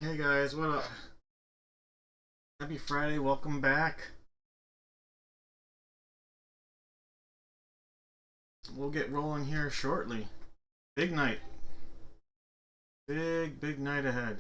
Hey guys, what up? Happy Friday, welcome back. We'll get rolling here shortly. Big night. Big night ahead.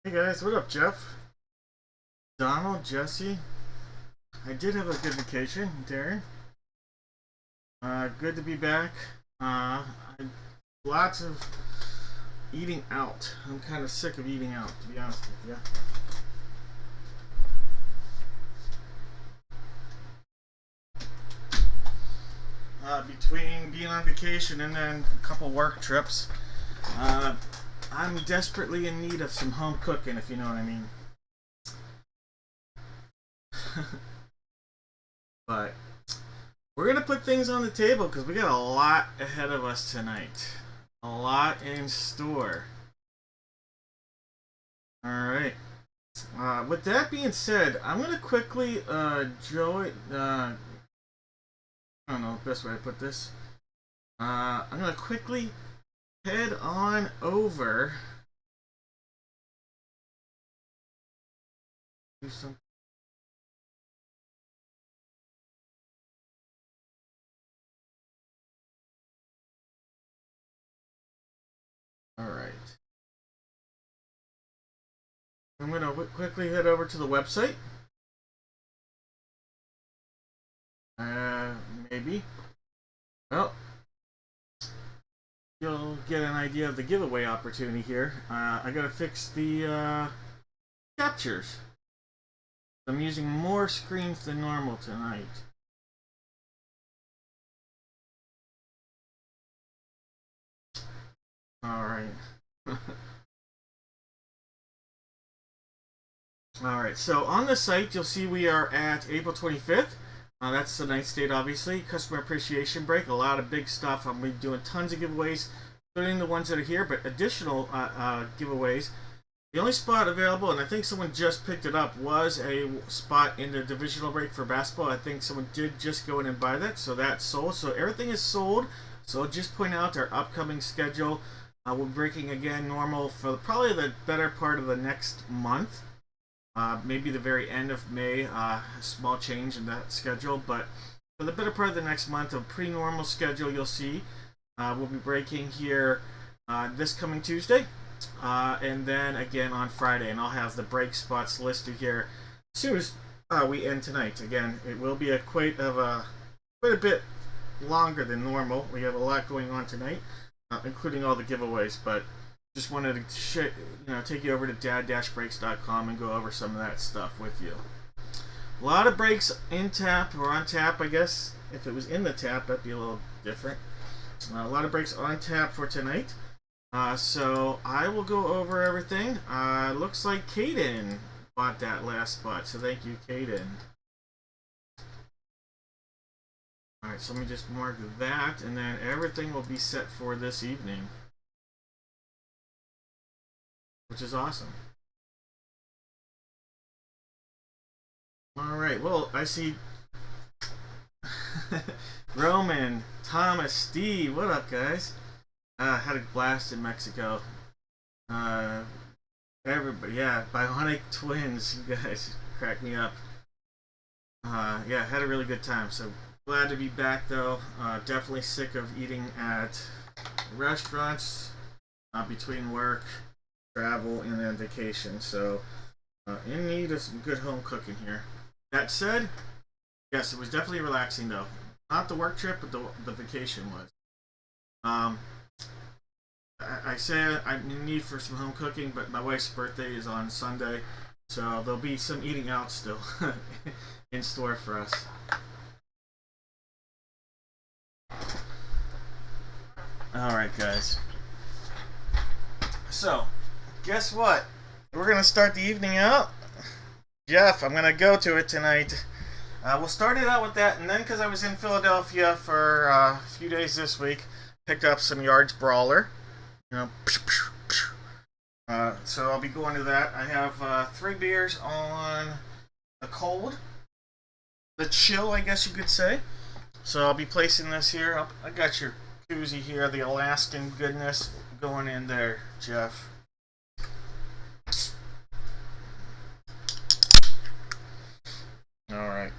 Hey guys, what up, Jeff? Donald, Jesse. I did have a good vacation, Darren. Good to be back. Lots of eating out. I'm kind of sick of eating out, to be honest with you. Between being on vacation and then a couple work trips, I'm desperately in need of some home cooking, if you know what I mean. But we're gonna put things on the table because we got a lot ahead of us tonight. A lot in store. All right. With that being said, I'm gonna quickly join. I don't know the best way to put this. I'm gonna quickly head on over. Do some. All right. I'm gonna quickly head over to the website. Uh, Maybe. Well, you'll get an idea of the giveaway opportunity here. I gotta fix the captures. I'm using more screens than normal tonight. Alright. Alright, so on the site you'll see we are at April 25th. That's the night date, obviously. Customer Appreciation Break. A lot of big stuff. I'm going to be doing tons of giveaways, including the ones that are here, but additional giveaways. The only spot available, and I think someone just picked it up, was a spot in the divisional break for basketball. I think someone did just go in and buy that, so that's sold. So everything is sold. So I'll just point out our upcoming schedule. We're breaking again normal for probably the better part of the next month. Maybe the very end of May, a small change in that schedule, but for the better part of the next month, a pretty normal schedule you'll see. We'll be breaking here this coming Tuesday, and then again on Friday, and I'll have the break spots listed here as soon as we end tonight. Again, it will be quite a bit longer than normal. We have a lot going on tonight, including all the giveaways, but just wanted to take you over to dad-breaks.com and go over some of that stuff with you. A lot of breaks in tap, or on tap, I guess. If it was in the tap, that'd be a little different. A lot of breaks on tap for tonight. So I will go over everything. Looks like Caden bought that last spot, so thank you, Caden. Alright, so let me just mark that, and then everything will be set for this evening, which is awesome. Alright, well, I see Roman, Thomas, Steve, what up, guys? Had a blast in Mexico. Everybody, yeah, Bionic Twins, you guys cracked me up. Yeah, had a really good time. So glad to be back, though. Definitely sick of eating at restaurants between work, travel, and then vacation. So in need of some good home cooking here. That said, yes, it was definitely relaxing, though. Not the work trip, but the vacation was. I said I'm in need for some home cooking, but my wife's birthday is on Sunday, so there'll be some eating out still in store for us. Alright, guys. So, guess what? We're going to start the evening out. Jeff, I'm going to go to it tonight. We'll start it out with that, and then because I was in Philadelphia for a few days this week, picked up some yards brawler. You know, so I'll be going to that. I have 3 beers on the cold, the chill, I guess you could say. So I'll be placing this here. I got your koozie here, the Alaskan goodness going in there, Jeff. All right.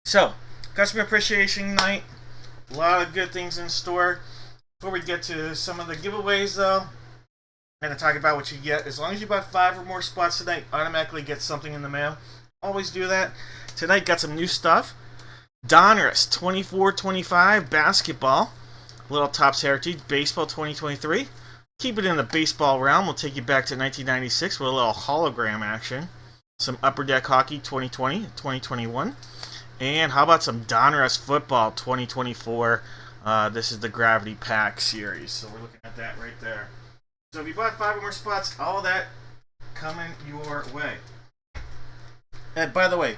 So, customer appreciation night. A lot of good things in store. Before we get to some of the giveaways, though, I'm going to talk about what you get. As long as you buy 5 or more spots tonight, automatically get something in the mail. Always do that. Tonight, got some new stuff. Donruss 24-25 basketball. Little Topps Heritage Baseball 2023. Keep it in the baseball realm. We'll take you back to 1996 with a little hologram action. Some Upper Deck Hockey 2020, 2021. And how about some Donruss Football 2024? This is the Gravity Pack series, so we're looking at that right there. So if you bought 5 or more spots, all that coming your way. And by the way,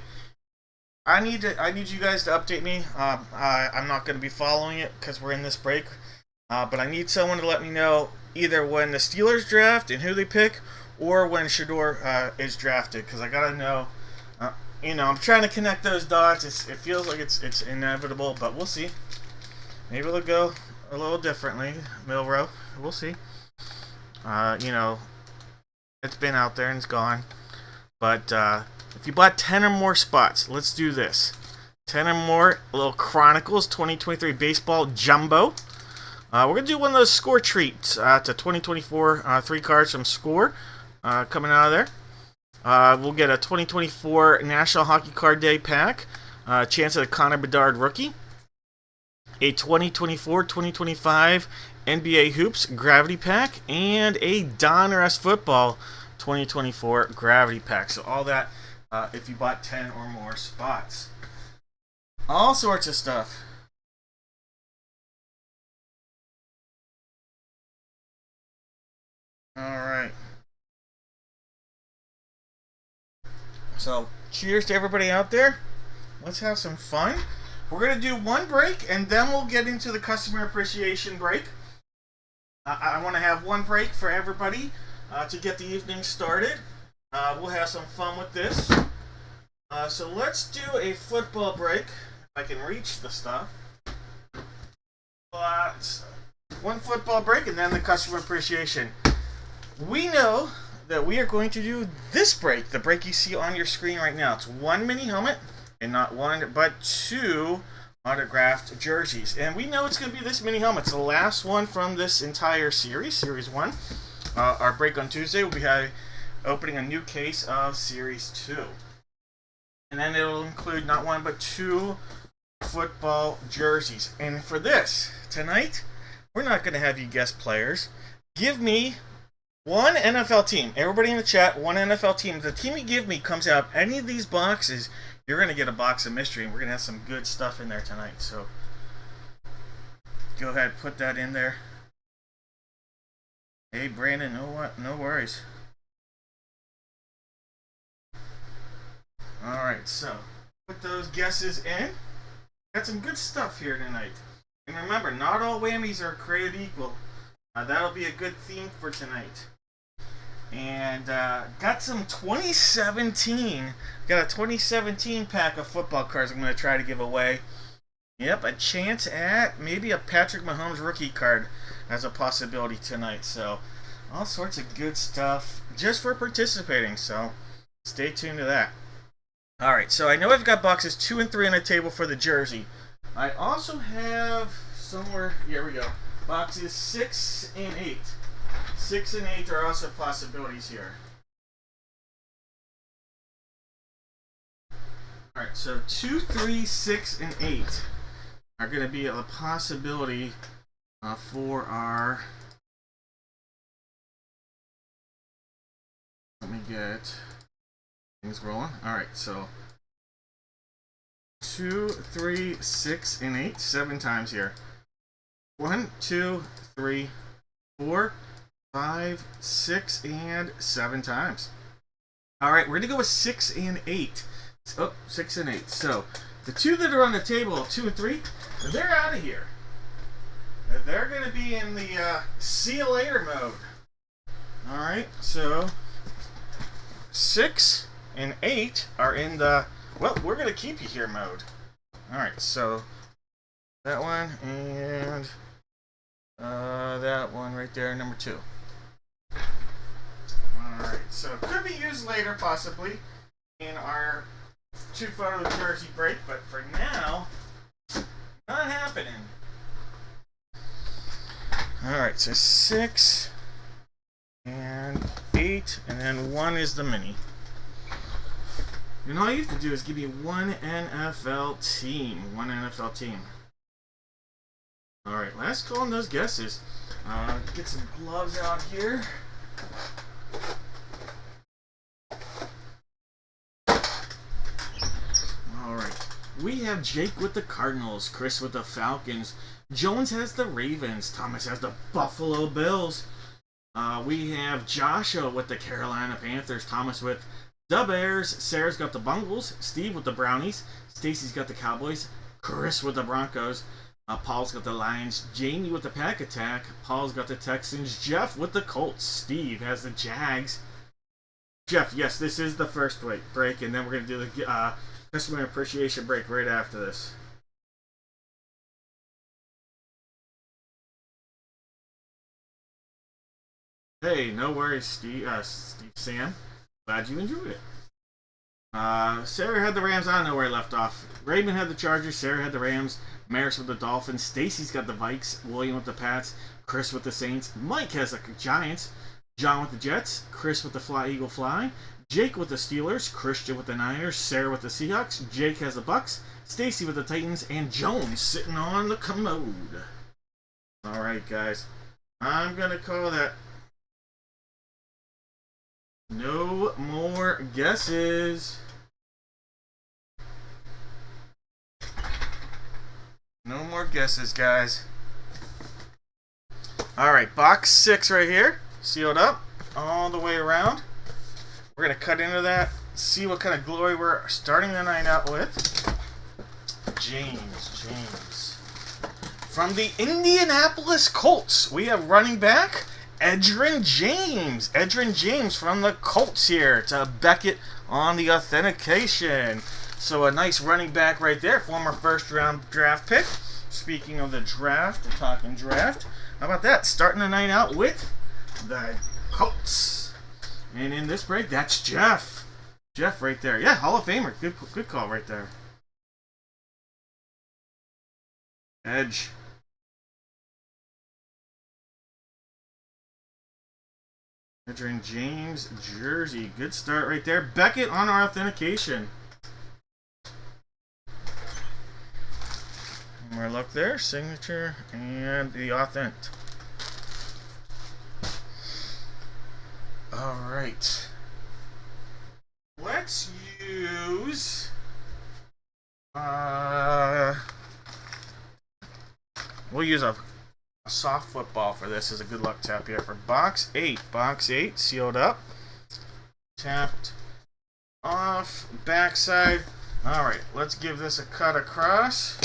I need you guys to update me. I'm not going to be following it because we're in this break, but I need someone to let me know either when the Steelers draft and who they pick, or when Shador is drafted, because I gotta know. You know, I'm trying to connect those dots. It feels like it's inevitable, but we'll see. Maybe it'll go a little differently. Milrow, we'll see. You know, it's been out there and it's gone. But if you bought 10 or more spots, let's do this. 10 or more, a little Chronicles 2023 Baseball Jumbo. We're going to do one of those score treats to 2024 3 cards from Score coming out of there. We'll get a 2024 National Hockey Card Day pack, chance at a Connor Bedard rookie, a 2024-2025 NBA Hoops Gravity Pack, and a Donruss Football 2024 Gravity Pack. So all that if you bought 10 or more spots. All sorts of stuff. Alright. So, cheers to everybody out there. Let's have some fun. We're going to do one break, and then we'll get into the customer appreciation break. I want to have one break for everybody to get the evening started. We'll have some fun with this. So let's do a football break. If I can reach the stuff. One football break, and then the customer appreciation. We know that we are going to do this break, the break you see on your screen right now. It's 1 mini helmet, and not 1, but 2 autographed jerseys. And we know it's going to be this mini helmet. It's the last one from this entire series, Series 1. Our break on Tuesday, we'll be opening a new case of Series 2. And then it'll include not 1, but 2 football jerseys. And for this, tonight, we're not going to have you guess players. Give me one NFL team. Everybody in the chat, one NFL team. The team you give me comes out of any of these boxes, you're going to get a box of mystery, and we're going to have some good stuff in there tonight. So go ahead, put that in there. Hey, Brandon, no worries. Alright, so put those guesses in. Got some good stuff here tonight. And remember, not all whammies are created equal. That'll be a good theme for tonight. And got some 2017. Got a 2017 pack of football cards I'm going to try to give away. Yep, a chance at maybe a Patrick Mahomes rookie card as a possibility tonight. So, all sorts of good stuff just for participating. So, stay tuned to that. Alright, so I know I've got boxes 2 and 3 on the table for the jersey. I also have somewhere, here we go, boxes 6 and 8. 6 and 8 are also possibilities here. Alright, so 2, 3, 6, and 8 are going to be a possibility for our... Let me get things rolling. Alright, so 2, 3, 6, and 8. 7 times here. 1, 2, 3, 4, 5, 6, and 7 times. Alright, we're going to go with 6 and 8. Oh, 6 and 8. So, the 2 that are on the table, 2 and 3, they're out of here. They're going to be in the see you later mode. Alright, so 6 and 8 are in the, well, we're going to keep you here mode. Alright, so that one and that one right there, number 2. Alright, so it could be used later, possibly, in our 2 photo jersey break, but for now, not happening. Alright, so 6 and 8, and then 1 is the mini. And all you have to do is give me one NFL team. One NFL team. Alright, last call on those guesses. Get some gloves out here. Alright. We have Jake with the Cardinals, Chris with the Falcons, Jones has the Ravens, Thomas has the Buffalo Bills. We have Joshua with the Carolina Panthers, Thomas with the Bears, Sarah's got the Bungles, Steve with the Brownies, Stacy's got the Cowboys, Chris with the Broncos, Paul's got the Lions, Jamie with the Pack Attack, Paul's got the Texans, Jeff with the Colts, Steve has the Jags. Jeff, yes, this is the first break, and then we're going to do the customer appreciation break right after this. Hey, no worries, Steve Sam. Glad you enjoyed it. Sarah had the Rams. I don't know where I left off. Raymond had the Chargers. Sarah had the Rams. Maris with the Dolphins. Stacy's got the Vikes. William with the Pats. Chris with the Saints. Mike has the Giants. John with the Jets. Chris with the Fly Eagle Fly. Jake with the Steelers. Christian with the Niners. Sarah with the Seahawks. Jake has the Bucks. Stacy with the Titans. And Jones sitting on the commode. Alright, guys. I'm going to call that. No more guesses. No more guesses, guys. Alright, box 6 right here. Sealed up all the way around. We're going to cut into that. See what kind of glory we're starting the night out with. James. From the Indianapolis Colts, we have running back Edgerrin James. Edgerrin James from the Colts here to Beckett on the authentication. So a nice running back right there. Former first round draft pick. Speaking of the draft, talking draft. How about that? Starting the night out with the Colts. And in this break, that's Jeff. Jeff right there. Yeah, Hall of Famer. Good call right there. Edge. Edgerrin James jersey. Good start right there. Beckett on our authentication. More luck there. Signature and the authent. Alright. Let's use we'll use a soft football for this as a good luck tap here for box 8. Box 8 sealed up. Tapped off. Backside. Alright, let's give this a cut across.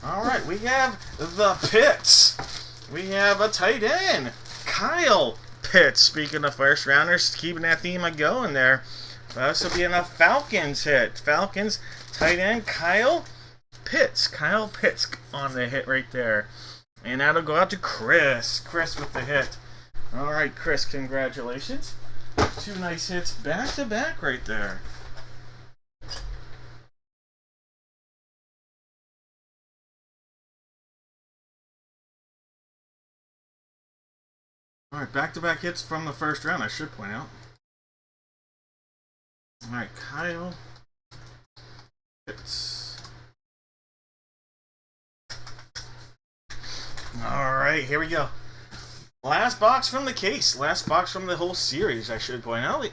Alright, we have the Pitts. We have a tight end, Kyle Pitts. Speaking of first rounders, keeping that theme going there. This will be a Falcons hit. Falcons tight end, Kyle Pitts. Kyle Pitts on the hit right there. And that'll go out to Chris. Chris with the hit. Alright, Chris, congratulations. 2 nice hits back to back right there. Alright, back-to-back hits from the first round, I should point out. Alright, Kyle Pitts. Alright, here we go. Last box from the case. Last box from the whole series, I should point out.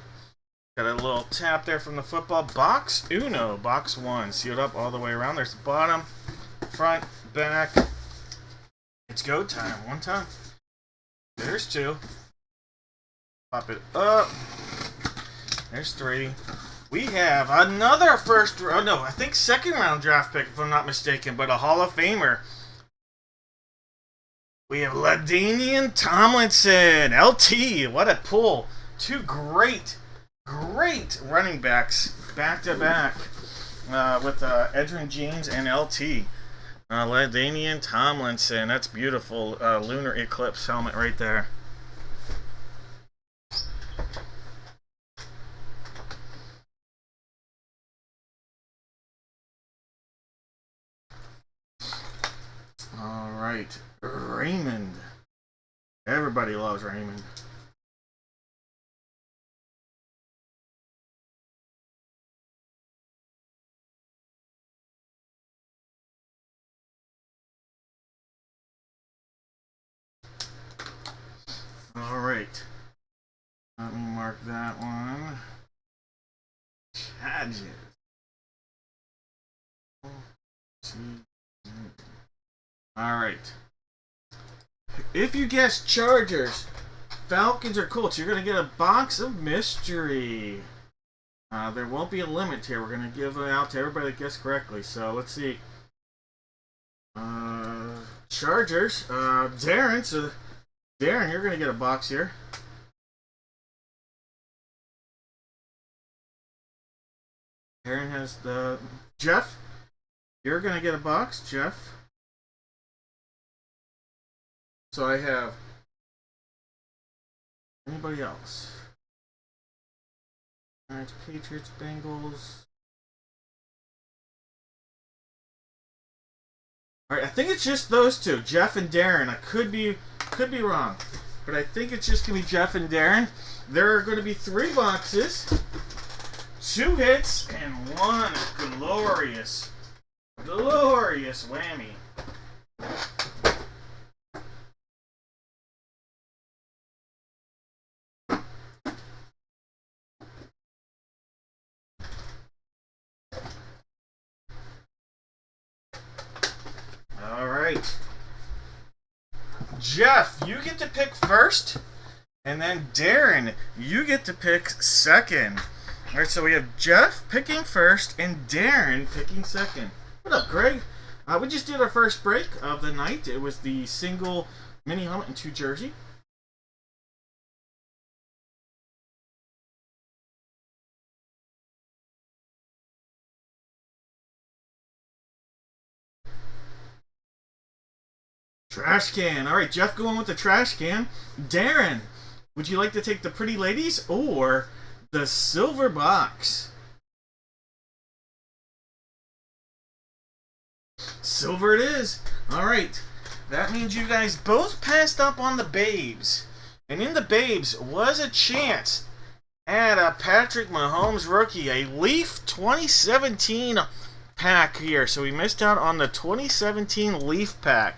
Got a little tap there from the football. Box Uno. Box 1. Sealed up all the way around. There's the bottom, front, back. It's go time. 1 time. There's 2. Pop it up. There's 3. We have another first, oh no, I think second round draft pick, if I'm not mistaken, but a Hall of Famer. We have LaDainian Tomlinson, LT. What a pull. 2 great running backs back to back with Edgerrin James and LT. LaDainian Tomlinson. That's beautiful. Lunar Eclipse helmet right there. All right. Raymond. Everybody loves Raymond. Alright. Let me mark that one. Charges. Alright. If you guess Chargers, Falcons, or Colts, you're going to get a box of mystery. There won't be a limit here. We're going to give it out to everybody that guessed correctly. So let's see. Chargers. Darren. So Darren, you're going to get a box here. Darren has the... Jeff, you're going to get a box, Jeff. So I have... Anybody else? Alright, Patriots, Bengals. Alright, I think it's just those 2, Jeff and Darren. I could be wrong, but I think it's just going to be Jeff and Darren. There are going to be 3 boxes, 2 hits, and 1 glorious whammy. All right. Jeff, you get to pick first, and then Darren, you get to pick second. All right, so we have Jeff picking first and Darren picking second. What up, Greg? We just did our first break of the night. It was the single mini helmet and 2 jersey. Trash can. All right, Jeff going with the trash can. Darren, would you like to take the pretty ladies or the silver box? Silver it is. All right. That means you guys both passed up on the Babes. And in the Babes was a chance at a Patrick Mahomes rookie, a Leaf 2017 pack here. So we missed out on the 2017 Leaf pack.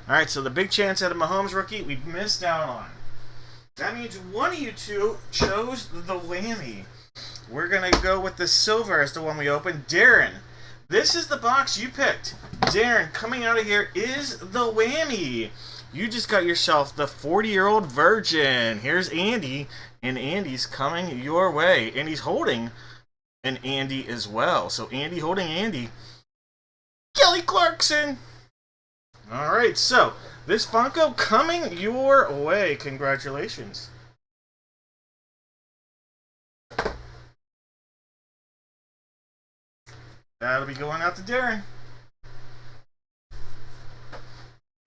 Alright, so the big chance at a Mahomes rookie we missed out on. That means one of you 2 chose the whammy. We're going to go with the silver as the one we opened. Darren, this is the box you picked. Darren, coming out of here is the whammy. You just got yourself the 40-year-old virgin. Here's Andy, and Andy's coming your way. And he's holding and Andy as well. So Andy holding Andy. Kelly Clarkson. All right, so this Funko coming your way. Congratulations. That'll be going out to Darren.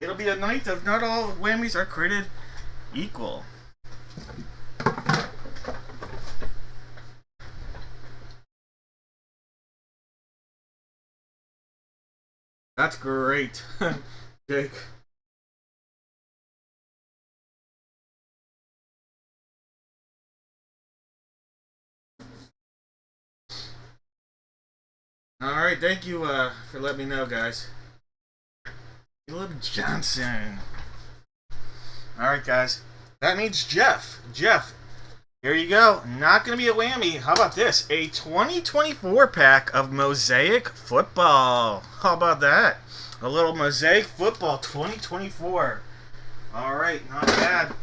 It'll be a night of not all whammies are created equal. That's great, Jake. Alright, thank you for letting me know, guys. Caleb Johnson. Alright, guys. That means Jeff. Jeff, here you go. Not going to be a whammy. How about this? A 2024 pack of Mosaic Football. How about that? A little Mosaic Football 2024. Alright, not bad.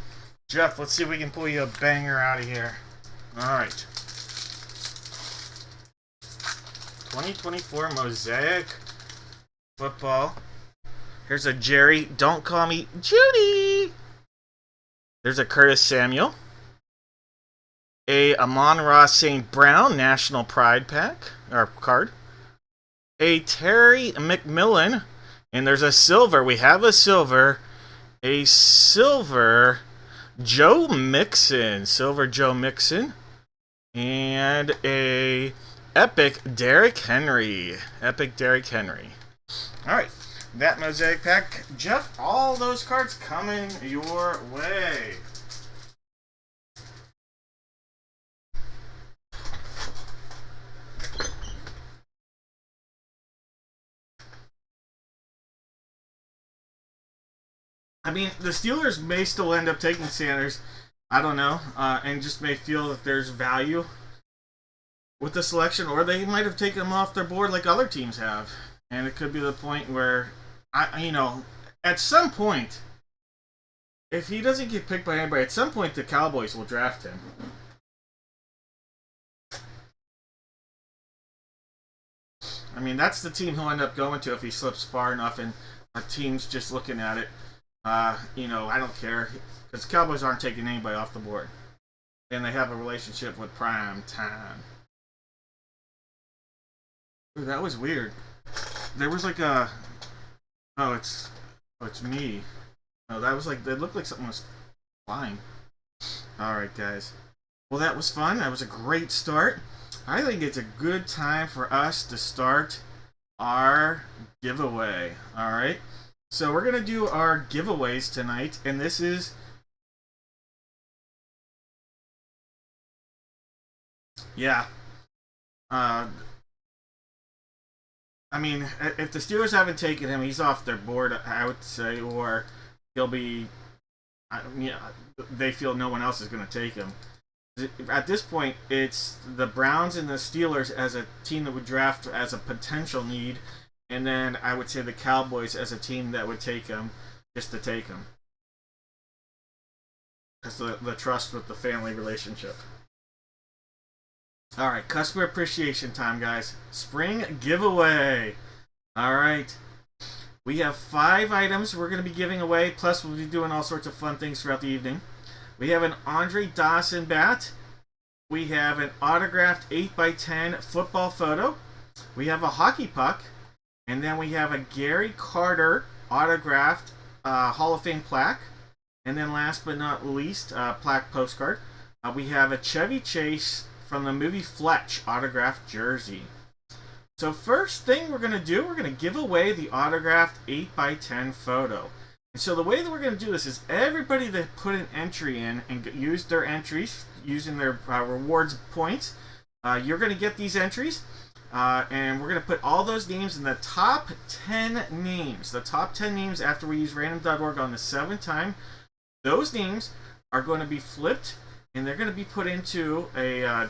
Jeff, let's see if we can pull you a banger out of here. Alright. 2024 Mosaic Football. Here's a Jerry. Don't call me Judy. There's a Curtis Samuel. A Amon-Ra St. Brown National Pride pack or card. A Terry McMillan. And there's a silver. We have a silver. A silver Joe Mixon. Silver Joe Mixon. And a epic Derrick Henry. Epic Derrick Henry. Alright. That Mosaic pack. Jeff, all those cards coming your way. I mean, the Steelers may still end up taking Sanders. I don't know. And just may feel that there's value with the selection, or they might have taken him off their board like other teams have. And it could be the point where, at some point, if he doesn't get picked by anybody, at some point the Cowboys will draft him. I mean, that's the team he'll end up going to if he slips far enough and a team's just looking at it. I don't care. Because the Cowboys aren't taking anybody off the board. And they have a relationship with Prime Time. Ooh, that was weird. There was like a... Oh, it's me. No, that was like... It looked like something was flying. Alright, guys. Well, that was fun. That was a great start. I think it's a good time for us to start our giveaway. Alright? So we're going to do our giveaways tonight. And this is... Yeah. I mean, if the Steelers haven't taken him, he's off their board, I would say, or he'll be, they feel no one else is going to take him. At this point, it's the Browns and the Steelers as a team that would draft as a potential need, and then I would say the Cowboys as a team that would take him, just to take him. That's the trust with the family relationship. Alright, customer appreciation time, guys. Spring giveaway. Alright. We have 5 items we're going to be giving away, plus we'll be doing all sorts of fun things throughout the evening. We have an Andre Dawson bat. We have an autographed 8x10 football photo. We have a hockey puck. And then we have a Gary Carter autographed Hall of Fame plaque. And then last but not least, plaque postcard. We have a Chevy Chase from the movie Fletch autographed jersey. So first thing we're going to do, we're going to give away the autographed 8x10 photo. And so the way that we're going to do this is everybody that put an entry in and used their entries using their rewards points, you're going to get these entries. And we're going to put all those names in the top 10 names. The top 10 names after we use random.org on the 7th time. Those names are going to be flipped and they're going to be put into a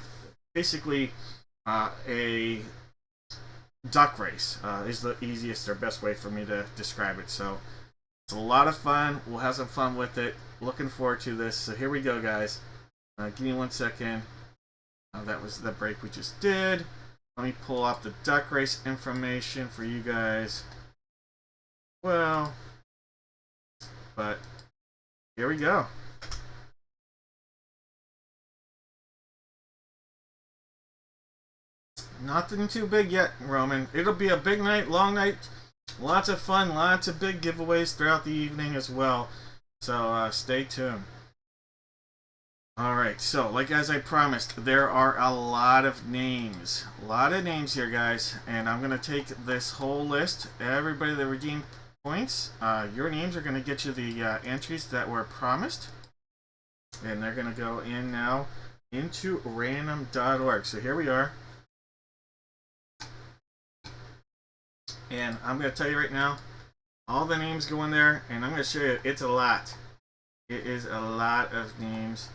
basically a duck race is the easiest or best way for me to describe it. So it's a lot of fun. We'll have some fun with it. Looking forward to this. So here we go, guys. Give me 1 second. That was the break we just did. Let me pull up the duck race information for you guys. Well, but here we go. Nothing too big yet, Roman. It'll be a big night, long night. Lots of fun, lots of big giveaways throughout the evening as well. So stay tuned. Alright, so like as I promised, there are a lot of names. A lot of names here, guys. And I'm going to take this whole list. Everybody that redeemed points, your names are going to get you the entries that were promised. And they're going to go in now into random.org. So here we are. And I'm going to tell you right now, all the names go in there, and I'm going to show you, it's a lot. It is a lot of names.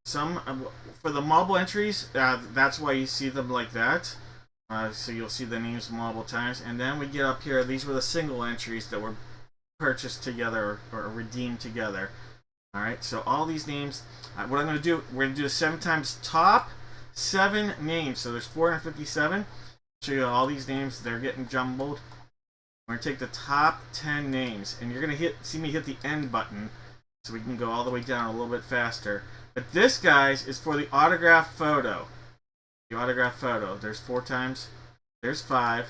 Some for the mobile entries, that's why you see them like that. So you'll see the names multiple times. And then we get up here, these were the single entries that were purchased together or redeemed together. Alright, so all these names, what I'm going to do, we're going to do 7 times top 7 names. So there's 457. Show you all these names, they're getting jumbled. We're going to take the top 10 names, and you're going to see me hit the end button so we can go all the way down a little bit faster. But this, guys, is for the autograph photo. The autograph photo. There's 4 times. There's 5.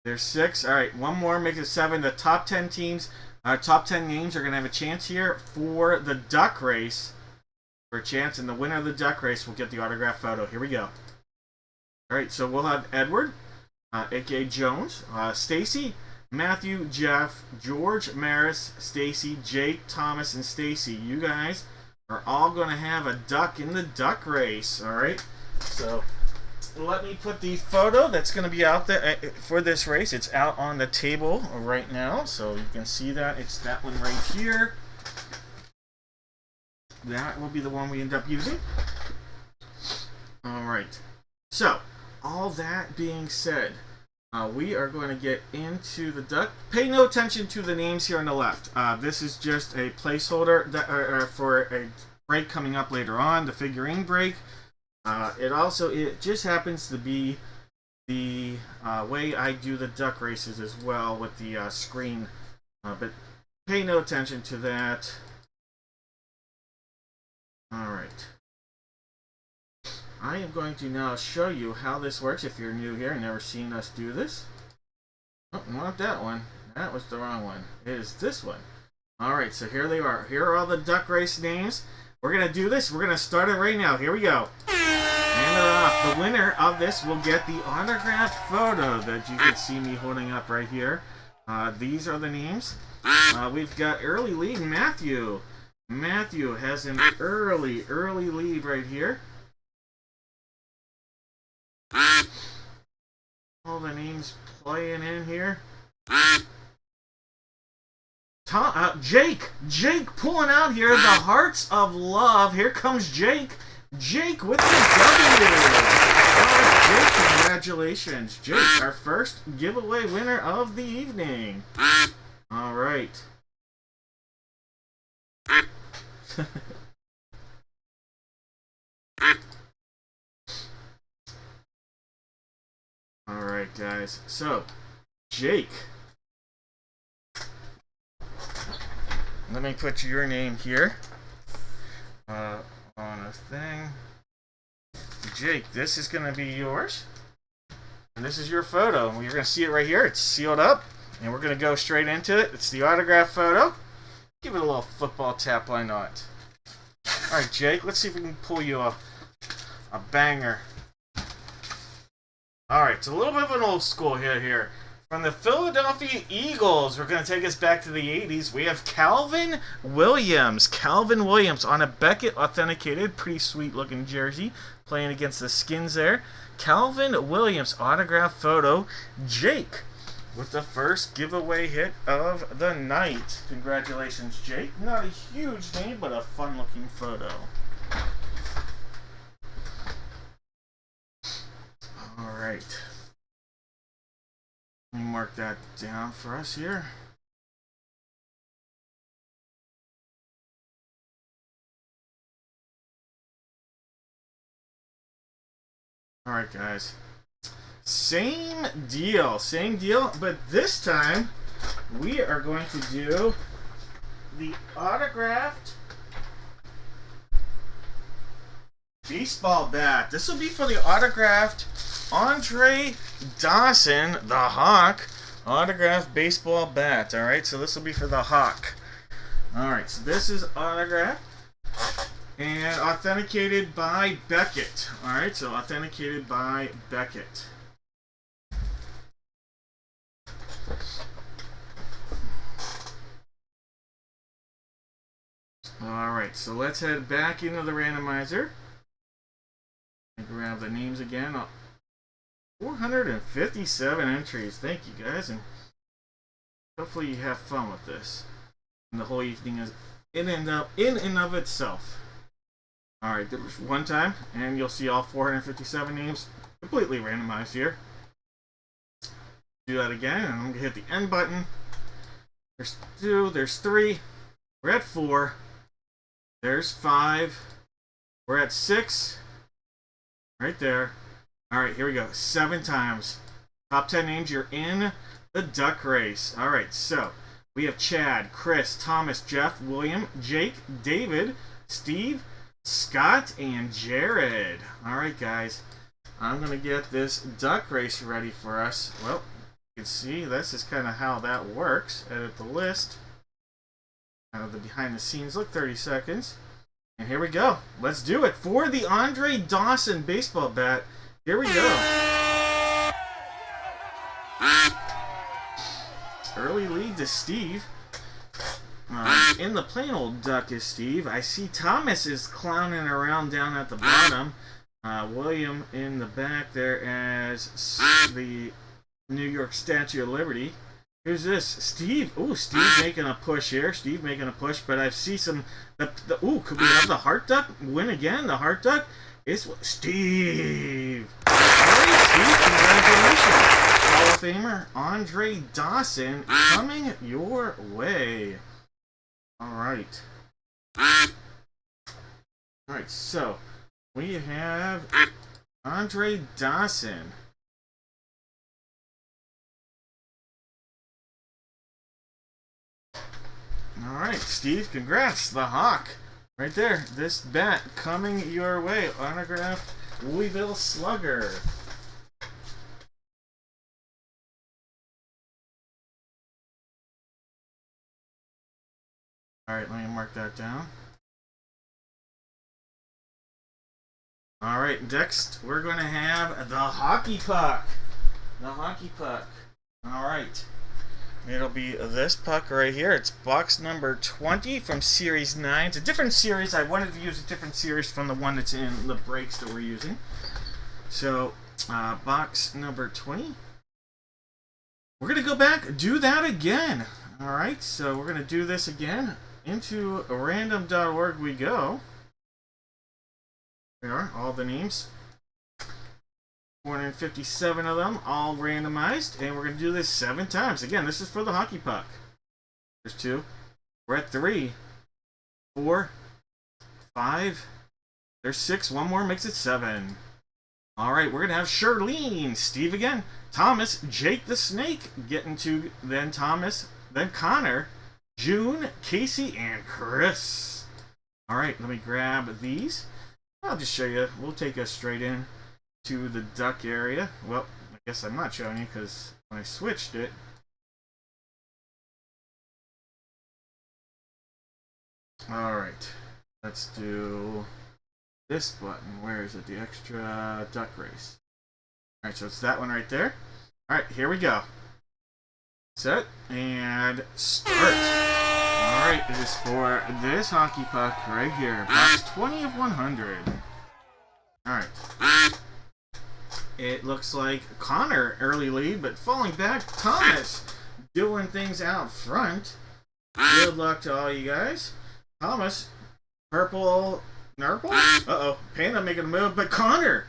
There's 6. Alright, one more makes it 7. The top 10 teams, top 10 names are going to have a chance here for the duck race. For a chance, and the winner of the duck race will get the autograph photo. Here we go. Alright, so we'll have Edward, a.k.a. Jones, Stacy, Matthew, Jeff, George, Maris, Stacy, Jake, Thomas, and Stacy. You guys are all going to have a duck in the duck race. Alright, so let me put the photo that's going to be out there for this race. It's out on the table right now, so you can see that. It's that one right here. That will be the one we end up using. Alright, so all that being said, we are going to get into the duck. Pay no attention to the names here on the left. This is just a placeholder for a break coming up later on, the figurine break. It just happens to be the way I do the duck races as well with the screen. But pay no attention to that. Alright. I am going to now show you how this works if you're new here and never seen us do this. Oh, not that one. That was the wrong one. It is this one. Alright, so here they are. Here are all the duck race names. We're going to do this. We're going to start it right now. Here we go. And they're off. The winner of this will get the autographed photo that you can see me holding up right here. These are the names. We've got early lead, Matthew. Matthew has an early lead right here. All the names playing in here. Jake pulling out here the hearts of love. Here comes Jake. Jake with the W. Jake, congratulations. Jake, our first giveaway winner of the evening. All right. Alright, guys. So, Jake. Let me put your name here. On a thing. Jake, this is going to be yours. And this is your photo. You're going to see it right here. It's sealed up. And we're going to go straight into it. It's the autograph photo. Give it a little football tap, why not? Alright, Jake, let's see if we can pull you a banger. Alright, it's a little bit of an old school hit here. From the Philadelphia Eagles, we're going to take us back to the 80s. We have Calvin Williams. Calvin Williams on a Beckett authenticated, pretty sweet looking jersey, playing against the Skins there. Calvin Williams autograph photo. Jake with the first giveaway hit of the night. Congratulations, Jake. Not a huge name, but a fun looking photo. Alright. Let me mark that down for us here. Alright, guys. Same deal, but this time we are going to do the autographed baseball bat. This will be for the autographed Andre Dawson, the Hawk, autographed baseball bat. Alright, so this will be for the Hawk. Alright, so this is autographed and authenticated by Beckett. Alright, so authenticated by Beckett. Alright, so let's head back into the randomizer. Grab the names again. 457 entries. Thank you, guys, and hopefully you have fun with this. And the whole evening is in and of itself. Alright, one time, and you'll see all 457 names completely randomized here. Do that again, and I'm going to hit the end button. There's 2, there's 3, we're at 4, there's 5, we're at 6, right there. Alright, here we go, 7 times. Top 10 names, you're in the duck race. Alright, so we have Chad, Chris, Thomas, Jeff, William, Jake, David, Steve, Scott, and Jared. Alright, guys, I'm going to get this duck race ready for us. Well, you can see this is kind of how that works. Edit the list. Kind of the behind the scenes look, 30 seconds. And here we go. Let's do it. For the Andre Dawson baseball bat, here we go. Early lead to Steve. In the plain old duck is Steve. I see Thomas is clowning around down at the bottom. William in the back there as the New York Statue of Liberty. Who's this? Steve. Ooh, Steve making a push here. Steve making a push, but I see some. Ooh, could we have the Heart Duck win again? The Heart Duck is Steve. Alright, Steve, congratulations. Hall of Famer Andre Dawson coming your way. Alright. Alright, so we have Andre Dawson. Alright, Steve, congrats. The Hawk. Right there. This bat coming your way. Autographed Louisville Slugger. Alright, let me mark that down. Alright, next we're going to have the hockey puck. The hockey puck. Alright. It'll be this puck right here. It's box number 20 from Series 9. It's a different series. I wanted to use a different series from the one that's in the breaks that we're using. So, box number 20. We're going to go back, do that again. Alright, so we're going to do this again. Into random.org we go. There are all the names. 457 of them, all randomized, and we're going to do this 7 times. Again, this is for the hockey puck. There's 2. We're at 3, 4, 5. There's 6. One more makes it 7. Alright, we're going to have Charlene, Steve again, Thomas, Jake the Snake, getting to then Thomas, then Connor, June, Casey, and Chris. Alright, let me grab these. I'll just show you. We'll take us straight in to the duck area. Well, I guess I'm not showing you because when I switched it, alright, let's do this button. Where is it? The extra duck race. Alright, so it's that one right there. Alright, here we go. Set and start. Alright, it is for this hockey puck right here. Box 20 of 100. Alright. It looks like Connor early lead, but falling back. Thomas doing things out front. Good luck to all you guys. Thomas, purple, nurple? Uh-oh, Panda making a move, but Connor,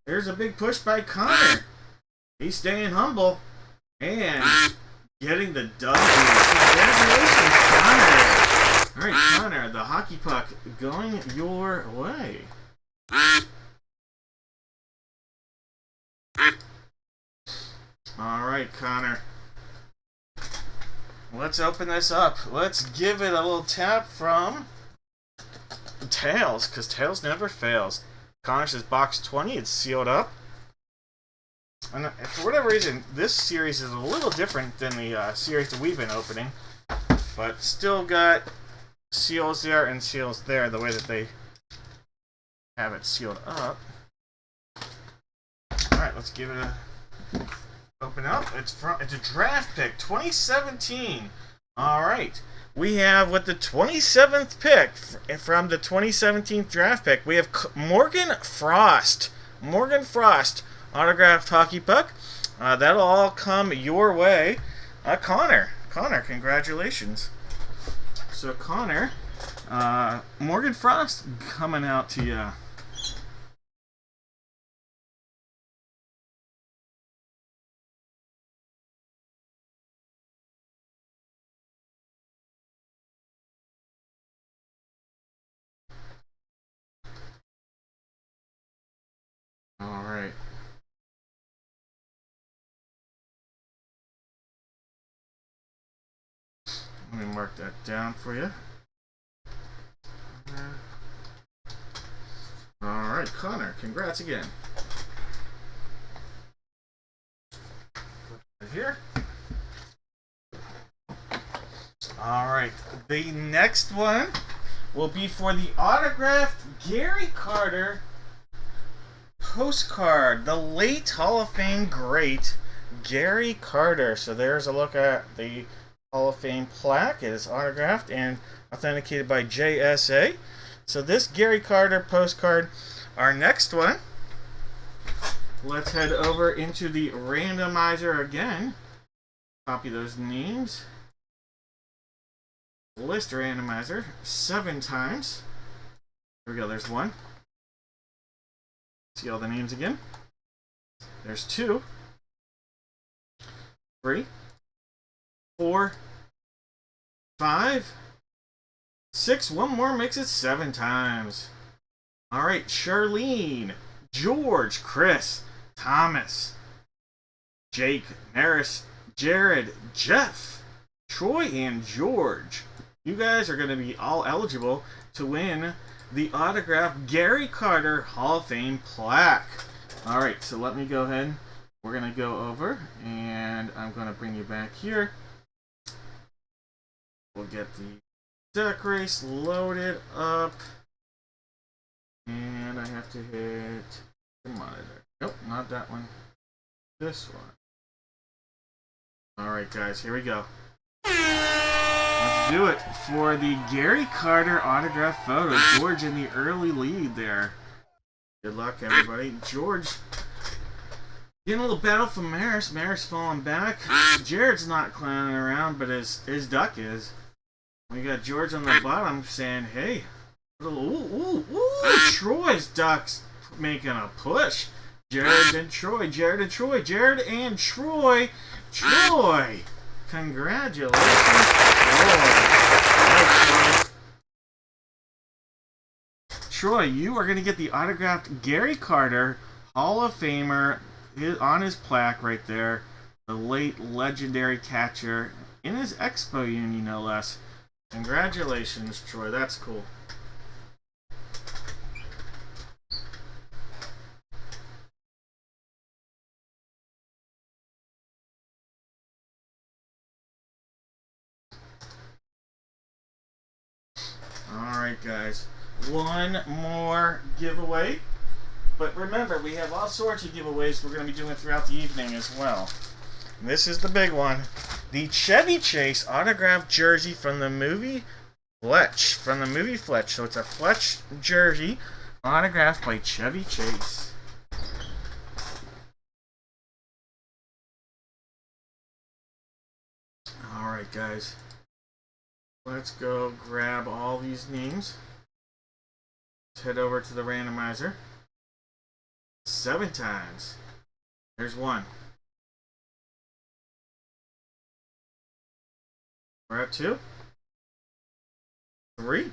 there's a big push by Connor. He's staying humble and getting the W. Congratulations, Connor. All right, Connor, the hockey puck going your way. Alright, Connor. Let's open this up. Let's give it a little tap from Tails, because Tails never fails. Connor says box 20, it's sealed up. And for whatever reason, this series is a little different than the series that we've been opening. But still got seals there and seals there, the way that they have it sealed up. Alright, let's give it a open up. It's a draft pick, 2017. Alright. We have with the 27th pick from the 2017 draft pick, we have Morgan Frost. Morgan Frost, autographed hockey puck. That'll all come your way. Connor, congratulations. So Connor, Morgan Frost coming out to you. Alright. Let me mark that down for you. Alright, Connor, congrats again. Right here. Alright, the next one will be for the autographed Gary Carter postcard, the late Hall of Fame great Gary Carter. So there's a look at the Hall of Fame plaque. It is autographed and authenticated by JSA. So this Gary Carter postcard. Our next one, let's head over into the randomizer again. Copy those names. List randomizer 7 times. Here we go, there's 1. See all the names again. There's 2, 3, 4, 5, 6. One more makes it 7 times. Alright, Charlene, George, Chris, Thomas, Jake, Maris, Jared, Jeff, Troy, and George. You guys are going to be all eligible to win the autographed Gary Carter Hall of Fame plaque. Alright, so let me go ahead. We're going to go over, and I'm going to bring you back here. We'll get the deck race loaded up. And I have to hit the monitor. Nope, not that one. This one. Alright guys, here we go. Let's do it for the Gary Carter autograph photo. George in the early lead there. Good luck everybody. George getting a little battle from Maris. Maris falling back. Jared's not clowning around, but his duck is. We got George on the bottom saying, hey. Ooh, Troy's ducks making a push. Jared and Troy. Troy! Congratulations, Troy. Troy, you are going to get the autographed Gary Carter Hall of Famer on his plaque right there. The late legendary catcher in his Expo uni, no less. Congratulations, Troy. That's cool. Alright guys, one more giveaway, but remember we have all sorts of giveaways we're going to be doing throughout the evening as well. And this is the big one, the Chevy Chase autographed jersey from the movie Fletch, so it's a Fletch jersey autographed by Chevy Chase. Alright guys. Let's go grab all these names. Let's head over to the randomizer. 7 times. There's 1. We're at 2. 3.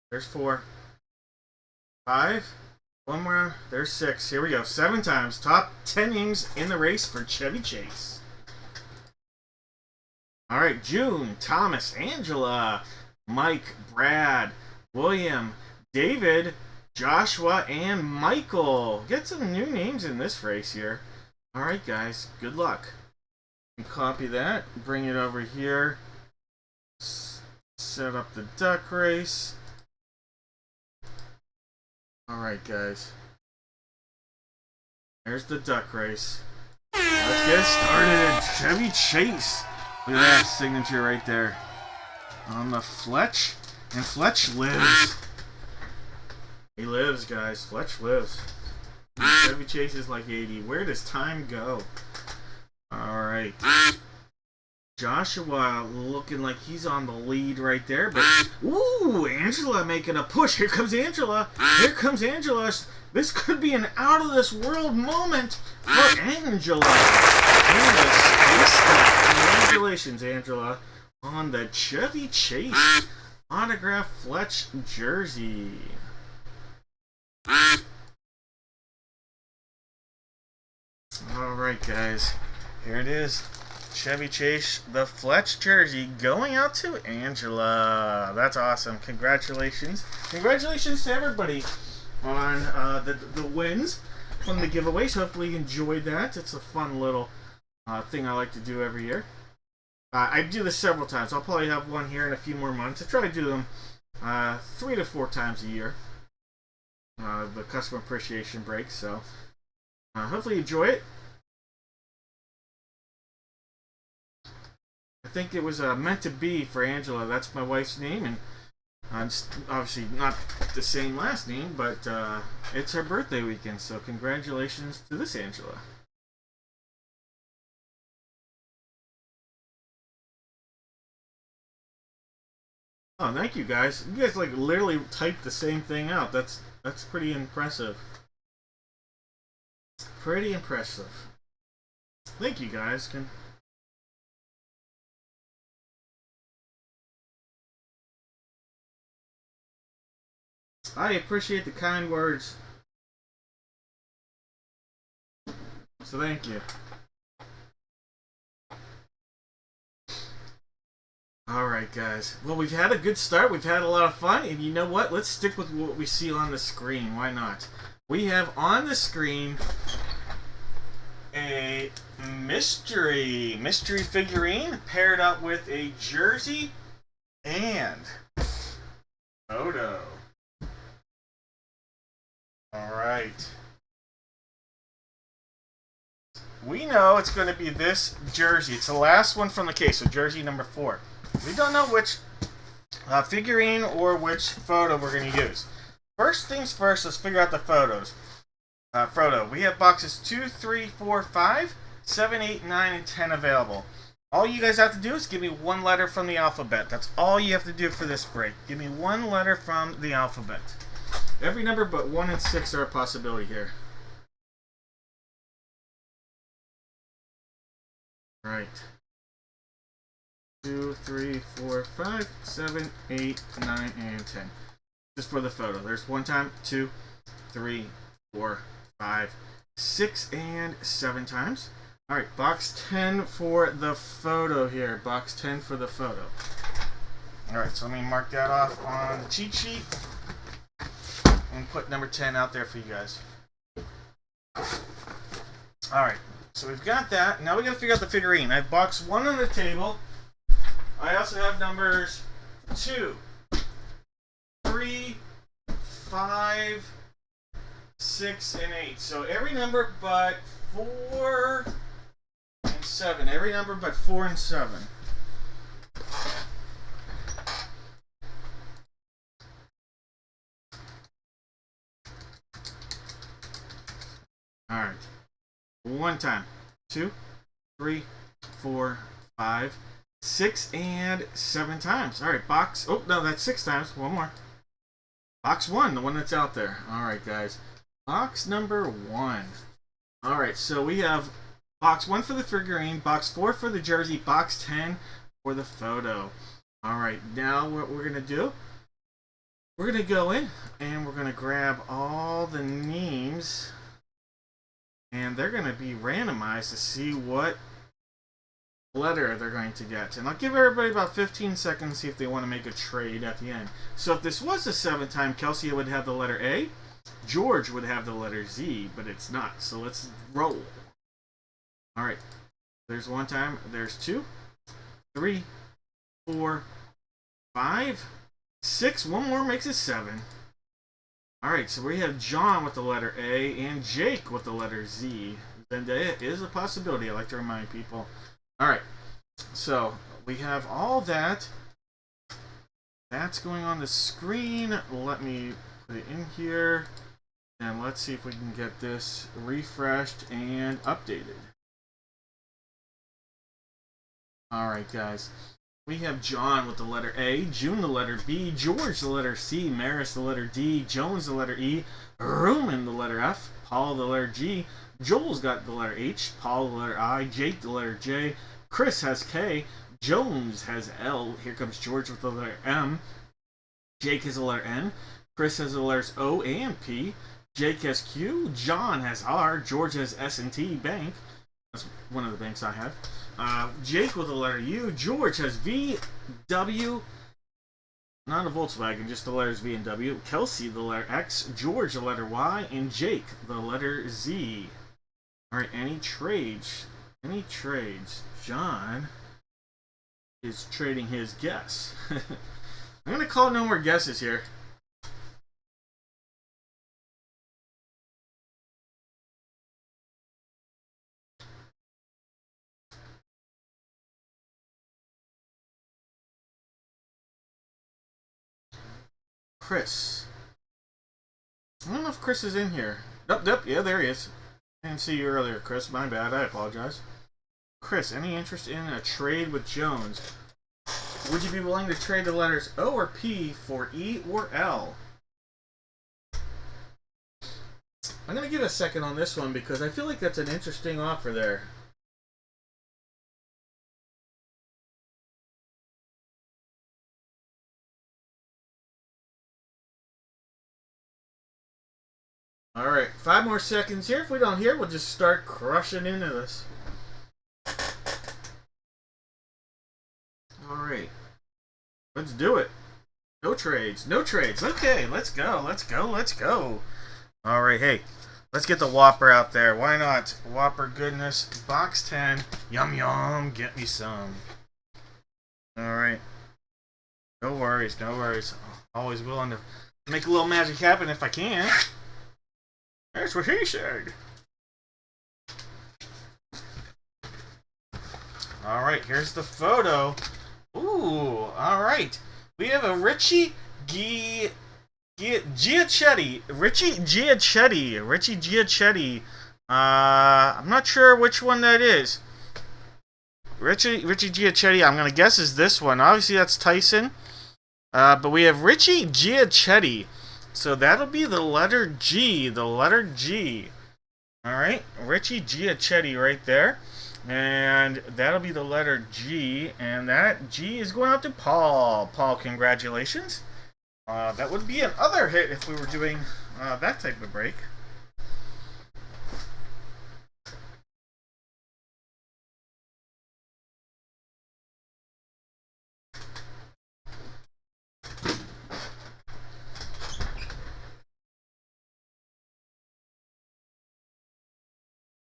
There's 4. 5. One more. There's 6. Here we go. 7 times. Top 10 names in the race for Chevy Chase. All right. June, Thomas, Angela, Mike, Brad, William, David, Joshua, and Michael. Get some new names in this race here. All right, guys. Good luck. Copy that. Bring it over here. Set up the duck race. Alright, guys. There's the duck race. Let's get started. Chevy Chase. Look at that signature right there. On the Fletch. And Fletch lives. He lives, guys. Fletch lives. Chevy Chase is like 80. Where does time go? Alright. Joshua looking like he's on the lead right there, but ooh, Angela making a push. Here comes Angela. Here comes Angela. This could be an out of this world moment for Angela. Congratulations, Angela, on the Chevy Chase autograph Fletch jersey. All right, guys, here it is. Chevy Chase, the Fletch jersey going out to Angela. That's awesome. Congratulations. Congratulations to everybody on the wins from the giveaways. Hopefully you enjoyed that. It's a fun little thing I like to do every year. I do this several times. I'll probably have one here in a few more months. I try to do them 3 to 4 times a year. The customer appreciation break. So hopefully you enjoy it. I think it was meant to be for Angela. That's my wife's name, and obviously not the same last name, but it's her birthday weekend, so congratulations to this Angela. Oh, thank you guys. You guys like literally typed the same thing out. That's pretty impressive. Pretty impressive. Thank you guys. I appreciate the kind words. So thank you. Alright, guys. Well, we've had a good start. We've had a lot of fun. And you know what? Let's stick with what we see on the screen. Why not? We have on the screen a mystery figurine paired up with a jersey and photo. Alright. We know it's going to be this jersey. It's the last one from the case, so jersey number 4. We don't know which figurine or which photo we're going to use. First things first, let's figure out the photos. We have boxes 2, 3, 4, 5, 7, 8, 9, and 10 available. All you guys have to do is give me one letter from the alphabet. That's all you have to do for this break. Give me one letter from the alphabet. Every number but 1 and 6 are a possibility here. Right. 2, 3, 4, 5, 7, 8, 9, and 10. Just for the photo. There's 1 time, 2, 3, 4, 5, 6, and 7 times. Alright, box 10 for the photo here. Box 10 for the photo. Alright, so let me mark that off on the cheat sheet. And put number 10 out there for you guys. Alright, so we've got that. Now we gotta figure out the figurine. I have box 1 on the table. I also have numbers 2, 3, 5, 6, and 8. So every number but 4 and 7. Every number but 4 and 7. Alright. 1 time. 2, 3, 4, 5, 6, and 7 times. Alright, box... Oh, no, that's 6 times. One more. Box 1, the one that's out there. Alright, guys. Box number 1. Alright, so we have box 1 for the figurine, box 4 for the jersey, box 10 for the photo. Alright, now what we're going to do we're going to go in and we're going to grab all the names, and they're going to be randomized to see what letter they're going to get. And I'll give everybody about 15 seconds to see if they want to make a trade at the end. So if this was a 7-time, Kelsey would have the letter A, George would have the letter Z, but it's not. So let's roll. All right. There's 1 time. There's 2, 3, 4, 5, 6. 1 more makes it 7. All right. So we have John with the letter A and Jake with the letter Z. Zendaya is a possibility. I like to remind people. All right, so we have all that. That's going on the screen. Let me put it in here, and let's see if we can get this refreshed and updated. All right, guys. We have John with the letter A, June the letter B, George the letter C, Maris the letter D, Jones the letter E, Ruben the letter F, Paul the letter G, Joel's got the letter H, Paul the letter I, Jake the letter J, Chris has K, Jones has L, here comes George with the letter M, Jake has the letter N, Chris has the letters O and P, Jake has Q, John has R, George has S&T Bank, that's one of the banks I have, Jake with the letter U, George has V, W, not a Volkswagen, just the letters V and W, Kelsey the letter X, George the letter Y, and Jake the letter Z. Alright, any trades? Any trades? John is trading his guess. I'm going to call no more guesses here. Chris. I don't know if Chris is in here. Yep, yeah, there he is. I didn't see you earlier, Chris. My bad. I apologize. Chris, any interest in a trade with Jones? Would you be willing to trade the letters O or P for E or L? I'm going to give a second on this one because I feel like that's an interesting offer there. Alright, 5 more seconds here. If we don't hear, we'll just start crushing into this. Alright. Let's do it. No trades. No trades. Okay, let's go. Let's go. Let's go. Alright, hey. Let's get the Whopper out there. Why not? Whopper goodness. Box 10. Yum yum. Get me some. Alright. No worries. No worries. Always willing to make a little magic happen if I can. That's what he said. Alright, here's the photo. Ooh, alright. We have a Richie Giachetti. Richie Giachetti. I'm not sure which one that is. Richie Giachetti, I'm going to guess is this one. Obviously, that's Tyson. But we have Richie Giachetti. So that'll be the letter G. The letter G. Alright, Richie Giachetti right there. And that'll be the letter G. And that G is going out to Paul. Paul, congratulations. That would be another hit if we were doing that type of break.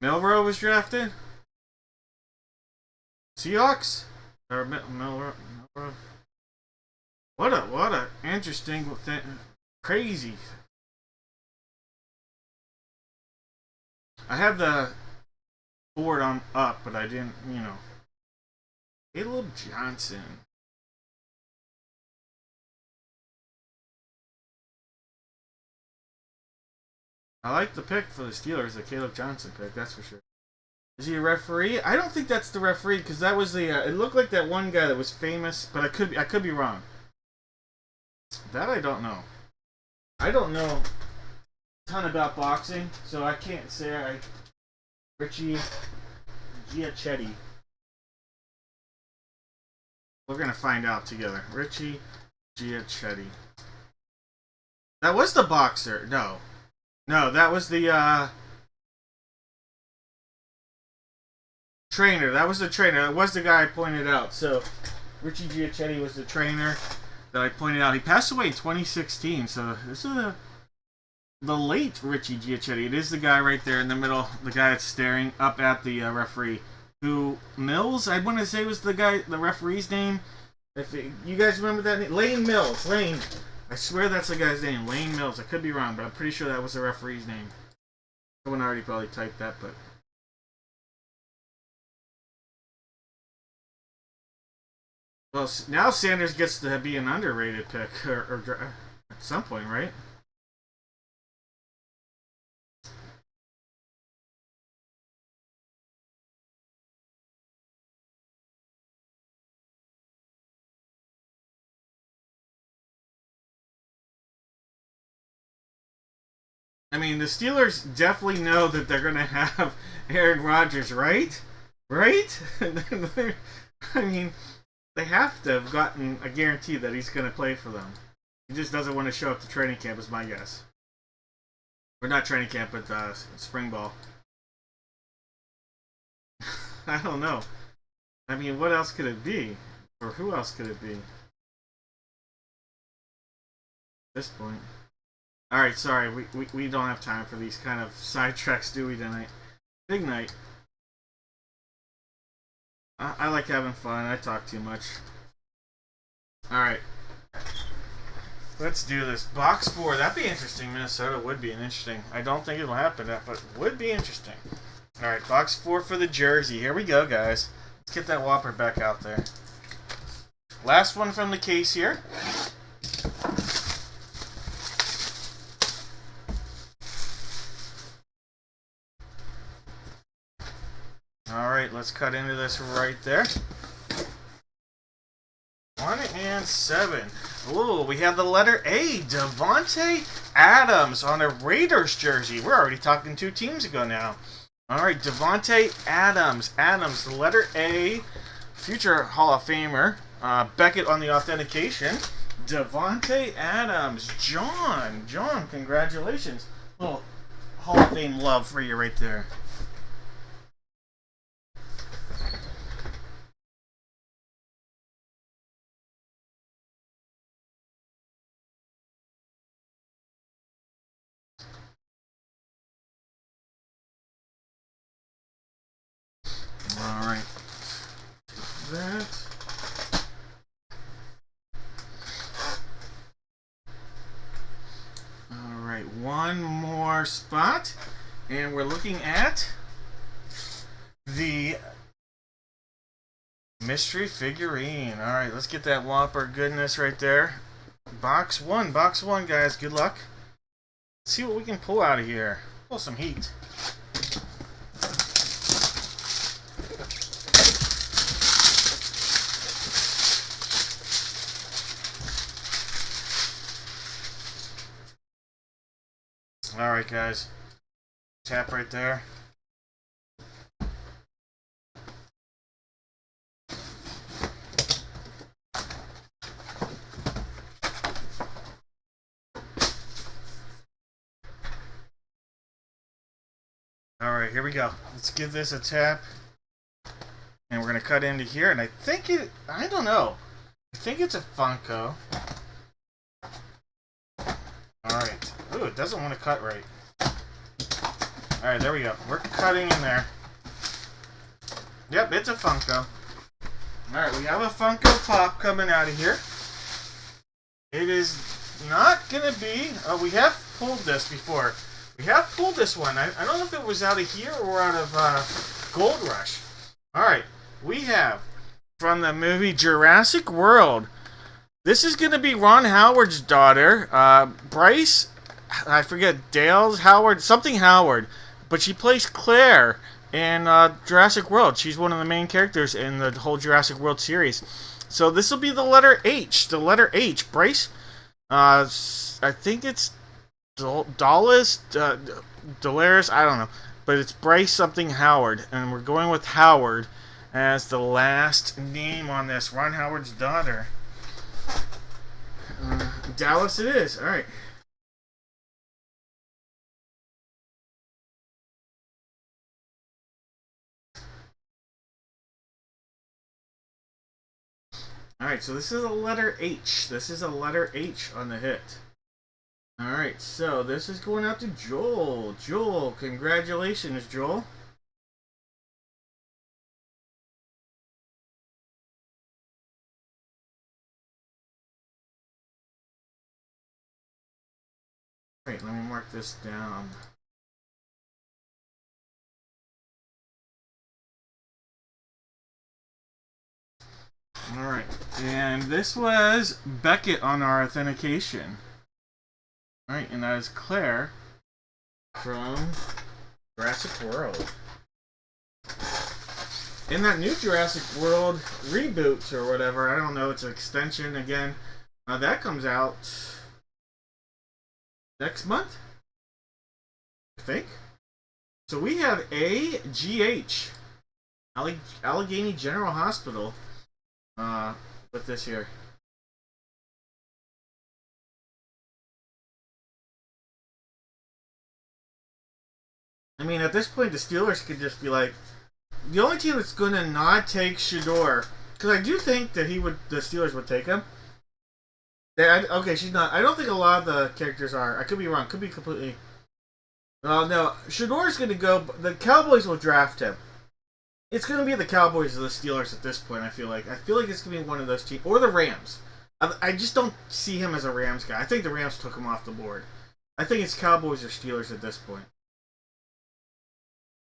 Milrow was drafted? Seahawks? Or Milrow? What a interesting thing. Crazy. I have the board on up, but I didn't, you know. Caleb Johnson. I like the pick for the Steelers, the Caleb Johnson pick, that's for sure. Is he a referee? I don't think that's the referee because that was the. It looked like that one guy that was famous, but I could be wrong. That I don't know. I don't know a ton about boxing, so I can't say Richie Giachetti. We're gonna find out together. Richie Giachetti. That was the boxer. No. No, that was the trainer. That was the trainer. That was the guy I pointed out. So, Richie Giachetti was the trainer that I pointed out. He passed away in 2016. So, this is the late Richie Giachetti. It is the guy right there in the middle. The guy that's staring up at the referee. Who, Mills, I want to say was the guy, the referee's name. If you guys remember that name? Lane Mills. Lane. I swear that's the guy's name. Lane Mills. I could be wrong, but I'm pretty sure that was the referee's name. Someone already probably typed that, but... Well, now Sanders gets to be an underrated pick, or at some point, right? I mean, the Steelers definitely know that they're going to have Aaron Rodgers, right? Right? I mean, they have to have gotten a guarantee that he's going to play for them. He just doesn't want to show up to training camp, is my guess. Or not training camp, but spring ball. I don't know. I mean, what else could it be? Or who else could it be? At this point. Alright, sorry, we don't have time for these kind of sidetracks, do we, tonight? Big night. I like having fun. I talk too much. Alright. Let's do this. Box 4. That'd be interesting. Minnesota would be interesting. I don't think it'll happen, but would be interesting. Alright, box 4 for the jersey. Here we go, guys. Let's get that Whopper back out there. Last one from the case here. Alright, let's cut into this right there. 1 and 7. Ooh, we have the letter A. Davante Adams on a Raiders jersey. We're already talking 2 teams ago now. Alright, Davante Adams. Adams, the letter A. Future Hall of Famer. Beckett on the authentication. Davante Adams. John, congratulations. Little Hall of Fame love for you right there. Alright. That. Alright, one more spot. And we're looking at the mystery figurine. Alright, let's get that Whopper goodness right there. Box 1, guys. Good luck. Let's see what we can pull out of here. Pull some heat. Alright, guys. Tap right there. Alright, here we go. Let's give this a tap. And we're going to cut into here. And I think I don't know. I think it's a Funko. Alright. Ooh, it doesn't want to cut right. Alright, there we go. We're cutting in there. Yep, it's a Funko. Alright, we have a Funko Pop coming out of here. It is not going to be... we have pulled this before. We have pulled this one. I don't know if it was out of here or out of Gold Rush. Alright, we have from the movie Jurassic World. This is going to be Ron Howard's daughter. Bryce, I forget, Dale's Howard, something Howard. But she plays Claire in Jurassic World. She's one of the main characters in the whole Jurassic World series. So this will be the letter H. The letter H. Bryce, I think it's Dolaris, I don't know. But it's Bryce something Howard. And we're going with Howard as the last name on this. Ron Howard's daughter. Dallas it is. Alright. Alright, so this is a letter H. This is a letter H on the hit. Alright, so this is going out to Joel. Joel, congratulations, Joel. Alright, let me mark this down. Alright, and this was Beckett on our authentication. Alright, and that is Claire from Jurassic World. In that new Jurassic World reboot or whatever, I don't know, it's an extension again. That comes out next month, I think. So we have AGH, Allegheny General Hospital, with this here. I mean, at this point, the Steelers could just be like, the only team that's going to not take Shador, because I do think that the Steelers would take him. Okay, she's not. I don't think a lot of the characters are. I could be wrong. Could be completely. No, Shador's going to go. The Cowboys will draft him. It's going to be the Cowboys or the Steelers at this point, I feel like. I feel like it's going to be one of those teams. Or the Rams. I just don't see him as a Rams guy. I think the Rams took him off the board. I think it's Cowboys or Steelers at this point.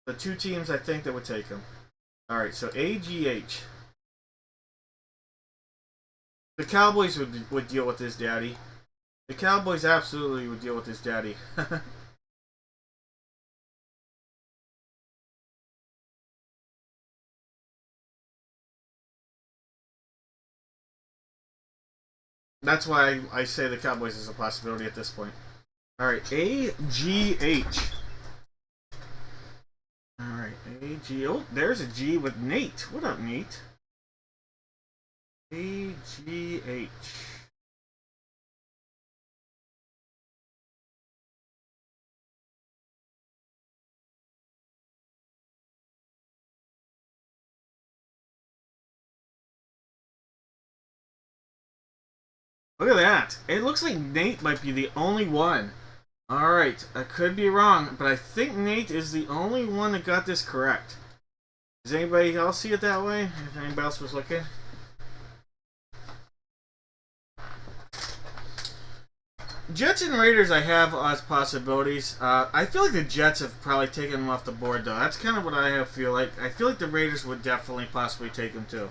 The two teams I think that would take him. Alright, so AGH. The Cowboys would deal with his daddy. The Cowboys absolutely would deal with his daddy. That's why I say the Cowboys is a possibility at this point. Alright, AGH. Alright, AG. Oh, there's a G with Nate. What up, Nate? AGH. Look at that. It looks like Nate might be the only one. Alright, I could be wrong, but I think Nate is the only one that got this correct. Does anybody else see it that way? If anybody else was looking? Jets and Raiders I have as possibilities. I feel like the Jets have probably taken them off the board, though. That's kind of what I feel like. I feel like the Raiders would definitely possibly take them, too.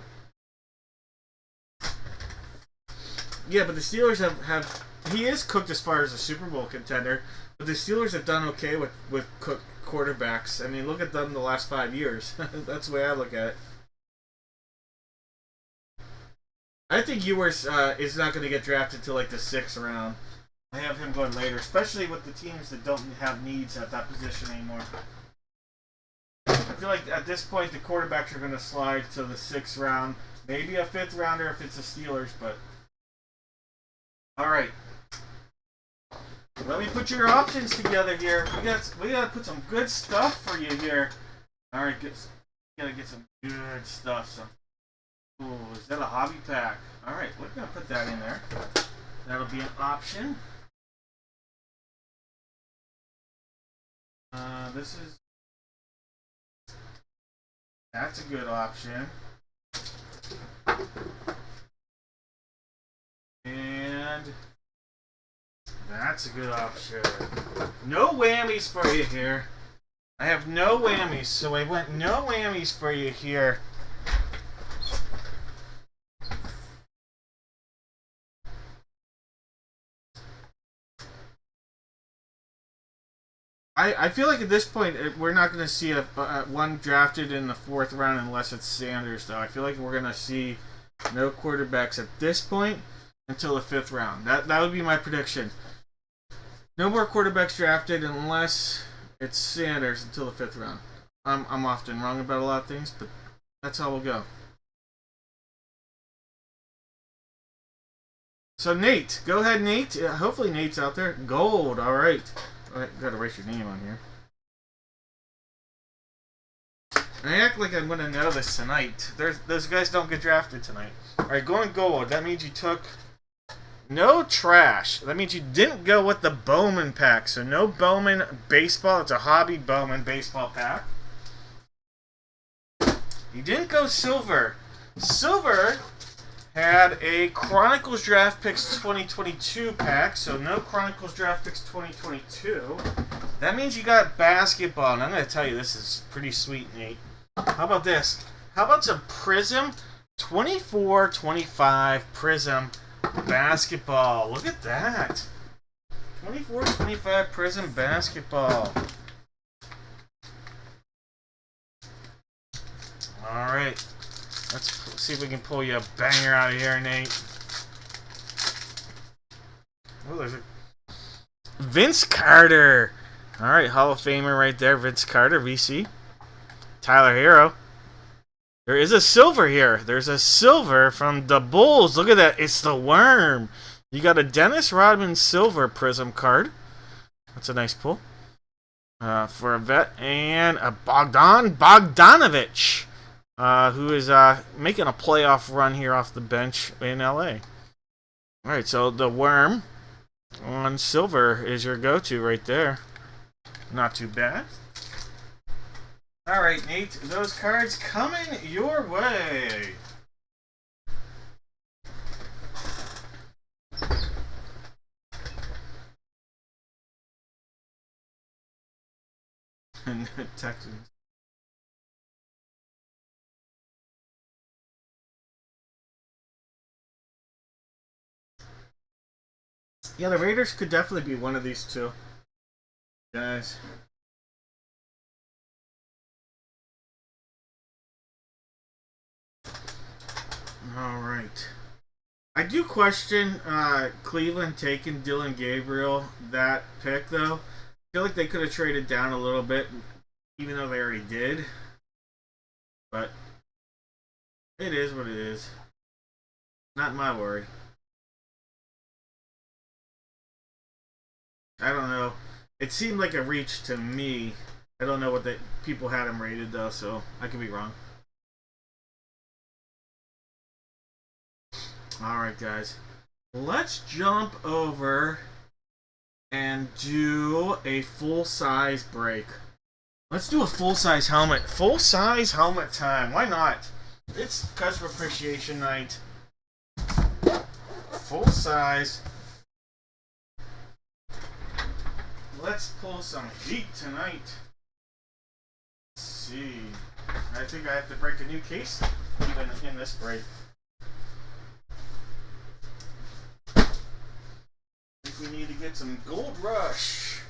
Yeah, but the Steelers have he is cooked as far as a Super Bowl contender, but the Steelers have done okay with cooked quarterbacks. I mean, look at them the last 5 years. That's the way I look at it. I think Ewers is not going to get drafted till like the 6th round. I have him going later, especially with the teams that don't have needs at that position anymore. I feel like at this point the quarterbacks are going to slide to the 6th round, maybe a 5th rounder if it's the Steelers, but. Alright. Let me put your options together here. We got to put some good stuff for you here. Alright, gotta get some good stuff. Ooh, is that a hobby pack? Alright, we're gonna put that in there. That'll be an option. That's a good option. And that's a good option. No whammies for you here. I have no whammies, so I went no whammies for you here. I feel like at this point we're not going to see one drafted in the 4th round unless it's Sanders, though. I feel like we're going to see no quarterbacks at this point until the 5th round. That would be my prediction. No more quarterbacks drafted unless it's Sanders until the 5th round. I'm often wrong about a lot of things, but that's how we'll go. So Nate, go ahead, Nate. Hopefully Nate's out there. Gold, all right. Alright, gotta write your name on here. I act like I'm going to know this tonight. Those guys don't get drafted tonight. Alright, going gold. That means you took no trash. That means you didn't go with the Bowman pack. So no Bowman baseball. It's a hobby Bowman baseball pack. You didn't go silver. Silver had a Chronicles Draft Picks 2022 pack, so no Chronicles Draft Picks 2022. That means you got basketball, and I'm going to tell you, this is pretty sweet, Nate. How about this? How about some Prism 24-25 Prism basketball? Look at that. 24-25 Prism basketball. Alright. Let's see if we can pull you a banger out of here, Nate. Oh, there's a Vince Carter. Alright, Hall of Famer right there. Vince Carter, VC. Tyler Hero. There is a silver here. There's a silver from the Bulls. Look at that. It's the Worm. You got a Dennis Rodman silver Prism card. That's a nice pull. For a vet. And a Bogdanovich. Who is making a playoff run here off the bench in LA. Alright, so the Worm on silver is your go-to right there. Not too bad. Alright, Nate, those cards coming your way. Texans. Yeah, the Raiders could definitely be one of these two guys. Alright. I do question Cleveland taking Dylan Gabriel that pick, though. I feel like they could have traded down a little bit, even though they already did. But it is what it is. Not my worry. I don't know. It seemed like a reach to me. I don't know what the people had him rated, though, so I could be wrong. Alright, guys. Let's jump over and do a full-size break. Let's do a full-size helmet. Full-size helmet time. Why not? It's Customer Appreciation Night. Full-size. Let's pull some heat tonight. Let's see. I think I have to break a new case even in this break. I think we need to get some Gold Rush.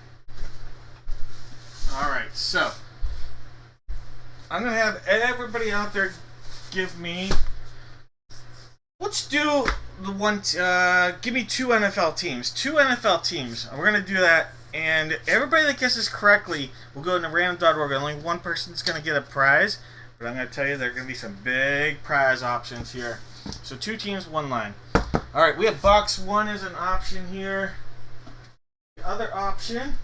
Alright, so I'm going to have everybody out there give me, let's do the one, give me two NFL teams. Two NFL teams. We're going to do that. And everybody that guesses correctly will go into random.org. Only one person's going to get a prize. But I'm going to tell you there are going to be some big prize options here. So 2 teams, 1 line. Alright, we have box 1 as an option here. The other option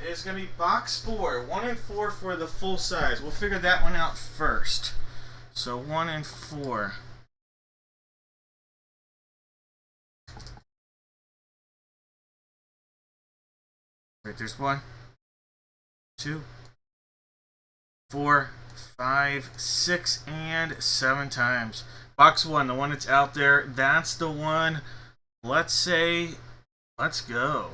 is going to be box 4. 1 and 4 for the full size. We'll figure that one out first. So 1 and 4. Right, there's 1, 2, 4, 5, 6, and 7 times. Box 1, the one that's out there, that's the one. Let's say, let's go.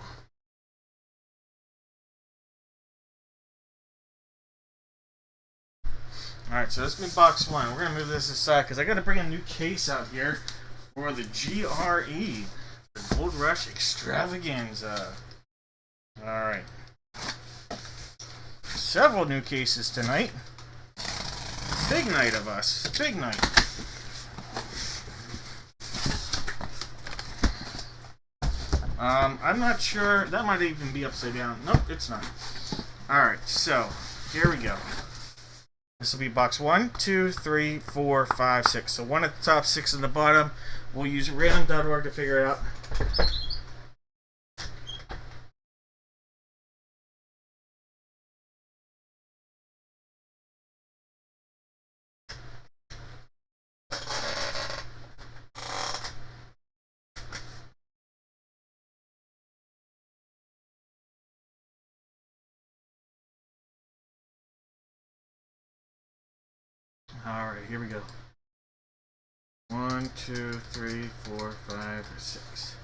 Alright, so this is going to be box 1. We're going to move this aside because I got to bring a new case out here for the GRE, the Gold Rush Extravaganza. Alright. Several new cases tonight. Big night of us. Big night. I'm not sure. That might even be upside down. Nope, it's not. Alright, so here we go. This will be box 1, 2, 3, 4, 5, 6. So 1 at the top, 6 at the bottom. We'll use random.org to figure it out. Alright, here we go. 1, 2, 3, 4, 5, 6.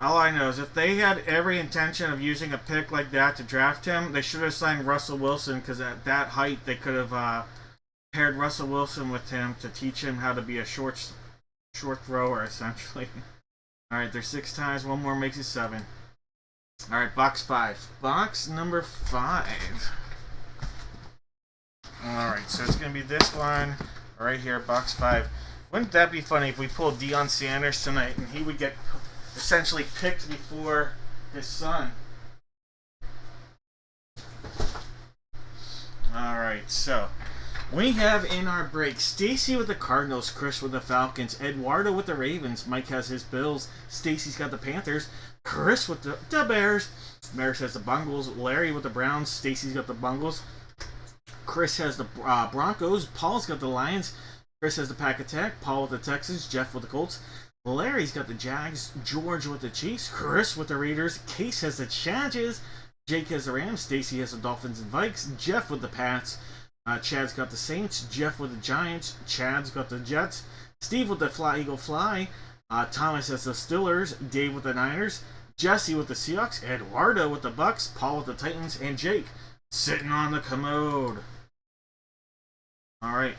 All I know is if they had every intention of using a pick like that to draft him, they should have signed Russell Wilson, because at that height they could have paired Russell Wilson with him to teach him how to be a short thrower, essentially. Alright, there's 6 times. One more makes it 7. Alright, box 5. Box number 5. Alright, so it's going to be this one right here, box 5. Wouldn't that be funny if we pulled Deion Sanders tonight and he would get essentially picked before his son? Alright, so we have in our break Stacy with the Cardinals, Chris with the Falcons, Eduardo with the Ravens, Mike has his Bills, Stacy's got the Panthers, Chris with the Bears, Maris has the Bungles, Larry with the Browns, Stacy's got the Bungles, Chris has the Broncos, Paul's got the Lions, Chris has the Pack Attack, Paul with the Texans, Jeff with the Colts, Larry's got the Jags, George with the Chiefs, Chris with the Raiders, Case has the Chargers, Jake has the Rams, Stacy has the Dolphins and Vikes, Jeff with the Pats, Chad's got the Saints, Jeff with the Giants, Chad's got the Jets, Steve with the Fly Eagle Fly, Thomas has the Steelers, Dave with the Niners, Jesse with the Seahawks, Eduardo with the Bucks, Paul with the Titans, and Jake sitting on the commode. Alright.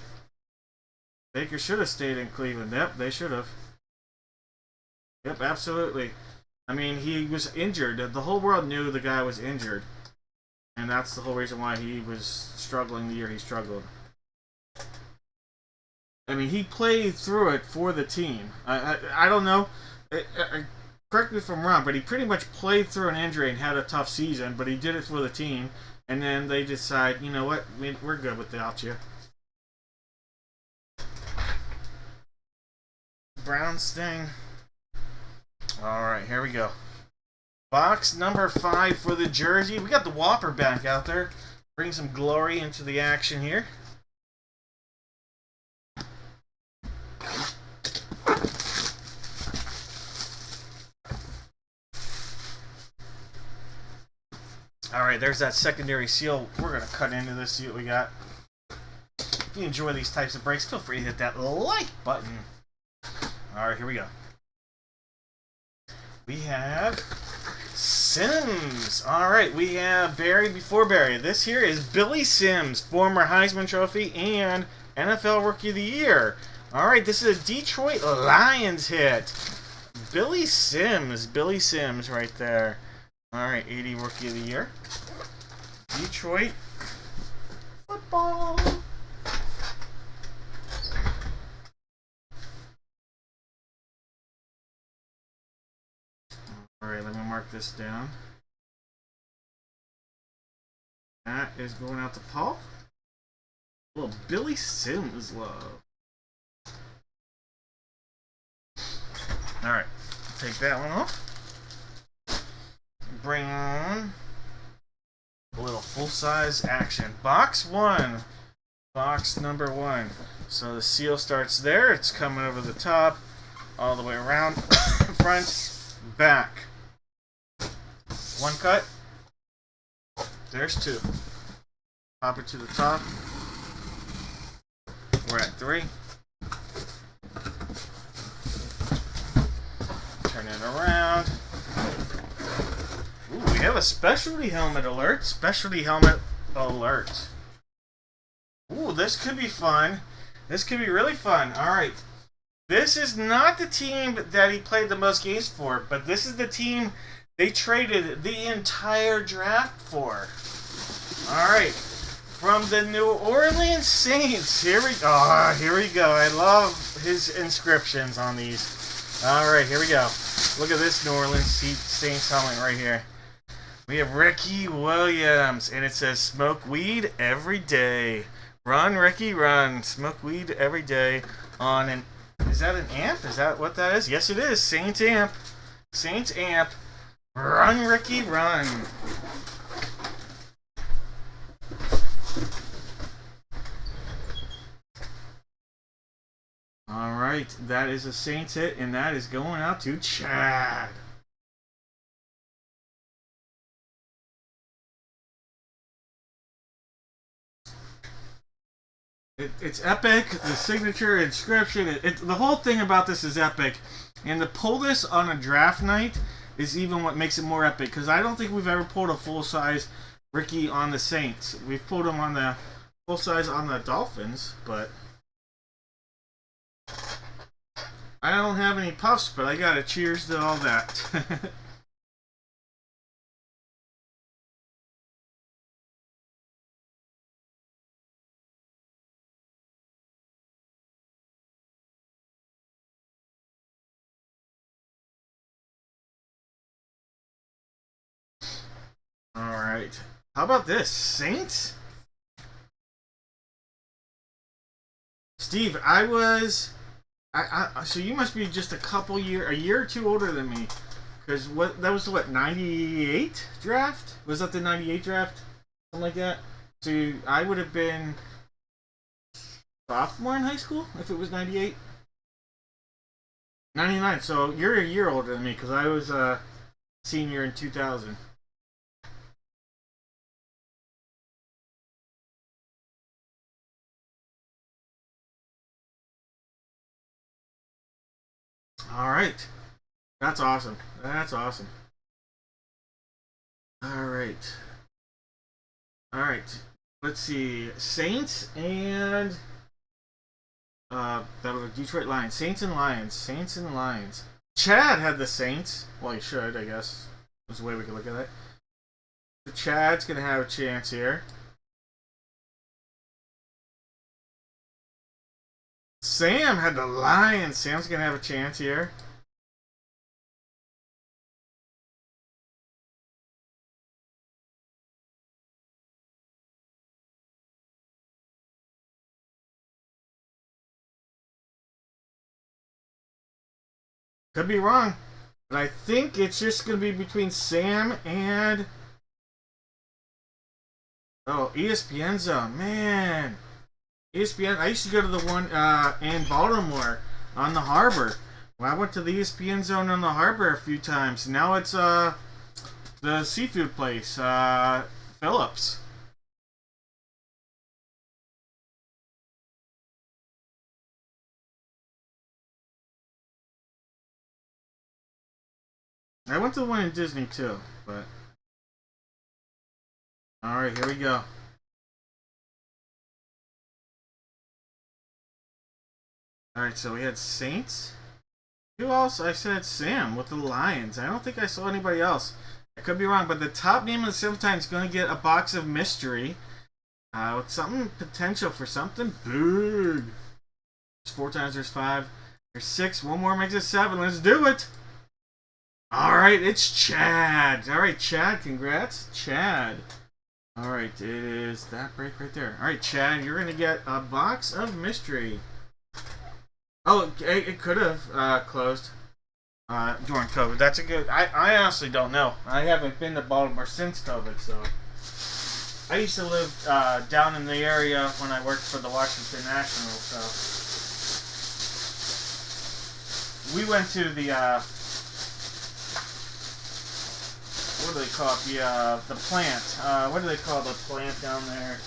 Baker should have stayed in Cleveland. Yep, they should have. Yep, absolutely. I mean, he was injured. The whole world knew the guy was injured. And that's the whole reason why he was struggling the year he struggled. I mean, he played through it for the team. I don't know. Correct me if I'm wrong, but he pretty much played through an injury and had a tough season, but he did it for the team. And then they decide, you know what, we're good without you. Browns thing. Alright, here we go. Box number 5 for the jersey. We got the Whopper back out there. Bring some glory into the action here. Alright, there's that secondary seal. We're going to cut into this, see what we got. If you enjoy these types of breaks, feel free to hit that like button. Alright, here we go. We have Sims. Alright, we have Barry before Barry. This here is Billy Sims, former Heisman Trophy and NFL Rookie of the Year. Alright, this is a Detroit Lions hit. Billy Sims right there. Alright, 80 Rookie of the Year. Detroit football. Alright, let me mark this down. That is going out to Paul. A little Billy Sims love. Alright, take that one off. Bring on a little full-size action. Box 1. Box number 1. So the seal starts there. It's coming over the top, all the way around, front, back. 1 cut. There's 2. Pop it to the top. We're at 3. Turn it around. Ooh, we have a specialty helmet alert. Specialty helmet alert. Ooh, this could be fun. This could be really fun. Alright. This is not the team that he played the most games for, but this is the team they traded the entire draft for. Alright. From the New Orleans Saints. Here we go. I love his inscriptions on these. Alright, here we go. Look at this New Orleans Saints helmet right here. We have Ricky Williams, and it says, "Smoke weed every day. Run, Ricky, run. Smoke weed every day." On an... Is that an amp? Is that what that is? Yes, it is. Saints amp. Saints amp. Run, Ricky, run. Alright, that is a Saints hit, and that is going out to Chad. It's epic. The signature, inscription, the whole thing about this is epic. And to pull this on a draft night is even what makes it more epic. Because I don't think we've ever pulled a full-size Ricky on the Saints. We've pulled him on the full-size on the Dolphins, but I don't have any puffs, but I got a cheers to all that. Alright. How about this? Saints? Steve, so you must be just a year or two older than me. Because that was what, 98 draft? Was that the 98 draft? Something like that? So I would have been sophomore in high school if it was 98? 99, so you're a year older than me because I was a senior in 2000. Alright. That's awesome. That's awesome. Alright. Alright. Let's see. Saints and that was Detroit Lions. Saints and Lions. Saints and Lions. Chad had the Saints. Well, he should, I guess. That's the way we could look at it. So Chad's gonna have a chance here. Sam had the Lions. Sam's gonna have a chance here. Could be wrong. But I think it's just going to be between Sam and... Oh, ESPN Zone. Man. ESPN. I used to go to the one in Baltimore on the harbor. Well, I went to the ESPN Zone on the harbor a few times. Now it's the seafood place, Phillips. I went to the one in Disney too, but... Alright, here we go. Alright, so we had Saints. Who else? I said Sam with the Lions. I don't think I saw anybody else. I could be wrong, but the top name of the silver time is going to get a box of mystery. With something potential for something big. It's 4 times there's 5. There's 6. One more makes it 7. Let's do it! Alright, it's Chad. Alright, Chad, congrats. Chad. Alright, it is that break right there. Alright, Chad, you're going to get a box of mystery. Oh, it could have closed during COVID. That's a good... I honestly don't know. I haven't been to Baltimore since COVID, so... I used to live down in the area when I worked for the Washington Nationals, so... We went to the... what do they call it? The plant. What do they call the plant down there?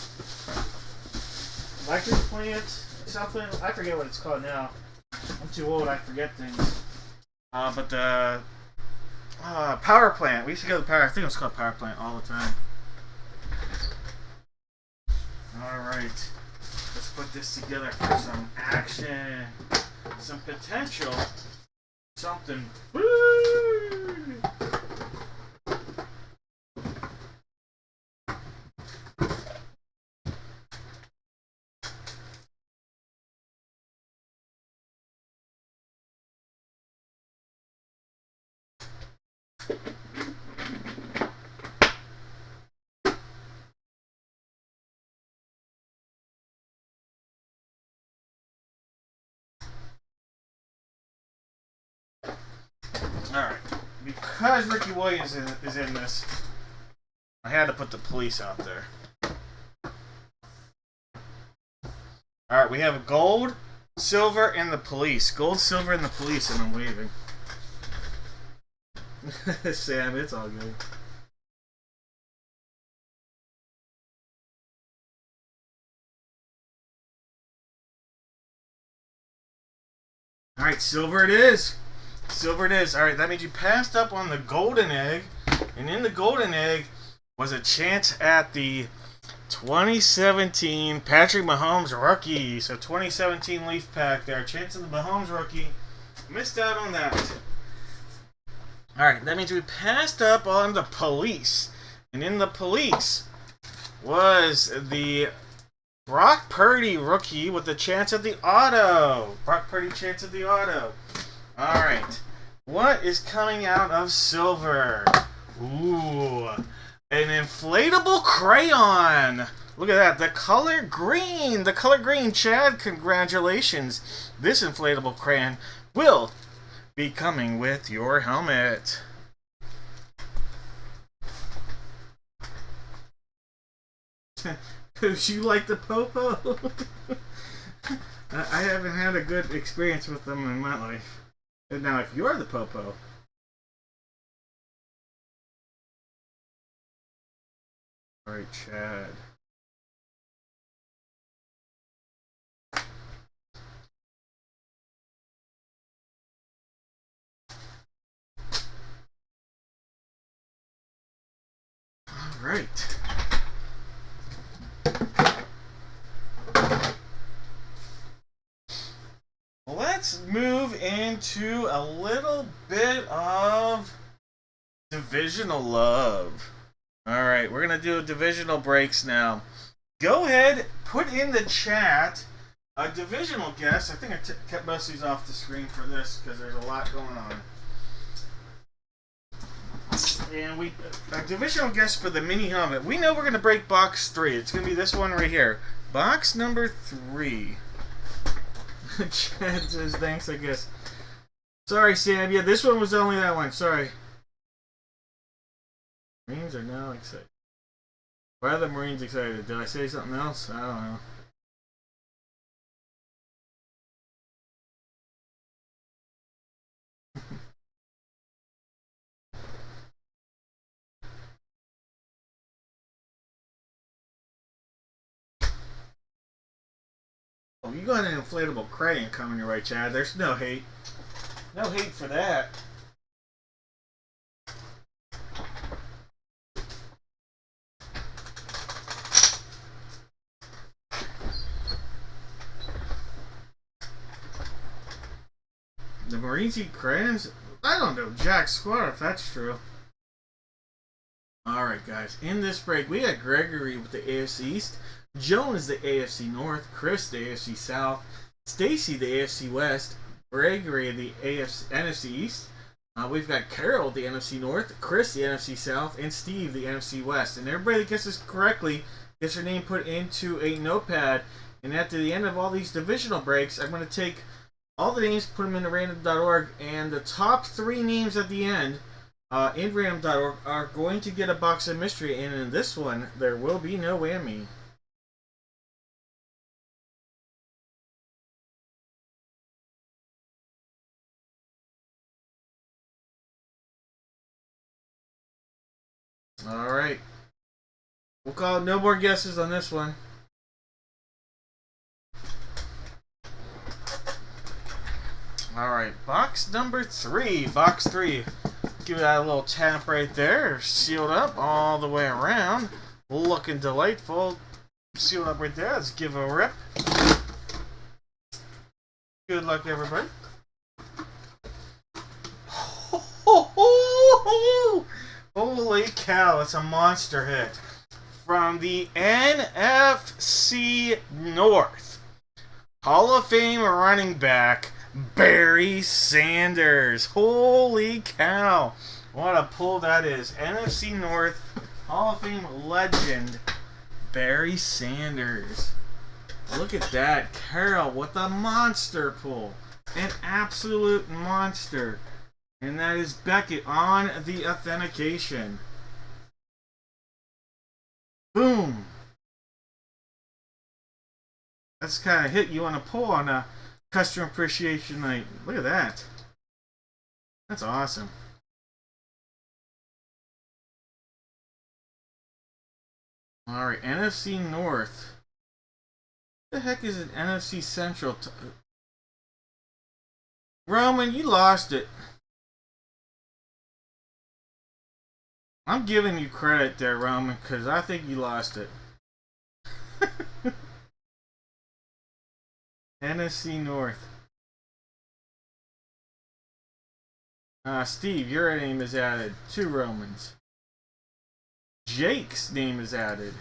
Electric plant? Something? I forget what it's called now. I'm too old, I forget things. But the power plant. We used to go to the power. I think it was called power plant all the time. Alright. Let's put this together for some action. Some potential. Something. Woo! Alright. Because Ricky Williams is in this, I had to put the police out there. Alright, we have gold, silver, and the police. Gold, silver, and the police, and I'm waving. Sam, it's all good. All right, silver it is. Silver it is. All right, that means you passed up on the golden egg. And in the golden egg was a chance at the 2017 Patrick Mahomes rookie. So 2017 Leaf Pack there. Chance of the Mahomes rookie. Missed out on that. Alright, that means we passed up on the police. And in the police was the Brock Purdy rookie with the chance at the auto. Brock Purdy chance at the auto. Alright. What is coming out of silver? Ooh. An inflatable crayon. Look at that. The color green. The color green. Chad, congratulations. This inflatable crayon will be coming with your helmet. Would you like the Popo? I haven't had a good experience with them in my life. Now, if you're the Popo. Alright, Chad. Alright. Let's move into a little bit of divisional love. Alright, we're going to do divisional breaks now. Go ahead, put in the chat a divisional guess. I think I kept most of these off the screen for this because there's a lot going on. And a divisional guess for the mini helmet. We know we're going to break box 3. It's going to be this one right here. Box number 3. Chad says thanks, I guess. Sorry, Sam. Yeah, this one was only that one. Sorry. Marines are now excited. Why are the Marines excited? Did I say something else? I don't know. Oh, you got an inflatable crayon coming your way, Chad. There's no hate. No hate for that. The Marines eat crayons? I don't know jack squat if that's true. Alright, guys. In this break, we got Gregory with the AFC East. Joan is the AFC North. Chris, the AFC South. Stacy, the AFC West. Gregory, the NFC East. We've got Carol, the NFC North. Chris, the NFC South. And Steve, the NFC West. And everybody that gets this correctly gets their name put into a notepad. And at the end of all these divisional breaks, I'm going to take all the names, put them into random.org, and the top 3 names at the end in random.org are going to get a box of mystery, and in this one, there will be no whammy. Alright. We'll call it no more guesses on this one. Alright, box number 3. Box 3. Give that a little tap right there. Sealed up all the way around. Looking delightful. Sealed up right there. Let's give a rip. Good luck, everybody. Holy cow, it's a monster hit. From the NFC North. Hall of Fame running back, Barry Sanders. Holy cow. What a pull that is. NFC North Hall of Fame legend, Barry Sanders. Look at that. Carol with a monster pull. An absolute monster. And that is Beckett on the authentication. Boom. That's kind of hit you on a pull on a Customer Appreciation Night. Look at that. That's awesome. Alright, NFC North. What the heck is an NFC Central? Roman, you lost it. I'm giving you credit there, Roman, because I think you lost it. NFC North. Steve, your name is added. 2 Romans. Jake's name is added.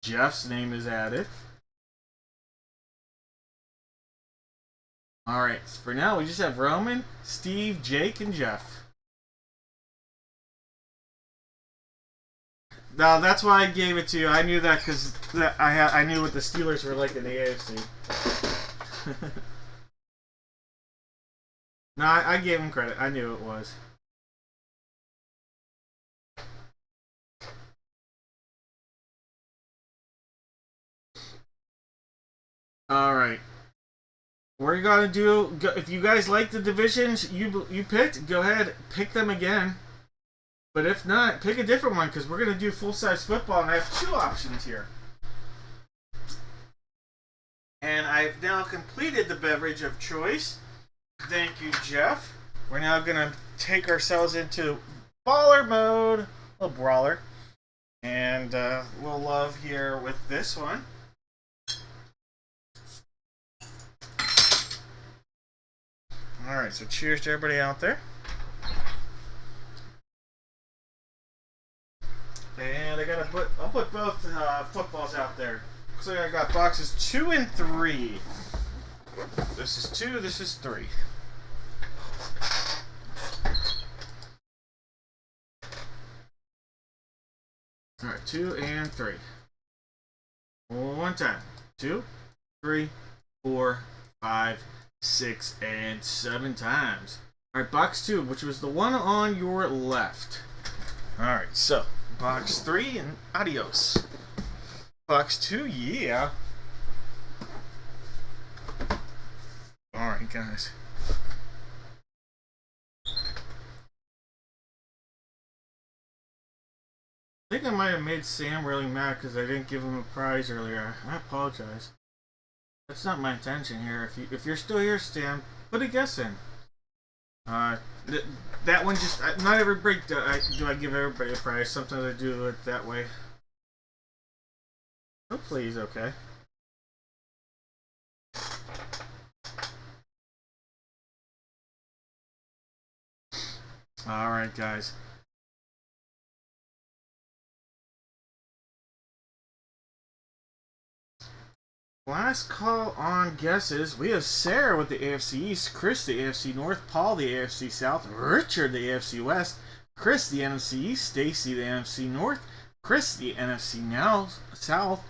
Jeff's name is added. Alright, so for now we just have Roman, Steve, Jake, and Jeff. No, that's why I gave it to you. I knew that because I knew what the Steelers were like in the AFC. No, I gave him credit. I knew it was. Alright. We're gonna do. If you guys like the divisions you picked, go ahead, pick them again. But if not, pick a different one because we're gonna do full-size football, and I have 2 options here. And I've now completed the beverage of choice. Thank you, Jeff. We're now gonna take ourselves into baller mode, a little brawler, and we'll love here with this one. Alright, so cheers to everybody out there. And I'll put both footballs out there. So I got boxes 2 and 3. This is 2, this is 3. Alright, 2 and 3. One time. 2, 3, 4, 5, 6, and 7 times. Alright, box 2, which was the one on your left. Alright, so box 3 and adios. Box 2, yeah. Alright, guys. I think I might have made Sam really mad because I didn't give him a prize earlier. I apologize. That's not my intention here. If you're still here, Sam, put a guess in. That one just not every break do I give everybody a prize. Sometimes I do it that way. Oh please, okay. All right, guys. Last call on guesses. We have Sarah with the AFC East, Chris the AFC North, Paul the AFC South, Richard the AFC West, Chris the NFC East, Stacy the NFC North, Chris the NFC South,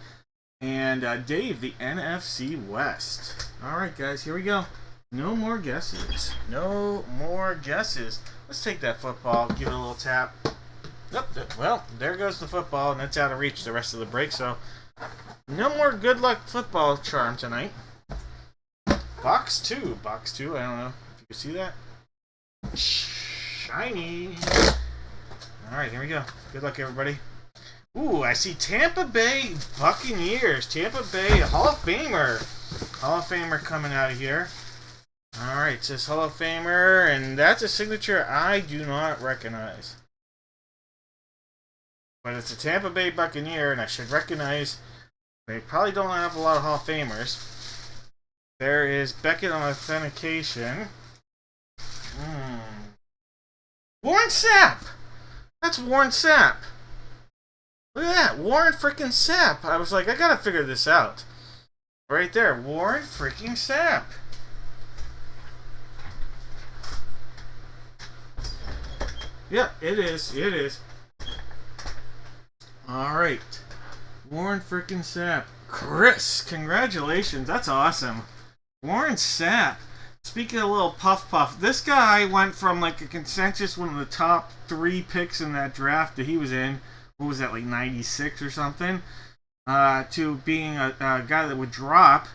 and Dave the NFC West. Alright guys, here we go. No more guesses. No more guesses. Let's take that football, give it a little tap. Well, there goes the football, and that's out of reach the rest of the break, so no more good luck football charm tonight. Box 2. Box 2, I don't know if you can see that. Shiny. Alright, here we go. Good luck, everybody. Ooh, I see Tampa Bay Buccaneers. Tampa Bay Hall of Famer. Hall of Famer coming out of here. Alright, it says Hall of Famer, and that's a signature I do not recognize. But it's a Tampa Bay Buccaneer, and I should recognize. They probably don't have a lot of Hall of Famers. There is Beckett on authentication. Warren Sapp! That's Warren Sapp. Look at that. Warren freaking Sapp. I was like, I gotta figure this out. Right there. Warren freaking Sapp. Yeah, it is. It is. Alright. Warren freaking Sapp. Chris, congratulations. That's awesome. Warren Sapp. Speaking of a little puff, this guy went from like a consensus one of the top 3 picks in that draft that he was in. What was that, like 96 or something? To being a guy that would drop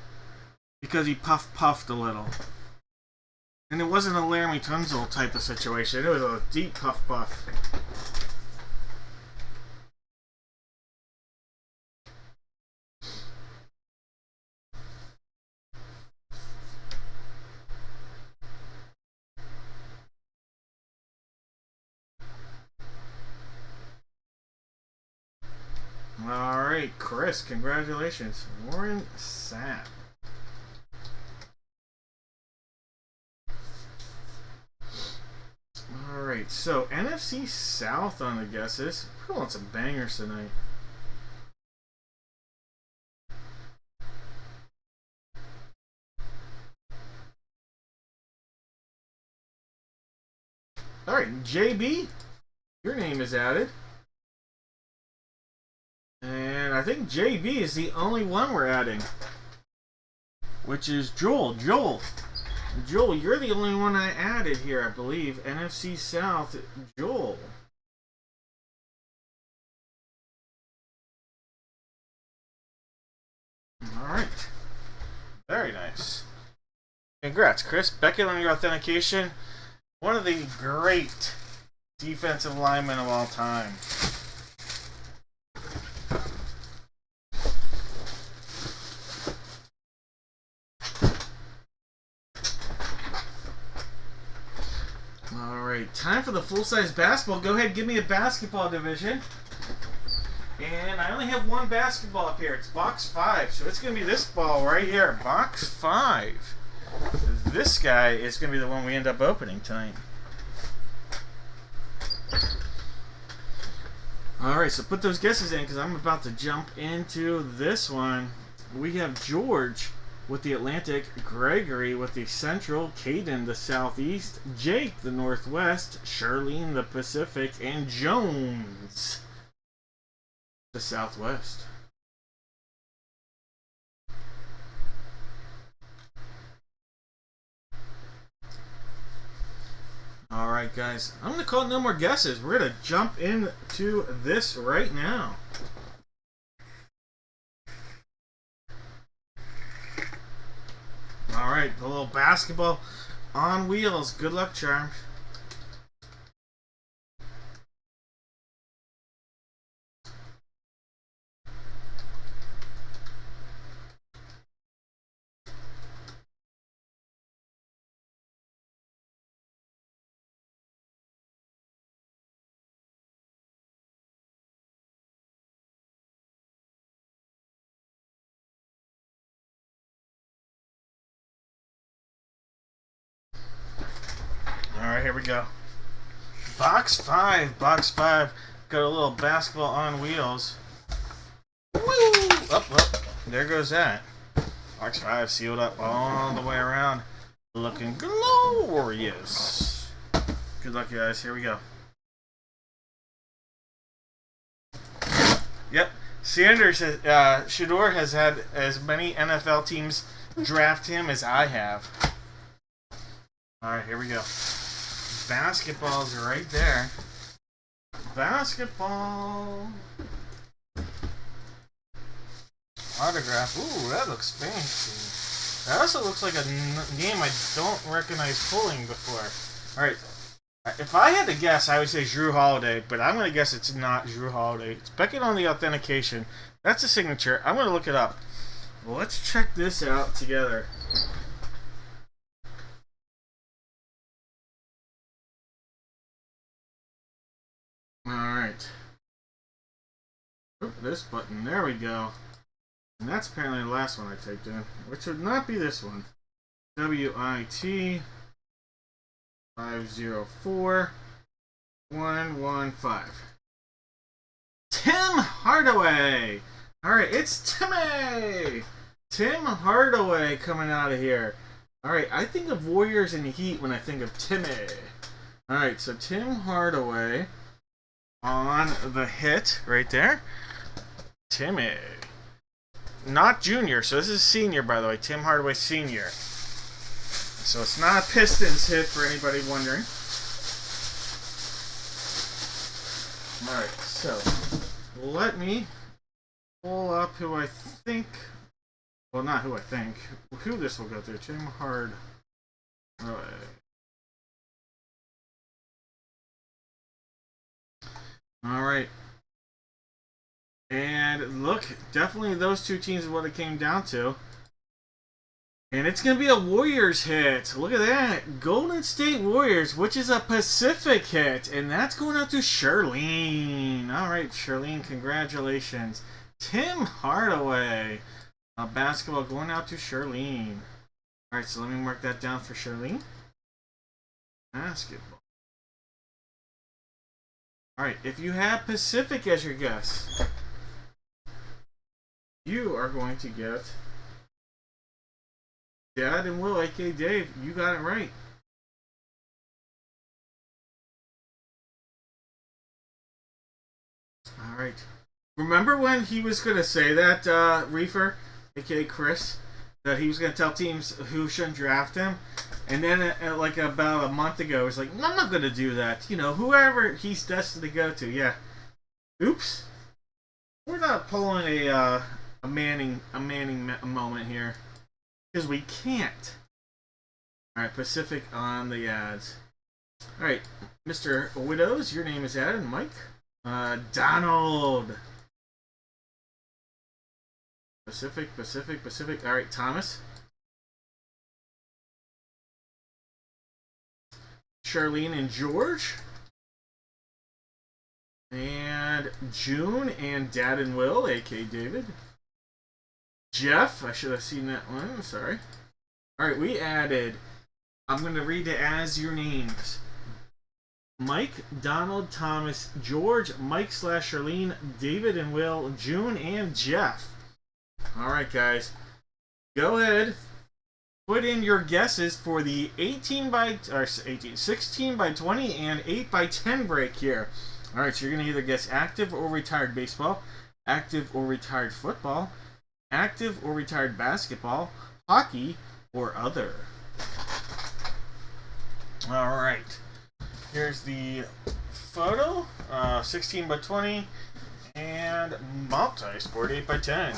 because he puffed a little. And it wasn't a Laramie Tunzel type of situation. It was a deep puff. right, Chris, congratulations. Warren Sapp. Alright, so NFC South on the guesses. We want some bangers tonight. Alright, JB, your name is added. And I think JB is the only one we're adding, which is Joel. Joel, you're the only one I added here, I believe. NFC South, Joel. Alright. Very nice. Congrats, Chris. Beckett on your authentication. One of the great defensive linemen of all time. Alright, time for the full-size basketball. Go ahead, give me a basketball division. And I only have one basketball up here. It's box 5. So it's going to be this ball right here. Box 5. This guy is going to be the one we end up opening tonight. Alright, so put those guesses in because I'm about to jump into this one. We have George with the Atlantic, Gregory with the Central, Caden the Southeast, Jake the Northwest, Charlene the Pacific, and Jones the Southwest. Alright guys, I'm going to call no more guesses. We're going to jump into this right now. Alright, the little basketball on wheels. Good luck, Charms. Alright, here we go. Box 5. Box 5. Got a little basketball on wheels. Woo! Up. There goes that. Box 5 sealed up all the way around. Looking glorious. Good luck, guys. Here we go. Yep. Sanders, Shador has had as many NFL teams draft him as I have. Alright, here we go. Basketball's right there. Basketball. Autograph. Ooh, that looks fancy. That also looks like a name I don't recognize pulling before. Alright. If I had to guess, I would say Drew Holiday, but I'm going to guess it's not Drew Holiday. It's Beckett on the authentication. That's a signature. I'm going to look it up. Well, let's check this out together. Alright. This button. There we go. And that's apparently the last one I typed in, which would not be this one. WIT 504115. Tim Hardaway! Alright, it's Timmy! Tim Hardaway coming out of here. Alright, I think of Warriors and Heat when I think of Timmy. Alright, so Tim Hardaway on the hit right there. Timmy. Not junior, so this is senior, by the way. Tim Hardaway Sr. So it's not a Pistons hit for anybody wondering. Alright, so let me pull up who I think, well, not who I think, who this will go through. Tim Hardaway. Alright. And look, definitely those two teams are what it came down to. And it's going to be a Warriors hit. Look at that. Golden State Warriors, which is a Pacific hit. And that's going out to Charlene. Alright, Charlene, congratulations. Tim Hardaway. Basketball going out to Charlene. Alright, so let me mark that down for Charlene. Basketball. Alright, if you have Pacific as your guess, you are going to get Dad and Will, aka Dave. You got it right. Alright. Remember when he was going to say that, Reefer, aka Chris, that he was going to tell teams who shouldn't draft him? And then, like about a month ago, he was like, I'm not going to do that. You know, whoever he's destined to go to. Yeah. Oops. We're not pulling a Manning moment here. Because we can't. Alright, Pacific on the ads. Alright, Mr. Widows, your name is added. Mike. Donald. Pacific. Alright, Thomas. Charlene and George. And June and Dad and Will, aka David. Jeff, I should have seen that one, I'm sorry. Alright, we added, I'm going to read it as your names. Mike, Donald, Thomas, George, Mike / Charlene, David and Will, June, and Jeff. Alright, guys. Go ahead. Put in your guesses for the 16 by 20 and 8 by 10 break here. Alright, so you're going to either guess active or retired baseball, active or retired football, active or retired basketball, hockey, or other. Alright. Here's the photo. 16 by 20 and multi-sport 8 by 10.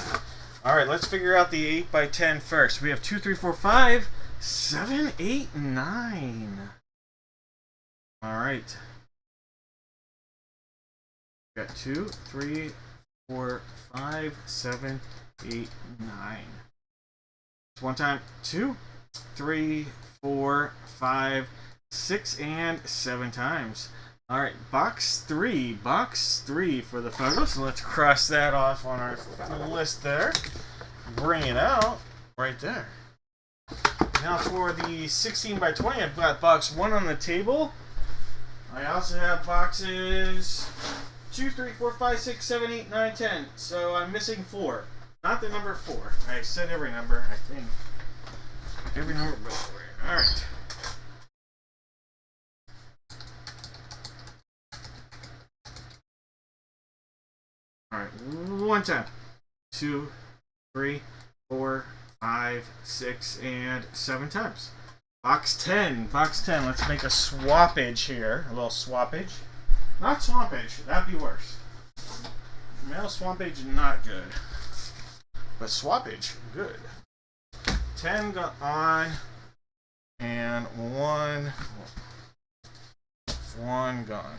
Alright, let's figure out the 8 by 10 first. We have 2, 3, 4, 5, 7, 8, 9. Alright. Got 2, 3, 4, 5, 7, 8, 9. One time. 2, 3, 4, 5, 6, and 7 times. Alright, box 3 for the photos. So let's cross that off on our list there. Bring it out right there. Now for the 16 by 20, I've got box 1 on the table. I also have boxes 2, 3, 4, 5, 6, 7, 8, 9, 10. So I'm missing 4. Not the number 4. I said every number, I think. Every number but 4. Alright. Alright, one time. 2, 3, 4, 5, 6, and 7 times. Box 10. Let's make a swappage here. A little swappage. Not swampage. That'd be worse. Male swampage, not good. But swappage, good. 10 got on. And 1 gone.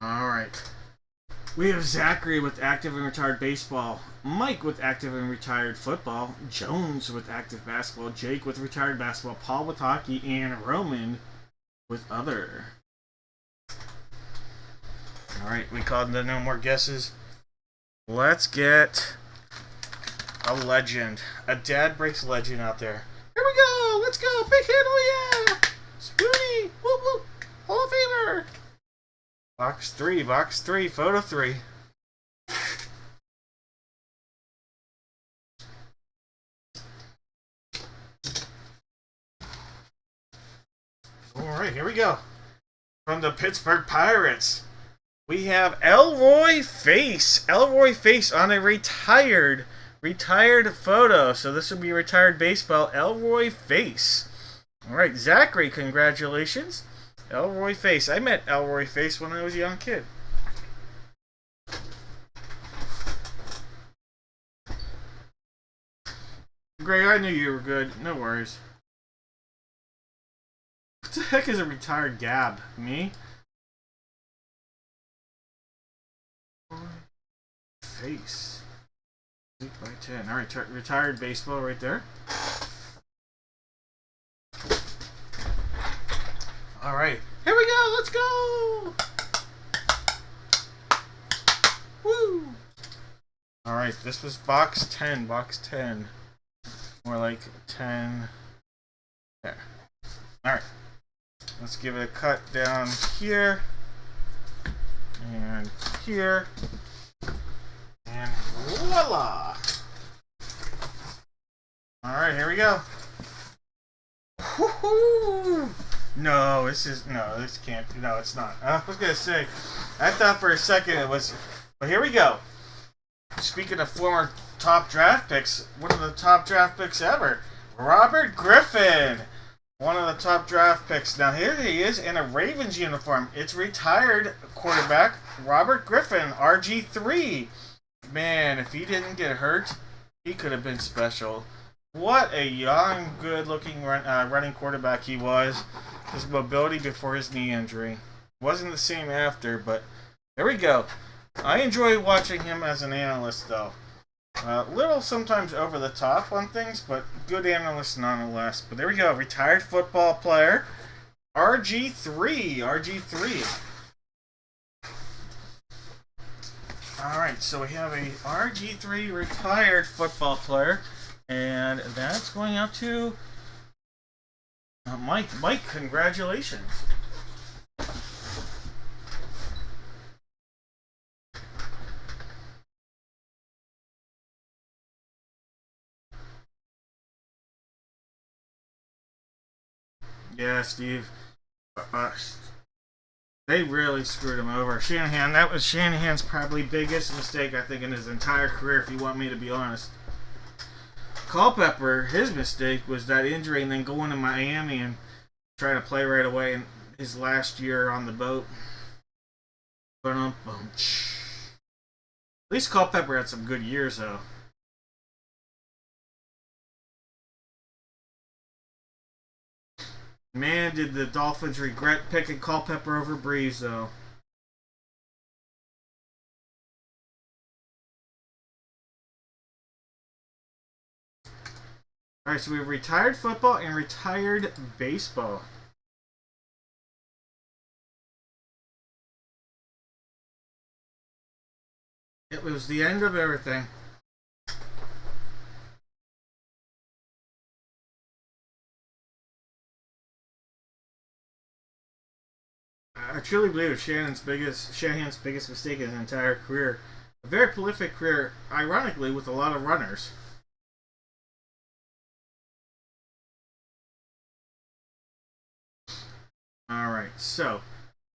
Alright. We have Zachary with active and retired baseball, Mike with active and retired football, Jones with active basketball, Jake with retired basketball, Paul with hockey, and Roman with other. Alright, we called the no more guesses. Let's get a legend. A Dad Breaks legend out there. Here we go! Let's go! Big hit! Oh yeah! Spoonie! Whoop whoop! Hall of Famer! Box 3, photo 3. Alright, here we go. From the Pittsburgh Pirates, we have Elroy Face. Elroy Face on a retired photo. So this would be retired baseball. Elroy Face. Alright, Zachary, congratulations. Elroy Face. I met Elroy Face when I was a young kid. Greg, I knew you were good. No worries. What the heck is a retired Gab? Me? Face. 8 by 10. Alright, retired baseball right there. Alright, this was box 10. Box 10. More like 10. There. Alright. Let's give it a cut down here. And here. And voila! Alright, here we go. Woohoo! No, this can't, no, it's not. I was gonna say, I thought for a second it was, but here we go. Speaking of former top draft picks, one of the top draft picks ever, Robert Griffin. One of the top draft picks. Now here he is in a Ravens uniform. It's retired quarterback Robert Griffin, RG3. Man, if he didn't get hurt, he could have been special. What a young, good-looking running quarterback he was. His mobility before his knee injury. Wasn't the same after, but there we go. I enjoy watching him as an analyst, though. Little sometimes over the top on things, but good analyst nonetheless. But there we go. Retired football player, RG3. RG3. Alright, so we have a RG3 retired football player. And that's going out to Mike. Mike, congratulations. Yeah, Steve. They really screwed him over. Shanahan, that was Shanahan's probably biggest mistake, I think, in his entire career, if you want me to be honest. Culpepper, his mistake was that injury and then going to Miami and trying to play right away in his last year on the boat. At least Culpepper had some good years, though. Man, did the Dolphins regret picking Culpepper over Breeze, though. Alright, so we have retired football and retired baseball. It was the end of everything. I truly believe it was Shanahan's biggest mistake in his entire career. A very prolific career, ironically, with a lot of runners. Alright, so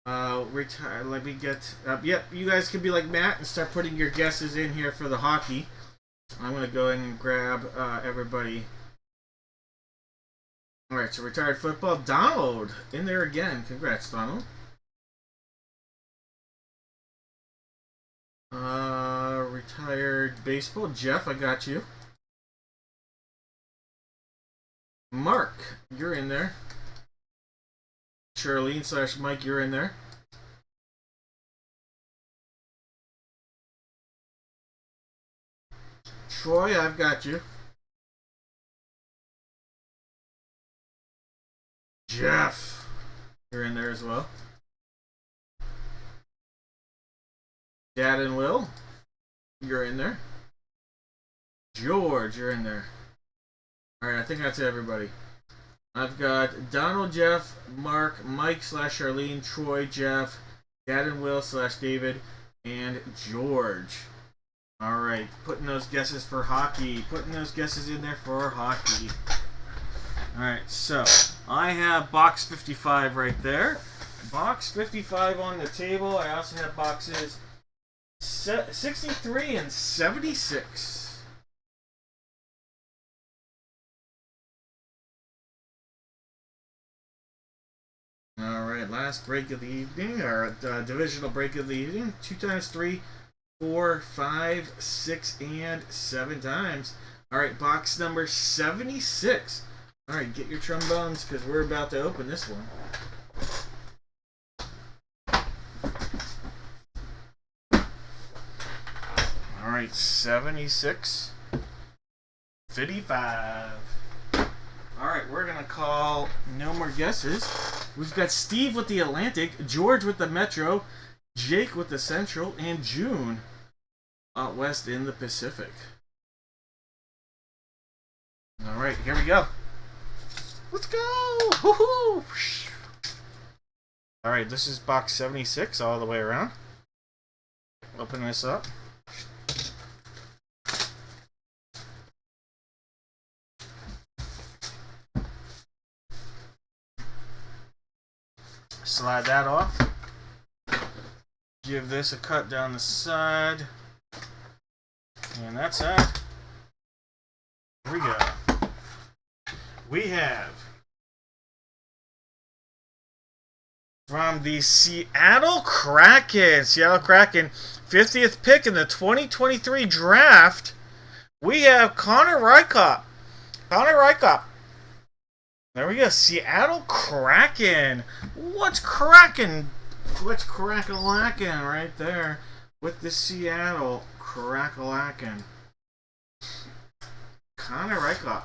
retire. Let me get yep, you guys can be like Matt and start putting your guesses in here for the hockey. I'm gonna go ahead and grab everybody. Alright, so retired football, Donald in there again. Congrats, Donald. Retired baseball, Jeff, I got you. Mark, you're in there. Charlene / Mike, you're in there. Troy, I've got you. Jeff, you're in there as well. Dad and Will, you're in there. George, you're in there. Alright, I think that's everybody. I've got Donald, Jeff, Mark, Mike / Charlene, Troy, Jeff, Dad and Will / David, and George. Alright, putting those guesses for hockey. Putting those guesses in there for hockey. Alright, so I have box 55 right there. Box 55 on the table. I also have boxes 63 and 76. Alright, last break of the evening, or divisional break of the evening. 2 times 3, 4, 5, 6, and 7 times. Alright, box number 76. Alright, get your trombones because we're about to open this one. Alright, 76. 55. Alright, we're going to call no more guesses. We've got Steve with the Atlantic, George with the Metro, Jake with the Central, and June out west in the Pacific. All right, here we go. Let's go! Woohoo! All right, this is box 76 all the way around. Open this up. Slide that off. Give this a cut down the side. And that side. Here we go. We have from the Seattle Kraken, 50th pick in the 2023 draft, we have Connor Rykop. There we go, Seattle Kraken. What's cracking? What's crack-a-lackin' right there with the Seattle Crack-a-lackin'? Connor Rykop.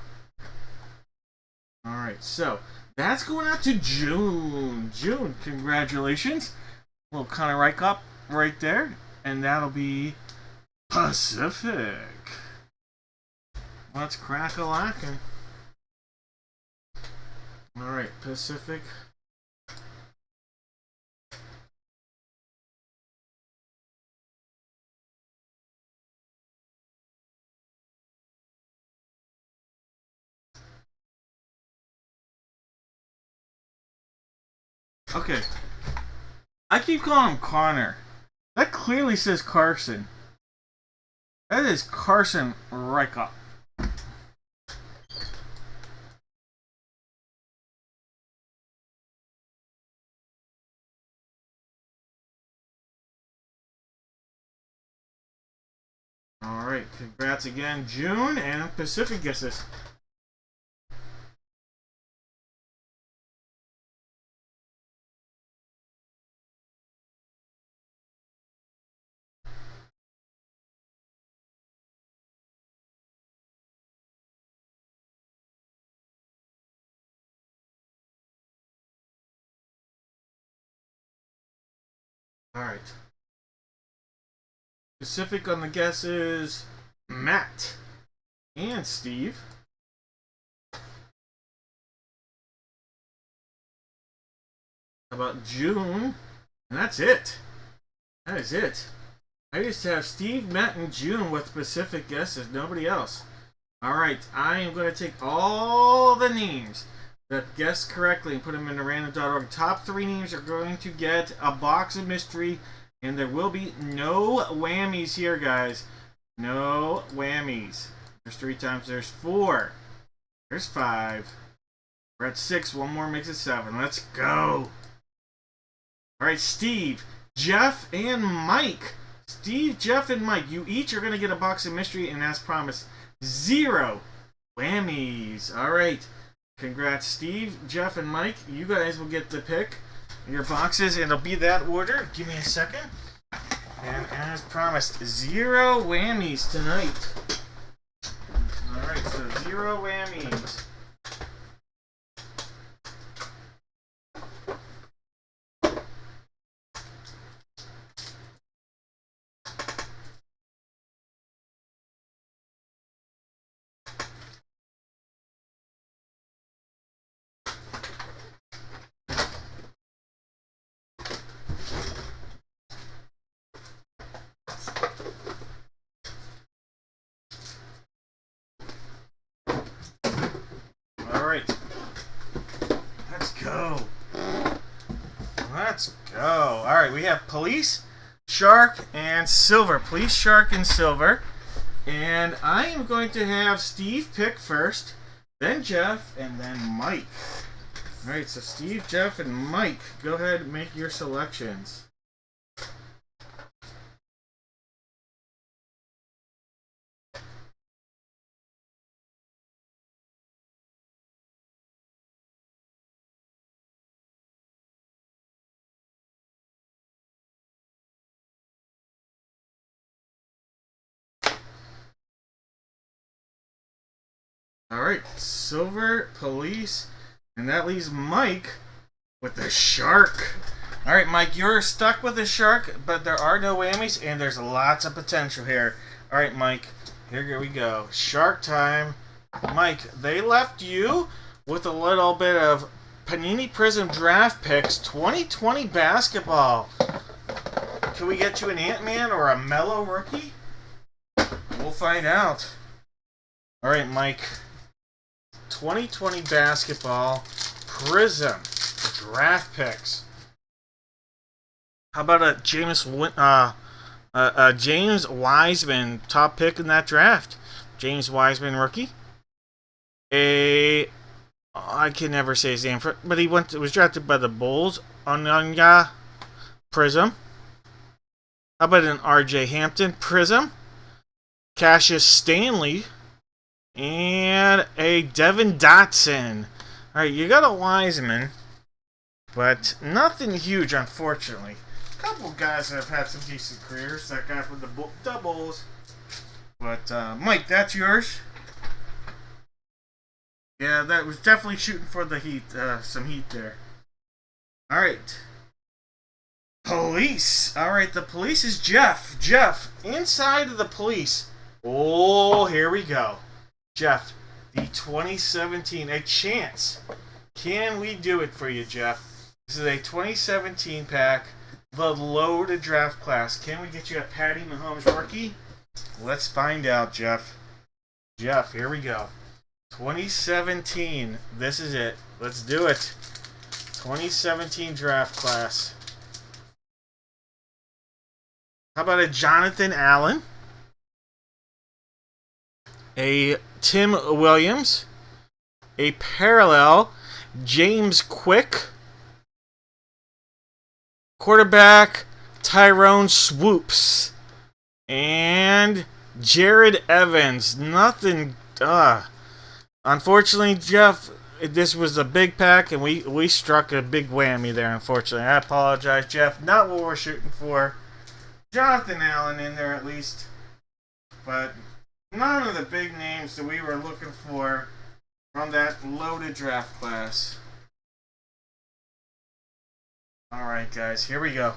Alright, so that's going out to June. June, congratulations. Little Connor Rykop right there. And that'll be Pacific. Let's crack-a-lackin'. Alright, Pacific. Okay. I keep calling him Connor. That clearly says Carson. That is Carson Rykop. Alright, congrats again, June, and Pacific gets this. Alright. Pacific on the guesses, Matt and Steve. How about June? And that's it. That is it. I used to have Steve, Matt, and June with Pacific guesses. Nobody else. Alright, I am going to take all the names that guessed correctly and put them into random.org. Top 3 names are going to get a box of mystery, and there will be no whammies here, guys. No whammies. There's 3 times. There's 4. There's 5. We're at 6. One more makes it 7. Let's go. Alright, Steve, Jeff, and Mike. Steve, Jeff, and Mike, you each are going to get a box of mystery, and as promised, 0 whammies. Alright. Congrats, Steve, Jeff, and Mike. You guys will get the pick your boxes, and it'll be that order. Give me a second. And as promised, 0 whammies tonight. Alright, so 0 whammies. Alright. Let's go. Let's go. Alright, we have Police, Shark, and Silver. Police, Shark, and Silver. And I am going to have Steve pick first, then Jeff, and then Mike. Alright, so Steve, Jeff, and Mike, go ahead and make your selections. Alright, Silver, Police, and that leaves Mike with the Shark. All right, Mike, you're stuck with the shark, but there are no whammies, and there's lots of potential here. All right, Mike, here we go. Shark time. Mike, they left you with a little bit of Panini Prism Draft Picks 2020 basketball. Can we get you an Ant-Man or a Mellow rookie? We'll find out. All right, Mike. 2020 basketball Prism Draft Picks. How about a James Wiseman top pick in that draft? James Wiseman rookie. I can never say his name, but he was drafted by the Bulls. Onanya Prism. How about an R.J. Hampton Prism? Cassius Stanley. And a Devin Dotson. Alright, you got a Wiseman, but nothing huge, unfortunately. A couple guys that have had some decent careers. That guy from the doubles. But, Mike, that's yours. Yeah, that was definitely shooting for the heat, some heat there. Alright. Police. Alright, the police is Jeff. Jeff, inside of the police. Oh, here we go. Jeff, the 2017, a chance. Can we do it for you, Jeff? This is a 2017 pack, the loaded draft class. Can we get you a Patty Mahomes rookie? Let's find out, Jeff. Jeff, here we go. 2017. This is it. Let's do it. 2017 draft class. How about a Jonathan Allen? A Tim Williams. A parallel James Quick. Quarterback Tyrone Swoops. And Jared Evans. Nothing. Unfortunately, Jeff, this was a big pack, and we struck a big whammy there, unfortunately. I apologize, Jeff. Not what we're shooting for. Jonathan Allen in there, at least. But none of the big names that we were looking for from that loaded draft class. Alright, guys, here we go.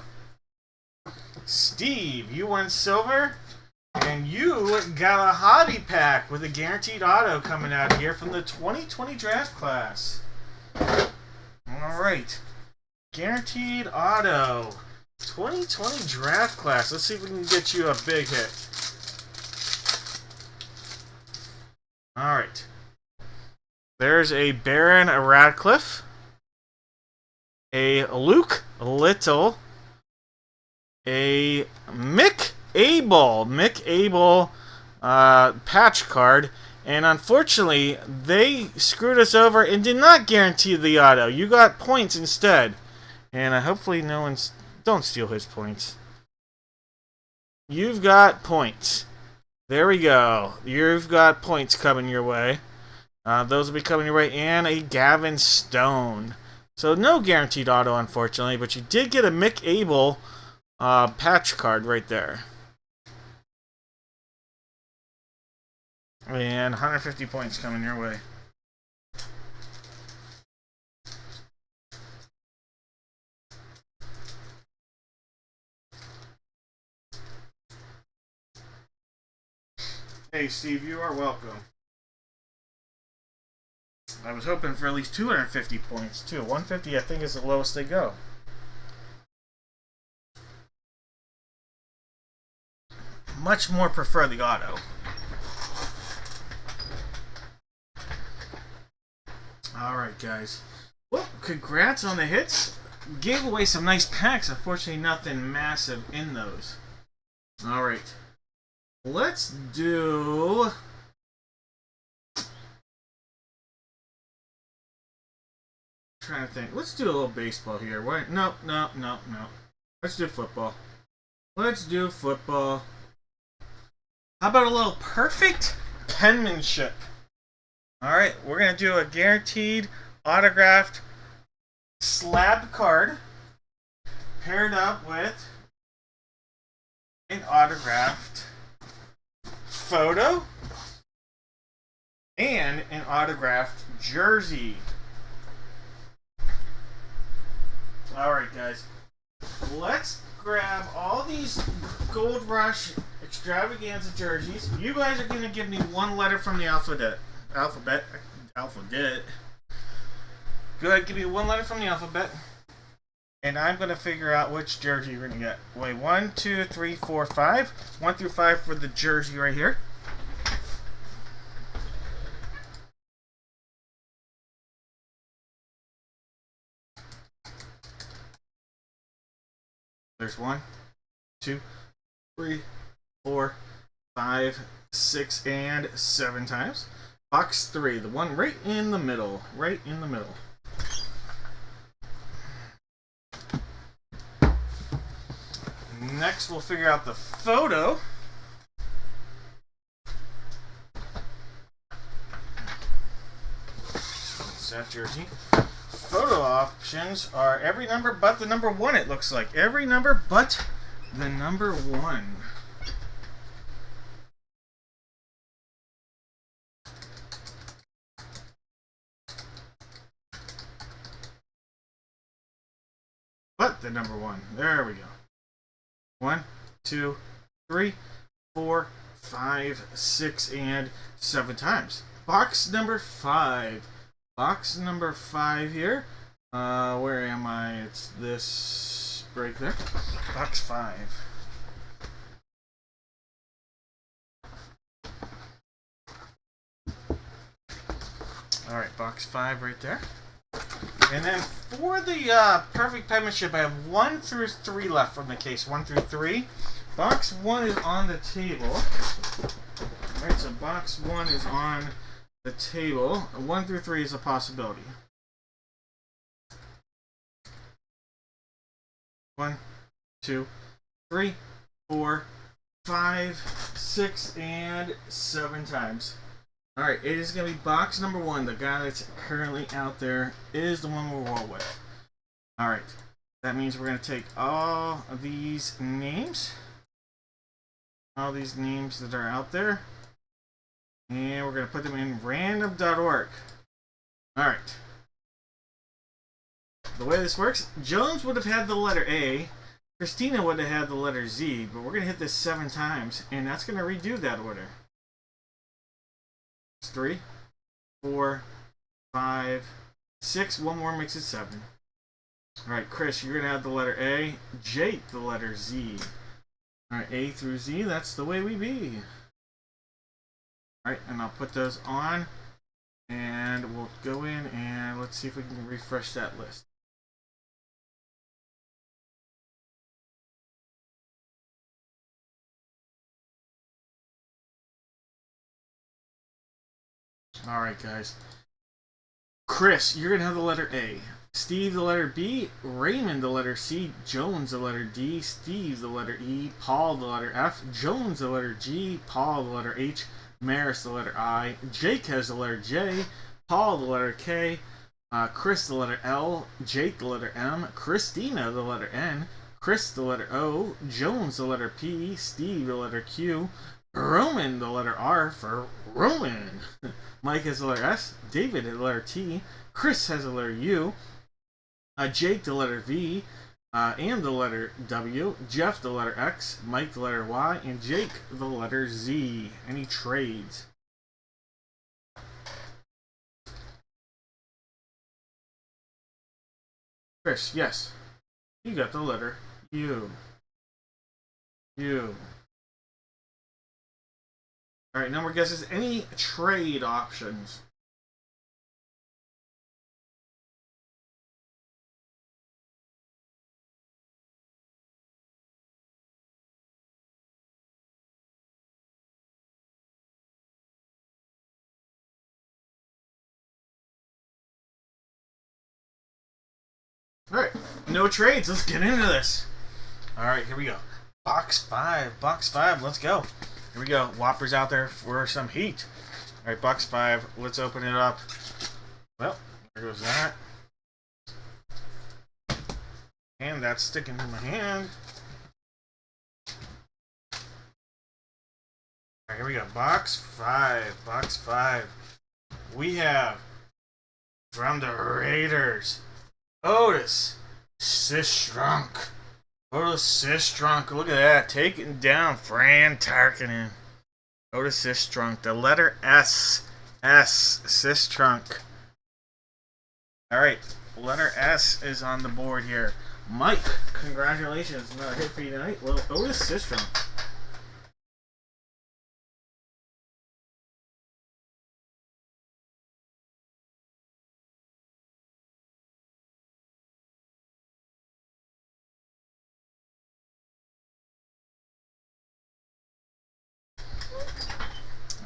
Steve, you won silver. And you got a hobby pack with a guaranteed auto coming out here from the 2020 draft class. Alright. Guaranteed auto. 2020 draft class. Let's see if we can get you a big hit. Alright. There's a Baron Radcliffe. A Luke Little. A Mick Abel patch card, and unfortunately they screwed us over and did not guarantee the auto. You got points instead, and hopefully no one's don't steal his points. You've got points. There we go. You've got points coming your way. Those will be coming your way, and a Gavin Stone. So no guaranteed auto, unfortunately, but you did get a Mick Abel patch card right there. And 150 points coming your way. Hey, Steve, you are welcome. I was hoping for at least 250 points, too. 150, I think, is the lowest they go. Much more prefer the auto. Alright, guys. Well, congrats on the hits. Gave away some nice packs. Unfortunately, nothing massive in those. Alright. Let's do... trying to think. Let's do a little baseball here. What? No. Let's do football. Let's do football. How about a little perfect penmanship? Alright, we're going to do a guaranteed autographed slab card paired up with an autographed photo and an autographed jersey. Alright, guys. let's grab all these Gold Rush extravaganza jerseys. You guys are gonna give me one letter from the alphabet. Go ahead, give me one letter from the alphabet, and I'm gonna figure out which jersey you're gonna get. Wait, 1, 2, 3, 4, 5. 1 through 5 for the jersey right here. There's 1, 2, 3, 4, 5, 6, and 7 times. Box 3, the one right in the middle. Right in the middle. Next, we'll figure out the photo. It's that jersey. Photo options are every number but the number 1, it looks like. Every number but the number 1. But the number 1. There we go. 1, 2, 3, 4, 5, 6, and 7 times. Box number 5. Box number 5 here. Where am I? It's this break there. Box 5. Alright, box 5 right there. And then for the perfect penmanship, I have 1 through 3 left from the case. 1 through 3. Box 1 is on the table. Alright, so box 1 is on the table. 1 through 3 is a possibility. 1, 2, 3, 4, 5, 6, and 7 times. Alright, it is going to be box number 1. The guy that's currently out there is the one we'll roll with. Alright, that means we're going to take all of these names. All these names that are out there. And we're going to put them in random.org. Alright. The way this works, Jones would have had the letter A. Christina would have had the letter Z. But we're going to hit this 7 times. And that's going to redo that order. 3, 4, 5, 6. One more makes it 7. Alright, Chris, you're going to have the letter A. Jake, the letter Z. Alright, A through Z, that's the way we be. Alright, and I'll put those on. And we'll go in and let's see if we can refresh that list. Alright, guys. Chris, you're going to have the letter A. Steve, the letter B. Raymond, the letter C. Jones, the letter D. Steve, the letter E. Paul, the letter F. Jones, the letter G. Paul, the letter H. Maris, the letter I. Jake has the letter J. Paul, the letter K. Chris, the letter L. Jake, the letter M. Christina, the letter N. Chris, the letter O. Jones, the letter P. Steve, the letter Q. Roman, the letter R for Roman. Mike has the letter S. David has the letter T. Chris has the letter U. Jake the letter V. And the letter W. Jeff the letter X. Mike the letter Y. And Jake the letter Z. Any trades? Chris, yes. You got the letter U. U. Alright, no more guesses. Any trade options? Alright, no trades. Let's get into this. Alright, here we go. Box 5. Box 5. Let's go. Here we go. Whoppers out there for some heat. Alright, box 5. Let's open it up. Well, there goes that. And that's sticking in my hand. Alright, here we go. Box 5. Box 5. We have from the Raiders, Otis Sistrunk. Otis Sistrunk, look at that. Taking down Fran Tarkinen. Otis Sistrunk, the letter S. S. Sistrunk. Alright, letter S is on the board here. Mike, congratulations. Another hit for you tonight. Well, Otis Sistrunk.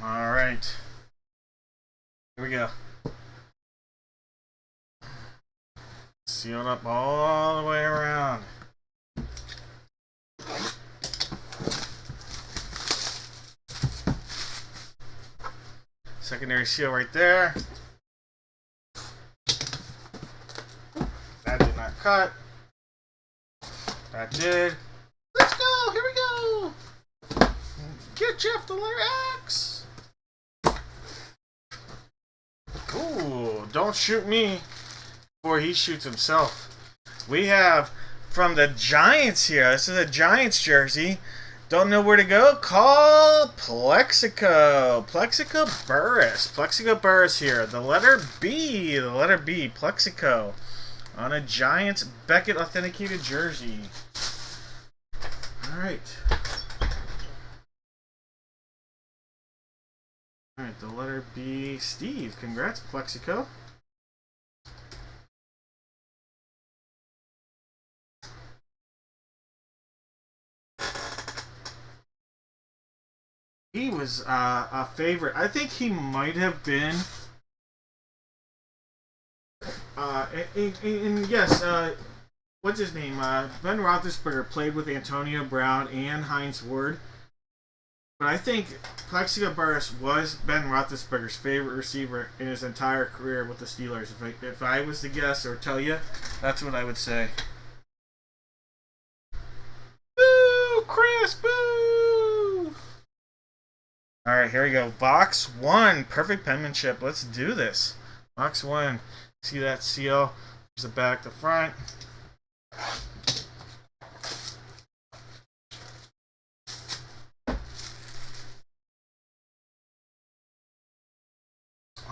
Alright. Here we go. Sealed up all the way around. Secondary seal right there. That did not cut. That did. Let's go! Here we go! Get Jeff the letter X! Ooh, don't shoot me before he shoots himself. We have from the Giants here. This is a Giants jersey. Don't know where to go? Call Plexico. Plexico Burris. Plexico Burris here. The letter B. The letter B. Plexico. On a Giants Beckett authenticated jersey. Alright. Alright, the letter B. Steve. Congrats, Plexico. He was a favorite. I think he might have been. And yes, what's his name? Ben Roethlisberger played with Antonio Brown and Heinz Ward. But I think Plexico Burris was Ben Roethlisberger's favorite receiver in his entire career with the Steelers. If I was to guess or tell you, that's what I would say. Boo, Chris, boo! Alright, here we go. Box 1. Perfect penmanship. Let's do this. Box 1. See that seal? There's the back, the front.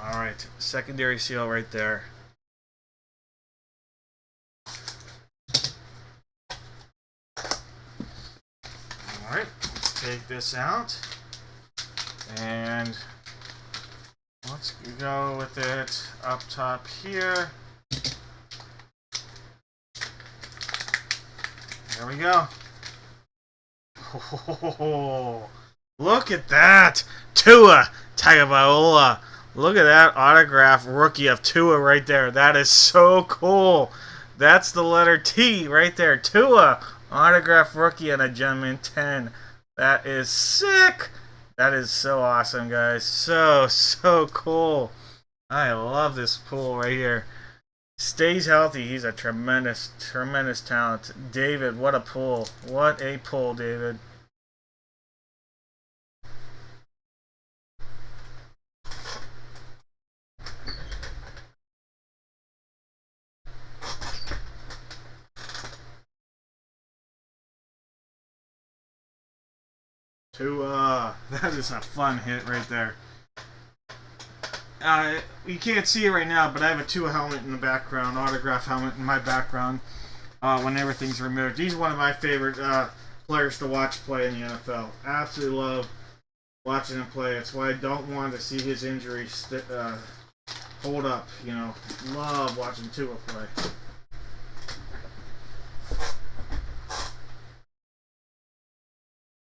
Alright, secondary seal right there. Alright, let's take this out. And let's go with it up top here. There we go. Oh, look at that. Tua Tagovailoa. Look at that autograph rookie of Tua right there. That is so cool. That's the letter T right there. Tua. Autograph rookie and a Gentleman 10. That is sick. That is so awesome, guys. So cool. I love this pool right here. Stays healthy. He's a tremendous talent. David, what a pull. What a pull, David. That is a fun hit right there. You can't see it right now, but I have a Tua helmet in the background, autograph helmet in my background when everything's removed. He's one of my favorite players to watch play in the NFL. Absolutely love watching him play. That's why I don't want to see his injuries hold up. You know, love watching Tua play.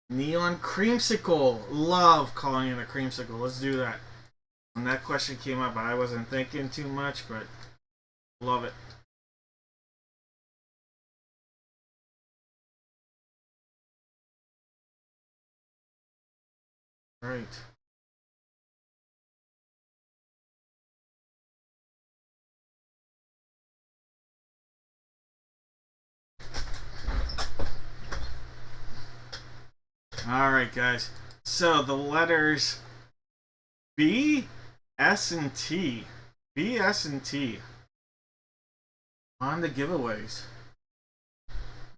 Neon creamsicle. Love calling it a creamsicle. Let's do that. When that question came up, I wasn't thinking too much, but love it. Right. Alright, guys. So the letters B, S, and T. B, S, and T. On the giveaways.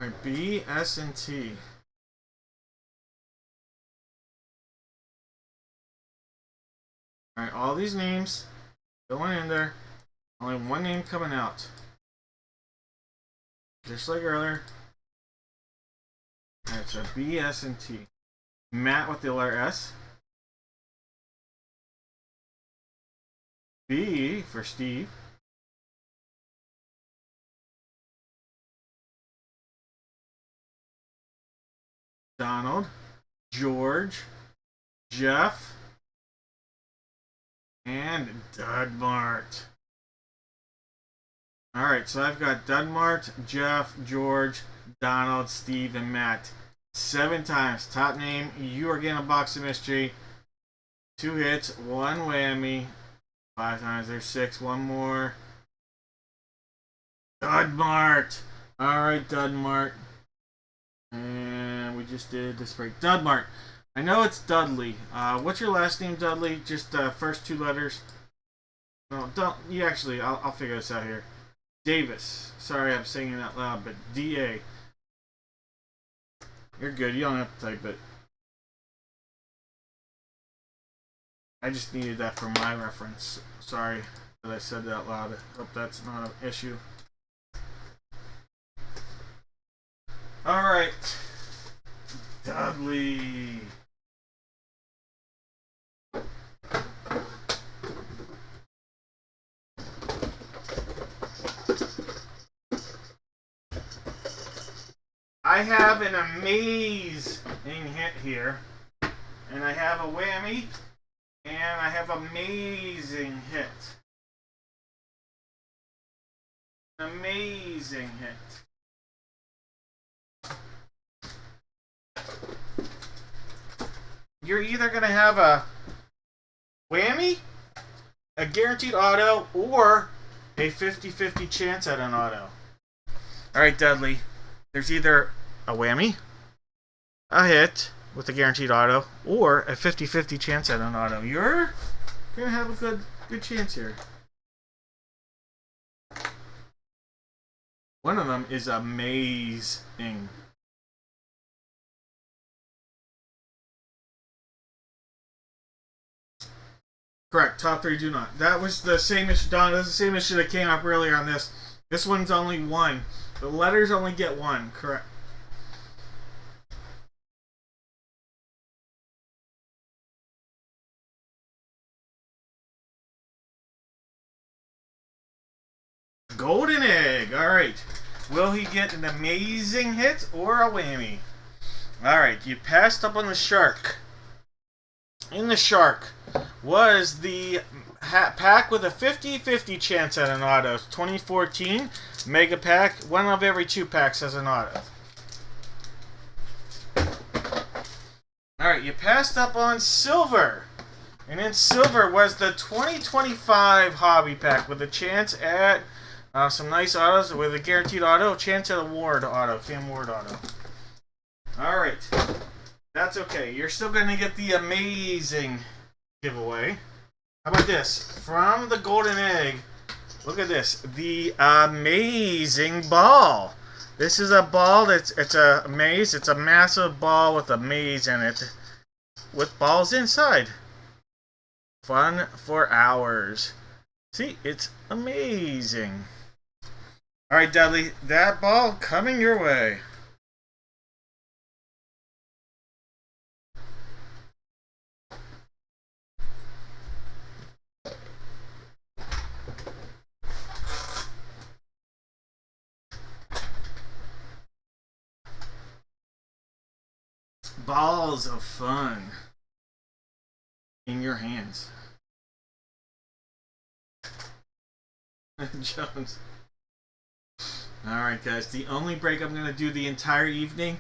Alright, B, S, and T. Alright, all these names going in there. Only one name coming out. Just like earlier. Alright, so B, S, and T. Matt with the letter S. B for Steve. Donald. George. Jeff. And Dudmart. Alright, so I've got Dudmart, Jeff, George, Donald, Steve, and Matt. 7 times. Top name. You are getting a box of mystery. 2 hits, 1 whammy. 5 times. There's 6. 1 more. Dudmart. Alright, Dudmart. And we just did this break. Dudmart. I know it's Dudley. What's your last name, Dudley? Just first 2 letters. No, don't. You actually, I'll figure this out here. Davis. Sorry, I'm saying it out loud, but D-A. You're good. You don't have to type it. I just needed that for my reference. Sorry that I said that out loud. I hope that's not an issue. Alright. Dudley. I have an amazing hit here. And I have a whammy. And I have amazing hit. Amazing hit. You're either going to have a whammy, a guaranteed auto, or a 50-50 chance at an auto. Alright, Dudley. There's either a whammy, a hit with a guaranteed auto, or a 50-50 chance at an auto. You're going to have a good chance here. One of them is amazing. Correct. Top 3 do not. That was the same issue, Don. That's the same issue that came up earlier on this. This one's only 1. The letters only get 1. Correct. Golden egg. Alright. Will he get an amazing hit or a whammy? Alright. You passed up on the shark. In the shark was the pack with a 50-50 chance at an auto. 2014 mega pack. 1 of every 2 packs has an auto. Alright, you passed up on silver. And in silver was the 2025 hobby pack with a chance at some nice autos with a guaranteed auto. Chance at a Ward auto. Cam Ward auto. Alright. That's okay. You're still going to get the amazing giveaway. How about this? From the golden egg, look at this. The amazing ball. This is a ball that's it's a maze. It's a massive ball with a maze in it. With balls inside. Fun for hours. See, it's amazing. Alright, Dudley. That ball coming your way. Balls of fun in your hands. Jones. Alright guys, the only break I'm going to do the entire evening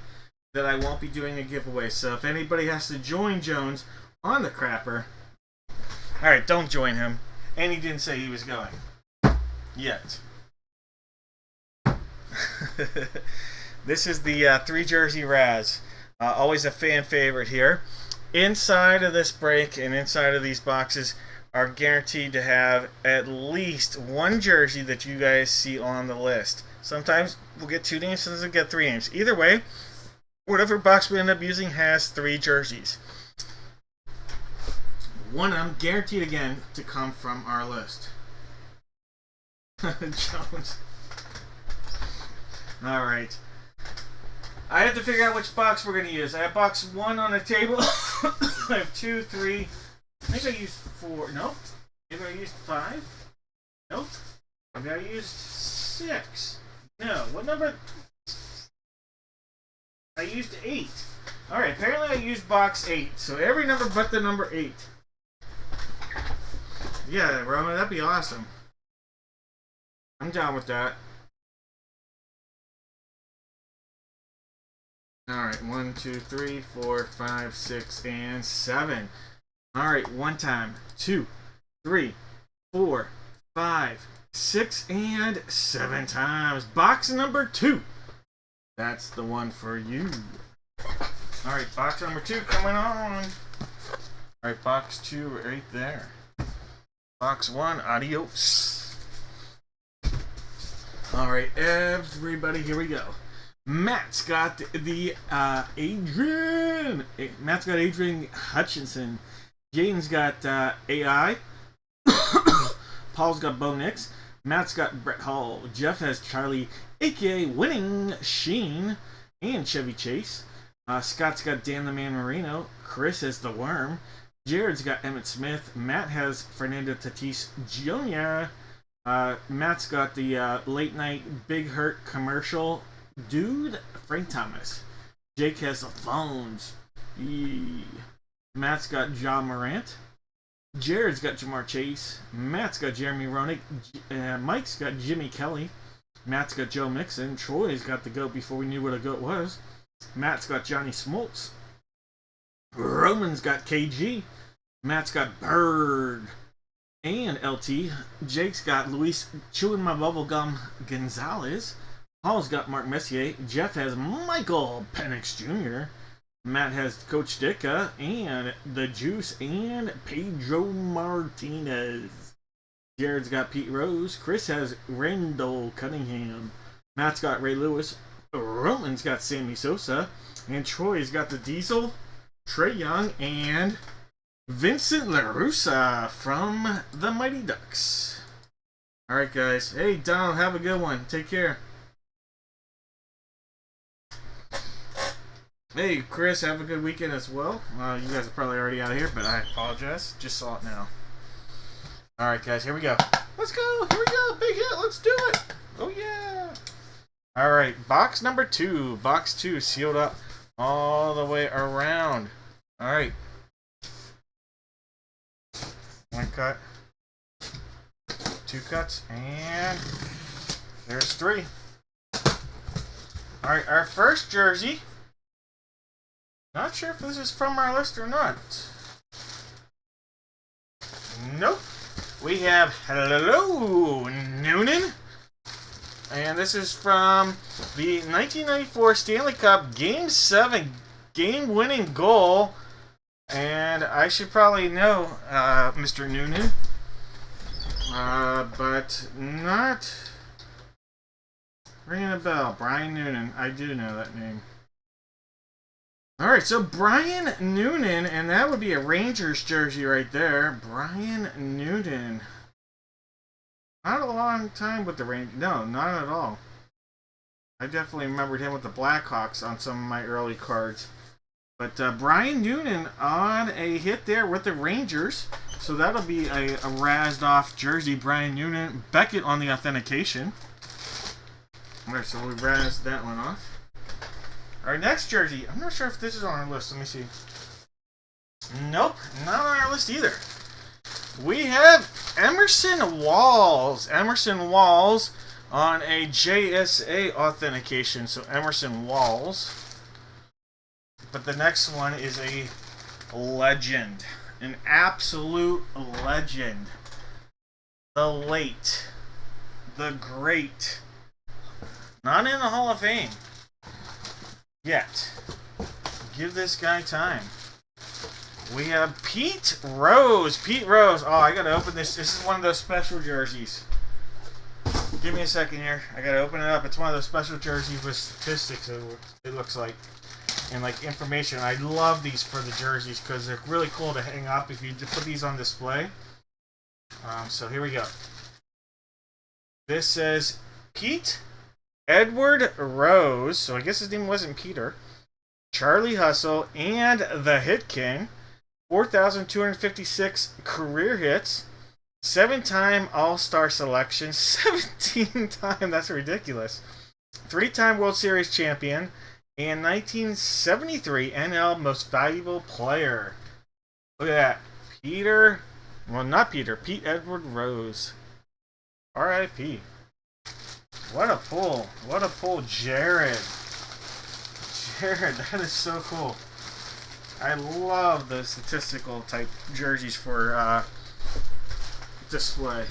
that I won't be doing a giveaway. So if anybody has to join Jones on the crapper, alright, don't join him. And he didn't say he was going. Yet. This is the 3 jersey Raz. Always a fan favorite here. Inside of this break and inside of these boxes, are guaranteed to have at least one jersey that you guys see on the list. Sometimes we'll get 2 names, sometimes we'll get 3 names. Either way, whatever box we end up using has 3 jerseys. One of them guaranteed again to come from our list. Jones. Alright. I have to figure out which box we're going to use. I have box 1 on the table. I have 2, 3. I think I used 4. Nope. Maybe I used 5. Nope. Maybe I used 6. No. What number? I used 8. Alright, apparently I used box 8. So every number but the number 8. Yeah, Roman, that'd be awesome. I'm down with that. Alright, 1, 2, 3, 4, 5, 6, and 7. Alright, one time. 2, 3, 4, 5, 6, and 7 times. Box number 2. That's the one for you. Alright, box number 2 coming on. Alright, box 2 right there. Box 1, adios. Alright, everybody, here we go. Matt's got the Adrian. Matt's got Adrian Hutchinson. Jaden's got AI. Paul's got Bo Nix. Matt's got Brett Hall. Jeff has Charlie, aka Winning Sheen, and Chevy Chase. Scott's got Dan the Man Marino. Chris has the Worm. Jared's got Emmett Smith. Matt has Fernando Tatis Jr. Matt's got the late night Big Hurt commercial dude, Frank Thomas. Jake has the phones. Matt's got John Morant. Jared's got Jamar Chase. Matt's got Jeremy Roenick. Mike's got Jimmy Kelly. Matt's got Joe Mixon. Troy's got the GOAT before we knew what a GOAT was. Matt's got Johnny Smoltz. Roman's got KG. Matt's got Bird and LT. Jake's got Luis Chewing My Bubblegum Gonzalez. Paul's got Mark Messier. Jeff has Michael Penix Jr. Matt has Coach Dicka and the Juice and Pedro Martinez. Jared's got Pete Rose. Chris has Randall Cunningham. Matt's got Ray Lewis. Roman's got Sammy Sosa. And Troy's got the Diesel, Trey Young, and Vincent LaRussa from the Mighty Ducks. Alright, guys. Hey, Donald, have a good one. Take care. Hey, Chris, have a good weekend as well. You guys are probably already out of here, but I apologize. Just saw it now. Alright, guys, here we go. Let's go. Here we go. Big hit. Let's do it. Oh, yeah. Alright, box number 2. Box 2 sealed up all the way around. Alright. 1 cut. 2 cuts. And there's 3. Alright, our first jersey. Not sure if this is from our list or not. Nope. We have Hello Noonan. And this is from the 1994 Stanley Cup Game 7 game-winning goal. And I should probably know Mr. Noonan. But not ringing a bell. Brian Noonan. I do know that name. Alright, so Brian Noonan, and that would be a Rangers jersey right there. Brian Noonan. Not a long time with the Rangers. No, not at all. I definitely remembered him with the Blackhawks on some of my early cards. But Brian Noonan on a hit there with the Rangers. So that'll be a razzed off jersey. Brian Noonan. Beckett on the authentication. Alright, so we razzed that one off. Our next jersey, I'm not sure if this is on our list. Let me see. Nope, not on our list either. We have Emerson Walls. Emerson Walls on a JSA authentication. So Emerson Walls. But the next one is a legend. An absolute legend. The late. The great. Not in the Hall of Fame. Yet. Give this guy time. We have Pete Rose. Pete Rose. Oh, I gotta open this. This is one of those special jerseys. Give me a second here. I gotta open it up. It's one of those special jerseys with statistics, it looks like. And like information. I love these for the jerseys because they're really cool to hang up if you put these on display. So here we go. This says Pete Edward Rose. So I guess his name wasn't Peter. Charlie Hustle and the Hit King. 4,256 career hits. 7-time All-Star selection. 17-time, that's ridiculous. 3-time World Series champion. And 1973 NL Most Valuable Player. Look at that. Peter, well, not Peter, Pete Edward Rose. R.I.P. What a pull. What a pull, Jared. Jared, that is so cool. I love the statistical type jerseys for display.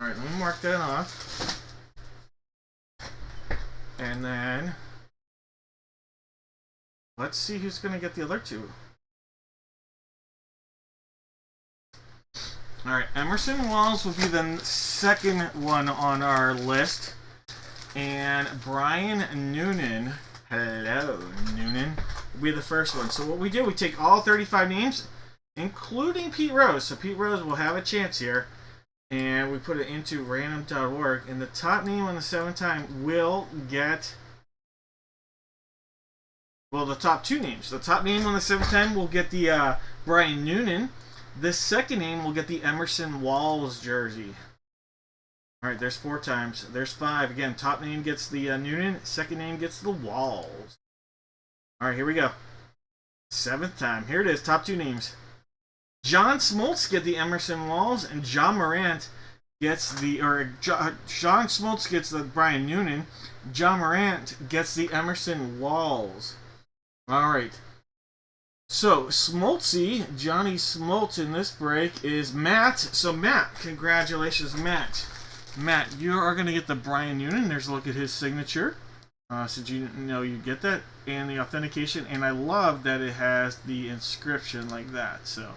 Alright, let me mark that off. And then let's see who's going to get the other two. Alright, Emerson Walls will be the second one on our list. And Brian Noonan, hello Noonan, will be the first one. So what we do, we take all 35 names, including Pete Rose. So Pete Rose will have a chance here. And we put it into random.org. And the top name on the 7-time will get, well, the top two names. The top name on the 7-time will get the Brian Noonan. The second name will get the Emerson Walls jersey. Alright, there's 4 times. There's 5. Again, top name gets the Noonan. Second name gets the Walls. Alright, here we go. 7th time. Here it is. Top 2 names. John Smoltz get the Emerson Walls, and John Morant gets the, John Smoltz gets the Brian Noonan. John Morant gets the Emerson Walls. Alright. So, Smoltzy, Johnny Smoltz in this break is Matt. So, Matt, congratulations, Matt. Matt, you are going to get the Brian Noonan. There's a look at his signature. So you know you get that. And the authentication. And I love that it has the inscription like that. So,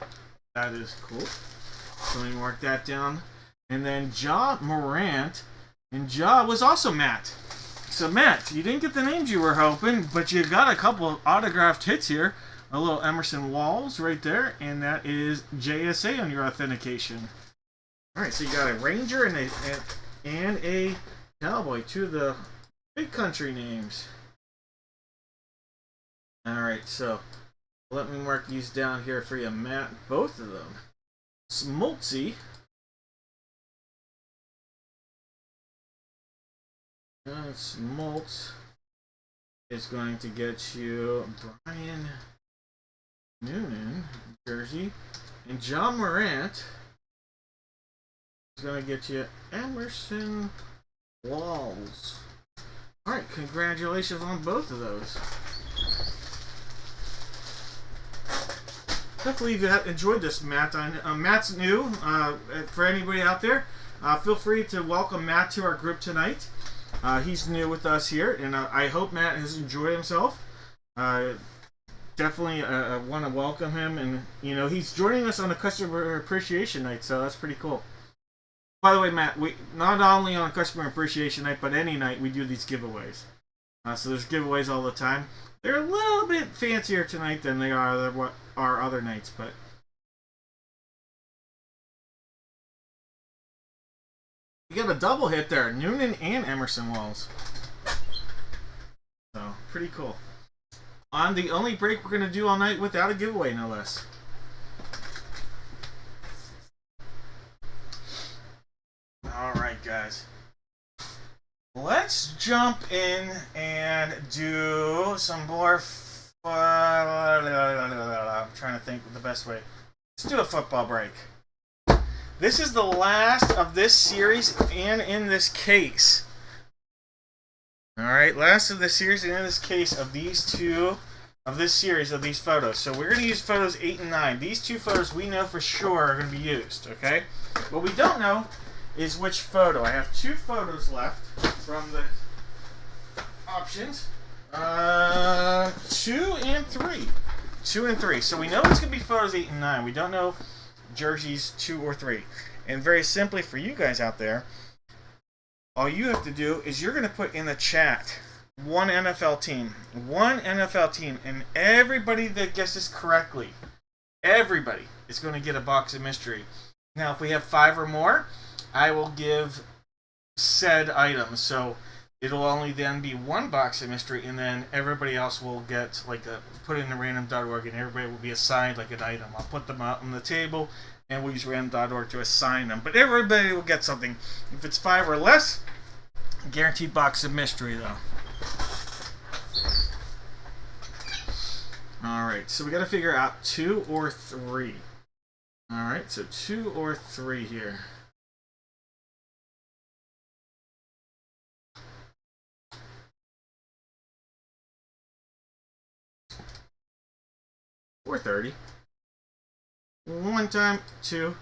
that is cool. So, let me mark that down. And then Ja Morant. And Ja was also Matt. So, Matt, you didn't get the names you were hoping, but you got a couple autographed hits here. A little Emerson Walls right there, and that is JSA on your authentication. Alright, so you got a Ranger and a Cowboy, 2 of the big country names. Alright, so let me mark these down here for you, Matt. Both of them. Smoltzy. Smoltz is going to get you Brian Noonan jersey, and John Morant is going to get you Emerson Walls. Alright, congratulations on both of those. Hopefully you've enjoyed this, Matt. Matt's new. For anybody out there, feel free to welcome Matt to our group tonight. He's new with us here, and I hope Matt has enjoyed himself. Definitely want to welcome him, and you know he's joining us on a customer appreciation night, so that's pretty cool. By the way, Matt, we not only on customer appreciation night, but any night we do these giveaways. So there's giveaways all the time. They're a little bit fancier tonight than they are other nights, but you got a double hit there, Noonan and Emerson Walls. So pretty cool. On the only break we're going to do all night without a giveaway, no less. Alright, guys. Let's jump in and do some more... I'm trying to think of the best way. Let's do a football break. This is the last of this series and in this case. Alright, last of the series and in this case of these two, of this series of these photos. So we're going to use photos 8 and 9. These two photos we know for sure are going to be used, okay? What we don't know is which photo. I have 2 photos left from the options. 2 and 3. 2 and 3. So we know it's going to be photos 8 and 9. We don't know jerseys 2 or 3. And very simply for you guys out there, all you have to do is you're going to put in the chat one NFL team. One NFL team. And everybody that guesses correctly, everybody is going to get a box of mystery. Now, if we have 5 or more, I will give said items. So it'll only then be 1 box of mystery, and then everybody else will get put in the random.org, and everybody will be assigned like an item. I'll put them out on the table, and we'll use random.org to assign them. But everybody will get something. If it's 5 or less, guaranteed box of mystery, though. Alright, so we got to figure out 2 or 3. Alright, so 2 or 3 here. Or 30. 1 time, 2,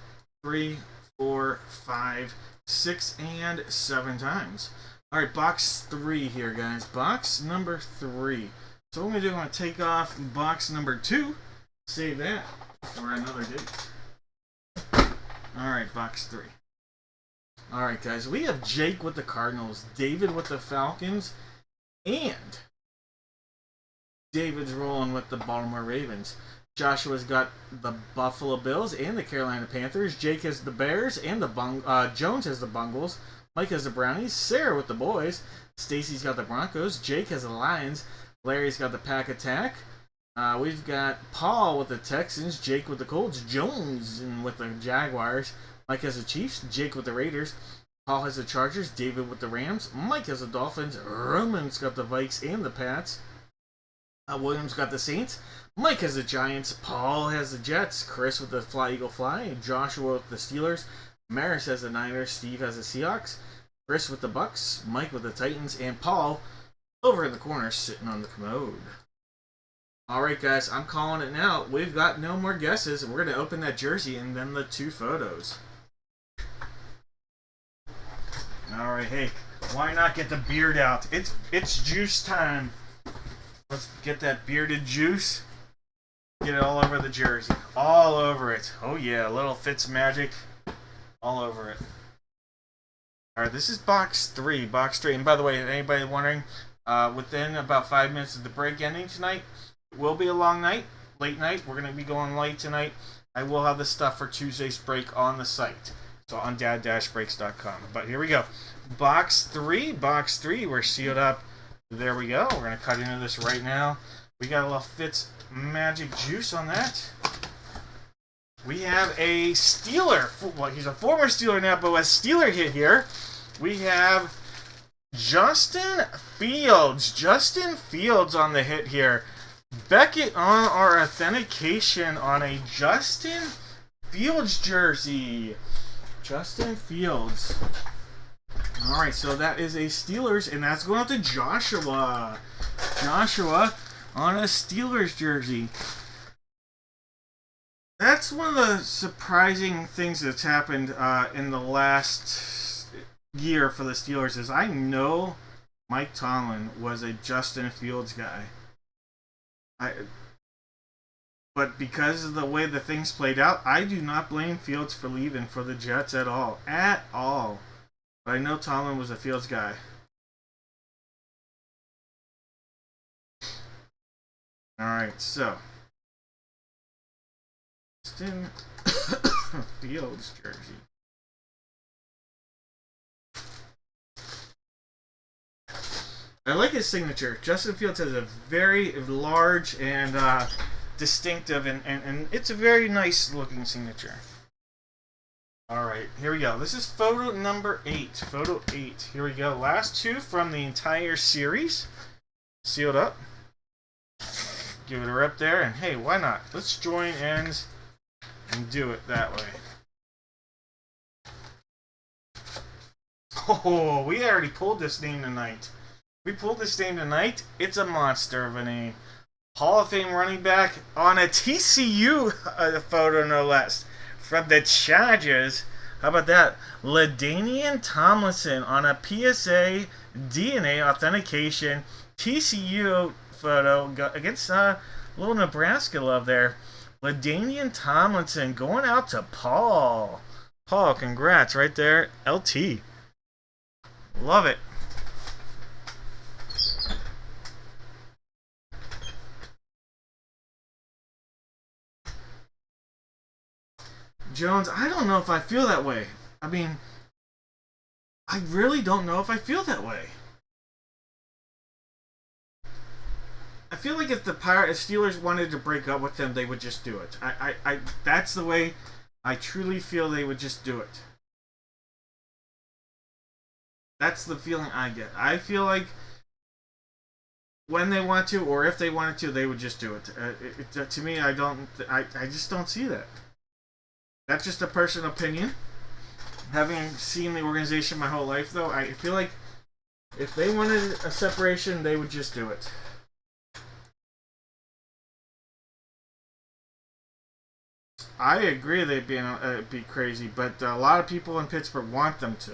3, 4, 5, 6, and 7 times. Alright, box 3 here, guys. Box number 3. So what I'm going to do, I'm going to take off box number 2. Save that for another date. Alright, box 3. Alright, guys. We have Jake with the Cardinals, David with the Falcons, and David's rolling with the Baltimore Ravens. Joshua's got the Buffalo Bills and the Carolina Panthers. Jake has the Bears and the Jones has the Bungles. Mike has the Brownies. Sarah with the Boys. Stacy's got the Broncos. Jake has the Lions. Larry's got the Pack Attack. We've got Paul with the Texans. Jake with the Colts. Jones with the Jaguars. Mike has the Chiefs. Jake with the Raiders. Paul has the Chargers. David with the Rams. Mike has the Dolphins. Roman's got the Vikes and the Pats. William's got the Saints. Mike has the Giants. Paul has the Jets. Chris with the Fly Eagle Fly. Joshua with the Steelers. Maris has the Niners. Steve has the Seahawks. Chris with the Bucks. Mike with the Titans. And Paul over in the corner sitting on the commode. Alright, guys, I'm calling it now. We've got no more guesses, and we're going to open that jersey and then the 2 photos. Alright, hey, why not get the beard out? It's juice time. Let's get that bearded juice. Get it all over the jersey. All over it. Oh yeah, a little Fitz magic. All over it. Alright, this is box 3. Box 3. And by the way, anybody wondering, within about 5 minutes of the break ending tonight, it will be a long night. Late night. We're going to be going late tonight. I will have the stuff for Tuesday's break on the site. So on dad-breaks.com. But here we go. Box 3. Box 3. We're sealed up. There we go. We're going to cut into this right now. We got a little Fitz magic juice on that. We have a Steeler. Well, he's a former Steeler now, but a Steeler hit here. We have Justin Fields. Justin Fields on the hit here. Beckett on our authentication on a Justin Fields jersey. Justin Fields. Alright, so that is a Steelers, and that's going out to Joshua. Joshua on a Steelers jersey. That's one of the surprising things that's happened in the last year for the Steelers is I know Mike Tomlin was a Justin Fields guy. But because of the way the things played out, I do not blame Fields for leaving for the Jets at all. At all. But I know Tomlin was a Fields guy. Alright, so. Justin Fields jersey. I like his signature. Justin Fields has a very large and distinctive, and it's a very nice looking signature. Alright, here we go. This is photo number 8. Photo 8. Here we go. Last 2 from the entire series. Sealed up. Give it a rip there, and hey, why not? Let's join ends and do it that way. Oh, we already pulled this name tonight. We pulled this name tonight. It's a monster of a name. Hall of Fame running back on a TCU photo, no less. From the Chargers, How about that? LaDainian Tomlinson on a PSA DNA authentication TCU photo against little Nebraska love there. LaDainian Tomlinson going out to Paul. Paul, congrats right there. LT. Love it. Jones, I don't know if I feel that way. I mean, I really don't know if I feel that way. I feel like if the Steelers wanted to break up with them, they would just do it. That's the way I truly feel they would just do it. That's the feeling I get. I feel like when they want to, or if they wanted to, they would just do it. To me, I just don't see that. That's just a personal opinion. Having seen the organization my whole life, though, I feel like if they wanted a separation, they would just do it. I agree they'd be crazy, but a lot of people in Pittsburgh want them to.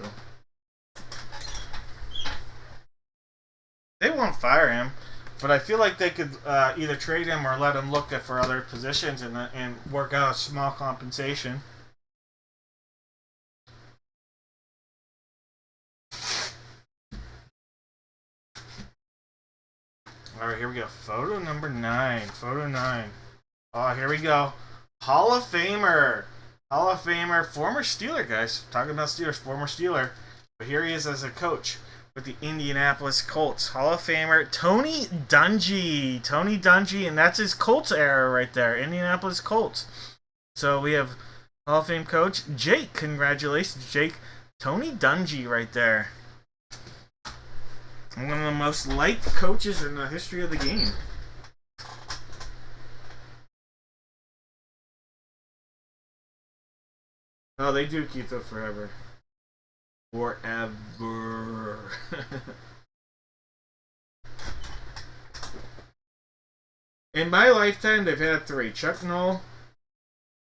They won't fire him, but I feel like they could either trade him or let him look for other positions and work out a small compensation. All right, here we go. Photo number 9. Photo 9. Oh, here we go. Hall of Famer. Hall of Famer. Former Steeler, guys. Talking about Steelers. Former Steeler. But here he is as a coach with the Indianapolis Colts. Hall of Famer Tony Dungy. Tony Dungy, and that's his Colts era right there. Indianapolis Colts. So we have Hall of Fame coach Jake. Congratulations, Jake. Tony Dungy right there. One of the most liked coaches in the history of the game. Oh, they do keep it forever. Forever. In my lifetime, they've had 3. Chuck Noll,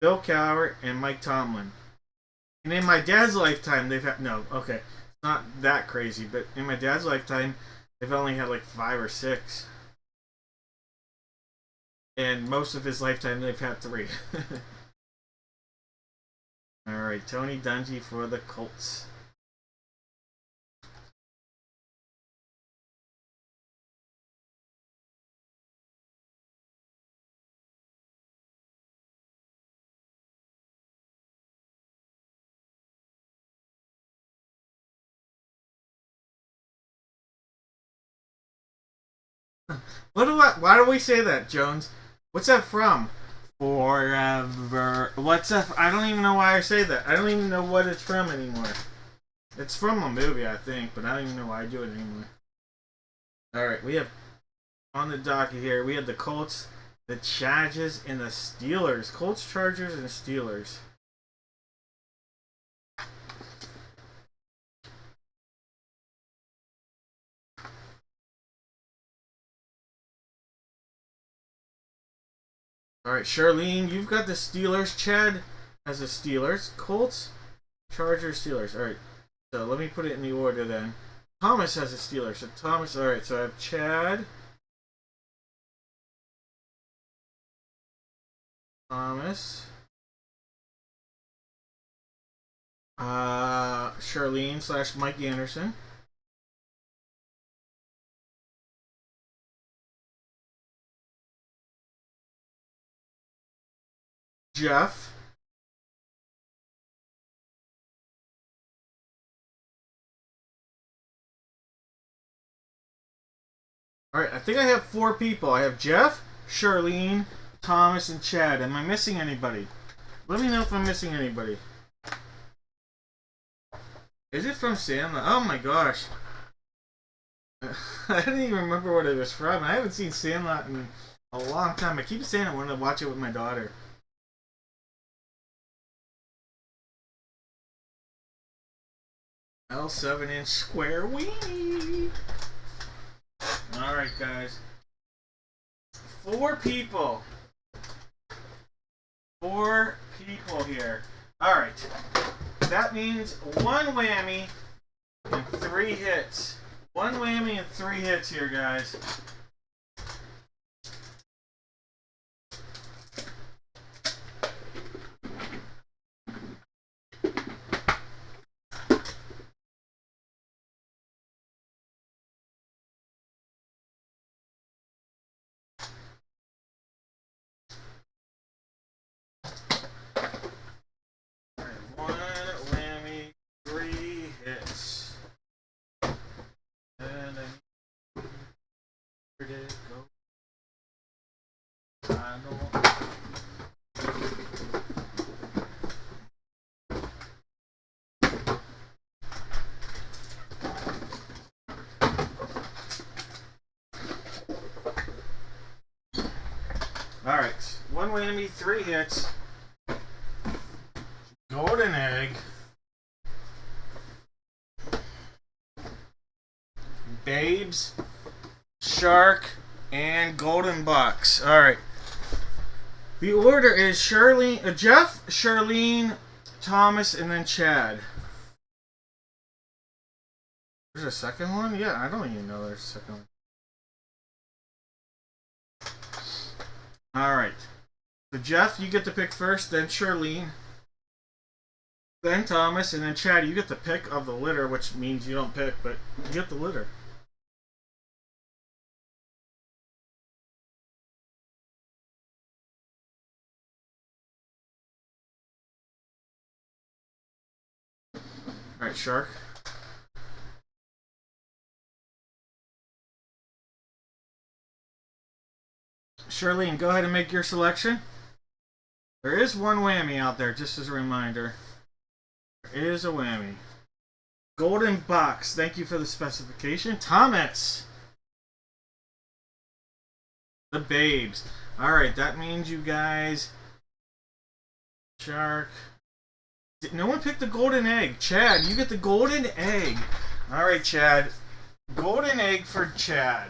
Bill Cowher, and Mike Tomlin. And in my dad's lifetime, they've had... No, okay. Not that crazy, but in my dad's lifetime, they've only had like 5 or 6. And most of his lifetime, they've had 3. Alright, Tony Dungy for the Colts. Why do we say that, Jones? What's that from? Forever. What's that? I don't even know why I say that. I don't even know what it's from anymore. It's from a movie, I think, but I don't even know why I do it anymore. Alright, we have on the docket here, we have the Colts, the Chargers, and the Steelers. Colts, Chargers, and Steelers. Alright, Charlene, you've got the Steelers. Chad has the Steelers. Colts, Chargers, Steelers. Alright, so let me put it in the order then. Thomas has the Steelers. So Thomas, alright, so I have Chad, Thomas, Charlene / Mike Anderson. Jeff. Alright, I think I have 4 people. I have Jeff, Charlene, Thomas, and Chad. Am I missing anybody? Let me know if I'm missing anybody. Is it from Sandlot? Oh my gosh. I didn't even remember what it was from. I haven't seen Sandlot in a long time. I keep saying I want to watch it with my daughter. L7-inch square weenie. Alright, guys. 4 people. 4 people here. Alright. that means one whammy and 3 hits. One whammy and 3 hits here, guys. Alright, one whammy, 3 hits. Golden egg. Babes, shark, and golden box. Alright. The order is Jeff, Charlene, Thomas, and then Chad. There's a second one? Yeah, I don't even know there's a second one. Alright. So Jeff, you get to pick first, then Charlene, then Thomas, and then Chad, you get the pick of the litter, which means you don't pick, but you get the litter. Alright, Shark. Charlene, go ahead and make your selection. There is one whammy out there, just as a reminder. There is a whammy. Golden box. Thank you for the specification. Thomas. The babes. Alright, that means you guys... Shark. No one picked the golden egg. Chad, you get the golden egg. Alright, Chad. Golden egg for Chad.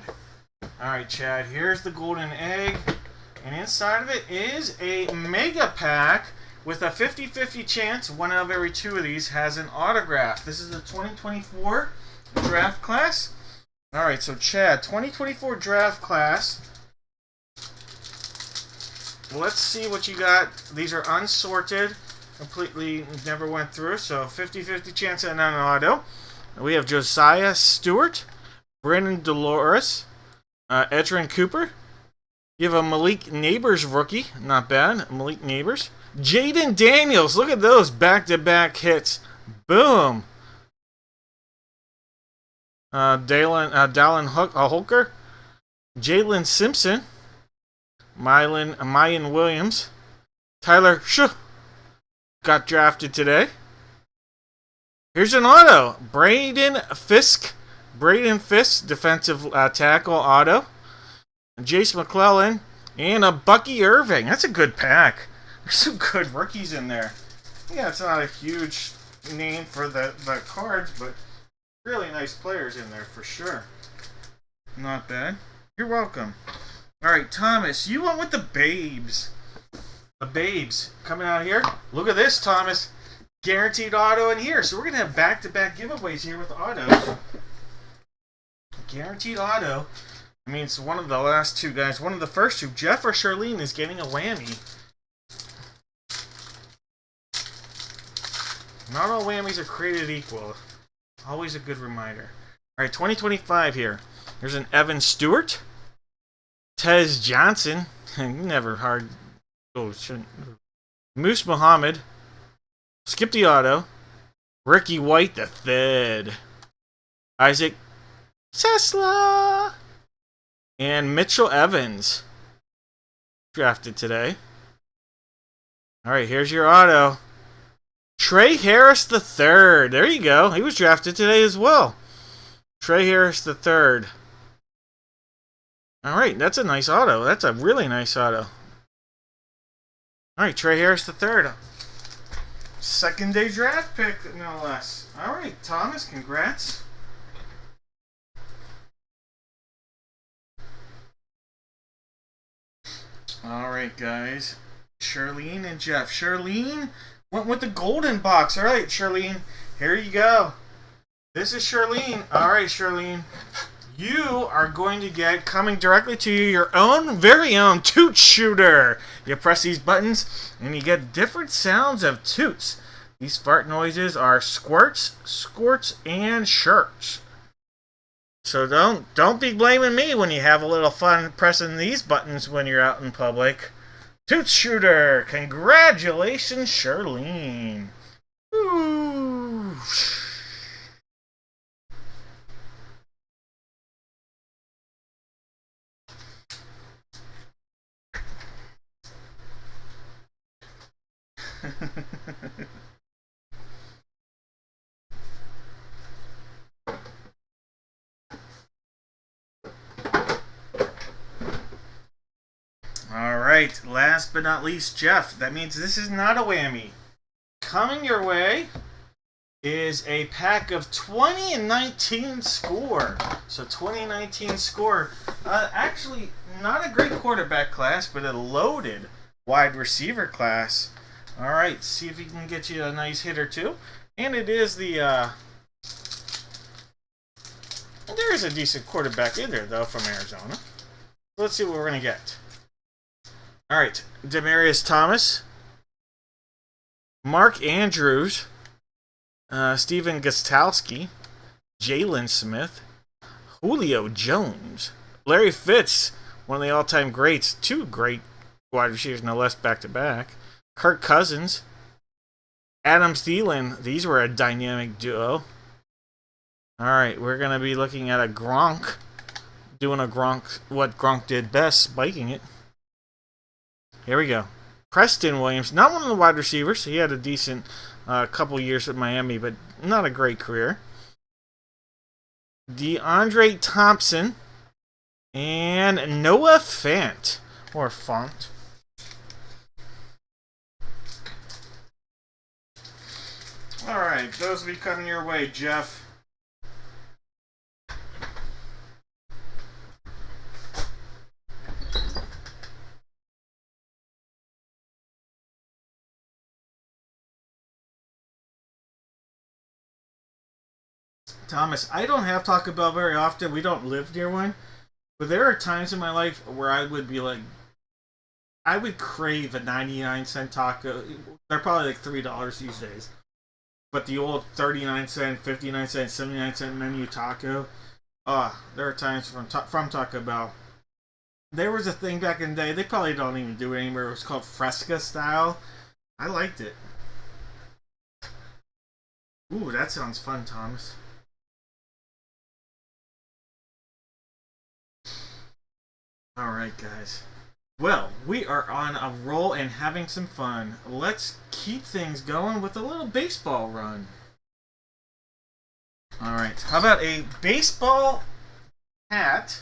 Alright, Chad, here's the golden egg. And inside of it is a mega pack with a 50-50 chance one of every 2 of these has an autograph. This is the 2024 draft class. Alright, so Chad, 2024 draft class. Let's see what you got. These are unsorted. Completely never went through. So 50-50 chance on an auto. We have Josiah Stewart, Brandon Dolores, Edrin Cooper. You have a Malik Neighbors rookie. Not bad. Malik Neighbors. Jaden Daniels. Look at those back-to-back hits. Boom. Dallin Holker. Jalen Simpson. Mayan Williams. Tyler Shue. Got drafted today. Here's an auto. Braden Fisk, defensive tackle auto. Jace McClellan, and a Bucky Irving. That's a good pack. There's some good rookies in there. Yeah, it's not a huge name for the cards, but really nice players in there for sure. Not bad. You're welcome. Alright, Thomas, you went with the babes. The babes coming out here. Look at this, Thomas. Guaranteed auto in here. So we're going to have back-to-back giveaways here with the autos. Guaranteed auto. I mean, it's one of the last 2 guys. One of the first 2. Jeff or Charlene is getting a whammy. Not all whammies are created equal. Always a good reminder. Alright, 2025 here. There's an Evan Stewart. Tez Johnson. Never hard. Oh, shouldn't. Moose Muhammad. Skip the auto. Ricky White the third. Isaac Sesla. And Mitchell Evans. Drafted today. Alright, here's your auto. Trey Harris the third. There you go. He was drafted today as well. Trey Harris the third. Alright, that's a nice auto. That's a really nice auto. Alright, Trey Harris the third. Second day draft pick, no less. Alright, Thomas, congrats. Alright, guys. Charlene and Jeff. Charlene, Went with the golden box. All right, Charlene. Here you go. This is Charlene. All right, Charlene. You are going to get, coming directly to you, your own, very own toot shooter. You press these buttons, and you get different sounds of toots. These fart noises are squirts, squirts, and shirts. So don't be blaming me when you have a little fun pressing these buttons when you're out in public. Toot shooter! Congratulations, Charlene. Ooh. Alright, last but not least, Jeff. That means this is not a whammy. Coming your way is a pack of 2019 score. So 2019 score. Actually, not a great quarterback class, but a loaded wide receiver class. Alright, see if he can get you a nice hit or two. And it is the... there is a decent quarterback in there, though, from Arizona. Let's see what we're going to get. Alright, Demaryius Thomas, Mark Andrews, Steven Gostkowski, Jalen Smith, Julio Jones, Larry Fitz, one of the all-time greats, two great wide receivers, no less, back-to-back, Kirk Cousins, Adam Thielen. These were a dynamic duo. Alright, we're going to be looking at a Gronk, doing a Gronk, what Gronk did best, spiking it. Here we go. Preston Williams, not one of the wide receivers. He had a decent couple years at Miami, but not a great career. DeAndre Thompson and Noah Fant, or Font. All right, those will be coming your way, Jeff. Thomas, I don't have Taco Bell very often. We don't live near one. But there are times in my life where I would be like, I would crave a 99-cent taco. They're probably like $3 these days. But the old 39-cent, 59-cent, 79-cent menu taco. There are times from Taco Bell. There was a thing back in the day. They probably don't even do it anymore. It was called Fresca style. I liked it. Ooh, that sounds fun, Thomas. Alright, guys. Well, we are on a roll and having some fun. Let's keep things going with a little baseball run. Alright, how about a baseball hat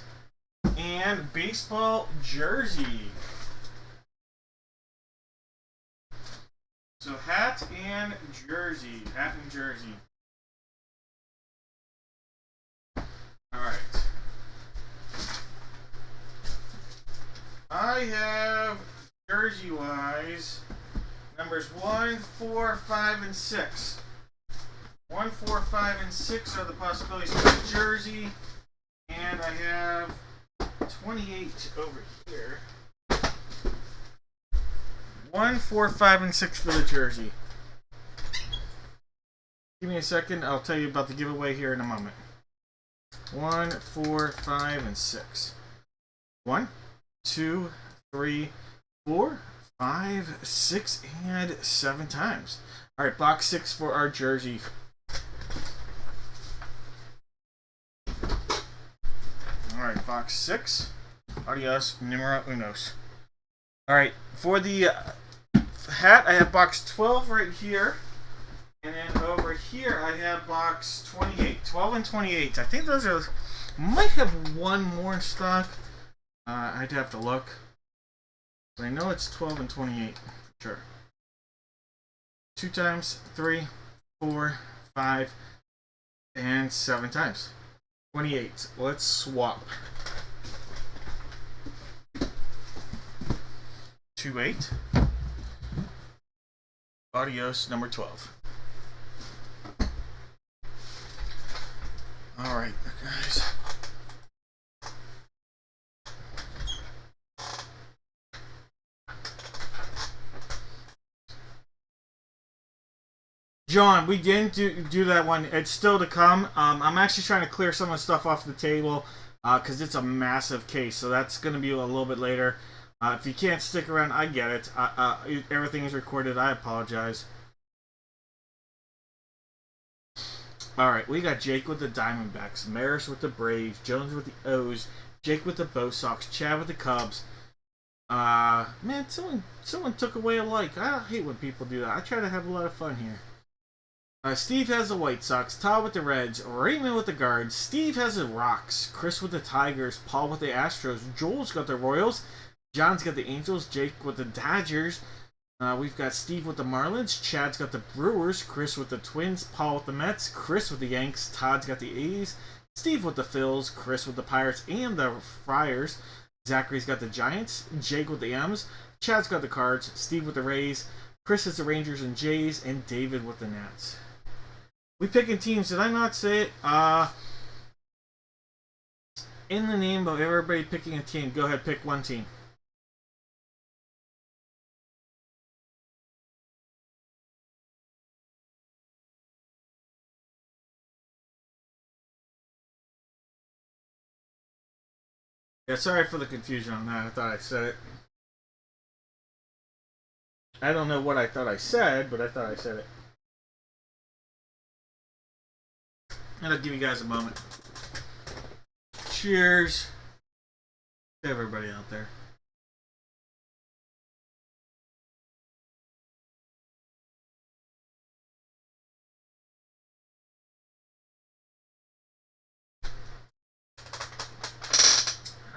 and baseball jersey? So hat and jersey. Hat and jersey. Alright. I have, jersey-wise, numbers 1, 4, 5, and 6. 1, 4, 5, and 6 are the possibilities for the jersey. And I have 28 over here. 1, 4, 5, and 6 for the jersey. Give me a second. I'll tell you about the giveaway here in a moment. 1, 4, 5, and 6. 1, 2, 3, 4, 5, 6, and 7 times. Alright, box 6 for our jersey. Alright, box 6. Adios, numero unos. Alright, for the hat, I have box 12 right here. And then over here, I have box 28. 12 and 28. I think those are... Might have one more in stock. I'd have to look. But I know it's 12 and 28. For sure. 2 times, 3, 4, 5, and 7 times. 28. Let's swap. 2, 8. Adios, number 12. Alright, guys. John, we didn't do that one. It's still to come. I'm actually trying to clear some of the stuff off the table because it's a massive case. So that's going to be a little bit later. If you can't stick around, I get it. Everything is recorded. I apologize. Alright, we got Jake with the Diamondbacks, Maris with the Braves, Jones with the O's, Jake with the Bo Sox, Chad with the Cubs. Man, someone took away a like. I hate when people do that. I try to have a lot of fun here. Steve has the White Sox, Todd with the Reds, Raymond with the Guards, Steve has the Rocks, Chris with the Tigers, Paul with the Astros, Joel's got the Royals, John's got the Angels, Jake with the Dodgers, we've got Steve with the Marlins, Chad's got the Brewers, Chris with the Twins, Paul with the Mets, Chris with the Yanks, Todd's got the A's, Steve with the Phils, Chris with the Pirates and the Friars, Zachary's got the Giants, Jake with the M's, Chad's got the Cards, Steve with the Rays, Chris has the Rangers and Jays, and David with the Nats. We picking teams. Did I not say it? In the name of everybody picking a team, go ahead, pick one team. Yeah, sorry for the confusion on that. I thought I said it. I don't know what I thought I said, but I thought I said it. And I'll give you guys a moment. Cheers to everybody out there.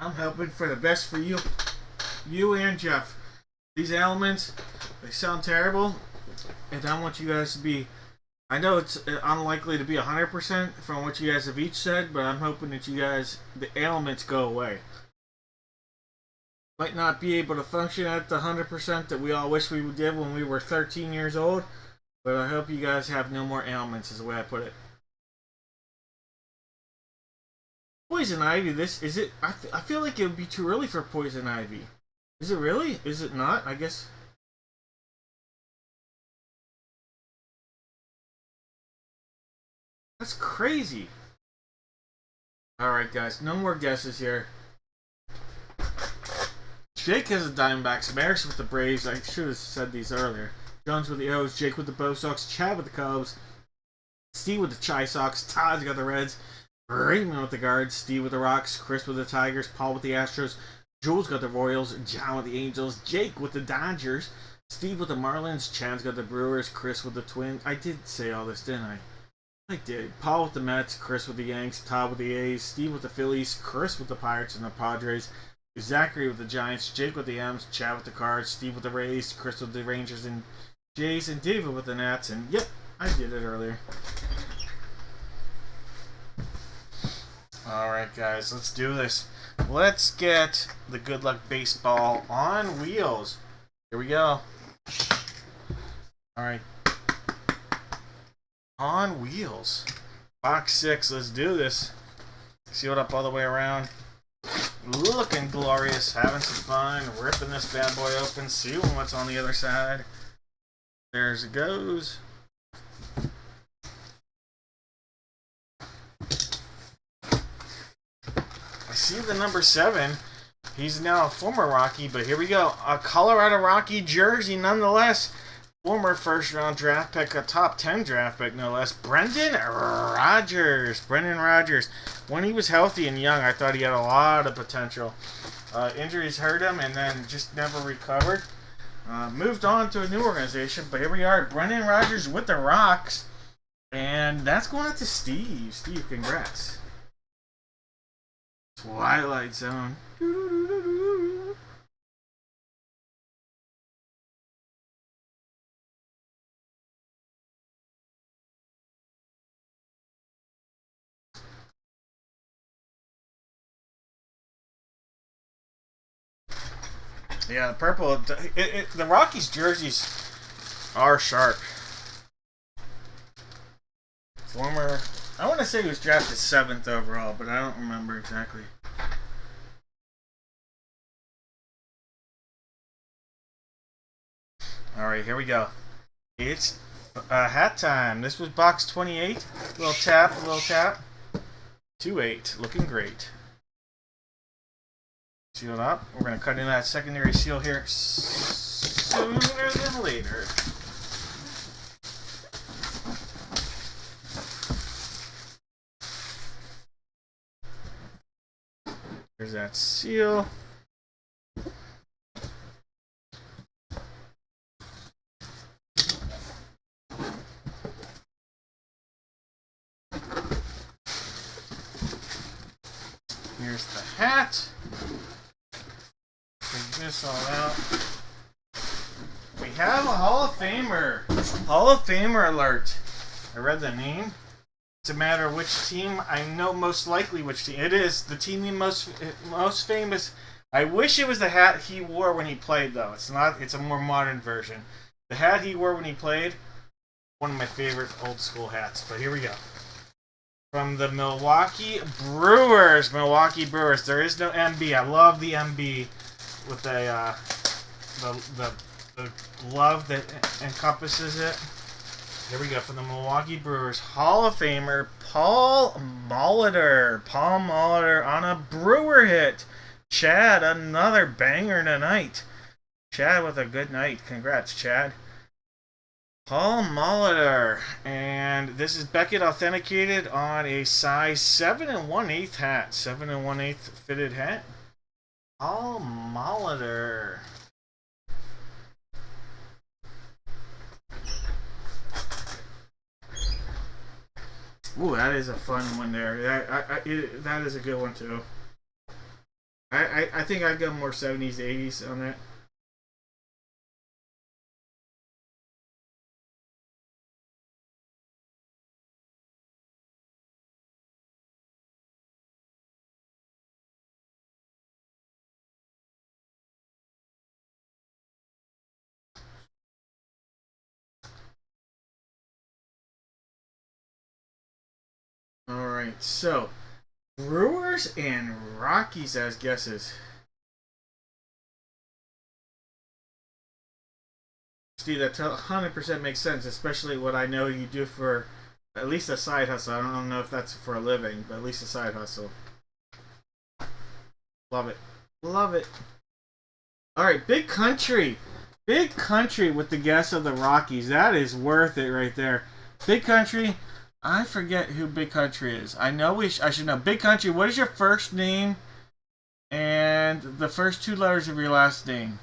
I'm hoping for the best for you and Jeff. These elements, they sound terrible, and I want you guys to be, I know it's unlikely to be 100% from what you guys have each said, but I'm hoping that you guys, the ailments go away. Might not be able to function at the 100% that we all wish we did when we were 13 years old, but I hope you guys have no more ailments is the way I put it. Poison Ivy, this, is it, I feel like it would be too early for Poison Ivy. Is it really? Is it not? I guess. That's crazy. Alright, guys. No more guesses here. Jake has the Diamondbacks. Maris with the Braves. I should have said these earlier. Jones with the O's. Jake with the Bo Sox. Chad with the Cubs. Steve with the Chi Sox. Todd's got the Reds. Raymond with the Guards. Steve with the Rocks. Chris with the Tigers. Paul with the Astros. Joel's got the Royals, John with the Angels, Jake with the Dodgers, Steve with the Marlins, Chad's got the Brewers, Chris with the Twins. I did say all this, didn't I? I did. Paul with the Mets, Chris with the Yanks, Todd with the A's, Steve with the Phillies, Chris with the Pirates and the Padres, Zachary with the Giants, Jake with the M's, Chad with the Cards, Steve with the Rays, Chris with the Rangers and Jays, and David with the Nats. And yep, I did it earlier. Alright, guys, let's do this. Let's get the Good Luck Baseball on wheels. Here we go. Alright. On wheels. Box 6, let's do this. Sealed up all the way around. Looking glorious. Having some fun. Ripping this bad boy open. Seeing what's on the other side. There's it goes. I see the number 7. He's now a former Rocky, but here we go. A Colorado Rocky jersey nonetheless. Former first-round draft pick, a top 10 draft pick no less. Brendan Rodgers. Brendan Rodgers. When he was healthy and young, I thought he had a lot of potential. Injuries hurt him and then just never recovered. Moved on to a new organization, but here we are. Brendan Rodgers with the Rocks. And that's going out to Steve. Steve, congrats. Twilight Zone. Yeah, the purple. The Rockies jerseys R. Sharp. Former, I want to say he was drafted 7th overall, but I don't remember exactly. Alright, here we go. It's hat time. This was box 28. Little tap, little tap. 2-8. Looking great. Sealed up. We're going to cut in that secondary seal here sooner than later. There's that seal. Here's the hat. Take this all out. We have a Hall of Famer. Hall of Famer alert. I read the name. It's a matter of which team. I know most likely which team. It is the team most famous. I wish it was the hat he wore when he played, though. It's not. It's a more modern version. The hat he wore when he played, one of my favorite old school hats. But here we go. From the Milwaukee Brewers. Milwaukee Brewers. There is no MB. I love the MB with the glove that encompasses it. Here we go. From the Milwaukee Brewers, Hall of Famer Paul Molitor. Paul Molitor on a Brewer hit. Chad, another banger tonight. Chad with a good night. Congrats, Chad. Paul Molitor. And this is Beckett authenticated on a size 7 1/8 hat. 7 1/8 fitted hat. Paul Molitor. Ooh, that is a fun one there. That is a good one too. I think I'd go more 70s to 80s on that. Alright, so Brewers and Rockies as guesses. Steve, that 100% makes sense, especially what I know you do for at least a side hustle. I don't know if that's for a living, but at least a side hustle. Love it. Love it. Alright, Big Country. Big Country with the guess of the Rockies. That is worth it right there. Big Country. I forget who Big Country is. I know I should know. Big Country, what is your first name and the first 2 letters of your last name?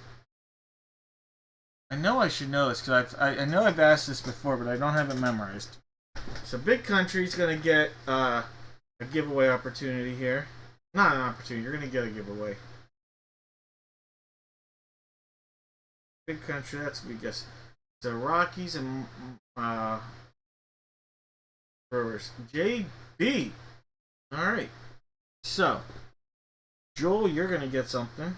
I know I should know this because I know I've asked this before, but I don't have it memorized. So Big Country's going to get a giveaway opportunity here. Not an opportunity. You're going to get a giveaway. Big Country, that's what we guess. So Rockies and Brewers. JB. Alright. So, Joel, you're going to get something.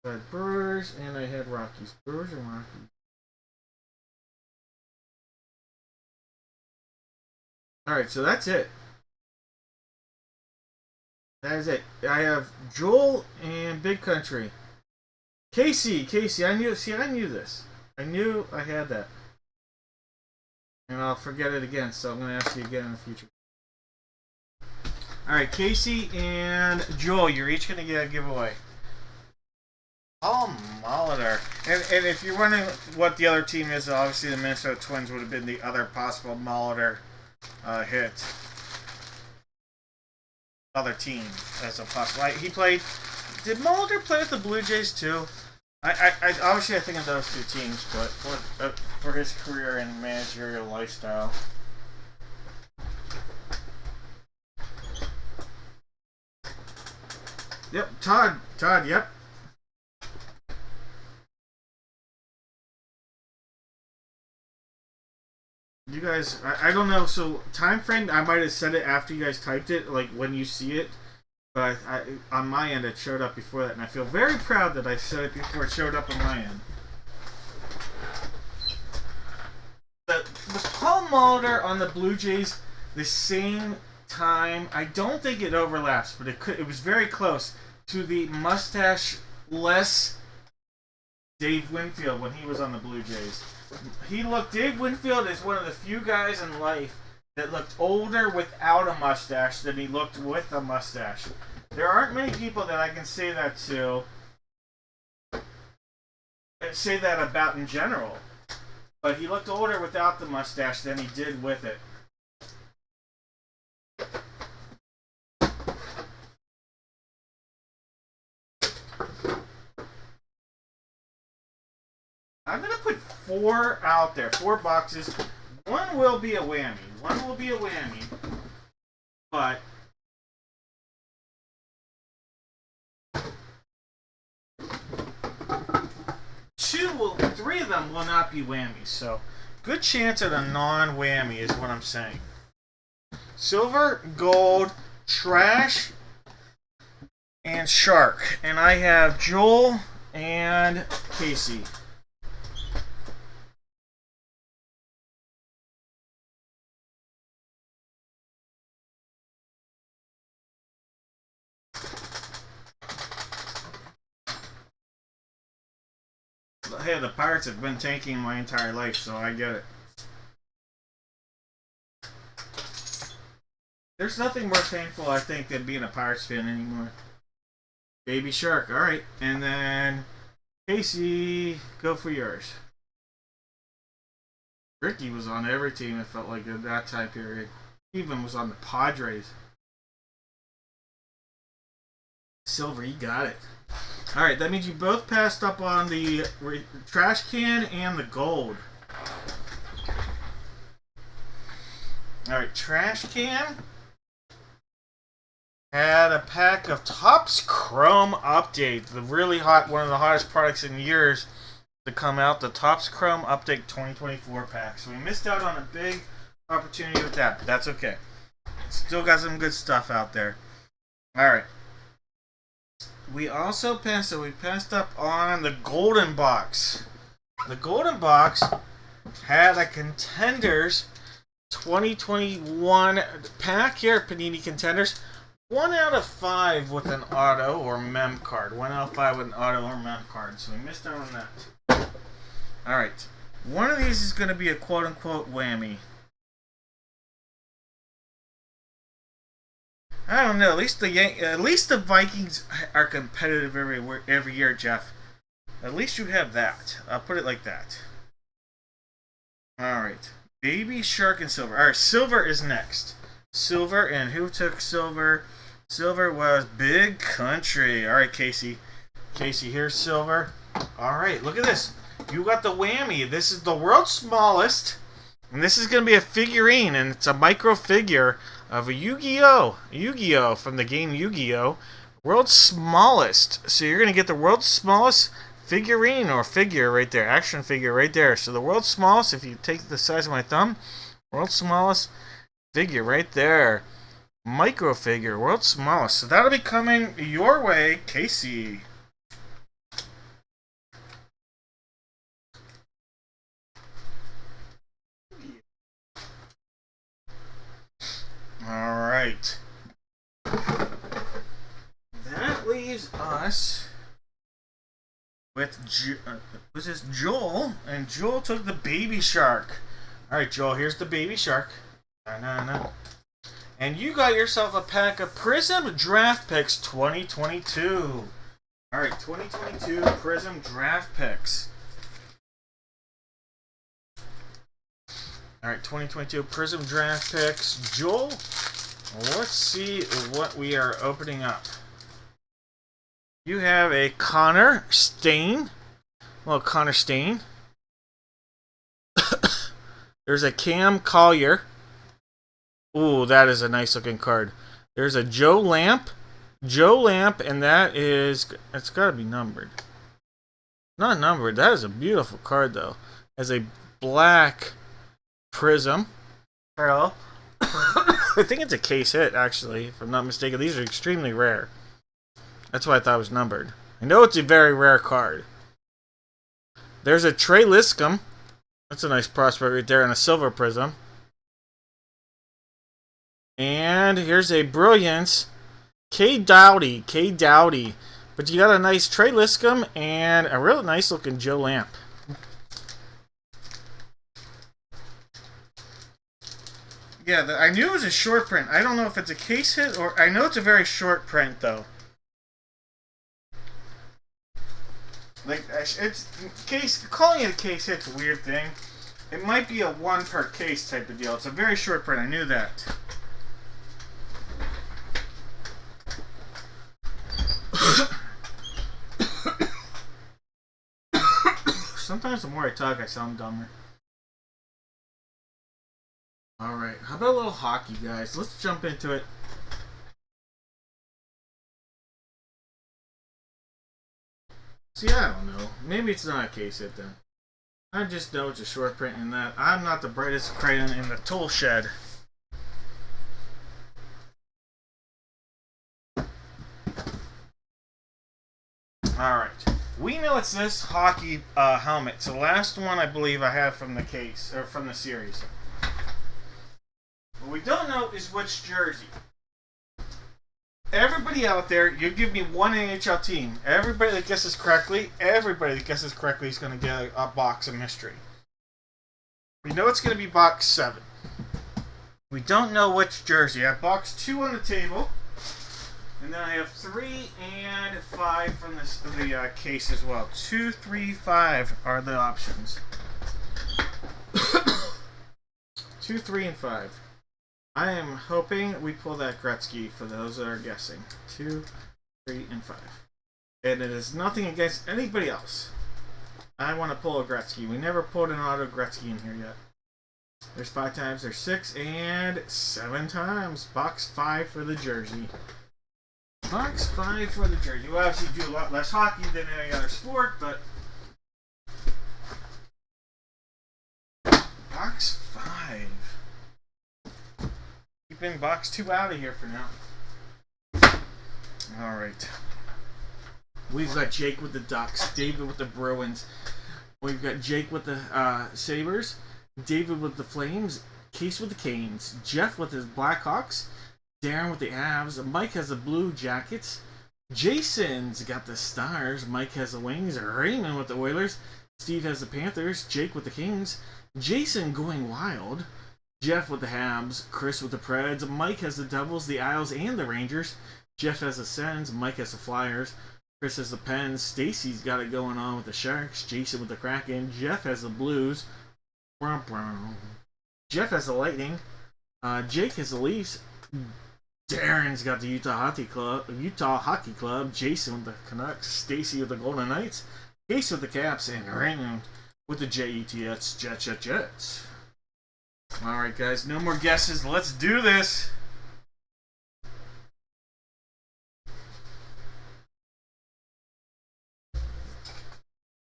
I had Brewers and I had Rockies. Brewers and Rockies. Alright, so that's it. That is it. I have Joel and Big Country. Casey, I knew this. I knew I had that. And I'll forget it again, so I'm going to ask you again in the future. Alright, Casey and Joel, you're each going to get a giveaway. Paul Molitor. And if you're wondering what the other team is, obviously the Minnesota Twins would have been the other possible Molitor hit. Other team as a possible. He played. Did Molitor play with the Blue Jays too? I obviously I think of those 2 teams, but for his career and managerial lifestyle. Yep, Todd, yep. You guys. I don't know. So time frame, I might have said it after you guys typed it, like when you see it. But on my end, it showed up before that, and I feel very proud that I said it before it showed up on my end. Was Paul Molitor on the Blue Jays the same time? I don't think it overlaps, but it was very close to the mustache-less Dave Winfield when he was on the Blue Jays. Dave Winfield is one of the few guys in life that looked older without a mustache than he looked with a mustache. There aren't many people that I can say that to, say that about in general. But he looked older without the mustache than he did with it. I'm going to put 4 out there. 4 boxes. One will be a whammy. But three of them will not be whammies. So, good chance at a non-whammy is what I'm saying. Silver, gold, trash, and shark. And I have Joel and Casey. Hey, the Pirates have been tanking my entire life, so I get it. There's nothing more painful, I think, than being a Pirates fan anymore. Baby Shark, alright. And then, Casey, go for yours. Ricky was on every team, it felt like, at that time period. He even was on the Padres. Silver, you got it. Alright, that means you both passed up on the trash can and the gold. Alright, trash can had a pack of Topps Chrome Update. The really hot, one of the hottest products in years to come out. The Topps Chrome Update 2024 pack. So we missed out on a big opportunity with that, but that's okay. Still got some good stuff out there. Alright. We also passed up on the Golden Box. The Golden Box had a Contenders 2021 pack here, Panini Contenders. 1 out of 5 with an auto or mem card. 1 out of 5 with an auto or mem card. So we missed out on that. Alright. One of these is going to be a quote-unquote whammy. I don't know. At least the Vikings are competitive every year, Jeff. At least you have that. I'll put it like that. All right, Baby Shark and Silver. All right, Silver is next. Silver, and who took Silver? Silver was Big Country. All right, Casey. Casey, here's Silver. All right, look at this. You got the whammy. This is the world's smallest, and this is going to be a figurine, and it's a micro figure of a Yu-Gi-Oh from the game Yu-Gi-Oh, world's smallest. So you're going to get the world's smallest figurine or figure right there, action figure right there. So the world's smallest, if you take the size of my thumb, world's smallest figure right there. Micro figure, world's smallest. So that'll be coming your way, Casey. Alright. That leaves us with Joel, and Joel took the Baby Shark. Alright, Joel, here's the Baby Shark. And you got yourself a pack of Prism Draft Picks 2022. Alright, 2022 Prism Draft Picks. Alright, 2022 Prism Draft Picks. Joel, let's see what we are opening up. You have a Connor Stain. Well, Connor Stain. There's a Cam Collier. Ooh, that is a nice looking card. There's a Joe Lamp. And that is... It's got to be numbered. Not numbered. That is a beautiful card, though. As a black Prism. Hello. I think it's a case hit, actually, if I'm not mistaken. These are extremely rare. That's why I thought it was numbered. I know it's a very rare card. There's a Trey Liscum. That's a nice prospect right there in a silver prism. And here's a Brilliance. K. Dowdy. But you got a nice Trey Liscum and a real nice looking Joe Lamp. Yeah, I knew it was a short print. I don't know if it's a case hit or... I know it's a very short print, though. Like, it's... Calling it a case hit's a weird thing. It might be a one per case type of deal. It's a very short print. I knew that. Sometimes the more I talk, I sound dumber. Alright, how about a little hockey, guys? Let's jump into it. See, I don't know. Maybe it's not a case hit then. I just know it's a short print in that I'm not the brightest crayon in the tool shed. Alright. We know it's this hockey helmet. It's the last one I believe I have from the case, or from the series. What we don't know is which jersey. Everybody out there, you give me one NHL team. Everybody that guesses correctly, is going to get a box of mystery. We know it's going to be box 7. We don't know which jersey. I have box 2 on the table. And then I have 3 and 5 from the case as well. 2, 3, 5 are the options. 2, 3, and 5. I am hoping we pull that Gretzky for those that are guessing. 2, 3, and 5. And it is nothing against anybody else. I want to pull a Gretzky. We never pulled an auto Gretzky in here yet. There's 5 times, there's 6, and 7 times. Box 5 for the jersey. Box 5 for the jersey. You obviously do a lot less hockey than any other sport, but... Box 5. Keeping box 2 out of here for now. Alright. We've got Jake with the Ducks, David with the Bruins. We've got Jake with the Sabres, David with the Flames, Case with the Canes, Jeff with his Blackhawks, Darren with the Avs, Mike has the Blue Jackets, Jason's got the Stars, Mike has the Wings, Raymond with the Oilers, Steve has the Panthers, Jake with the Kings, Jason going wild, Jeff with the Habs, Chris with the Preds, Mike has the Devils, the Isles, and the Rangers, Jeff has the Sens, Mike has the Flyers, Chris has the Pens, Stacy's got it going on with the Sharks, Jason with the Kraken, Jeff has the Blues, Jeff has the Lightning, Jake has the Leafs, Darren's got the Utah Hockey Club, Jason with the Canucks, Stacy with the Golden Knights, Case with the Caps, and Raymond with the Jets. Jets. Alright guys, no more guesses. Let's do this.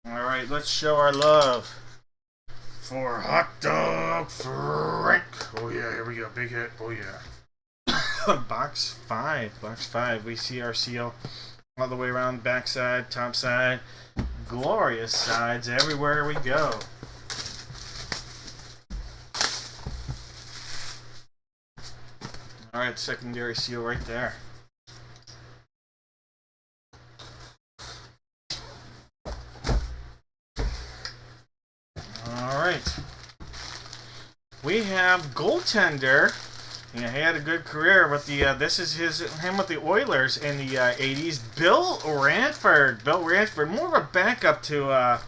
Alright, let's show our love for Hot Dog Frank. Oh yeah, here we go. Big hit. Oh yeah. Box 5. We see our seal all the way around, backside, top side. Glorious sides everywhere we go. Alright, secondary seal right there. Alright. We have goaltender. Yeah, he had a good career with the. This is him with the Oilers in the 80s. Bill Ranford. More of a backup to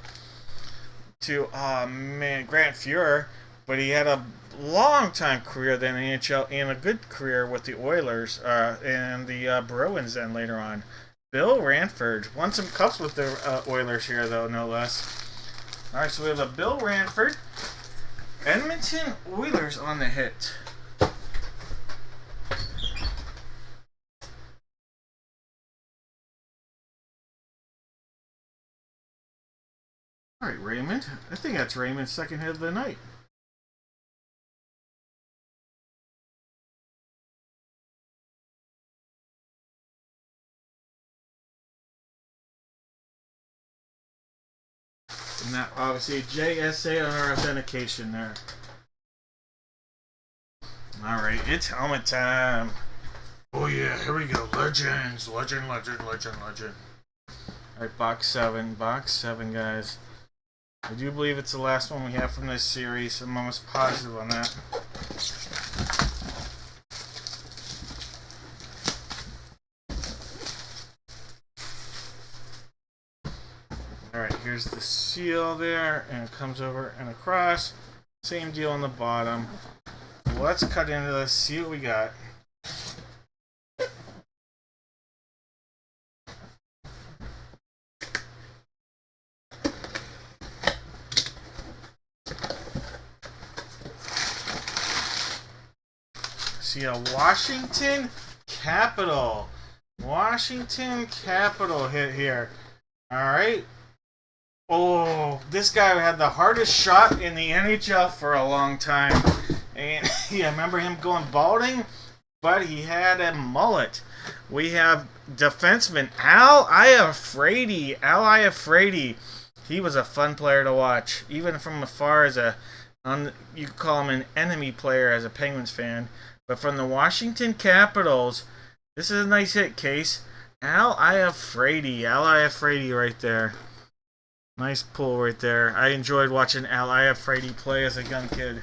Grant Fuhrer, but he had a long time career then in the NHL and a good career with the Oilers and the Bruins then later on. Bill Ranford won some cups with the Oilers here though, no less. All right, so we have a Bill Ranford, Edmonton Oilers on the hit. All right, Raymond. I think that's Raymond's second hit of the night. And that obviously JSA on our authentication there. Alright, it's helmet time. Oh yeah, here we go. Legends. Legend. Alright, box 7. Box 7, guys. I do believe it's the last one we have from this series. I'm almost positive on that. Alright, here's the seal there, and it comes over and across. Same deal on the bottom. Let's cut into this, see what we got. See a Washington Capitol. Washington Capitol hit here. Alright. Oh, this guy had the hardest shot in the NHL for a long time. And yeah, I remember him going balding, but he had a mullet. We have defenseman Al Iafrate. He was a fun player to watch, even from afar as you could call him an enemy player as a Penguins fan. But from the Washington Capitals, this is a nice hit, Case. Al Iafrate right there. Nice pull right there. I enjoyed watching Al Iafrate play as a young kid.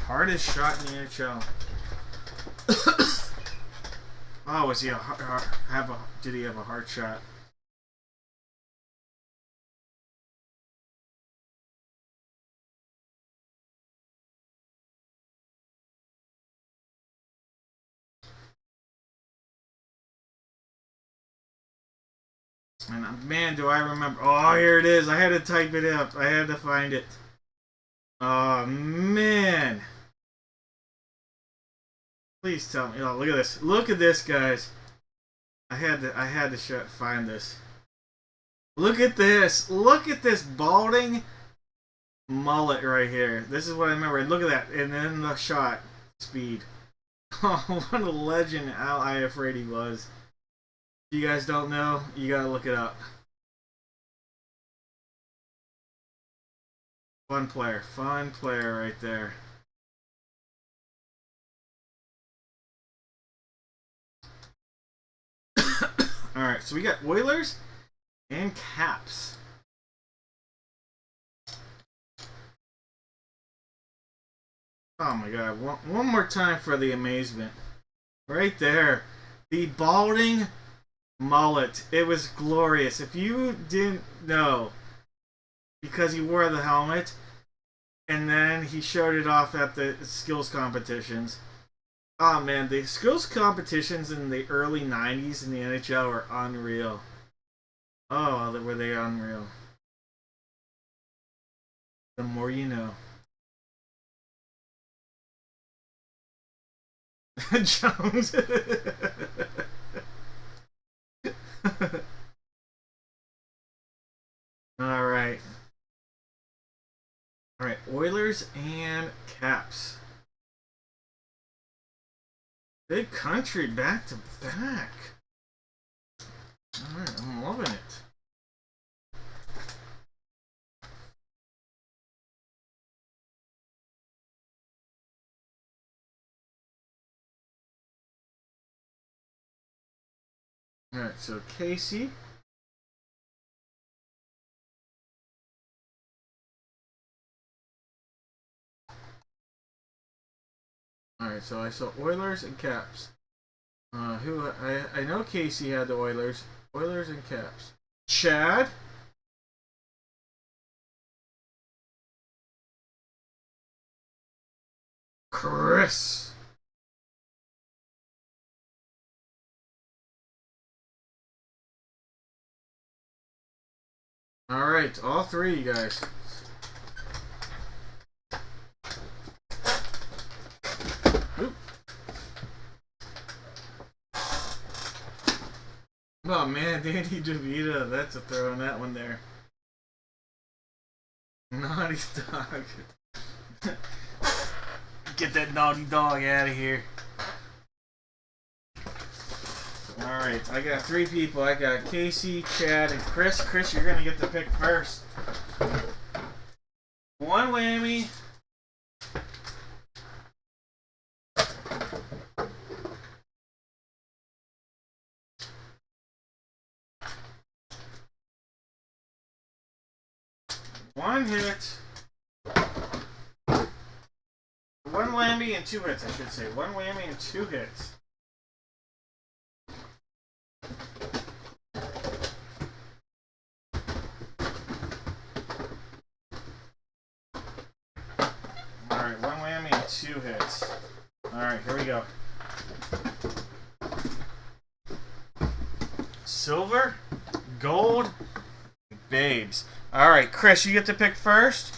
Hardest shot in the NHL. Oh, was he did he have a hard shot? And man, do I remember. Oh, here it is. I had to type it up. I had to find it. Oh, man. Please tell me. Oh, look at this. Look at this, guys. I had to find this. Look at this. Look at this balding mullet right here. This is what I remember. Look at that. And then the shot speed. Oh, what a legend Al Iafrate was. If you guys don't know, you gotta look it up. Fun player right there. Alright, so we got Oilers and Caps. Oh my god, one more time for the amazement. Right there. The balding mullet. It was glorious. If you didn't know, because he wore the helmet and then he showed it off at the skills competitions. Oh man, the skills competitions in the early 90s in the NHL were unreal. Oh, were they unreal. The more you know. Jones. Alright. Alright, Oilers and Caps. Big country back to back. Alright, I'm loving it. Alright, so Casey. Alright, so I saw Oilers and Caps. I know Casey had the Oilers. Oilers and Caps. Chad. Chris. Alright, all three, you guys. Oop. Oh man, Danny DeVito, that's a throw on that one there. Naughty dog. Get that naughty dog out of here. Alright, I got 3 people. I got Casey, Chad, and Chris. Chris, you're going to get the pick first. One whammy. One hit. One whammy and 2 hits, I should say. One whammy and 2 hits. Alright, one whammy and 2 hits. Alright, here we go. Silver, gold, babes. Alright, Chris, you get to pick first.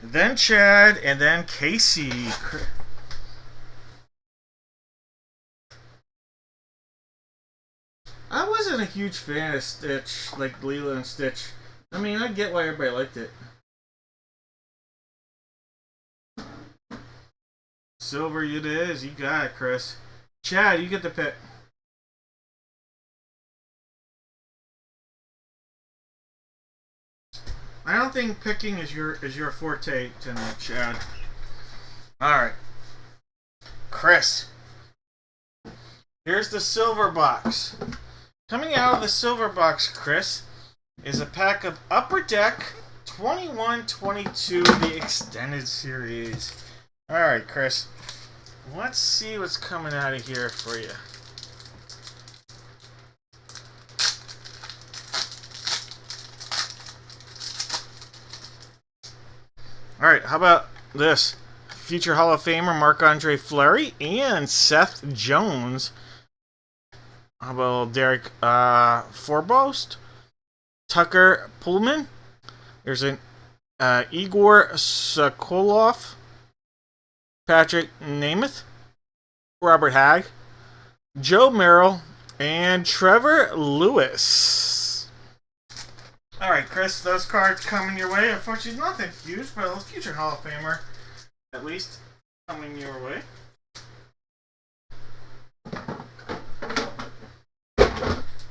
Then Chad, and then Casey. I wasn't a huge fan of Stitch, like Lilo and Stitch. I mean, I get why everybody liked it. Silver it is. You got it, Chris. Chad, you get the pick. I don't think picking is your forte tonight, Chad. Alright. Chris. Here's the silver box. Coming out of the silver box, Chris, is a pack of Upper Deck 21-22, the extended series. Alright, Chris. Let's see what's coming out of here for you. Alright, how about this? Future Hall of Famer Marc-Andre Fleury and Seth Jones. How about Derek Forbost? Tucker Pullman. There's an Igor Sokolov. Patrick Namath. Robert Hagg. Joe Merrill. And Trevor Lewis. Alright, Chris, those cards coming your way. Unfortunately, nothing huge, but a future Hall of Famer, at least, coming your way.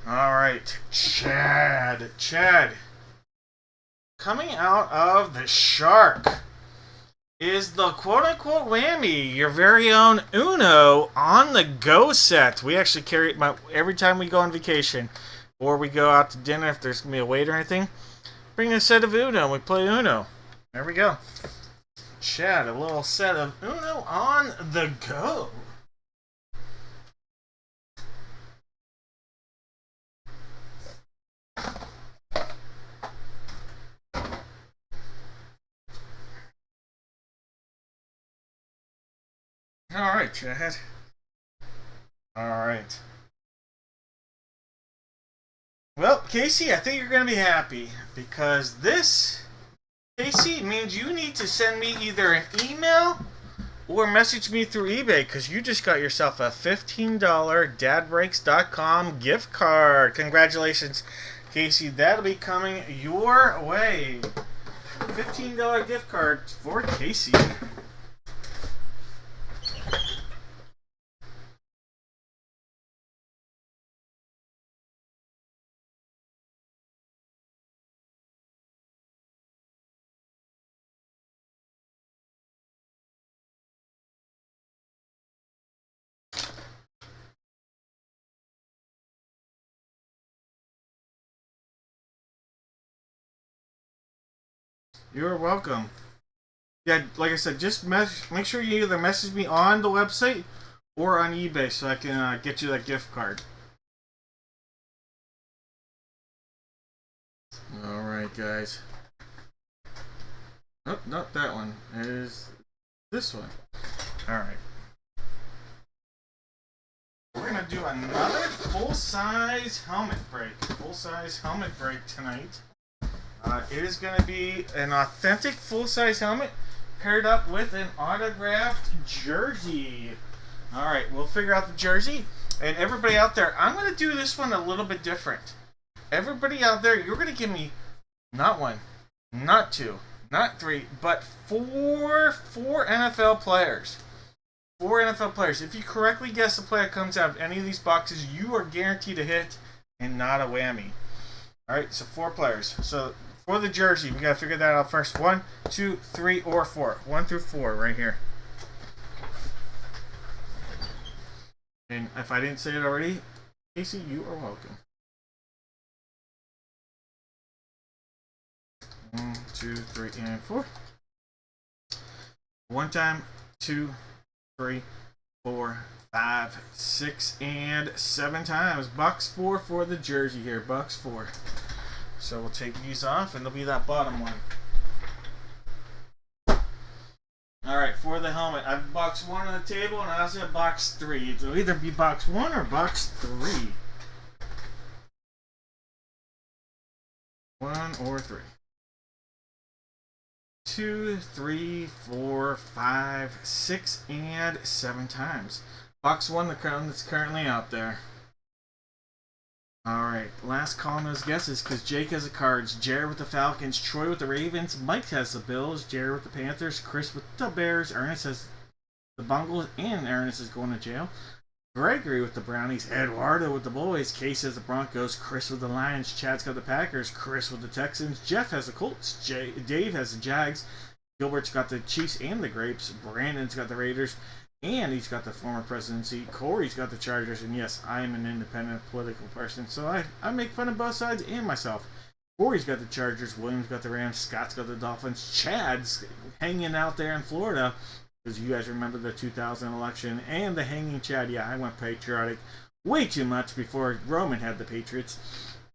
Alright, Chad. Chad. Coming out of the Shark is the quote-unquote whammy, your very own Uno on the go set. We actually carry it every time we go on vacation. Or we go out to dinner if there's going to be a wait or anything. Bring a set of Uno and we play Uno. There we go. Chad, a little set of Uno on the go. Alright, Chad. Alright. Well, Casey, I think you're going to be happy because this, Casey, means you need to send me either an email or message me through eBay because you just got yourself a $15 dadbreaks.com gift card. Congratulations, Casey. That'll be coming your way. $15 gift card for Casey. You're welcome. Yeah, like I said, just make sure you either message me on the website or on eBay so I can get you that gift card. Alright, guys. Oh, not that one. It is this one. Alright. We're going to do another full-size helmet break. Full-size helmet break tonight. It is going to be an authentic full-size helmet paired up with an autographed jersey. Alright, we'll figure out the jersey. And everybody out there, I'm going to do this one a little bit different. Everybody out there, you're going to give me not one, not two, not three, but four NFL players. 4 NFL players. If you correctly guess the player comes out of any of these boxes, you are guaranteed a hit and not a whammy. Alright, so 4 players. So for the jersey, we gotta figure that out first. 1, 2, 3, or 4. 1 through 4 right here. And if I didn't say it already, Casey, you are welcome. 1, 2, 3, and 4. 1 time, 2, 3, 4, 5, 6, and 7 times. Box 4 for the jersey here. Box 4. So we'll take these off, and it'll be that bottom one. Alright, for the helmet, I have box 1 on the table, and I also have box 3. It'll either be box 1 or box 3. 1 or 3. 2, 3, 4, 5, 6, and 7 times. Box 1, the crown that's currently out there. Alright, last call on those guesses, because Jake has the Cards, Jared with the Falcons, Troy with the Ravens, Mike has the Bills, Jared with the Panthers, Chris with the Bears, Ernest has the Bungles, and Ernest is going to jail. Gregory with the Brownies, Eduardo with the Boys, Case has the Broncos, Chris with the Lions, Chad's got the Packers, Chris with the Texans, Jeff has the Colts, Dave has the Jags, Gilbert's got the Chiefs and the Grapes, Brandon's got the Raiders, and he's got the former presidency, Corey's got the Chargers, and yes, I am an independent political person, so I make fun of both sides and myself. Corey's got the Chargers, William's got the Rams, Scott's got the Dolphins, Chad's hanging out there in Florida, because you guys remember the 2000 election, and the hanging Chad. Yeah, I went patriotic way too much before Roman had the Patriots.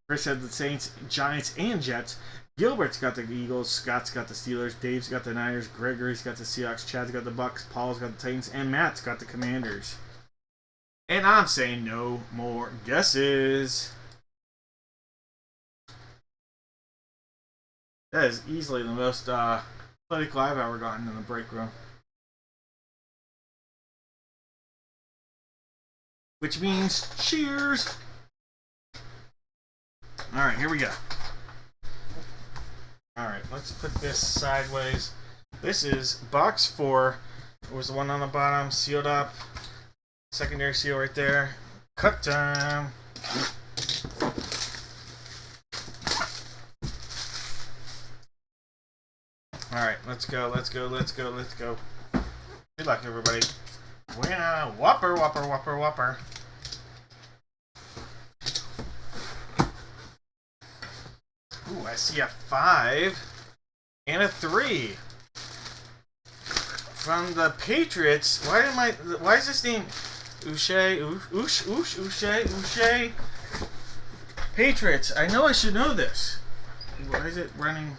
Chris had the Saints, Giants, and Jets. Gilbert's got the Eagles, Scott's got the Steelers, Dave's got the Niners, Gregory's got the Seahawks, Chad's got the Bucks, Paul's got the Titans, and Matt's got the Commanders. And I'm saying no more guesses. That is easily the most political I've ever gotten in the break room. Which means cheers! Alright, here we go. Alright, let's put this sideways. This is box 4. It was the one on the bottom, sealed up. Secondary seal right there. Cut time! Alright, let's go, let's go, let's go, let's go. Good luck, everybody. Winner! Whopper, whopper, whopper, whopper. Ooh, I see a 5 and a 3 from the Patriots. Why is this name Uche? Patriots. I know I should know this. Why is it running?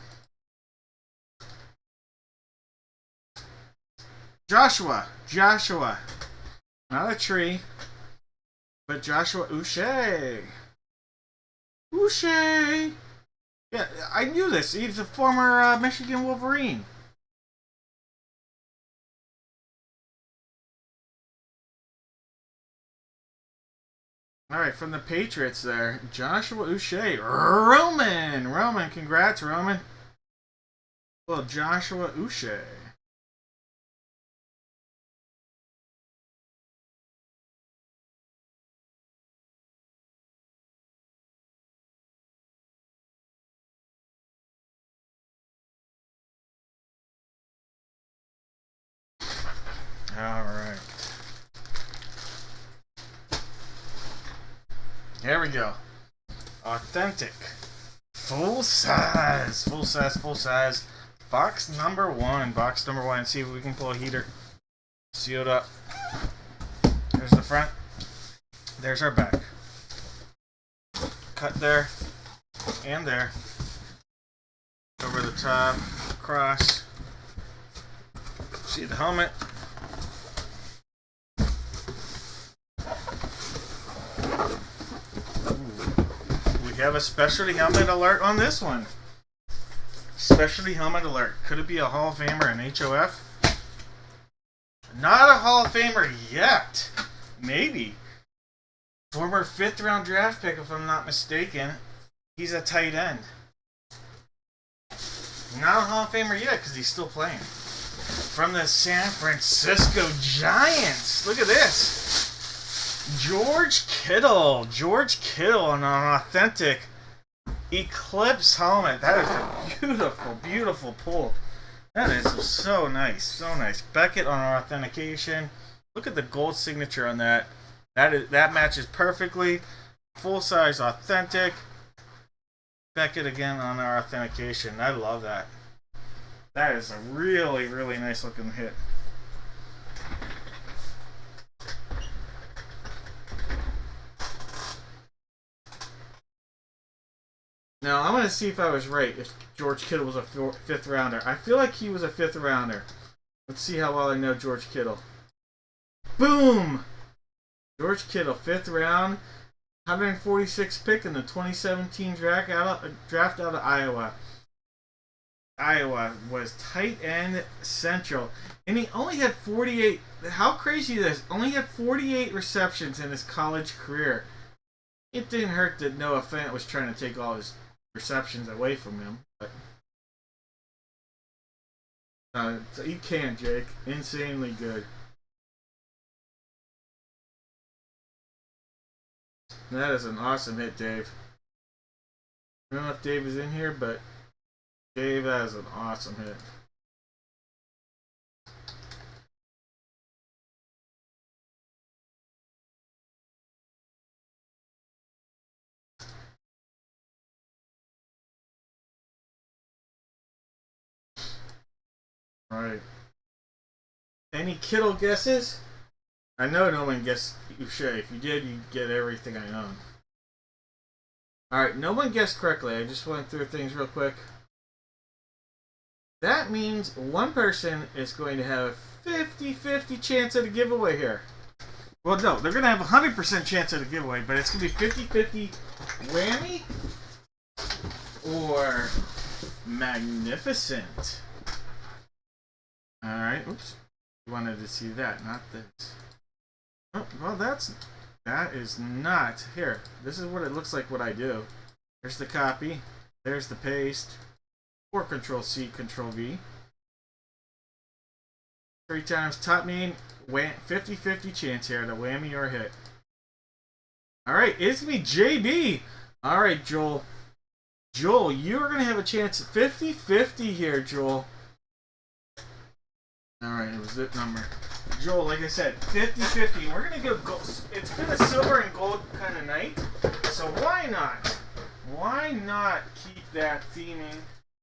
Joshua. Not a tree, but Joshua Uche. Yeah, I knew this. He's a former Michigan Wolverine. Alright, from the Patriots there, Joshua Uche. Roman, congrats, Roman. Well, Joshua Uche. Alright. Here we go. Authentic. Full size. Box number 1. See if we can pull a heater. Sealed up. There's the front. There's our back. Cut there. And there. Over the top. Across. See the helmet. We have a specialty helmet alert on this one. Specialty helmet alert. Could it be a Hall of Famer in HOF? Not a Hall of Famer yet. Maybe. Former 5th round draft pick, if I'm not mistaken. He's a tight end. Not a Hall of Famer yet because he's still playing. from the San Francisco Giants. Look at this. George Kittle. George Kittle on an authentic Eclipse helmet. That is a beautiful, beautiful pull. That is so nice. So nice. Beckett on our authentication. Look at the gold signature on that. That matches perfectly. Full size authentic. Beckett again on our authentication. I love that. That is a really, really nice looking hit. Now, I'm going to see if I was right, if George Kittle was a 5th rounder. I feel like he was a 5th rounder. Let's see how well I know George Kittle. Boom! George Kittle, 5th round, 146 pick in the 2017 draft out of Iowa. Iowa was tight end central. And he only had 48. How crazy is this? Only had 48 receptions in his college career. It didn't hurt that Noah Fant was trying to take all his receptions away from him. But so you can, Jake. Insanely good. That is an awesome hit, Dave. I don't know if Dave is in here, but Dave, that is an awesome hit. Alright. Any Kittle guesses? I know no one guessed. You should. If you did, you get everything I own. Alright, no one guessed correctly. I just went through things real quick. That means one person is going to have a 50-50 chance at a giveaway here. Well, no, they're going to have a 100% chance at a giveaway, but it's going to be 50-50 whammy or magnificent. Alright, oops. You wanted to see that, not this. Oh, well, that is not. Here, this is what it looks like what I do. There's the copy. There's the paste. Or Control-C, Control-V. 3 times top mean 50-50 chance here to whammy or hit. Alright, it's me, JB. Alright, Joel. Joel, you're going to have a chance 50-50 here, Joel. Alright, it was that number. Joel, like I said, 50-50. We're going to go gold. It's been a silver and gold kind of night. So why not? Why not keep that theming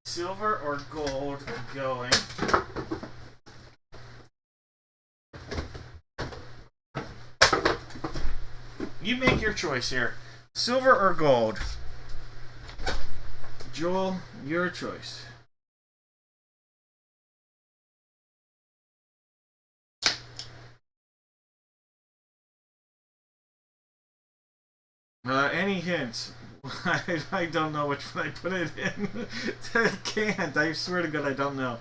silver or gold going? You make your choice here. Silver or gold? Joel, your choice. Any hints? I don't know which one I put it in. I can't. I swear to God, I don't know.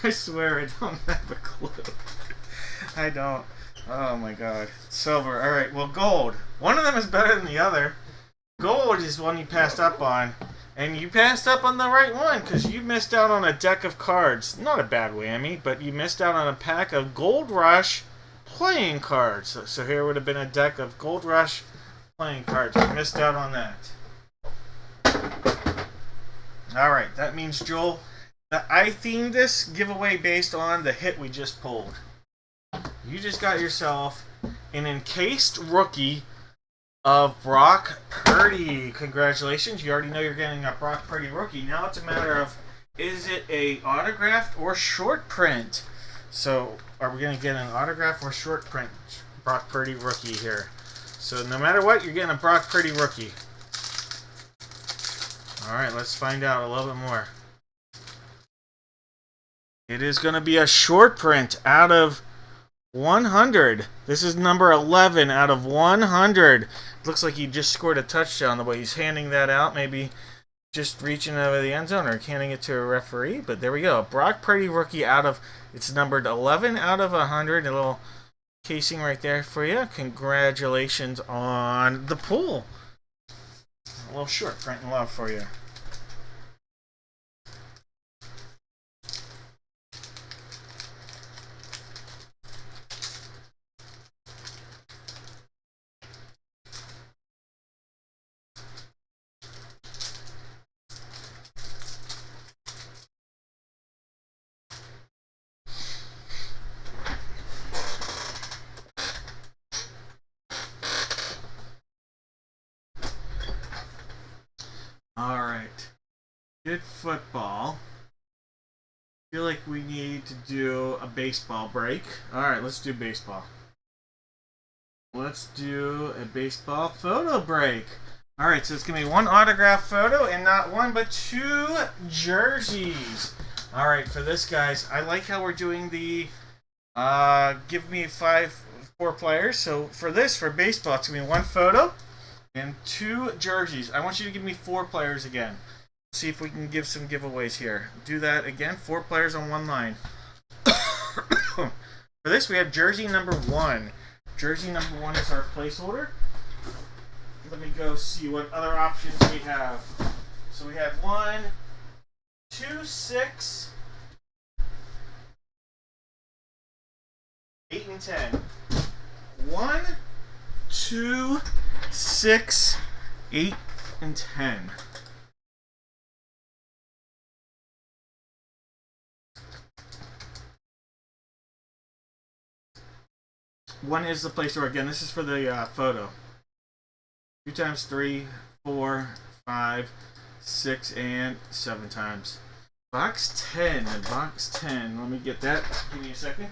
I swear I don't have a clue. I don't. Oh my God. Silver. Alright, well, gold. One of them is better than the other. Gold is one you passed up on. And you passed up on the right one because you missed out on a deck of cards. Not a bad whammy, but you missed out on a pack of Gold Rush playing cards. So here would have been a deck of Gold Rush playing cards. You missed out on that. Alright, that means, Joel, that I themed this giveaway based on the hit we just pulled. You just got yourself an encased rookie of Brock Purdy. Congratulations. You already know you're getting a Brock Purdy rookie. Now it's a matter of, is it a autographed or short print? So, are we going to get an autograph or short print Brock Purdy rookie here? So, no matter what, you're getting a Brock Purdy rookie. Alright, let's find out a little bit more. It is going to be a short print out of 100. This is number 11 out of 100. Looks like he just scored a touchdown the way he's handing that out. Maybe just reaching over the end zone or handing it to a referee. But there we go. Brock Purdy rookie out of, it's numbered 11 out of 100. A little casing right there for you. Congratulations on the pull. A little short print and love for you. Did football. Feel like we need to do a baseball break. Alright, let's do baseball. Let's do a baseball photo break. Alright, so it's going to be one autograph photo and not one but two jerseys. Alright, for this, guys, I like how we're doing the give me four players. So for this, for baseball, it's going to be one photo and two jerseys. I want you to give me 4 players again. See if we can give some giveaways here. Do that again. 4 players on one line. For this, we have jersey number 1. Jersey number 1 is our placeholder. Let me go see what other options we have. So we have 1, 2, 6, 8, and 10. 1, 2, 6, 8, and 10. One is the placeholder. Again, this is for the photo. 2 times 3, 4, 5, 6, and 7 times. Box 10. Box 10. Let me get that. Give me a second.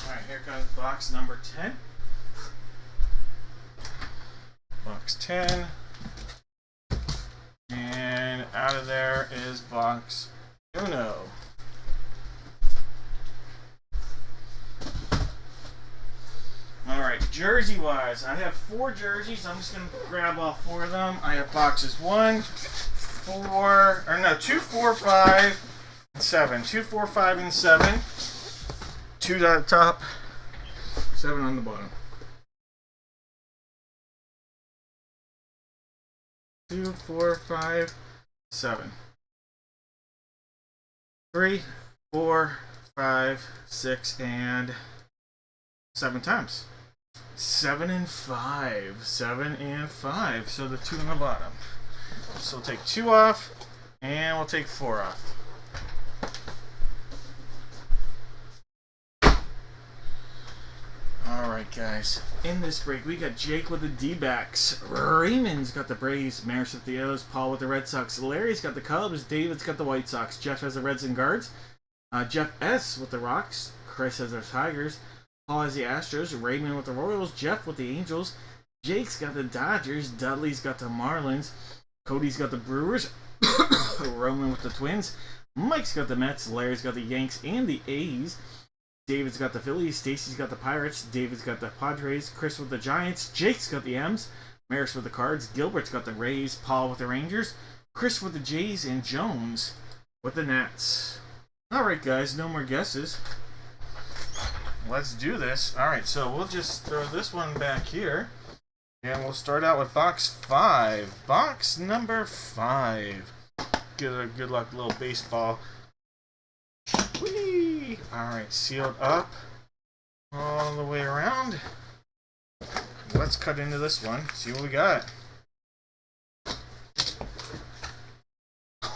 Alright, here comes box number 10. Box 10. And out of there is box Uno. Alright, jersey wise, I have 4 jerseys. I'm just going to grab all 4 of them. I have boxes 2, 4, 5, and 7. 2, 4, 5, and 7. 2 on the top, 7 on the bottom. 2, 4, 5, 7. 3, 4, 5, 6, and 7 times. 7 and 5. 7 and 5. So the 2 on the bottom. So we'll take 2 off, and we'll take 4 off. Alright, guys. In this break, we got Jake with the D-backs. Raymond's got the Braves. Maris with the O's. Paul with the Red Sox. Larry's got the Cubs. David's got the White Sox. Jeff has the Reds and Guards. Jeff S. with the Rocks. Chris has the Tigers. Paul has the Astros. Raymond with the Royals. Jeff with the Angels. Jake's got the Dodgers. Dudley's got the Marlins. Cody's got the Brewers. Roman with the Twins. Mike's got the Mets. Larry's got the Yanks and the A's. David's got the Phillies. Stacy's got the Pirates. David's got the Padres. Chris with the Giants. Jake's got the M's. Maris with the Cards. Gilbert's got the Rays. Paul with the Rangers. Chris with the Jays. And Jones with the Nats. Alright, guys. No more guesses. Let's do this. Alright, so we'll just throw this one back here. And we'll start out with box 5. Box number 5. Get a good luck little baseball. Whee! Alright, sealed up all the way around. Let's cut into this one, see what we got.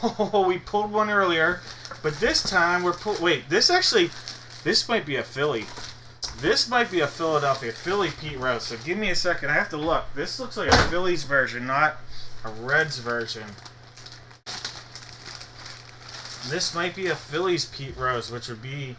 Oh, we pulled one earlier, but this time we're this might be a Philly. This might be a Philadelphia Philly Pete Rose. So give me a second, I have to look. This looks like a Phillies version, not a Reds version. This might be a Phillies Pete Rose, which would be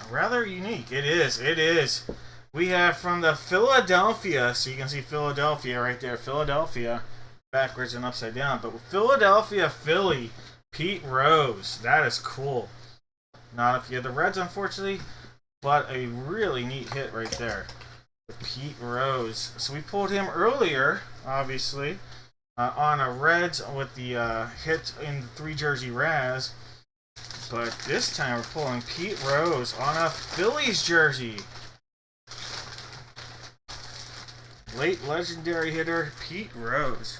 rather unique. It is. We have from the Philadelphia, so you can see Philadelphia right there. Philadelphia, backwards and upside down. But Philadelphia Philly Pete Rose. That is cool. Not if you have the Reds, unfortunately, but a really neat hit right there. Pete Rose. So we pulled him earlier, obviously, on a Reds with the hit in the 3 jersey Raz. But this time we're pulling Pete Rose on a Phillies jersey. Late legendary hitter Pete Rose.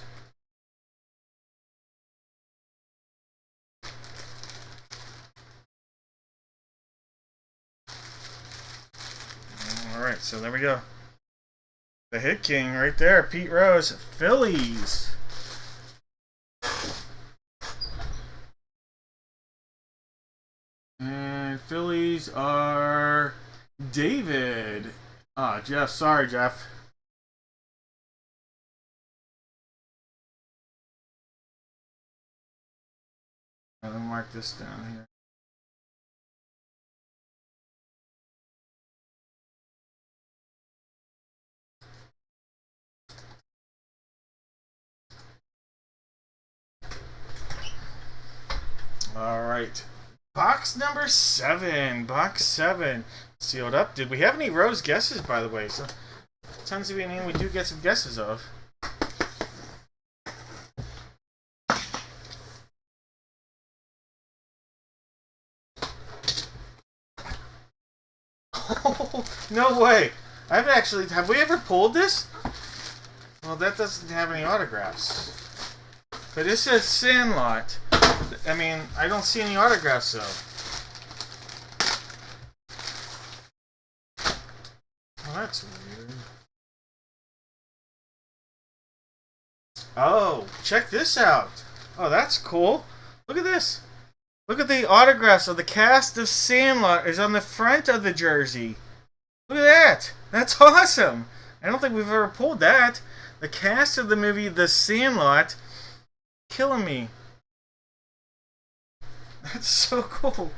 Alright, so there we go. The hit king right there, Pete Rose, Phillies. And Phillies are David. Jeff. Sorry, Jeff. Let me mark this down here. All right. Box number 7. Box 7. Sealed up. Did we have any Rose guesses, by the way? So, tends to be a name we do get some guesses of. Oh, no way. Have we ever pulled this? Well, that doesn't have any autographs. But it says Sandlot. I mean, I don't see any autographs, though. Oh, that's weird. Oh, check this out. Oh, that's cool. Look at this. Look at the autographs of the cast of Sandlot is on the front of the jersey. Look at that. That's awesome. I don't think we've ever pulled that. The cast of the movie The Sandlot. Killing me. That's so cool.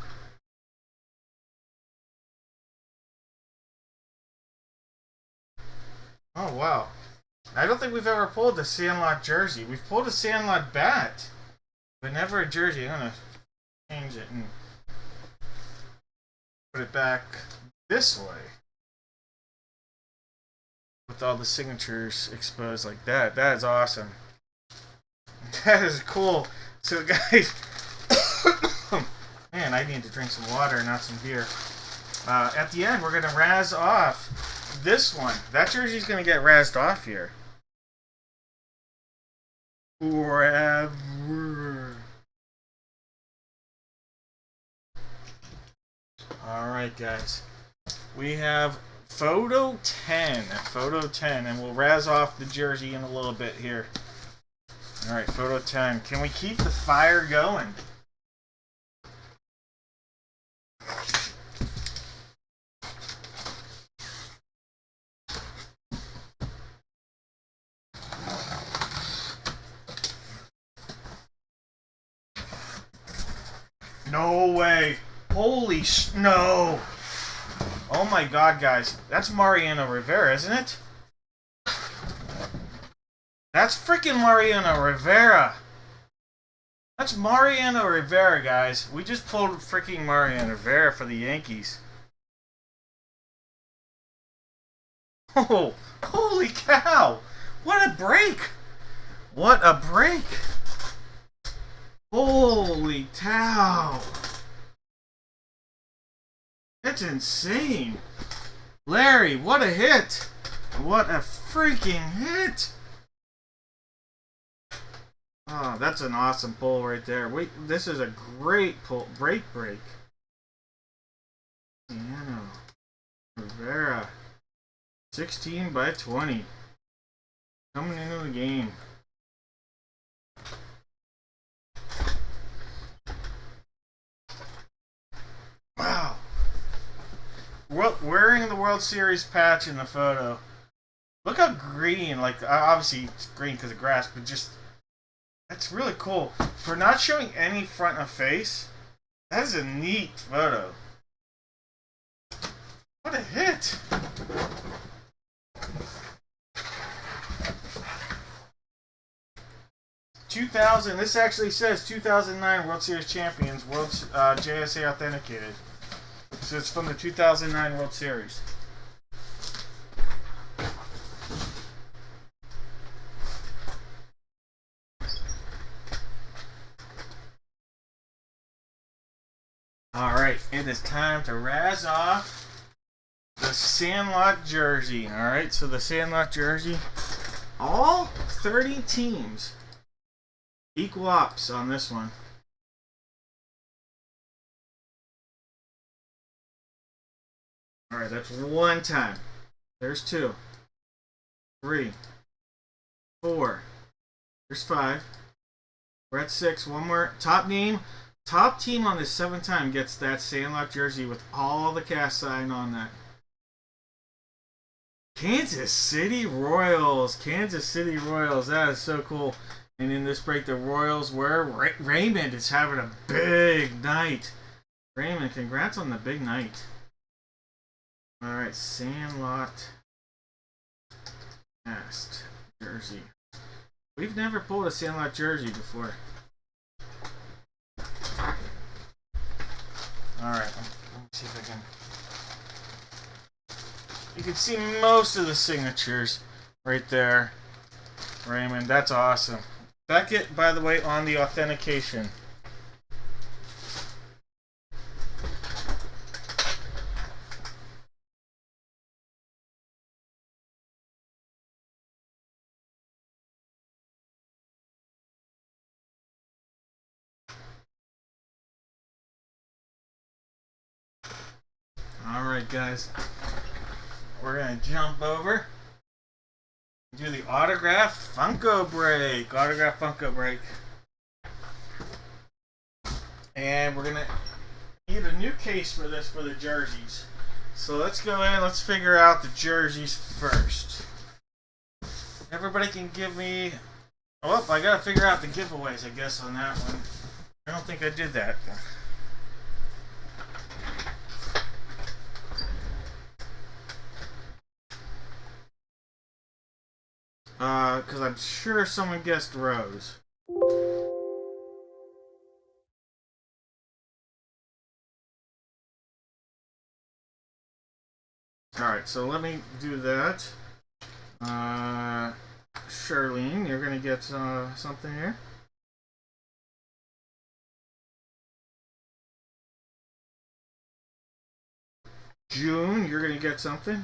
Oh, wow. I don't think we've ever pulled a Sandlot jersey. We've pulled a Sandlot bat, but never a jersey. I'm going to change it and put it back this way. With all the signatures exposed like that. That is awesome. That is cool. So, guys, man, I need to drink some water, not some beer. At the end, we're going to razz off this one. That jersey's going to get razzed off here. Forever. Alright, guys. We have Photo 10. Photo 10. And we'll razz off the jersey in a little bit here. Alright, Photo 10. Can we keep the fire going? No way. Holy no. Oh my god, guys. That's Mariano Rivera, isn't it? That's freaking Mariano Rivera. That's Mariano Rivera, guys. We just pulled freaking Mariano Rivera for the Yankees. Oh, holy cow. What a break. What a break. Holy cow. That's insane. Larry, what a hit. What a freaking hit. Oh, that's an awesome pull right there. Wait, this is a great pull. Break. Piano. Rivera. 16 by 20. Coming into the game. Wow. Wearing the World Series patch in the photo. Look how green, like, obviously it's green because of grass, but just, that's really cool. For not showing any front of face, that is a neat photo. What a hit. This actually says 2009 World Series champions, JSA authenticated. So it's from the 2009 World Series. Alright, it is time to razz off the Sandlot jersey. Alright, so the Sandlot jersey, all 30 teams. Equal ops on this one. Alright, that's one time. There's 2. 3. 4. There's 5. We're at 6. One more. Top team on this 7th time gets that Sandlot jersey with all the cast sign on that. Kansas City Royals. That is so cool. And in this break, the Royals were Raymond is having a big night. Raymond, congrats on the big night. All right, Sandlot Cast jersey. We've never pulled a Sandlot jersey before. All right, let me see if I can. You can see most of the signatures right there. Raymond, that's awesome. Beckett, by the way, on the authentication. Alright, guys. We're going to jump over. Do the autograph Funko break. Autograph Funko break. And we're going to need a new case for this for the jerseys. So let's go in. Let's figure out the jerseys first. Everybody can give me... Oh, I got to figure out the giveaways, I guess, on that one. I don't think I did that. Because I'm sure someone guessed Rose. Alright, so let me do that. Charlene, you're going to get something here. June, you're going to get something.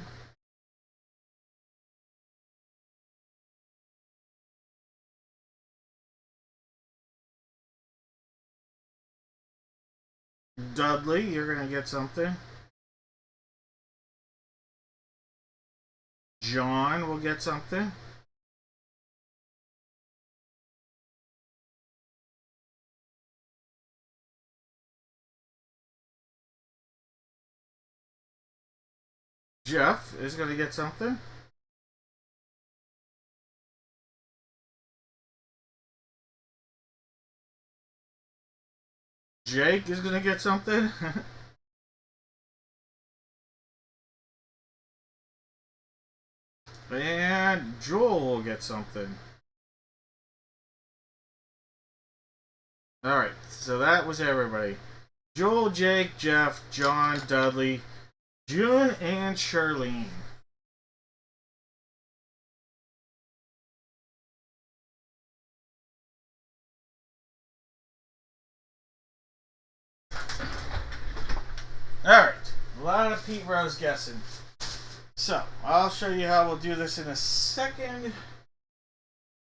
Dudley, you're going to get something. John will get something. Jeff is going to get something. Jake is going to get something. And Joel will get something. Alright, so that was everybody. Joel, Jake, Jeff, John, Dudley, June, and Charlene. Alright, a lot of Pete Rose guessing. So, I'll show you how we'll do this in a second.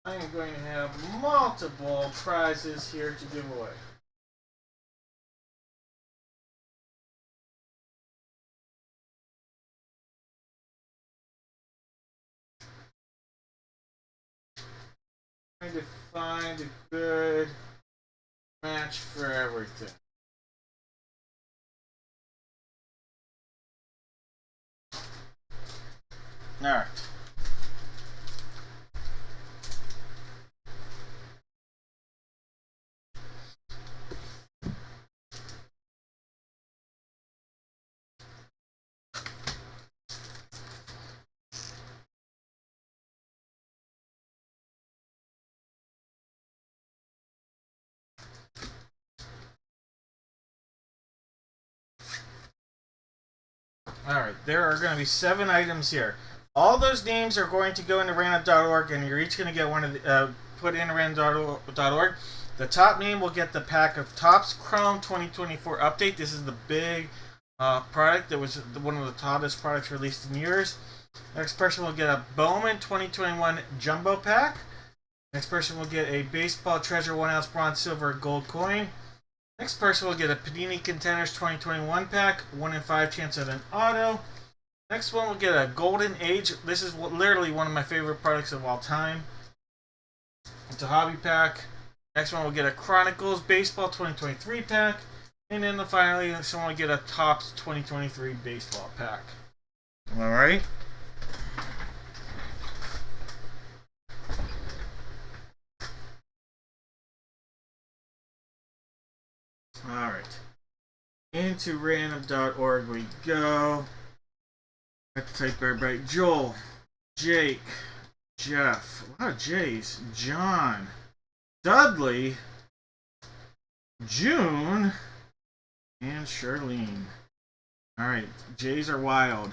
I am going to have multiple prizes here to give away. Trying to find a good match for everything. Alright. Alright, there are going to be 7 items here. All those names are going to go into random.org, and you're each going to get one of the, put in random.org. The top name will get the pack of Topps Chrome 2024 update. This is the big product that was one of the hottest products released in years. Next person will get a Bowman 2021 Jumbo Pack. Next person will get a Baseball Treasure 1 ounce bronze, silver, gold coin. Next person will get a Panini Contenders 2021 pack, 1 in 5 chance at an auto. Next one will get a Golden Age. This is literally one of my favorite products of all time. It's a hobby pack. Next one will get a Chronicles Baseball 2023 pack. And then finally, someone will get a Topps 2023 Baseball pack. Alright. into random.org we go. Got the type very bright. Joel, Jake, Jeff, a lot of J's, John, Dudley, June, and Charlene. Alright, J's are wild.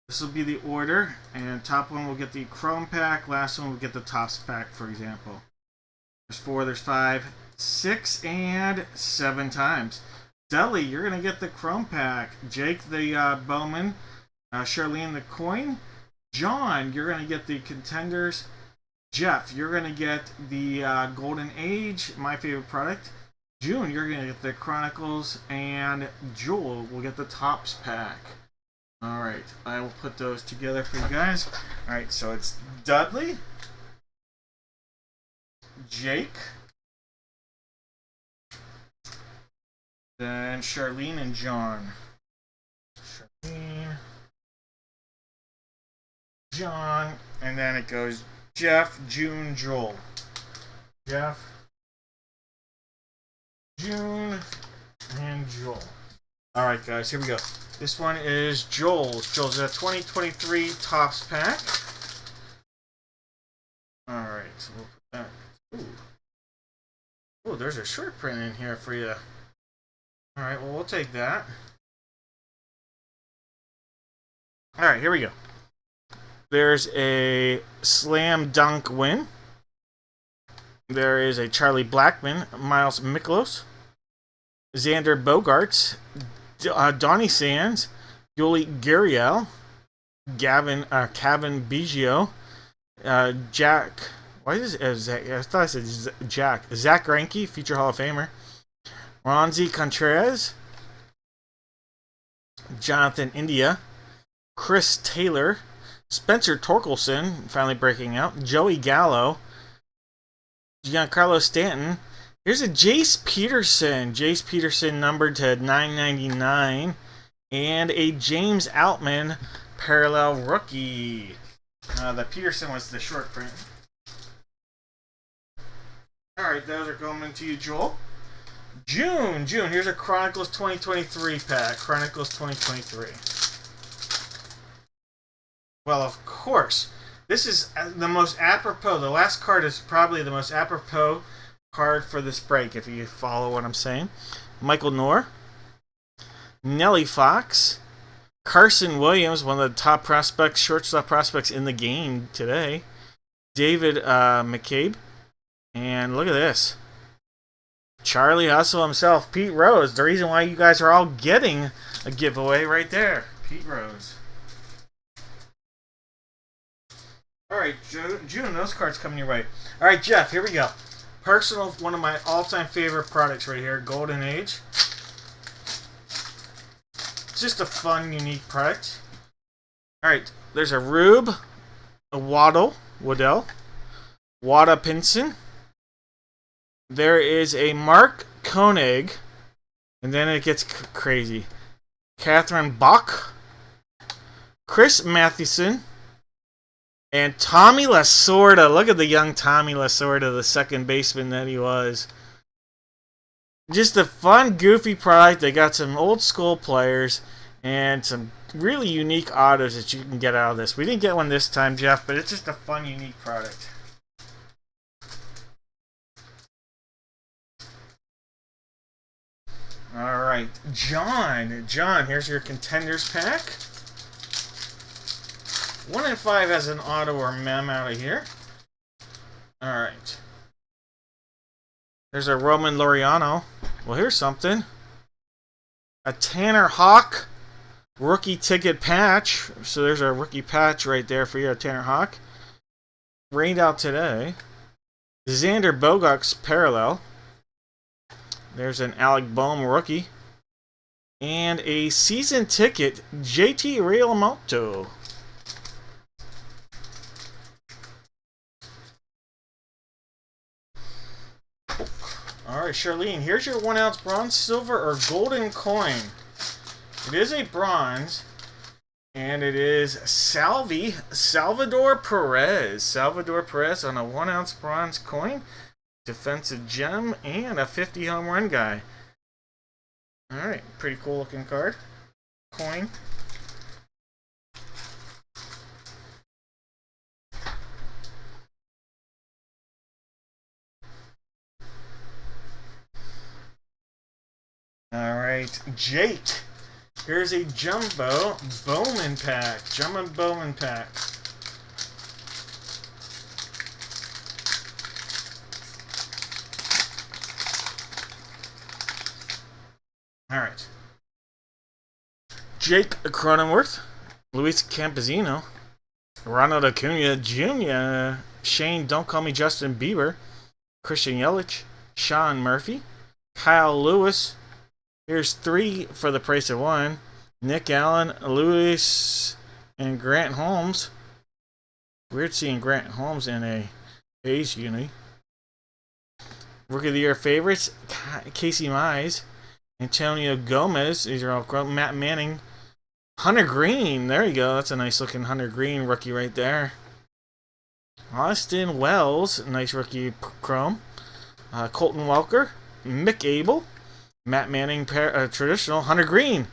This will be the order, and top one will get the Chrome pack, last one will get the Topps pack, for example. There's 4, there's 5, 6, and 7 times. Dudley, you're going to get the Chrome pack. Jake, the Bowman. Charlene, the coin. John, you're going to get the Contenders. Jeff, you're going to get the Golden Age, my favorite product. June, you're going to get the Chronicles. And Joel will get the Topps pack. Alright, I will put those together for you guys. Alright, so it's Dudley, Jake, then Charlene and John. Charlene, John, and then it goes Jeff, June, Joel. Jeff, June, and Joel. Alright guys, here we go. This one is Joel's. Joel's a 2023 Topps pack. Alright, so we'll put that. Ooh, there's a short print in here for you. Alright, well, we'll take that. Alright, here we go. There's a slam dunk win. There is a Charlie Blackmon, Miles Miklos, Xander Bogaerts, Donnie Sands, Yuli Gurriel, Kevin Biggio, Jack. Why is it Zach? I thought I said Jack. Zach Greinke, future Hall of Famer. Ronzi Contreras, Jonathan India, Chris Taylor, Spencer Torkelson, finally breaking out. Joey Gallo, Giancarlo Stanton. Here's a Jace Peterson. Jace Peterson numbered to 999. And a James Outman parallel rookie. The Peterson was the short print. Alright, those are going to you, Joel. June, here's a Chronicles 2023 pack. Chronicles 2023. Well, of course, this is the most apropos. The last card is probably the most apropos card for this break, if you follow what I'm saying. Michael Knorr, Nellie Fox, Carson Williams, one of the top prospects, shortstop prospects in the game today. David McCabe, and look at this, Charlie Hustle himself, Pete Rose. The reason why you guys are all getting a giveaway right there, Pete Rose. All right, June, those cards coming your way. All right, Jeff, here we go. Personal, one of my all-time favorite products right here, Golden Age. It's just a fun, unique product. Alright, there's a Rube, a Waddell, Wada Pinson. There is a Mark Koenig, and then it gets crazy. Catherine Bach, Chris Mathewson, and Tommy Lasorda. Look at the young Tommy Lasorda, the second baseman that he was. Just a fun, goofy product. They got some old school players and some really unique autos that you can get out of this. We didn't get one this time, Jeff, but it's just a fun, unique product. Alright, John, here's your Contenders pack. 1 in 5 has an auto or mem out of here. Alright. There's a Roman Laureano. Well, here's something. A Tanner Hawk rookie ticket patch. So there's a rookie patch right there for you, Tanner Hawk. Rained out today. Xander Bogaerts parallel. There's an Alec Bohm rookie. And a season ticket, JT Realmuto. Alright, Charlene, here's your 1 ounce bronze, silver, or golden coin. It is a bronze, and it is Salvador Perez. Salvador Perez on a 1 ounce bronze coin, defensive gem, and a 50 home run guy. Alright, pretty cool looking card. Coin. Alright, Jake. Here's a Jumbo Bowman pack. Jumbo Bowman pack. Alright. Jake Cronenworth. Luis Campesino. Ronald Acuna Jr. Shane Don't Call Me Justin Bieber. Christian Yelich. Sean Murphy. Kyle Lewis. Here's 3 for the price of 1. Nick Allen, Lewis, and Grant Holmes. Weird seeing Grant Holmes in a A's uni. Rookie of the Year favorites: Casey Mize, Antonio Gomez. These are all Matt Manning. Hunter Green. There you go. That's a nice looking Hunter Green rookie right there. Austin Wells. Nice rookie chrome. Colton Welker. Mick Abel. Matt Manning traditional. Hunter Green.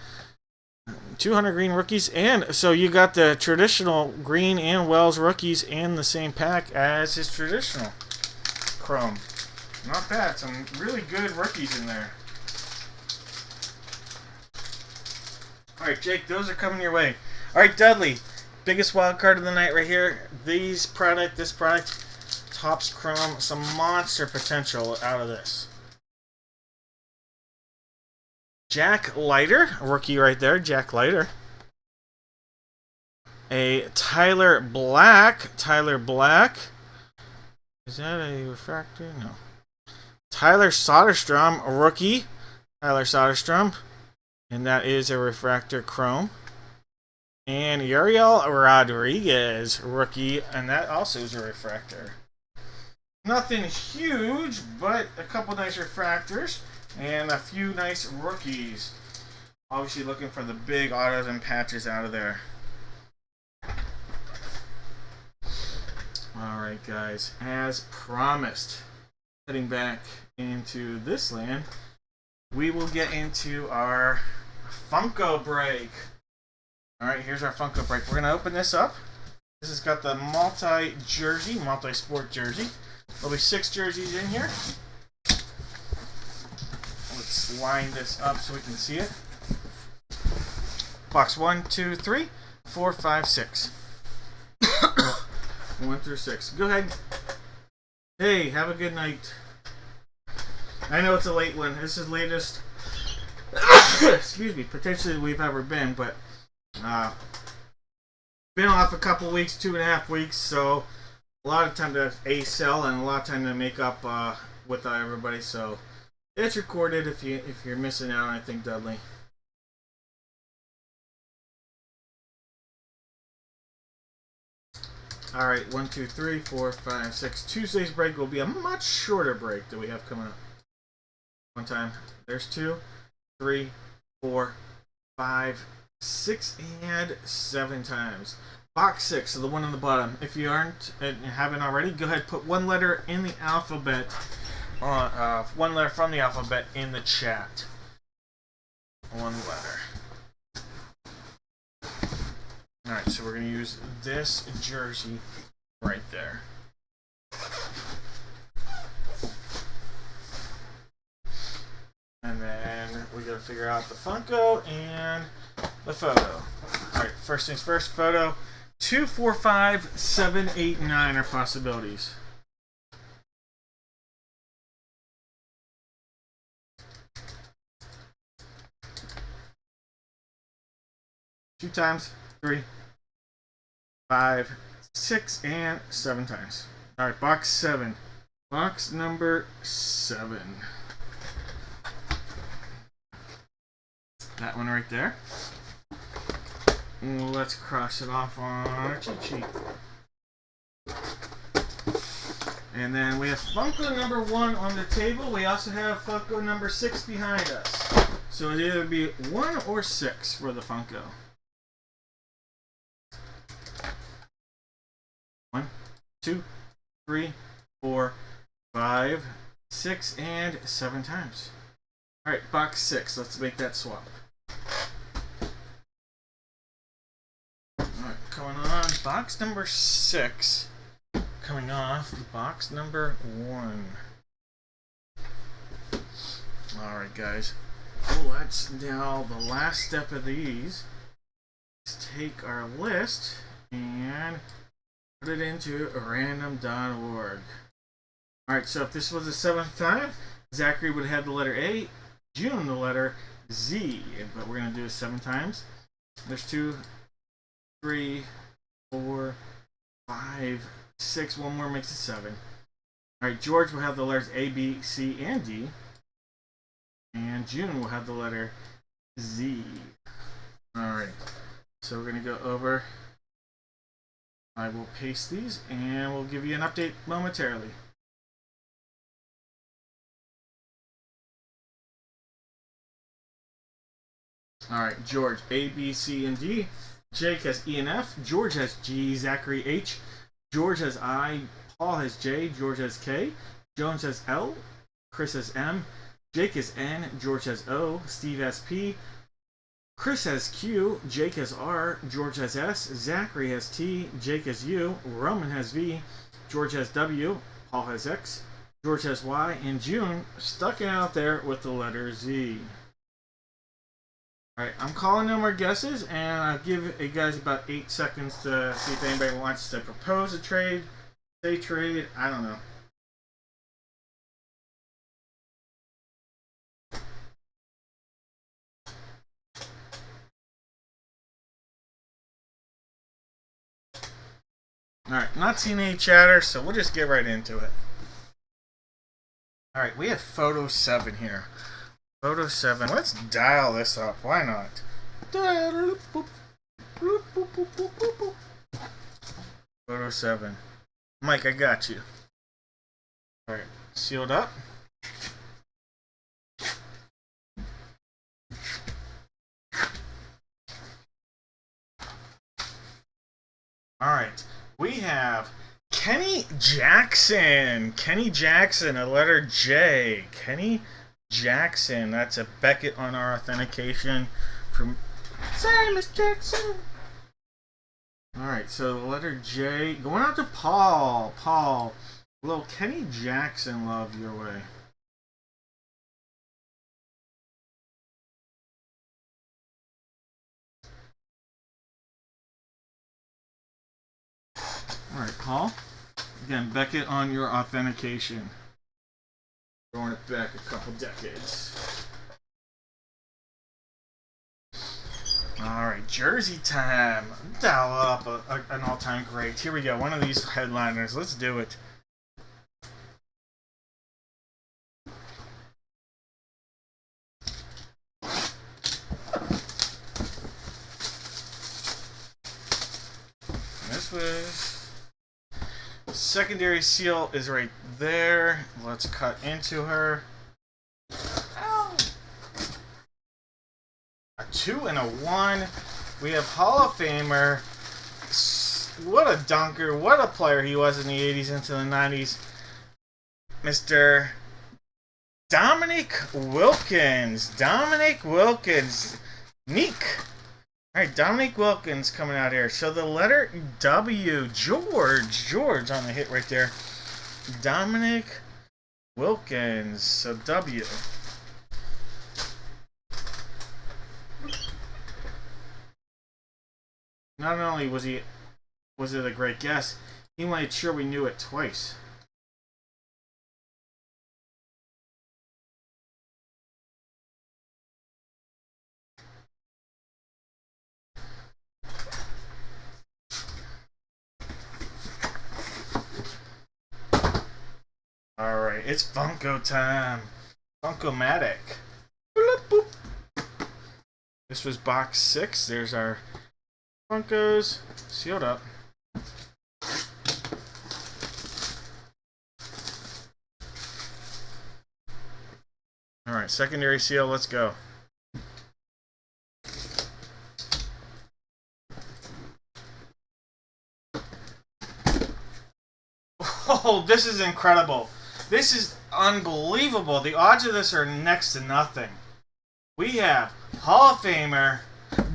200 Green rookies. And so you got the traditional Green and Wells rookies in the same pack as his traditional chrome. Not bad. Some really good rookies in there. Alright, Jake, those are coming your way. Alright, Dudley. Biggest wild card of the night right here. This product, Topps Chrome. Some monster potential out of this. Jack Leiter, rookie right there, Jack Leiter. A Tyler Black. Is that a refractor? No. Tyler Soderstrom, rookie. And that is a refractor chrome. And Uriel Rodriguez, rookie. And that also is a refractor. Nothing huge, but a couple nice refractors. And a few nice rookies. Obviously looking for the big autos and patches out of there. Alright guys, as promised, heading back into this land, we will get into our Funko break. Alright, here's our Funko break. We're going to open this up. This has got the multi-sport jersey. There'll be 6 jerseys in here. Let's line this up so we can see it. Box 1, 2, 3, 4, 5, 6. 1 through 6. Go ahead. Hey, have a good night. I know it's a late one. This is the latest, excuse me, potentially we've ever been, but been off a couple weeks, 2.5 weeks, so a lot of time to sell and a lot of time to make up with everybody. So it's recorded if you're missing out on anything, Dudley. Alright, 1, 2, 3, 4, 5, 6. Tuesday's break will be a much shorter break that we have coming up. One time. There's 2, 3, 4, 5, 6, and 7 times. Box 6, so the one on the bottom. If you haven't already, go ahead and put one letter in the alphabet. One letter from the alphabet in the chat. One letter. Alright, so we're going to use this jersey right there. And then we got to figure out the Funko and the photo. Alright, first things first, photo. 2, 4, 5, 7, 8, 9 are possibilities. Two times, 3, 5, 6, and 7 times. Alright, box 7. Box number 7. That one right there. Let's cross it off on our cheat sheet. And then we have Funko number 1 on the table. We also have Funko number 6 behind us. So it'll either be 1 or 6 for the Funko. 1, 2, 3, 4, 5, 6, and 7 times. Alright, box 6. Let's make that swap. Alright, coming on. Box number 6. Coming off box number 1. Alright, guys. Let's now, the last step of these is take our list and put it into random.org. Alright, so if this was the 7th time, Zachary would have the letter A, June the letter Z, but we're going to do it 7 times. There's 2, 3, 4, 5, 6. One more makes it 7. Alright, George will have the letters A, B, C, and D. And June will have the letter Z. Alright, so we're going to go over. I will paste these and we'll give you an update momentarily. Alright, George, A, B, C, and D. Jake has E and F. George has G. Zachary, H. George has I. Paul has J. George has K. Jones has L. Chris has M. Jake has N. George has O. Steve has P. Chris has Q. Jake has R. George has S. Zachary has T. Jake has U. Roman has V. George has W. Paul has X. George has Y. And June stuck it out there with the letter Z. Alright, I'm calling no more guesses, and I'll give you guys about 8 seconds to see if anybody wants to propose a trade, say trade, I don't know. Alright, not seeing any chatter, so we'll just get right into it. Alright, we have photo 7 here. Photo 7. Let's dial this up. Why not? Photo 7. Mike, I got you. Alright, sealed up. Alright, we have Kenny Jackson. Kenny Jackson, a letter J. Kenny Jackson. That's a Beckett on our authentication from Silas Jackson. Alright, so the letter J going out to Paul. Paul, a little Kenny Jackson love your way. Alright, Paul. Again, Beckett on your authentication. Throwing it back a couple decades. Alright, Jersey time. Dial up an all-time great. Here we go. One of these headliners. Let's do it. And this was... Secondary seal is right there. Let's cut into her. Ow. A 2 and a 1. We have Hall of Famer. What a dunker. What a player he was in the 80s into the 90s. Mr. Dominic Wilkins. Dominic Wilkins. Neek. Alright, Dominic Wilkins coming out here. So the letter W, George on the hit right there. Dominic Wilkins. So W. Not only was it a great guess, he made sure we knew it twice. Alright, it's Funko time. Funko-matic. This was box 6. There's our Funkos sealed up. Alright, secondary seal, let's go. Oh, this is incredible. This is unbelievable. The odds of this are next to nothing. We have Hall of Famer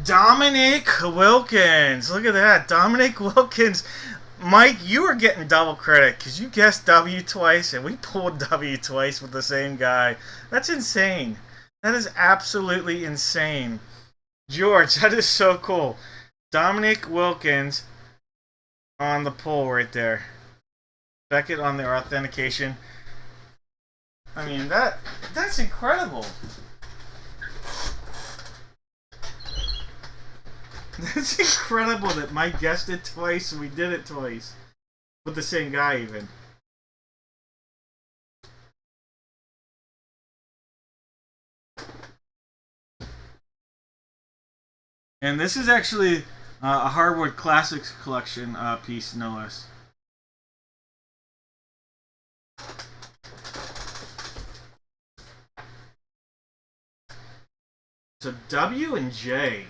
Dominique Wilkins. Look at that. Dominique Wilkins. Mike, you were getting double credit because you guessed W twice and we pulled W twice with the same guy. That's insane. That is absolutely insane. George, that is so cool. Dominique Wilkins on the pull right there. Beckett on their authentication. I mean, that's incredible. That's incredible that Mike guessed it twice and we did it twice. With the same guy, even. And this is actually a Hardwood Classics collection piece, no less. So W and J.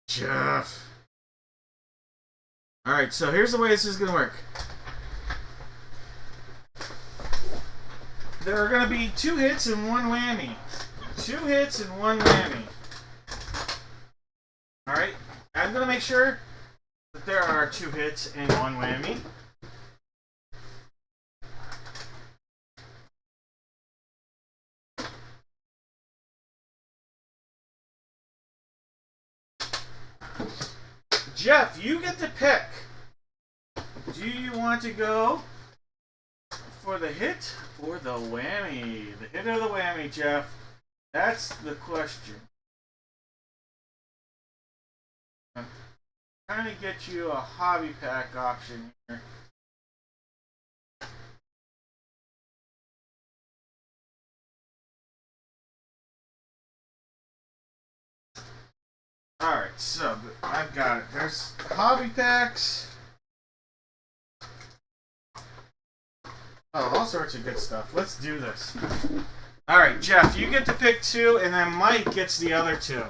Jeff. Alright, so here's the way this is going to work. There are going to be 2 hits and 1 whammy. 2 hits and 1 whammy. Alright, I'm going to make sure that there are 2 hits and 1 whammy. Jeff, you get to pick. Do you want to go for the hit or the whammy? The hit or the whammy, Jeff? That's the question. I'm trying to get you a hobby pack option here. Alright, so I've got it. There's hobby packs. Oh, all sorts of good stuff. Let's do this. Alright, Jeff, you get to pick 2, and then Mike gets the other 2.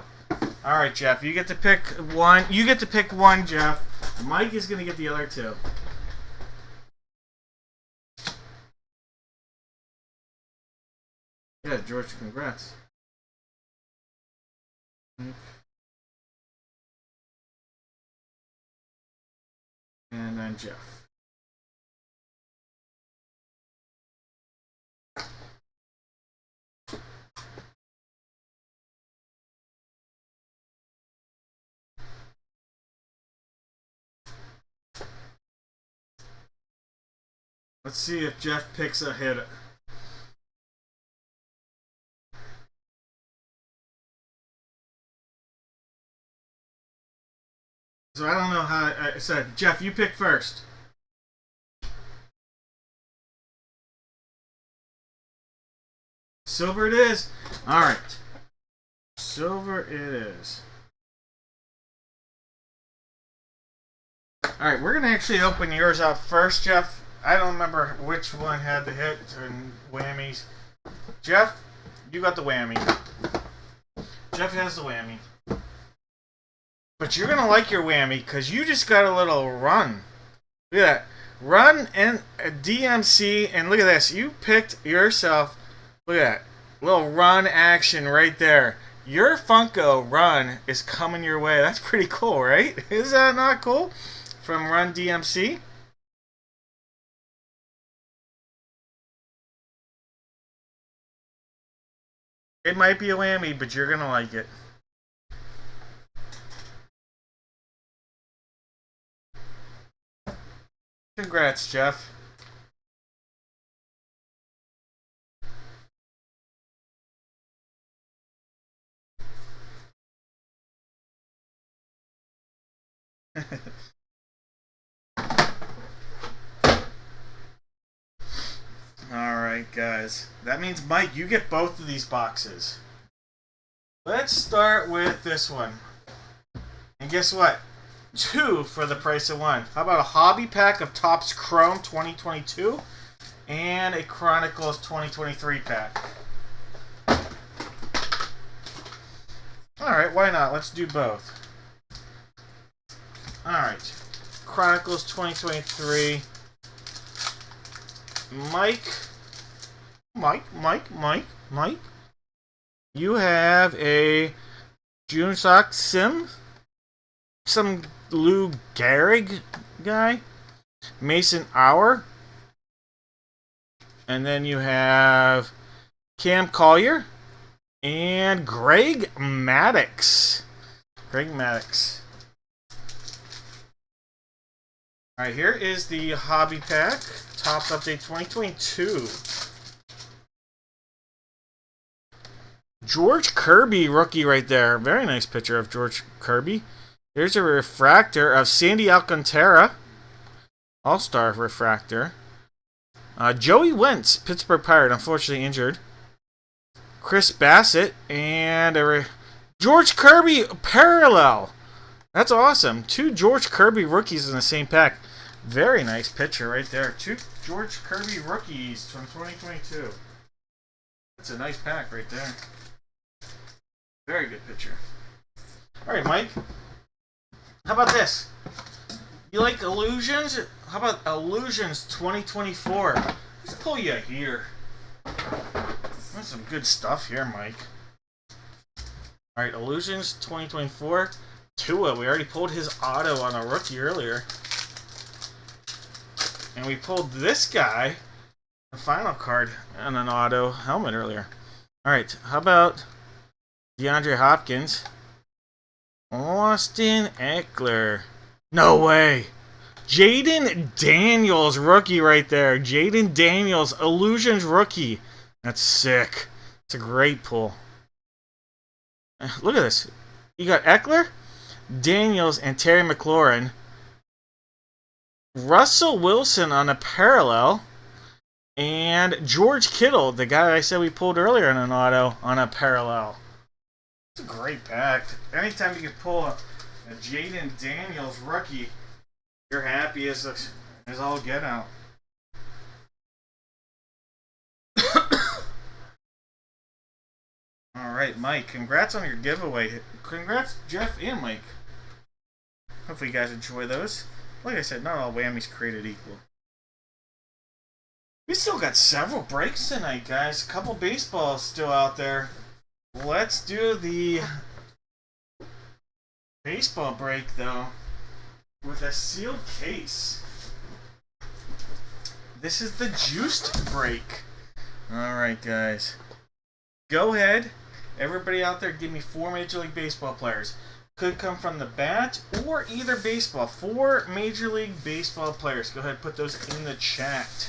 Alright, Jeff, you get to pick 1. You get to pick 1, Jeff. Mike is going to get the other 2. Yeah, George, congrats. And then Jeff. Let's see if Jeff picks a hit. So I don't know how I said. Jeff, you pick first. Silver it is. Alright. Silver it is. Alright, we're going to actually open yours up first, Jeff. I don't remember which one had the hit and whammies. Jeff, you got the whammy. Jeff has the whammy. But you're going to like your whammy because you just got a little run. Look at that. Run and a DMC. And look at this. You picked yourself. Look at that. Little run action right there. Your Funko run is coming your way. That's pretty cool, right? Is that not cool? From Run DMC. It might be a whammy, but you're going to like it. Congrats, Jeff. Alright, guys. That means, Mike, you get both of these boxes. Let's start with this one. And guess what? 2 for the price of 1. How about a hobby pack of Topps Chrome 2022 and a Chronicles 2023 pack? Alright, why not? Let's do both. Alright. Chronicles 2023. Mike. You have a Junsock Sim? Some Lou Gehrig guy? Mason Hour? And then you have Cam Collier and Greg Maddux. Alright, here is the hobby pack. Topps Update 2022. George Kirby rookie right there. Very nice picture of George Kirby. Here's a refractor of Sandy Alcantara. All-Star refractor. Joey Wentz, Pittsburgh Pirate, unfortunately injured. Chris Bassett and George Kirby parallel. That's awesome. 2 George Kirby rookies in the same pack. Very nice picture right there. 2 George Kirby rookies from 2022. That's a nice pack right there. Very good picture. Alright, Mike. How about this? You like Illusions? How about Illusions 2024? Let's pull you here. That's some good stuff here, Mike. Alright, Illusions 2024. Tua, we already pulled his auto on a rookie earlier. And we pulled this guy, the final card, on an auto helmet earlier. Alright, how about DeAndre Hopkins? Austin Eckler. No way. Jaden Daniels, rookie right there. Jaden Daniels, Illusions rookie. That's sick. It's a great pull. Look at this. You got Eckler, Daniels, and Terry McLaurin. Russell Wilson on a parallel. And George Kittle, the guy I said we pulled earlier in an auto, on a parallel. It's a great pack. Anytime you can pull a Jaden Daniels rookie, you're happy as all get out. Alright, Mike, congrats on your giveaway. Congrats, Jeff and Mike. Hopefully you guys enjoy those. Like I said, not all whammies created equal. We still got several breaks tonight, guys. A couple baseballs still out there. Let's do the baseball break, though, with a sealed case. This is the juiced break. Alright, guys. Go ahead. Everybody out there, give me 4 Major League Baseball players. Could come from the bat or either baseball. 4 Major League Baseball players. Go ahead, put those in the chat.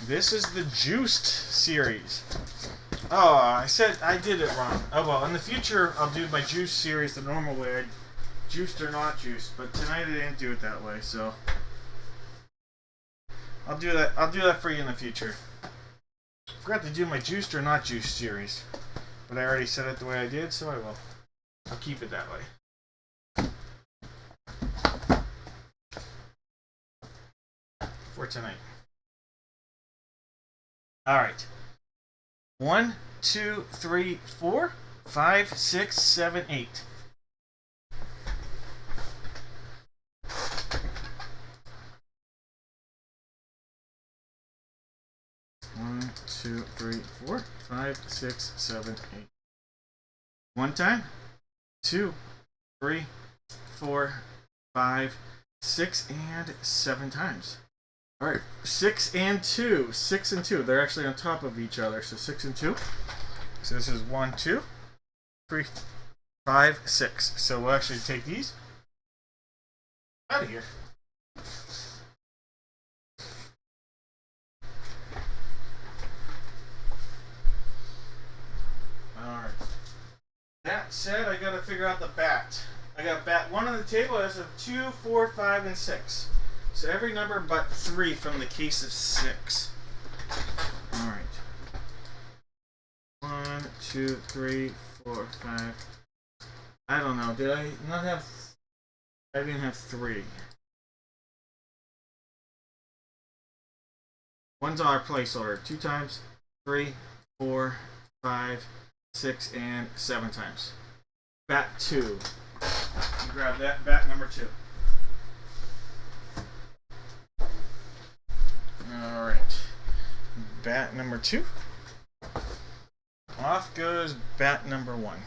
This is the Juiced series. Oh, I said I did it wrong. Oh well, in the future I'll do my Juiced series the normal way. Juiced or not juiced, but tonight I didn't do it that way, so I'll do that for you in the future. Forgot to do my Juiced or not juiced series, but I already said it the way I did, so I will. I'll keep it that way for tonight. Alright. 1, 2, 3, 4, 5, 6, 7, 8. One, 2, 3, 4, 5, 6, 7, 8. One time. 2, 3, 4, 5, 6, and 7 times. Alright, 6 and 2. 6 and 2. They're actually on top of each other. So 6 and 2. So this is 1, 2, 3, 5, 6. So we'll actually take these out of here. Alright. That said, I gotta figure out the bat. I got bat 1 on the table as of 2, 4, 5, and 6. So every number but 3 from the case of 6. Alright. 1, 2, 3, 4, 5. I don't know. Did I not have... I didn't have 3. $1 placeholder. 2 times, 3, 4, 5, 6, and 7 times. Bat 2. You grab that, bat number 2. Alright. Bat number 2. Off goes bat number 1.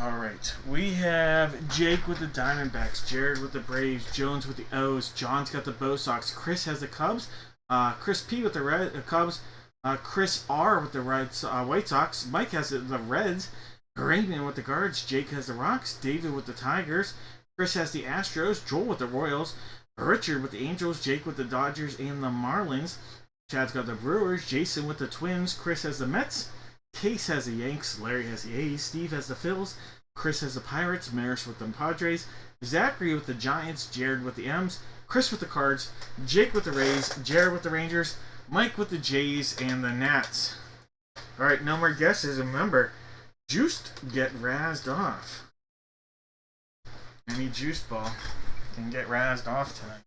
Alright, we have Jake with the Diamondbacks, Jared with the Braves, Jones with the O's, John's got the Bo Sox, Chris has the Cubs, Chris P with the Cubs, Chris R with the White Sox, Mike has the Reds, Raymond with the Guards, Jake has the Rocks, David with the Tigers, Chris has the Astros, Joel with the Royals, Richard with the Angels, Jake with the Dodgers and the Marlins, Chad's got the Brewers, Jason with the Twins, Chris has the Mets, Case has the Yanks, Larry has the A's, Steve has the Phils, Chris has the Pirates, Maris with the Padres, Zachary with the Giants, Jared with the M's, Chris with the Cards, Jake with the Rays, Jared with the Rangers, Mike with the Jays, and the Nats. Alright, no more guesses. Remember, juiced get razzed off. Any juice ball can get razzed off tonight.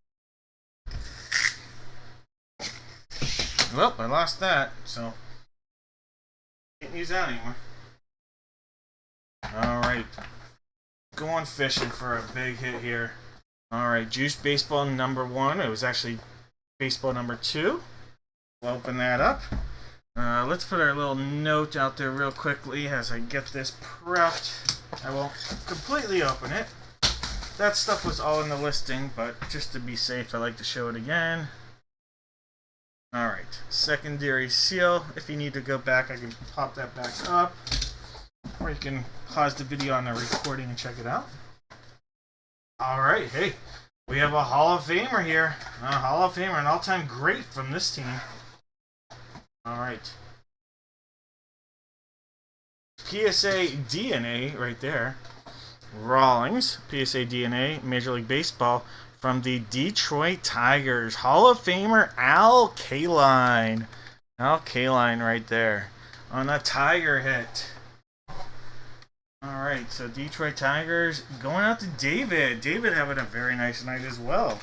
Well, I lost that, so can't use that anymore. Alright. Going fishing for a big hit here. Alright, juice baseball number 1. It was actually baseball number 2. We'll open that up. Let's put our little note out there real quickly as I get this prepped. I won't completely open it. That stuff was all in the listing, but just to be safe, I like to show it again. Alright, secondary seal. If you need to go back, I can pop that back up. Or you can pause the video on the recording and check it out. Alright, hey, we have a Hall of Famer here. A Hall of Famer, an all-time great from this team. Alright. PSA DNA right there. Rawlings, PSA DNA, Major League Baseball, from the Detroit Tigers. Hall of Famer Al Kaline. Al Kaline right there on a Tiger hit. Alright, so Detroit Tigers going out to David. David having a very nice night as well.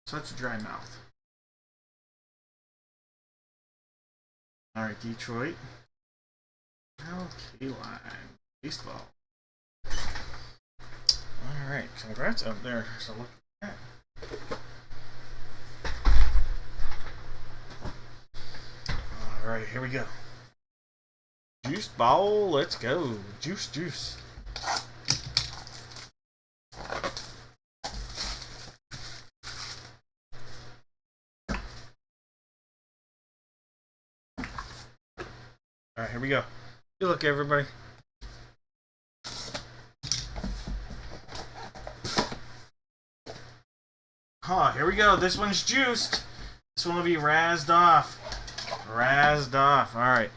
Such a dry mouth. Alright, Detroit. Al Kaline. Baseball. Alright, congrats up there. So look at that. Alright, here we go. Juice ball, let's go. Juice, juice. Alright, here we go. Good luck, everybody. Here we go. This one's juiced. This one will be razzed off. Razzed off. Alright.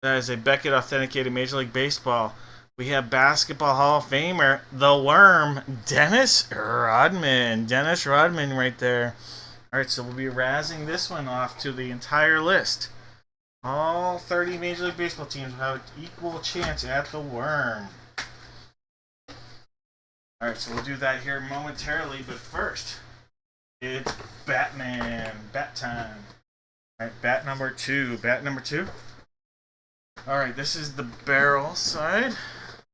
That is a Beckett Authenticated Major League Baseball. We have Basketball Hall of Famer, the Worm, Dennis Rodman. Dennis Rodman right there. Alright, so we'll be razzing this one off to the entire list. All 30 Major League Baseball teams will have an equal chance at the Worm. Alright, so we'll do that here momentarily, but first, it's Batman. Bat time. Alright, bat number 2. Bat number 2. Alright, this is the barrel side.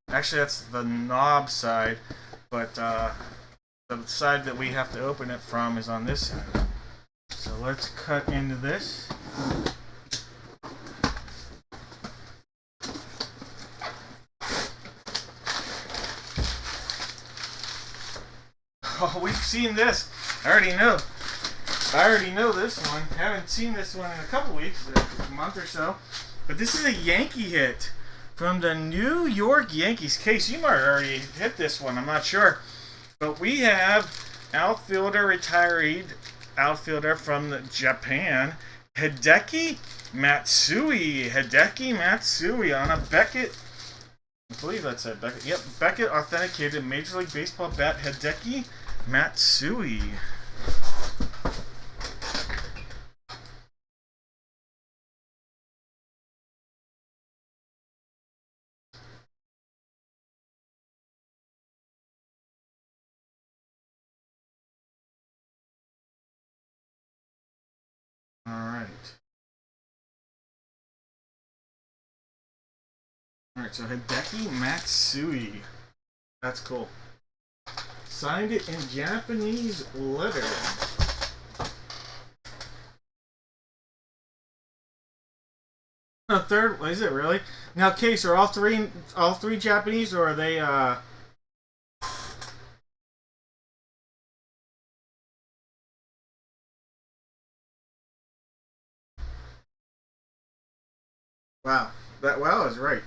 Actually, that's the knob side, but the side that we have to open it from is on this side. So let's cut into this. Oh, we've seen this. I already know this one. Haven't seen this one in a couple weeks, a month or so. But this is a Yankee hit from the New York Yankees. Case, you might already hit this one. I'm not sure. But we have retired outfielder from Japan, Hideki Matsui. Hideki Matsui on a Beckett. I believe that's it. Beckett. Yep, Beckett Authenticated Major League Baseball bat, Hideki Matsui. Alright, so Hideki Matsui. That's cool. Signed it in Japanese letter. No, third, is it really? Now, Case, are all three Japanese, or are they, Wow, that wow is right.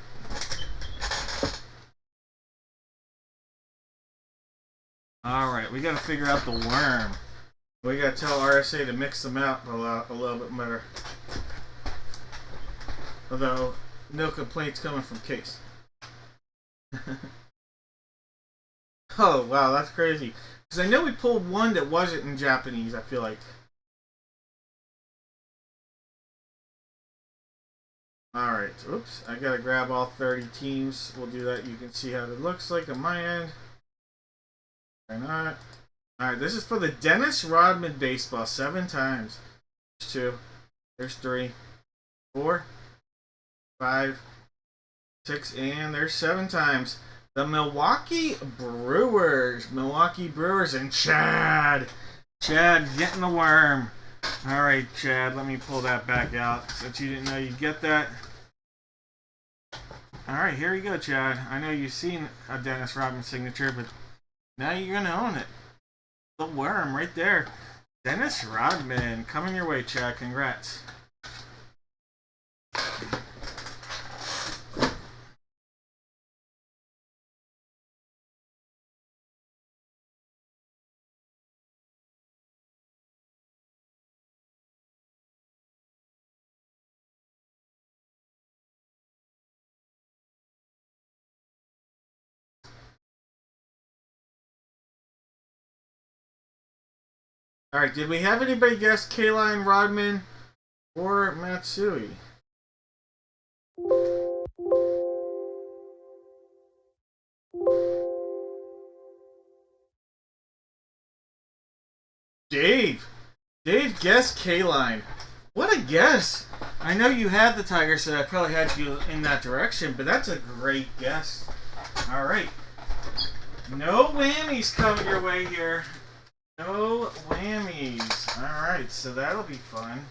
Alright, we gotta figure out the worm. We gotta tell RSA to mix them out a little bit better. Although, no complaints coming from Case. Oh, wow, that's crazy. Because I know we pulled one that wasn't in Japanese, I feel like. Alright, oops, I gotta grab all 30 teams. We'll do that. You can see how it looks like on my end. Why not? Alright, this is for the Dennis Rodman baseball. 7 times. There's 2. There's 3. 4. 5. 6. And there's 7 times. The Milwaukee Brewers. Milwaukee Brewers and Chad. Chad getting the worm. Alright, Chad, let me pull that back out since you didn't know you'd get that. Alright, here you go, Chad. I know you've seen a Dennis Rodman signature, but now you're going to own it. The worm right there. Dennis Rodman. Coming your way, Chad. Congrats. Alright, did we have anybody guess Kaline Rodman or Matsui? Dave guessed Kaline. What a guess! I know you had the Tigers, so I probably had you in that direction, but that's a great guess. Alright. No whammies coming your way here. No whammies. Alright, so that'll be fun.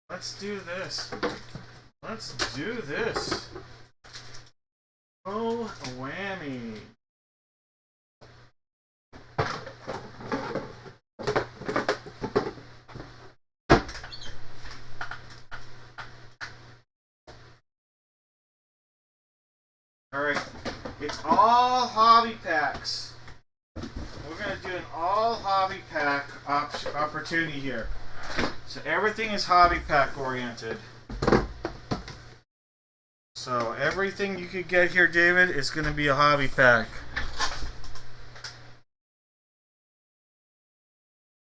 Let's do this. Let's do this. No whammy. Alright, it's all hobby packs. We're going to do an all hobby pack opportunity here. So everything is hobby pack oriented. So everything you could get here, David, is going to be a hobby pack.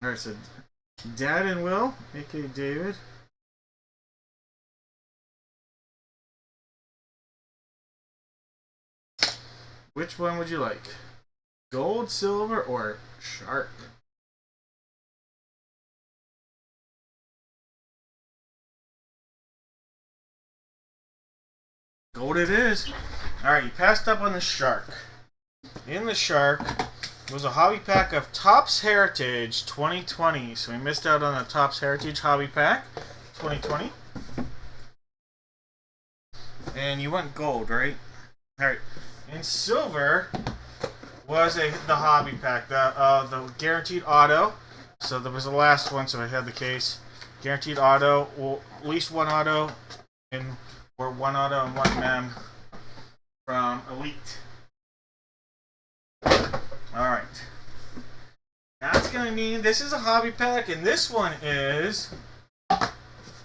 Alright, so Dad and Will, aka David. Which one would you like? Gold, silver, or shark? Gold it is. Alright, you passed up on the shark. In the shark was a hobby pack of Topps Heritage 2020. So we missed out on the Topps Heritage hobby pack 2020. And you went gold, right? Alright. In silver was the hobby pack, the guaranteed auto. So that was the last one, so I had the case. Guaranteed auto, well, at least one auto, or one auto and one mem from Elite. Alright. That's going to mean this is a hobby pack, and this one is...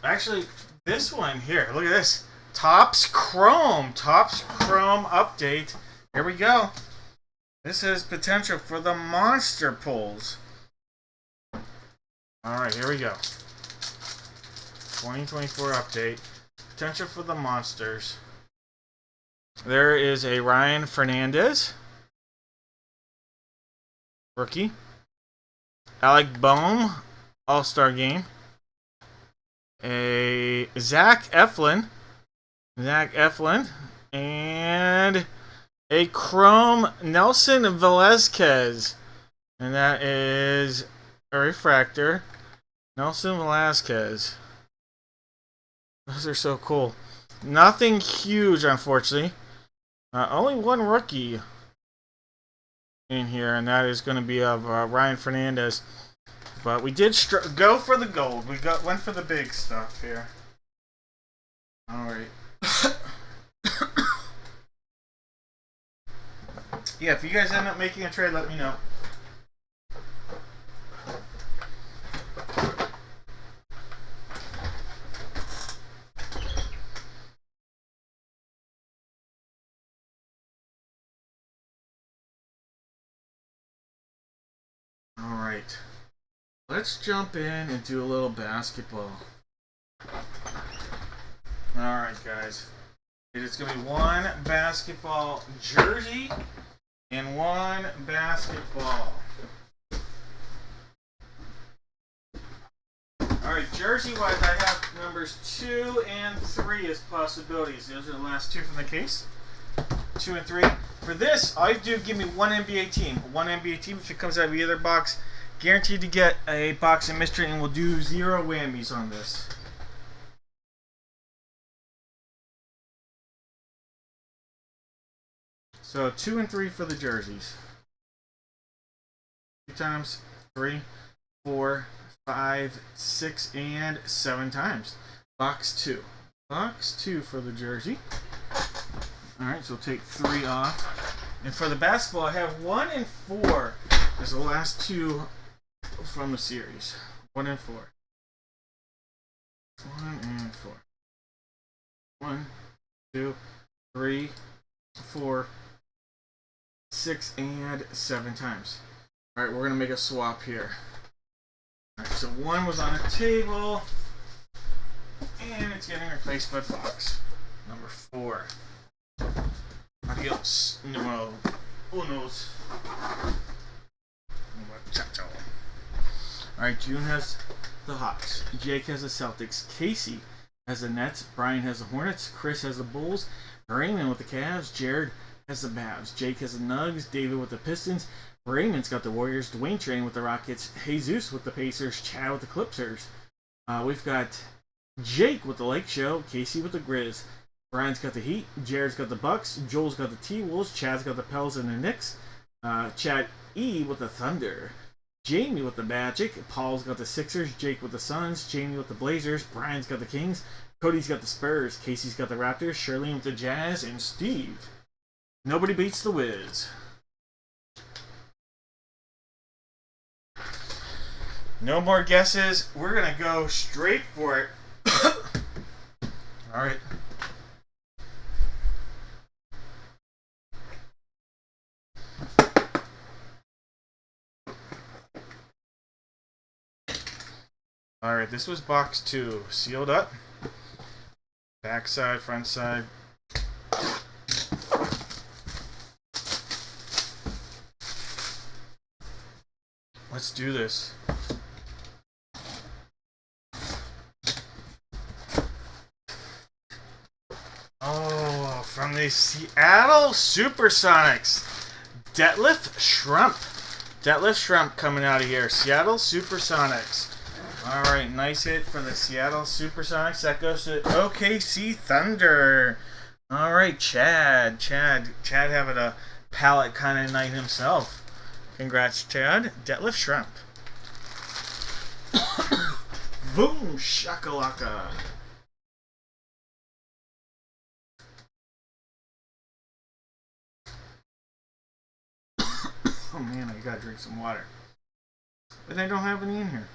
Actually, this one here, look at this. Topps Chrome update. Here we go. This has potential for the monster pulls. Alright, here we go. 2024 update. Potential for the monsters. There is a Ryan Fernandez. Rookie. Alec Boehm. All-Star Game. A Zach Eflin, and a Chrome Nelson Velasquez, and that is a refractor. Nelson Velasquez. Those are so cool. Nothing huge, unfortunately. Only one rookie in here, and that is going to be of Ryan Fernandez. But we did go for the gold. We went for the big stuff here. All right. Yeah, if you guys end up making a trade, let me know. All right. Let's jump in and do a little basketball. Alright, guys. It is going to be one basketball jersey and one basketball. Alright, jersey-wise, I have numbers 2 and 3 as possibilities. Those are the last two from the case. 2 and 3. For this, I do give me one NBA team. One NBA team, if it comes out of either box. Guaranteed to get a box of mystery, and we'll do 0 whammies on this. So 2 and 3 for the jerseys. 2 times, 3, 4, 5, 6, and 7 times. Box 2. Box 2 for the jersey. Alright, so we'll take 3 off. And for the basketball, I have 1 and 4 as the last two from the series. 1 and 4. 1 and 4. 1, 2, 3, 4, 6, and 7 times. Alright, we're going to make a swap here. Alright, so 1 was on a table, and it's getting replaced by box number 4. Adios. No. Unos. Muchacho. Alright, June has the Hawks. Jake has the Celtics. Casey has the Nets. Brian has the Hornets. Chris has the Bulls. Raymond with the Cavs. Jared has the Mavs. Jake has the Nugs. David with the Pistons. Raymond's got the Warriors. Dwayne Train with the Rockets. Jesus with the Pacers. Chad with the Clippers. We've got Jake with the Lake Show. Casey with the Grizz. Brian's got the Heat. Jared's got the Bucks. Joel's got the T-Wolves. Chad's got the Pels and the Knicks. Chad E with the Thunder. Jamie with the Magic. Paul's got the Sixers. Jake with the Suns. Jamie with the Blazers. Brian's got the Kings. Cody's got the Spurs. Casey's got the Raptors. Shirley with the Jazz. And Steve. Nobody beats the Wiz. No more guesses. We're going to go straight for it. Alright. Alright, this was box 2. Sealed up. Back side, front side. Let's do this. Oh, from the Seattle Supersonics. Detlef Schrempf coming out of here. Seattle Supersonics. Alright, nice hit from the Seattle Supersonics. That goes to OKC Thunder. Alright, Chad having a palette kind of night himself. Congrats, Chad. Detlef Schrempf. Boom, shakalaka. Oh man, I gotta drink some water. But I don't have any in here.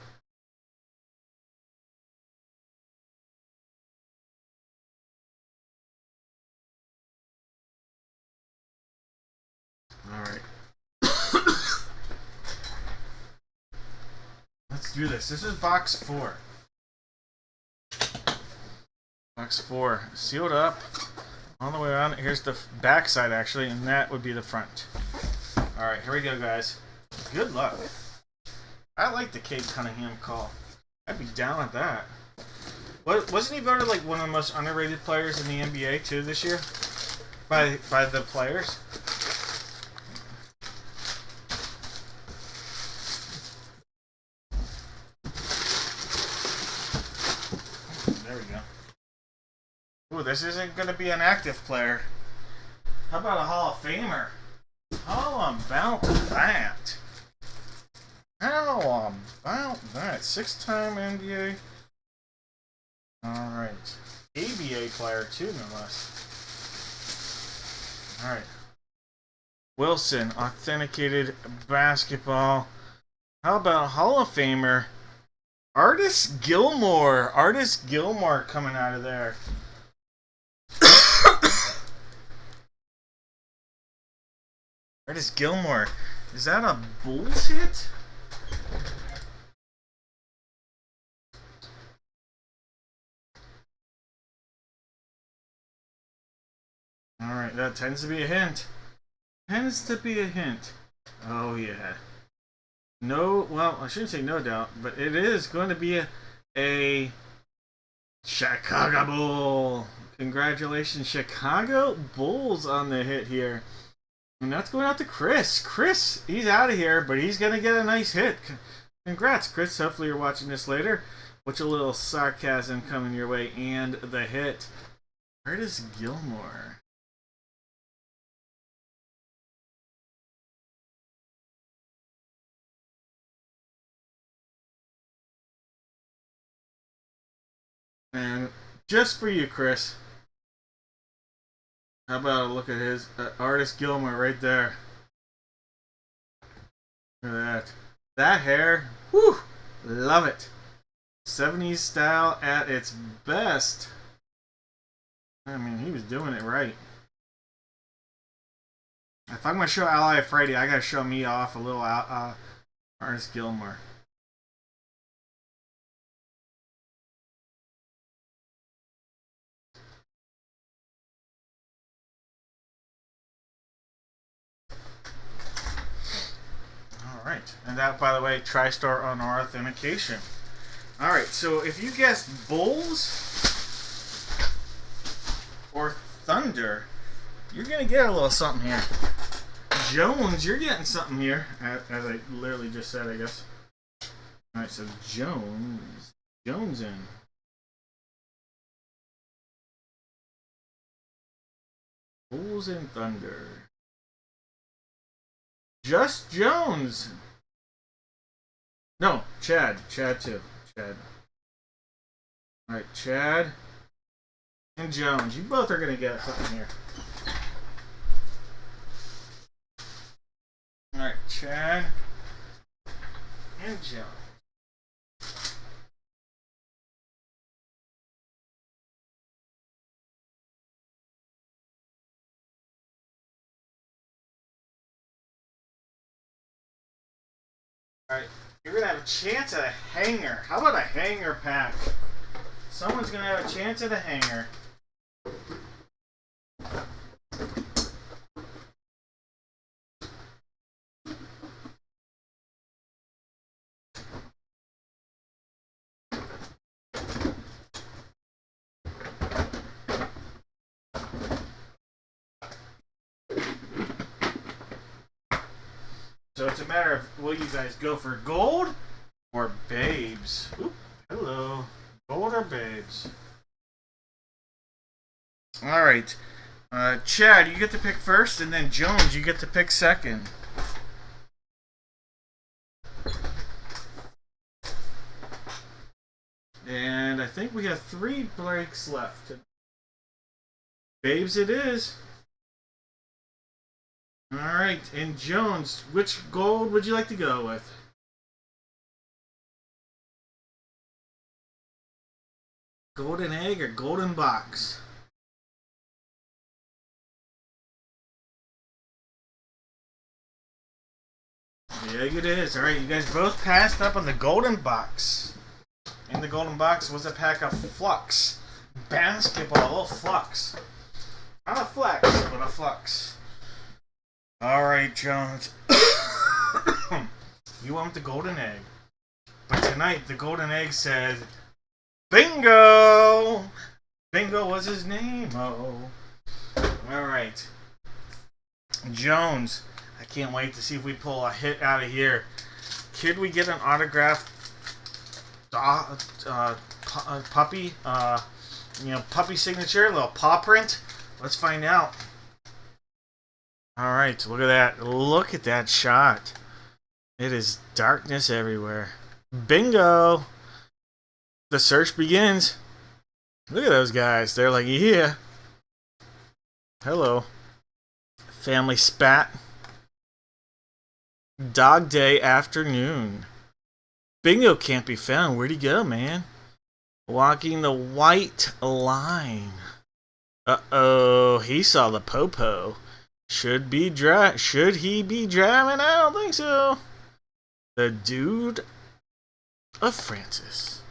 Alright. Let's do this. This is box 4. Box 4. Sealed up. All the way around. Here's the back side, actually, and that would be the front. Alright, here we go, guys. Good luck. I like the Cade Cunningham call. I'd be down with that. Wasn't he voted like one of the most underrated players in the NBA too this year? By the players? There we go. Ooh, this isn't going to be an active player. How about a Hall of Famer? How about that? How about that? 6-time NBA. Alright. ABA player too, no less. Alright. Wilson, authenticated basketball. How about Hall of Famer? Artis Gilmore. Artis Gilmore coming out of there. Artis Gilmore. Is that a Bulls hit? Alright, that tends to be a hint. Tends to be a hint. Oh, yeah. No, well, I shouldn't say no doubt, but it is going to be a Chicago Bull. Congratulations, Chicago Bulls on the hit here. And that's going out to Chris. Chris, he's out of here, but he's going to get a nice hit. Congrats, Chris. Hopefully you're watching this later. With a little sarcasm coming your way. And the hit. Artis Gilmore. And just for you, Chris. How about a look at his Artis Gilmore right there? Look at that. That hair. Whew. Love it. 70s style at its best. I mean, he was doing it right. If I'm going to show Ally Friday, I got to show me off a little Artis Gilmore. Alright, and that, by the way, TriStar on our authentication. Alright, so if you guessed Bulls or Thunder, you're going to get a little something here. Jones, you're getting something here, as I literally just said, I guess. Alright, so Jones in. Bulls and Thunder. Just Jones. No, Chad. Chad too. Chad. Alright, Chad and Jones. You both are going to get something here. Alright, Chad and Jones. Alright, you're going to have a chance at a hanger. How about a hanger pack? Someone's going to have a chance at a hanger. So it's a matter of, will you guys go for gold or babes? Oop, hello. Gold or babes? Alright. Chad, you get to pick first, and then Jones, you get to pick second. And I think we have 3 breaks left. Babes it is. Alright, and Jones, which gold would you like to go with? Golden egg or golden box? The egg it is. Alright, you guys both passed up on the golden box. In the golden box was a pack of Flux. Basketball, a little Flux. Not a flex, but a Flux. Alright, Jones. You want the golden egg. tonight the Golden Egg said, bingo! Bingo was his name. Oh. Alright. Jones. I can't wait to see if we pull a hit out of here. Could we get an autographed puppy? Puppy signature, a little paw print? Let's find out. Alright, look at that. Look at that shot. It is darkness everywhere. Bingo! The search begins. Look at those guys. They're like, yeah. Hello. Family spat. Dog day afternoon. Bingo can't be found. Where'd he go, man? Walking the white line. Uh-oh. He saw the popo. Should he be driving? I don't think so. The dude of Francis.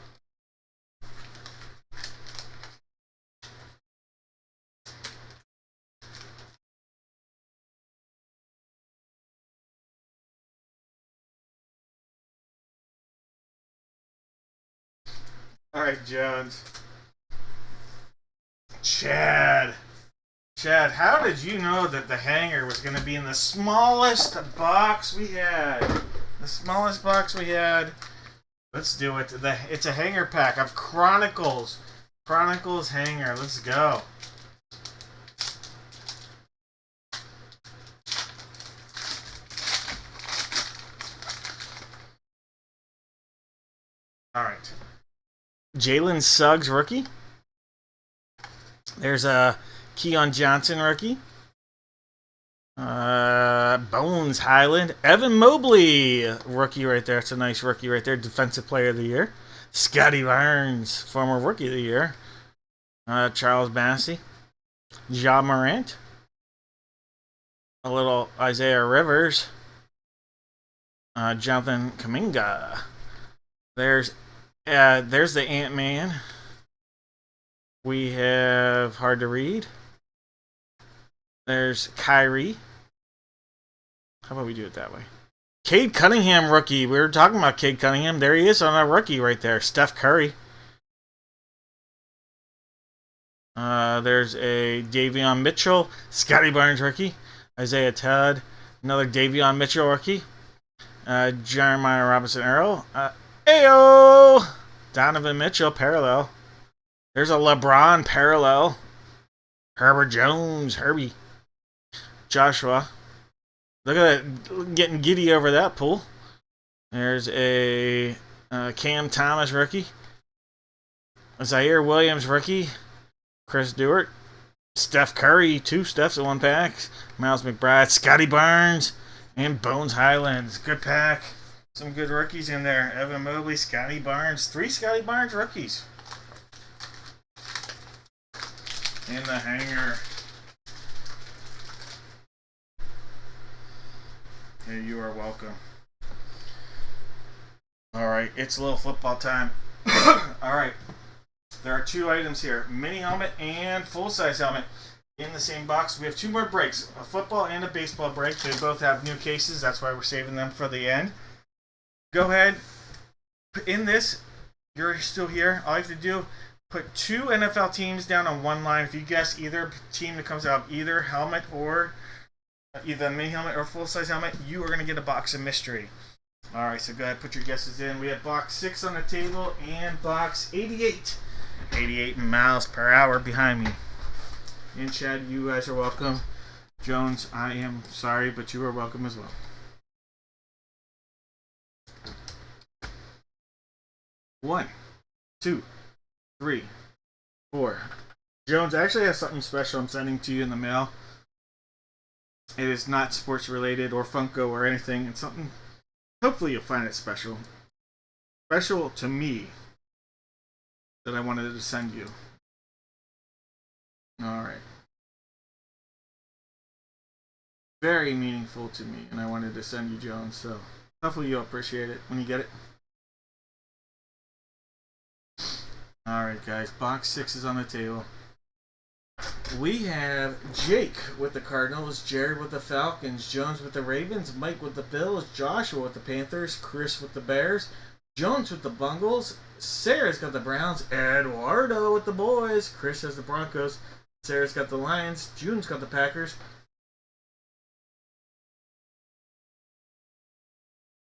Alright, Jones. Chad, how did you know that the hanger was going to be in the smallest box we had? The smallest box we had. Let's do it. It's a hanger pack of Chronicles. Chronicles hanger. Let's go. Alright. Jalen Suggs rookie. There's a Keon Johnson rookie. Bones Highland. Evan Mobley rookie right there. It's a nice rookie right there. Defensive player of the year. Scotty Barnes, former rookie of the year. Charles Bassey. Ja Morant. A little Isaiah Rivers. Jonathan Kuminga. There's the Ant-Man. We have hard to read. There's Kyrie. How about we do it that way? Cade Cunningham rookie. We were talking about Cade Cunningham. There he is on a rookie right there. Steph Curry. There's a Davion Mitchell. Scotty Barnes rookie. Isaiah Todd. Another Davion Mitchell rookie. Jeremiah Robinson Earl. Ayo! Donovan Mitchell parallel. There's a LeBron parallel. Herbert Jones, Herbie. Joshua. Look at that, getting giddy over that pool. There's a Cam Thomas rookie. Zaire Williams rookie. Chris Stewart. Steph Curry, 2 Stephs in 1 pack. Miles McBride, Scotty Barnes, and Bones Highlands. Good pack. Some good rookies in there. Evan Mobley, Scotty Barnes. 3 Scotty Barnes rookies. In the hanger. Hey, you are welcome. Alright, it's a little football time. Alright. There are 2 items here. Mini helmet and full-size helmet in the same box. We have 2 more breaks. A football and a baseball break. They both have new cases. That's why we're saving them for the end. Go ahead. In this, you're still here. All you have to do, put 2 NFL teams down on one line. If you guess either team that comes out of either helmet or either mini helmet or full-size helmet, you are going to get a box of mystery. Alright, so go ahead, put your guesses in. We have box 6 on the table and box 88. 88 miles per hour behind me. And Chad, you guys are welcome. Jones, I am sorry, but you are welcome as well. 1, 2, 3, 4. Jones, I actually have something special I'm sending to you in the mail. It is not sports related or Funko or anything. It's something, hopefully you'll find it special. Special to me that I wanted to send you. Alright. Very meaningful to me, and I wanted to send you, Jones, so hopefully you'll appreciate it when you get it. Alright guys, box 6 is on the table. We have Jake with the Cardinals, Jared with the Falcons, Jones with the Ravens, Mike with the Bills, Joshua with the Panthers, Chris with the Bears, Jones with the Bungles. Sarah's got the Browns. Eduardo with the boys. Chris has the Broncos. Sarah's got the Lions. June's got the Packers.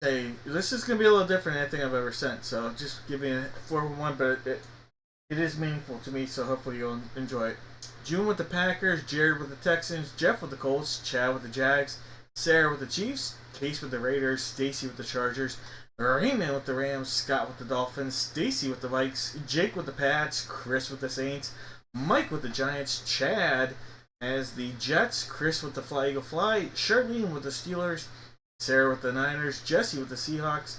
Hey, this is going to be a little different than anything I've ever sent, so just give me a 4-1, but it is meaningful to me, so hopefully you'll enjoy it. June with the Packers, Jared with the Texans, Jeff with the Colts, Chad with the Jags, Sarah with the Chiefs, Case with the Raiders, Stacy with the Chargers, Raymond with the Rams, Scott with the Dolphins, Stacy with the Vikes, Jake with the Pats, Chris with the Saints, Mike with the Giants, Chad has the Jets, Chris with the Fly Eagle Fly, Charlene with the Steelers, Sarah with the Niners, Jesse with the Seahawks,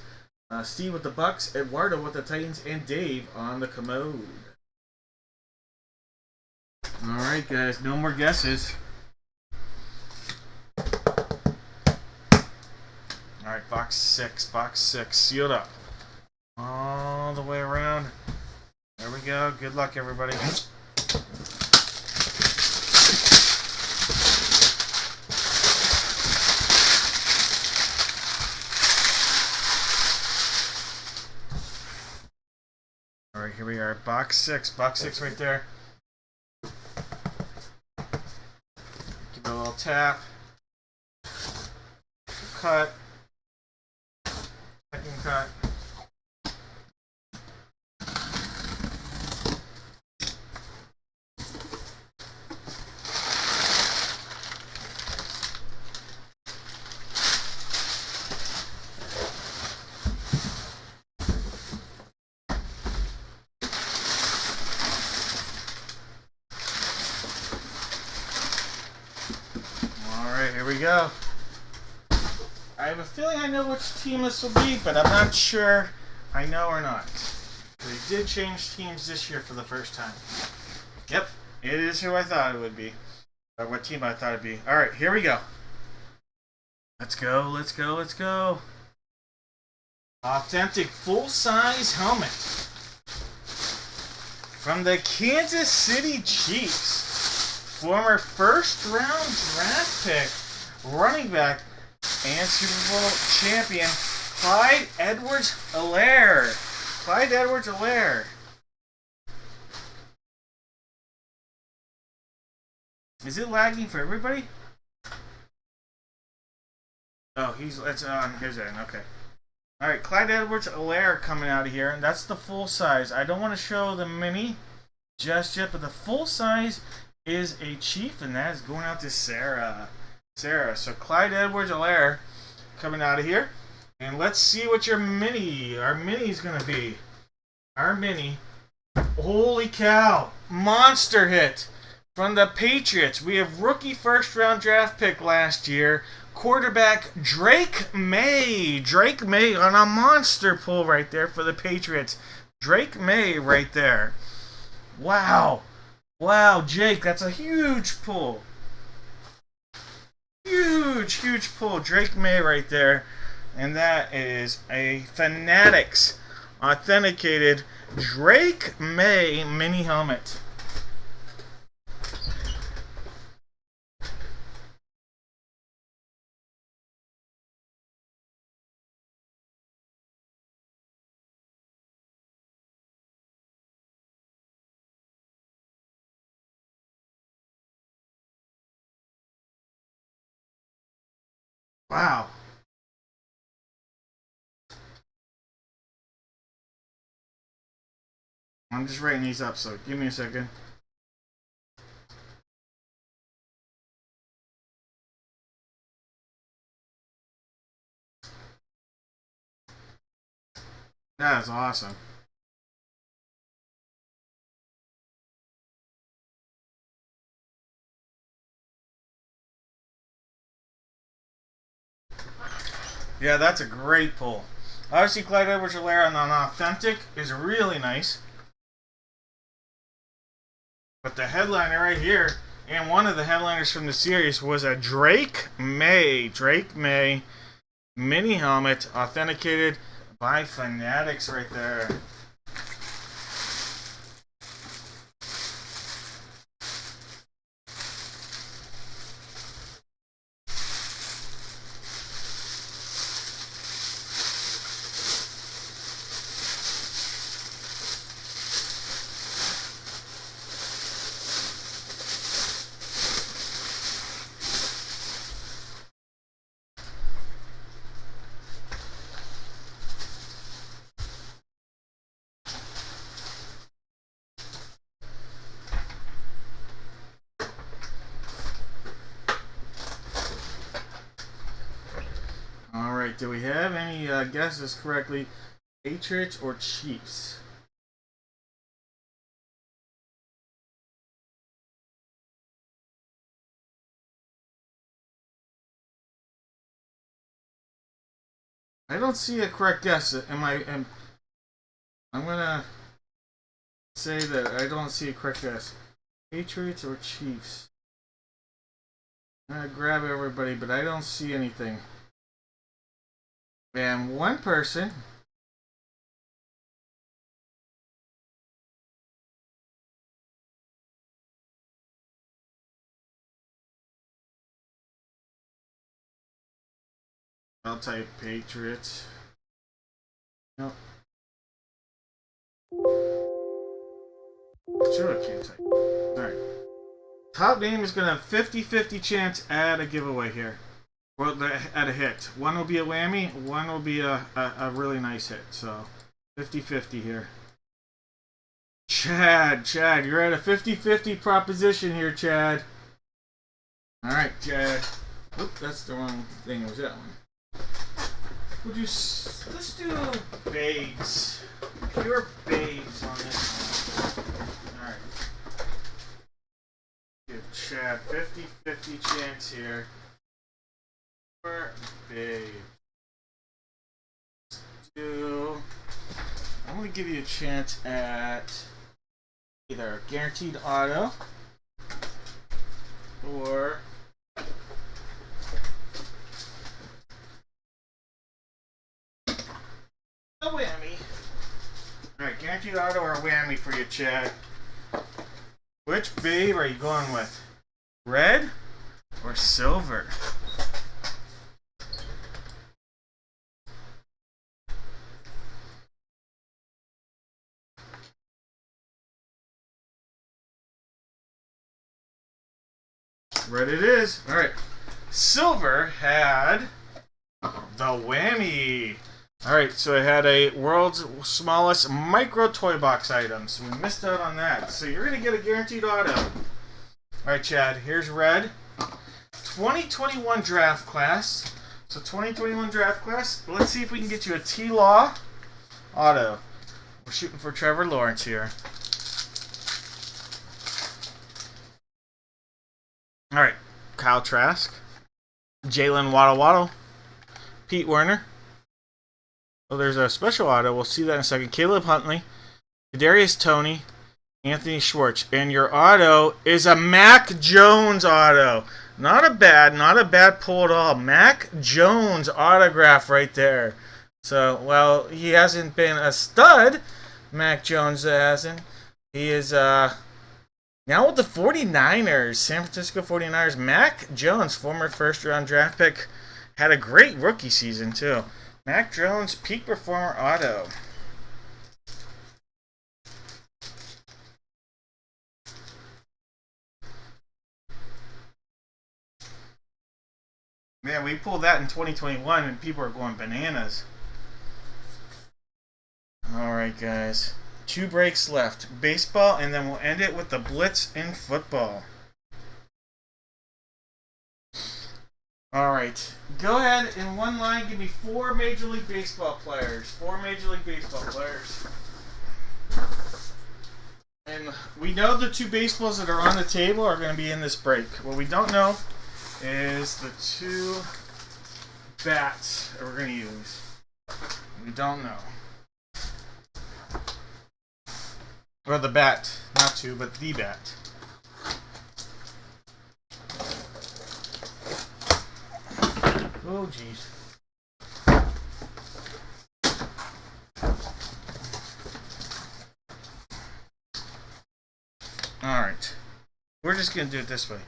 Steve with the Bucks, Eduardo with the Titans, and Dave on the commode. Alright guys, no more guesses. Alright, box six, sealed up. All the way around. There we go. Good luck, everybody. Alright, here we are. Box six right there. Give it a little tap. Cut. Second cut. Alright, here we go. I have a feeling I know which team this will be, but I'm not sure I know or not. They did change teams this year for the first time. Yep, it is who I thought it would be. Or what team I thought it'd be. Alright, here we go. Let's go. Authentic full-size helmet from the Kansas City Chiefs. Former first-round draft pick, running back, and Super Bowl champion, Clyde Edwards-Helaire. Clyde Edwards-Helaire. Is it lagging for everybody? Oh, it's on his end. Okay. All right, Clyde Edwards-Helaire coming out of here, and that's the full size. I don't want to show the mini just yet, but the full size is a Chief, and that is going out to Sarah. So Clyde Edwards-Helaire coming out of here. And let's see what our mini is going to be. Our mini, holy cow, monster hit from the Patriots. We have rookie first-round draft pick last year, quarterback Drake May. Drake May on a monster pull right there for the Patriots. Drake May right there. Wow, Jake, that's a huge pull. Huge pull. Drake May right there. And that is a Fanatics authenticated Drake May mini helmet. Wow. I'm just writing these up, so give me a second. That is awesome. Yeah, that's a great pull. Obviously, Clyde Edwards-Helaire on an authentic is really nice. But the headliner right here, and one of the headliners from the series, was a Drake May mini helmet authenticated by Fanatics right there. right, do we have any guesses correctly? Patriots or Chiefs? I don't see a correct guess. I'm gonna say that I don't see a correct guess. Patriots or Chiefs? I'm gonna grab everybody, but I don't see anything. And one person. I'll type Patriots. No. Sure, I can't type. Alright. Top name is going to have 50-50 chance at a giveaway here. Well, at a hit. One will be a whammy, one will be a really nice hit. So, 50-50 here. Chad, you're at a 50-50 proposition here, Chad. Alright, Chad. Oop, that's the wrong thing. It was that one. Let's do babes. Pure babes on this one. Alright. Give Chad 50-50 chance here. For babes. I'm going to give you a chance at either a guaranteed auto or a whammy. Alright, guaranteed auto or a whammy for you, Chad. Which babe are you going with? Red or silver? Red it is. Alright. Silver had the whammy. Alright, so it had a world's smallest micro toy box item. So we missed out on that. So you're going to get a guaranteed auto. Alright, Chad, here's red. 2021 draft class. So 2021 draft class. Let's see if we can get you a T-Law auto. We're shooting for Trevor Lawrence here. Alright, Kyle Trask. Jalen Waddle. Pete Werner. Well, there's a special auto. We'll see that in a second. Caleb Huntley, Kadarius Toney, Anthony Schwartz. And your auto is a Mac Jones auto. Not a bad pull at all. Mac Jones autograph right there. So, well, he hasn't been a stud. Mac Jones hasn't. He is now with the 49ers. San Francisco 49ers. Mac Jones, former first-round draft pick, had a great rookie season, too. Mac Jones, peak performer auto. Man, we pulled that in 2021 and people are going bananas. Alright, guys. 2 breaks left. Baseball, and then we'll end it with the blitz in football. Alright. Go ahead, in one line, give me 4 Major League Baseball players. 4 Major League Baseball players. And we know the 2 baseballs that are on the table are going to be in this break. What we don't know is the 2 bats that we're going to use. We don't know. Or the bat. Not 2, but the bat. Oh, jeez. Alright. We're just going to do it this way.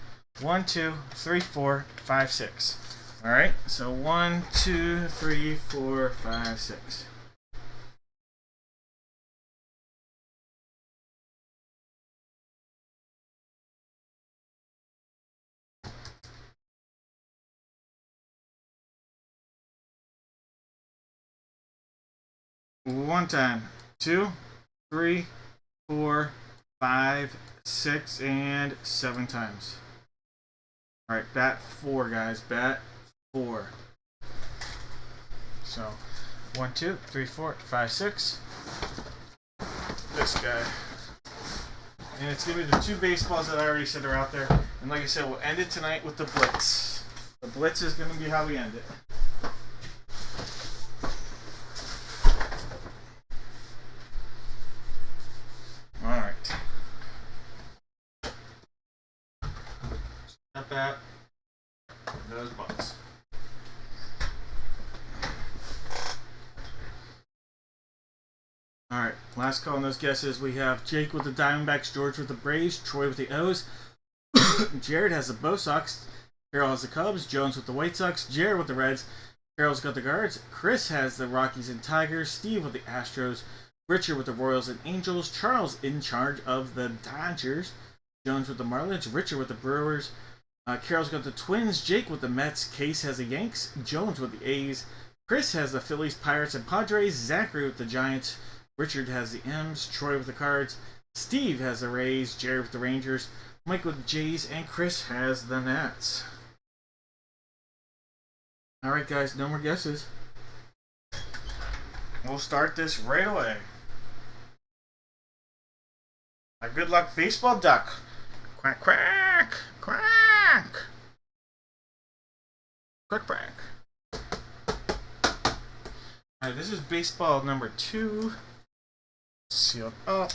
1, 2, 3, 4, 5, 6. Alright, so 1, 2, 3, 4, 5, 6. One time. 2, 3, 4, 5, 6, and 7 times. Alright, bat 4, guys. Bat 4. So 1, 2, 3, 4, 5, 6. This guy. And it's going to be the 2 baseballs that I already said are out there. And like I said, we'll end it tonight with the blitz. The blitz is going to be how we end it. Alright. Not that. Those buttons. Alright, last call on those guesses. We have Jake with the Diamondbacks, George with the Braves, Troy with the O's, Jared has the Bo Sox, Carol has the Cubs, Jones with the White Sox, Jared with the Reds, Carol's got the Guards, Chris has the Rockies and Tigers, Steve with the Astros, Richard with the Royals and Angels, Charles in charge of the Dodgers, Jones with the Marlins, Richard with the Brewers, Carol's got the Twins, Jake with the Mets, Case has the Yanks, Jones with the A's, Chris has the Phillies, Pirates, and Padres, Zachary with the Giants, Richard has the M's, Troy with the Cards, Steve has the Rays, Jerry with the Rangers, Mike with the Jays, and Chris has the Nats. Alright guys, no more guesses. We'll start this right away. A good luck baseball duck. Quack, quack, quack. Quack, quack. Alright, this is baseball number 2. Sealed up.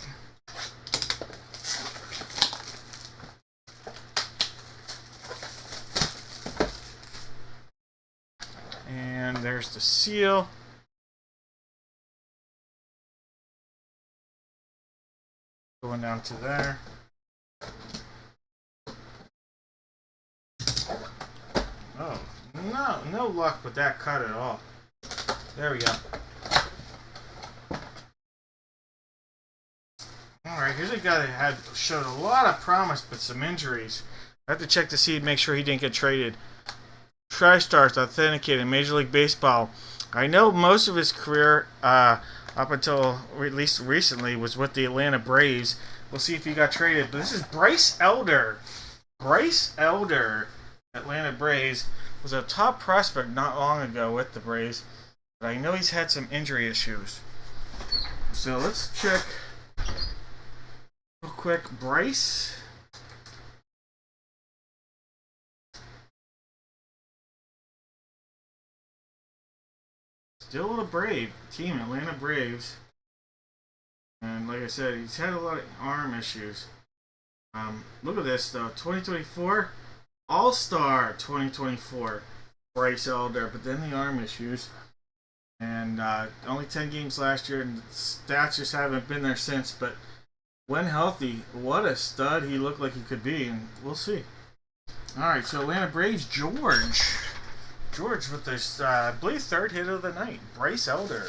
And there's the seal. Going down to there. Oh, no luck with that cut at all. There we go. Alright, here's a guy that had showed a lot of promise but some injuries. I have to check to see, make sure he didn't get traded. TriStars authenticated in Major League Baseball. I know most of his career, up until at least recently, was with the Atlanta Braves. We'll see if he got traded. But this is Bryce Elder. Bryce Elder, Atlanta Braves, was a top prospect not long ago with the Braves. But I know he's had some injury issues. So let's check real quick. Bryce. Still a Brave team, Atlanta Braves. And like I said, he's had a lot of arm issues. Look at this though, 2024 All-Star 2024 Bryce Elder, but then the arm issues. And only 10 games last year, and the stats just haven't been there since. But when healthy, what a stud he looked like he could be, and we'll see. Alright, so Atlanta Braves, George with this, I believe, 3rd hit of the night. Bryce Elder.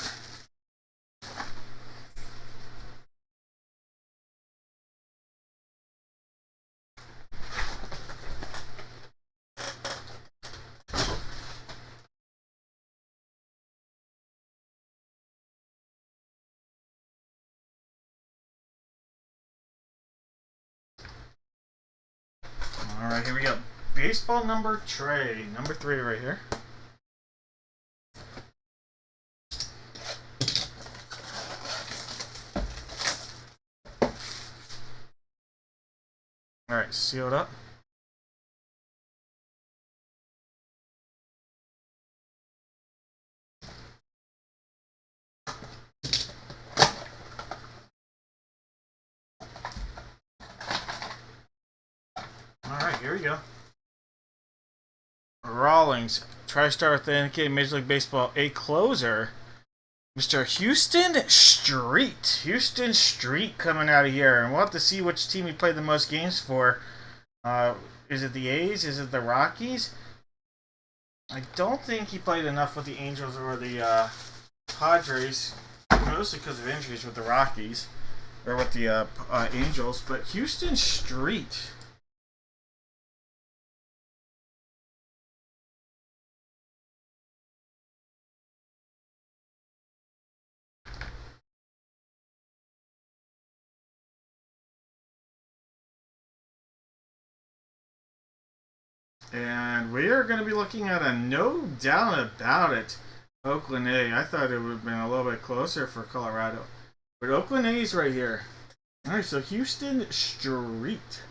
Alright, here we go. Baseball number 3 right here. Alright, sealed up. Alright, here we go. Rawlings, TriStar authenticated Major League Baseball, a closer. Mr. Houston Street. Houston Street coming out of here. And we'll have to see which team he played the most games for. Is it the A's? Is it the Rockies? I don't think he played enough with the Angels or the Padres. Mostly because of injuries with the Rockies. Or with the Angels. But Houston Street. And we are going to be looking at a no doubt about it Oakland A. I thought it would have been a little bit closer for Colorado. But Oakland A is right here. Alright, so Houston Street.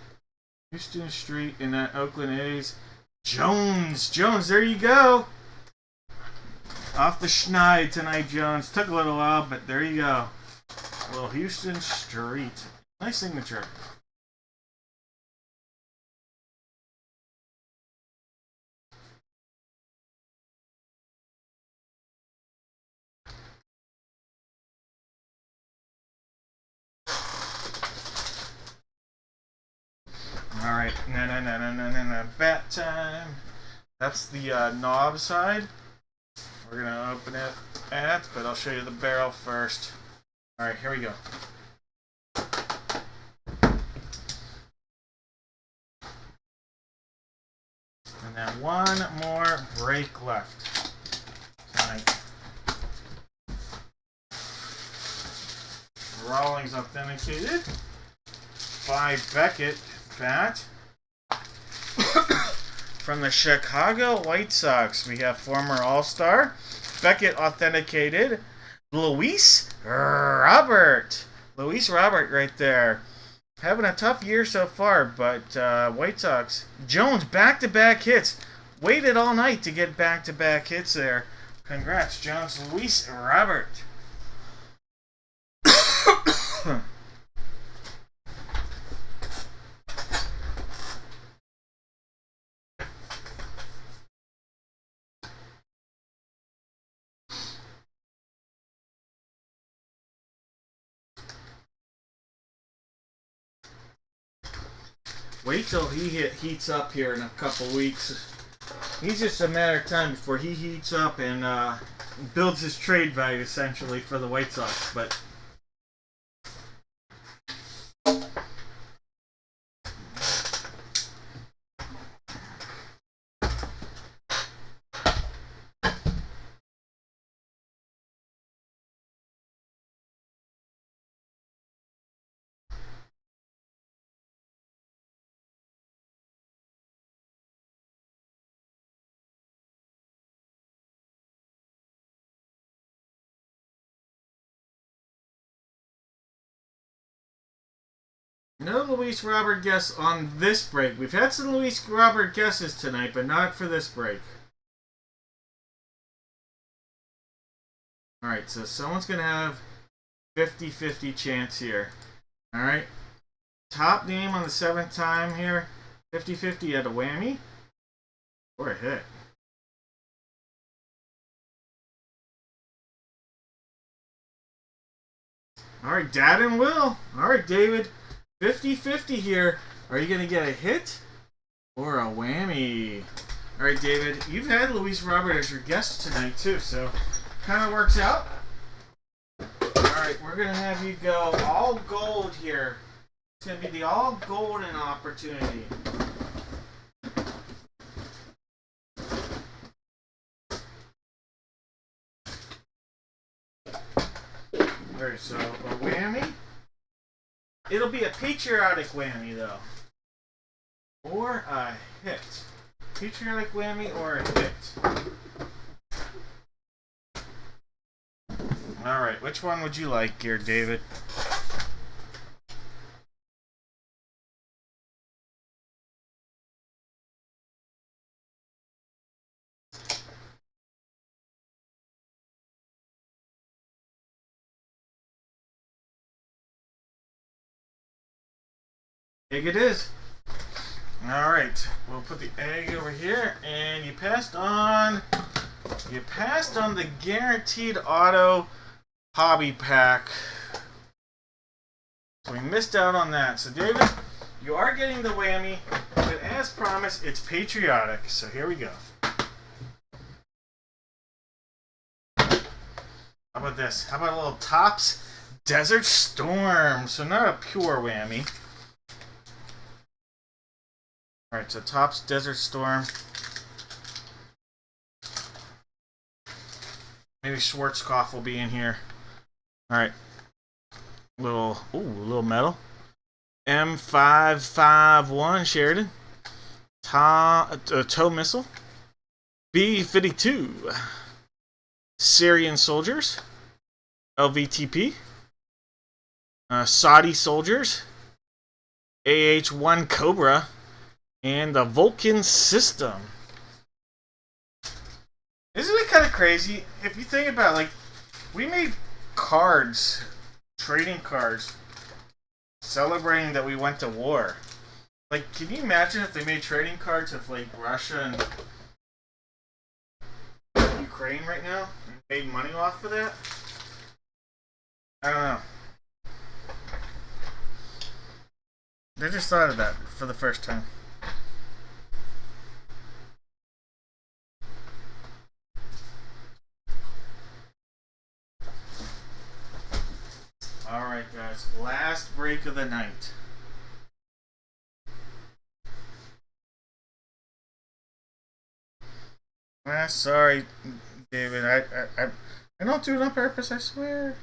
Houston Street in that Oakland A's. Jones, there you go. Off the schneid tonight, Jones. Took a little while, but there you go. Well, Houston Street. Nice signature. Alright, no. Bat time. That's the knob side. We're going to open it but I'll show you the barrel first. Alright, here we go. And then one more break left tonight. Rawlings authenticated by Beckett bat. From the Chicago White Sox, we have former All-Star Beckett authenticated Luis Robert. Luis Robert right there. Having a tough year so far, but White Sox. Jones, back-to-back hits. Waited all night to get back-to-back hits there. Congrats, Jones. Luis Robert. Wait till he heats up here in a couple weeks. He's just a matter of time before he heats up and builds his trade value essentially for the White Sox. But no Luis Robert guess on this break. We've had some Luis Robert guesses tonight, but not for this break. Alright, so someone's going to have 50-50 chance here. Alright. Top name on the 7th time here. 50-50 at a whammy. Or a hit. Alright, Dad and Will. Alright, David. 50-50 here. Are you going to get a hit or a whammy? Alright, David. You've had Luis Robert as your guest tonight, too, so kind of works out. Alright, we're going to have you go all gold here. It's going to be the all golden opportunity. Alright, so a whammy. It'll be a patriotic whammy, though. Or a hit. Patriotic whammy or a hit. Alright, which one would you like here, David? Egg it is. Alright, we'll put the egg over here, and you passed on the Guaranteed Auto Hobby Pack. So we missed out on that. So David, you are getting the whammy, but as promised, it's patriotic. So here we go. How about this? How about a little Topps Desert Storm? So not a pure whammy. Alright, so Topps Desert Storm. Maybe Schwarzkopf will be in here. Alright. Little metal. M551 Sheridan. Tow missile. B52. Syrian soldiers, LVTP, Saudi soldiers, AH-1 Cobra, and the Vulcan system. Isn't it kind of crazy? If you think about it, like, we made cards, trading cards, celebrating that we went to war. Like, can you imagine if they made trading cards of, like, Russia and Ukraine right now? And made money off of that? I don't know. I just thought of that for the first time. Alright guys, last break of the night. Sorry, David. I don't do it on purpose, I swear.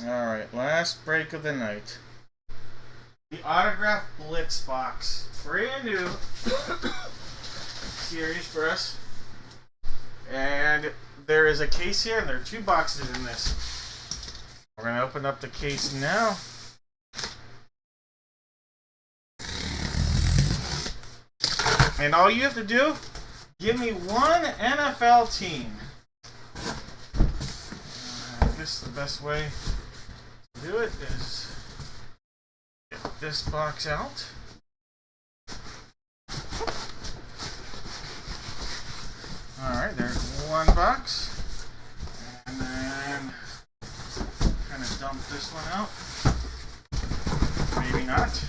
Alright, last break of the night. The autograph blitz box. Brand new series for us. And there is a case here, and there are 2 boxes in this. We're going to open up the case now. And all you have to do, give me one NFL team. I guess the best way to do it is get this box out. Alright, there's one box. And then kind of dump this one out. Maybe not.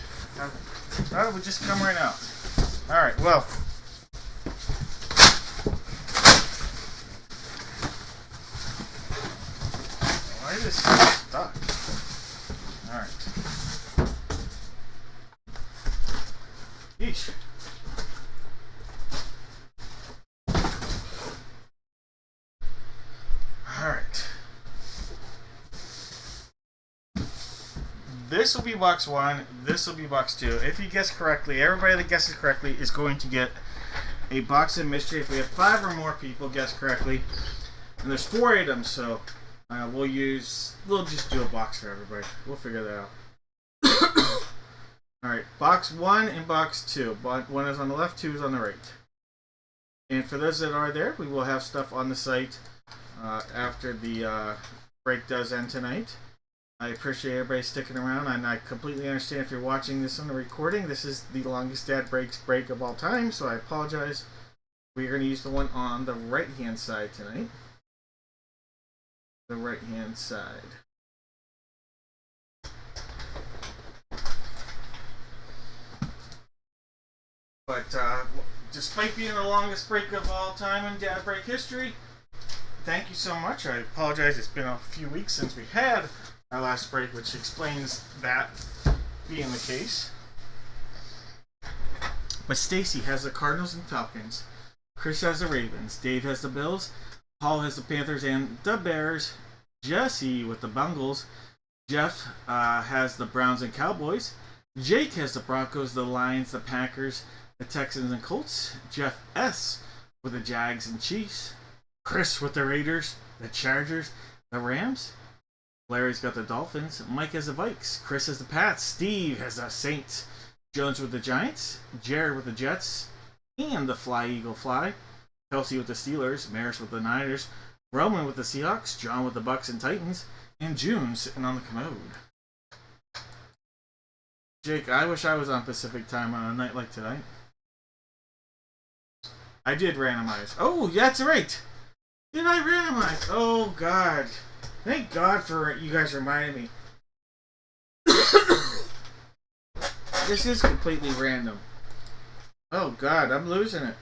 That would just come right out. Alright, well. Why is this stuck? Alright. Yeesh. Alright. This will be box 1. This will be box 2. If you guess correctly, everybody that guesses correctly is going to get a box of mystery. If we have 5 or more people guess correctly, and there's 4 items, so we'll just do a box for everybody. We'll figure that out. Alright, box 1 and box 2. 1 is on the left, 2 is on the right. And for those that are there, we will have stuff on the site after the break does end tonight. I appreciate everybody sticking around, and I completely understand if you're watching this on the recording. This is the longest dad break of all time, so I apologize. We're going to use the one on the right-hand side tonight. The right-hand side. But despite being the longest break of all time in dad break history, thank you so much. I apologize. It's been a few weeks since we had our last break, which explains that being the case. But Stacy has the Cardinals and Falcons. Chris has the Ravens. Dave has the Bills. Paul has the Panthers and the Bears. Jesse with the Bengals. Jeff has the Browns and Cowboys. Jake has the Broncos, the Lions, the Packers, the Texans and Colts. Jeff S. with the Jags and Chiefs. Chris with the Raiders, the Chargers, the Rams. Larry's got the Dolphins. Mike has the Vikes. Chris has the Pats. Steve has the Saints. Jones with the Giants. Jared with the Jets. And the Fly Eagle Fly. Kelsey with the Steelers. Maris with the Niners. Roman with the Seahawks. John with the Bucks and Titans. And June sitting on the commode. Jake, I wish I was on Pacific time on a night like tonight. I did randomize. Oh, that's right. Did I randomize? Oh, God. Thank God for you guys reminding me. This is completely random. Oh, God, I'm losing it.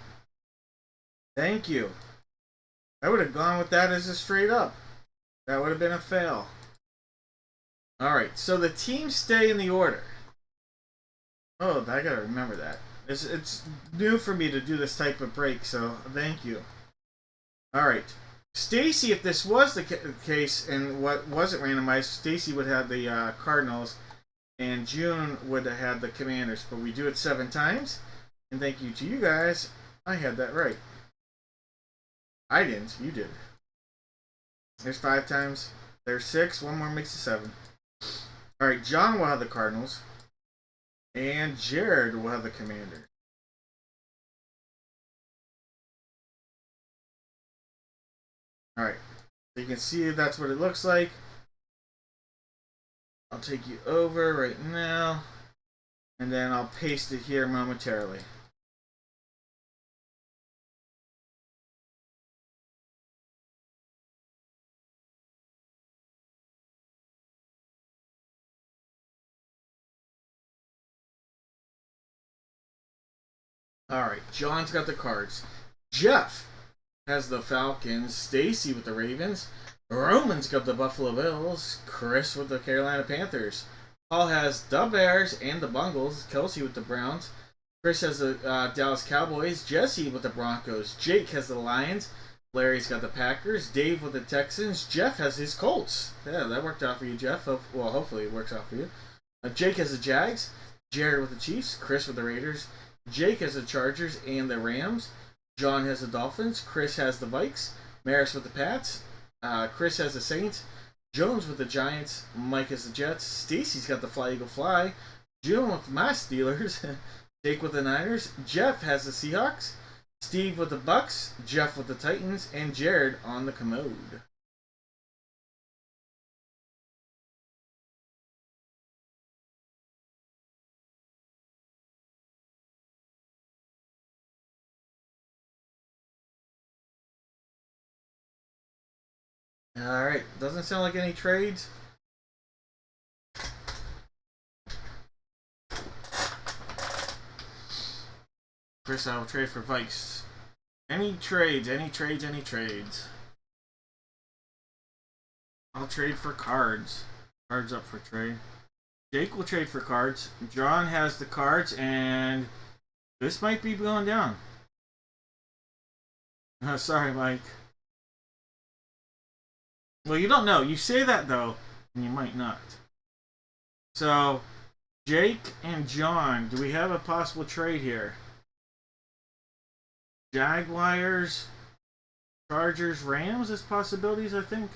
Thank you. I would have gone with that as a straight up. That would have been a fail. Alright, so the teams stay in the order. Oh, I gotta remember that. It's new for me to do this type of break, so thank you. Alright. Stacy, if this was the case and what wasn't randomized, Stacy would have the Cardinals and June would have had the Commanders. But we do it 7 times. And thank you to you guys I had that right. I didn't. You did. There's 5 times. There's 6. One more makes it 7. Alright, John will have the Cardinals. And Jared will have the Commanders. Alright. So you can see that's what it looks like. I'll take you over right now. And then I'll paste it here momentarily. Alright, John's got the Cards. Jeff has the Falcons. Stacy with the Ravens. Roman's got the Buffalo Bills. Chris with the Carolina Panthers. Paul has the Bears and the Bungles. Kelsey with the Browns. Chris has the Dallas Cowboys. Jesse with the Broncos. Jake has the Lions. Larry's got the Packers. Dave with the Texans. Jeff has his Colts. Yeah, that worked out for you, Jeff. Well, hopefully it works out for you. Jake has the Jags. Jared with the Chiefs. Chris with the Raiders. Jake has the Chargers and the Rams. John has the Dolphins. Chris has the Vikes. Maris with the Pats. Chris has the Saints. Jones with the Giants. Mike has the Jets. Stacy's got the Fly Eagle Fly. June with my Steelers. Jake with the Niners. Jeff has the Seahawks. Steve with the Bucks. Jeff with the Titans. And Jared on the commode. Alright, doesn't sound like any trades. Chris, I will trade for Vikes. Any trades, any trades, any trades. I'll trade for Cards. Cards up for trade. Jake will trade for Cards. John has the Cards, and this might be going down. Sorry, Mike. Well, you don't know. You say that, though, and you might not. So, Jake and John, do we have a possible trade here? Jaguars, Chargers, Rams as possibilities, I think.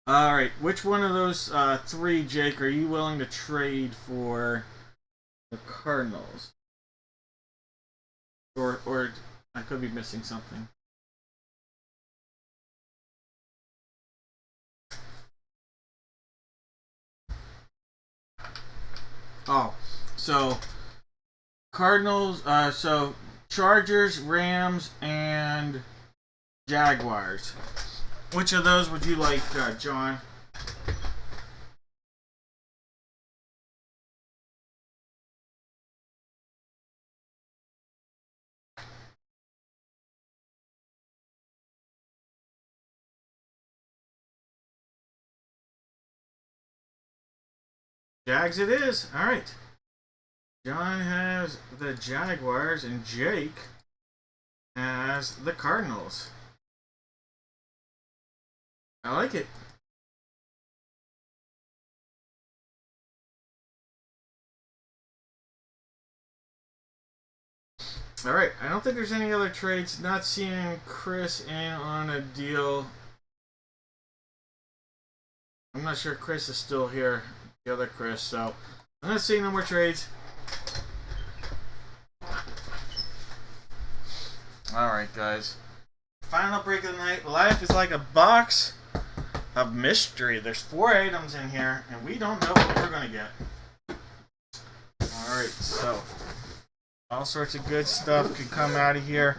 Alright, which one of those 3, Jake, are you willing to trade for the Cardinals? Or I could be missing something. Oh, so Cardinals, so Chargers, Rams, and Jaguars. Which of those would you like, John? Jags it is. Alright. John has the Jaguars and Jake has the Cardinals. I like it. Alright, I don't think there's any other trades. Not seeing Chris in on a deal. I'm not sure Chris is still here. The other Chris, so I'm not seeing no more trades. Alright, guys. Final break of the night. Life is like a box of mystery. There's 4 items in here, and we don't know what we're going to get. Alright, so all sorts of good stuff could come out of here.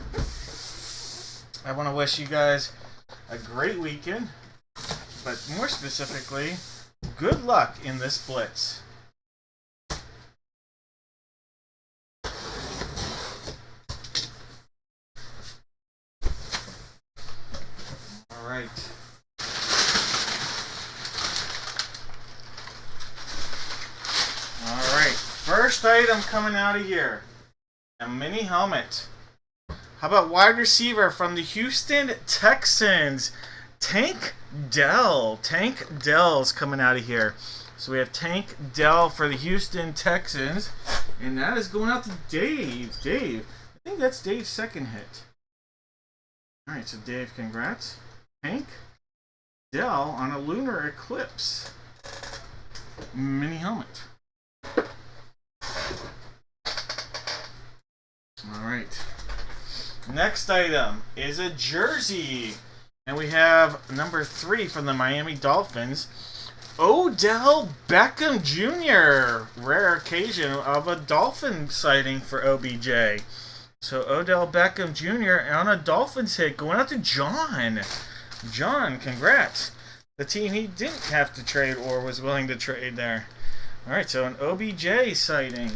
I want to wish you guys a great weekend, but more specifically, good luck in this blitz. Alright. Alright. First item coming out of here. A mini helmet. How about wide receiver from the Houston Texans? Tank Dell. Tank Dell's coming out of here. So we have Tank Dell for the Houston Texans. And that is going out to Dave. Dave. I think that's Dave's second hit. Alright, so Dave, congrats. Tank Dell on a lunar eclipse mini helmet. Alright. Next item is a jersey. And we have number 3 from the Miami Dolphins. Odell Beckham Jr. Rare occasion of a Dolphin sighting for OBJ. So Odell Beckham Jr. on a Dolphins hit going out to John. John, congrats. The team he didn't have to trade or was willing to trade there. Alright, so an OBJ sighting.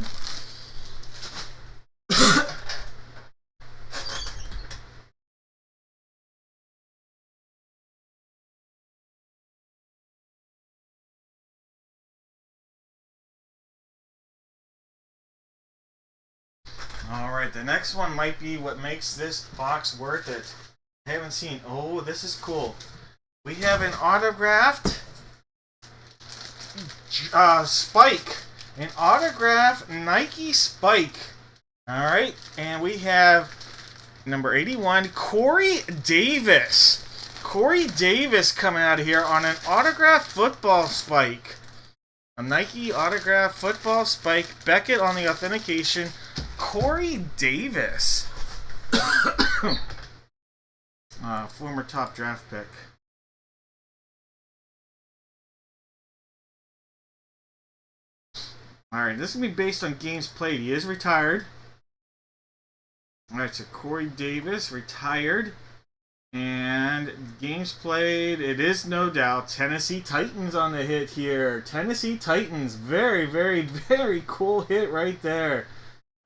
Alright, the next one might be what makes this box worth it. I haven't seen. Oh, this is cool. We have an autographed Spike. An autographed Nike Spike. Alright, and we have number 81, Corey Davis. Corey Davis coming out of here on an autographed football Spike. A Nike autographed football Spike. Beckett on the authentication. Corey Davis. Former top draft pick. Alright, this is going to be based on games played. He is retired. Alright, so Corey Davis, retired. And games played, it is no doubt Tennessee Titans on the hit here. Tennessee Titans, very, very, very cool hit right there.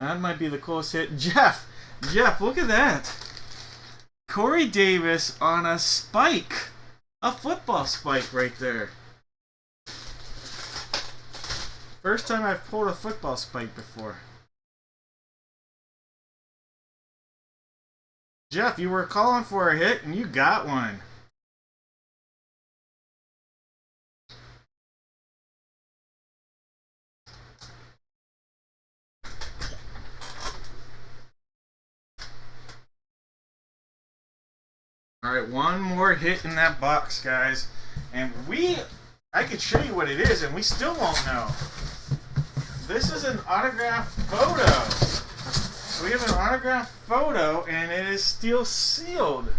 That might be the coolest hit. Jeff, look at that. Corey Davis on a spike. A football spike right there. First time I've pulled a football spike before. Jeff, you were calling for a hit and you got one. Alright, one more hit in that box, guys. And I could show you what it is and we still won't know. This is an autographed photo. So we have an autographed photo and it is still sealed.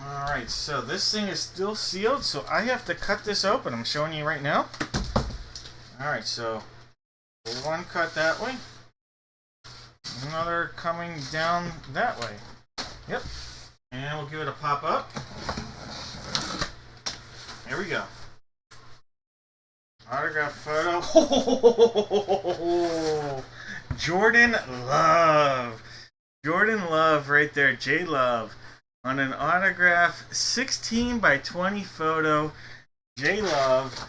Alright, so this thing is still sealed, so I have to cut this open. I'm showing you right now. Alright, so one cut that way. Another coming down that way. Yep. And we'll give it a pop up. Here we go. Autograph photo. Oh, Jordan Love. Jordan Love right there. J Love. On an autograph 16 by 20 photo. J Love.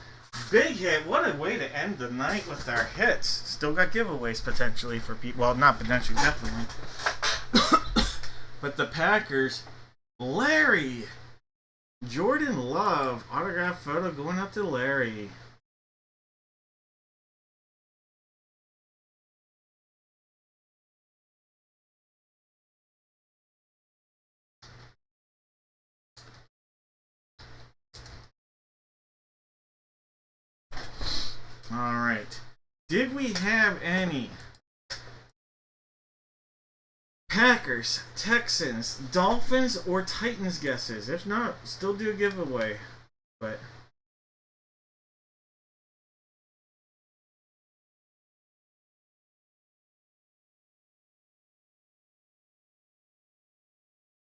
Big hit. What a way to end the night with our hits. Still got giveaways potentially for people. Well, not potentially, definitely. But the Packers, Larry. Jordan Love. Autograph photo going up to Larry. Alright. Did we have any Packers, Texans, Dolphins, or Titans guesses? If not, still do a giveaway. But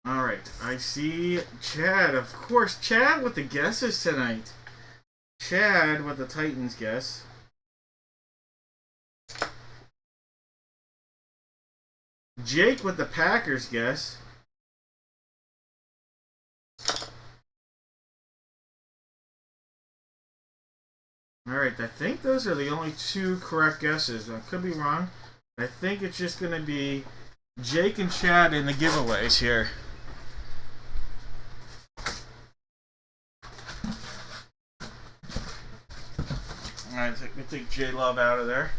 alright, I see Chad. Of course, Chad with the guesses tonight. Chad with the Titans guess. Jake with the Packers guess. Alright, I think those are the only two correct guesses. I could be wrong. I think it's just going to be Jake and Chad in the giveaways here. Alright, we take J Love out of there.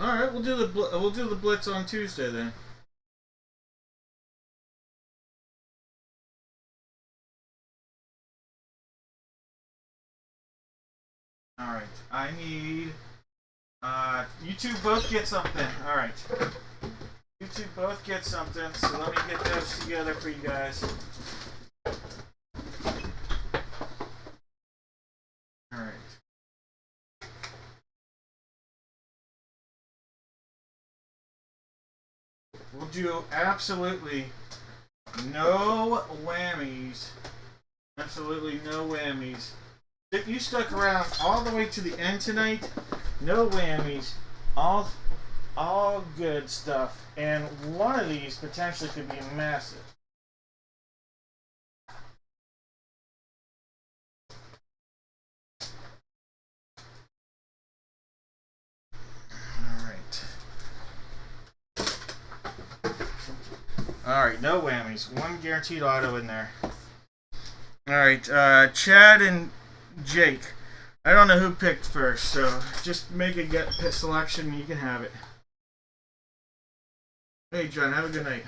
Alright, we'll do the blitz on Tuesday then. Alright, I need you two both get something. Alright. You two both get something, so let me get those together for you guys. Alright. We'll do absolutely no whammies. Absolutely no whammies. If you stuck around all the way to the end tonight, no whammies. All good stuff. And one of these potentially could be massive. Alright, no whammies. One guaranteed auto in there. Alright, Chad and Jake. I don't know who picked first, so just make a get selection and you can have it. Hey, John, have a good night.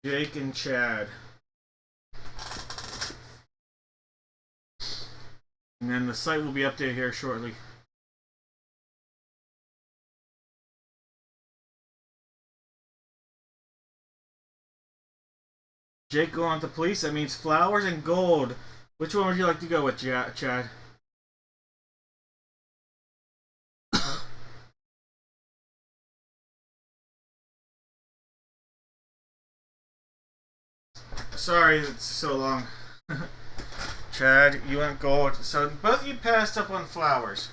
Jake and Chad. And then the site will be updated here shortly. Jake going to police. That means flowers and gold. Which one would you like to go with, Chad? Sorry it's so long. Chad, you went gold. So both of you passed up on flowers.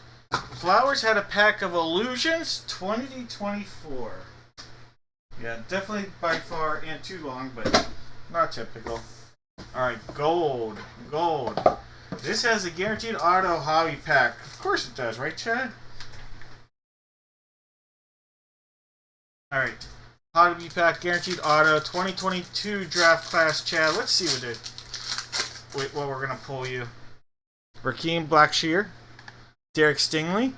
Flowers had a pack of illusions 2024. Yeah, definitely by far and too long, but not typical. Alright, gold. Gold. This has a guaranteed auto hobby pack. Of course it does, right, Chad? Alright. Hobby pack, guaranteed auto, 2022 draft class, Chad. Let's see what we're going to pull you. Rakeem Blackshear. Derek Stingley.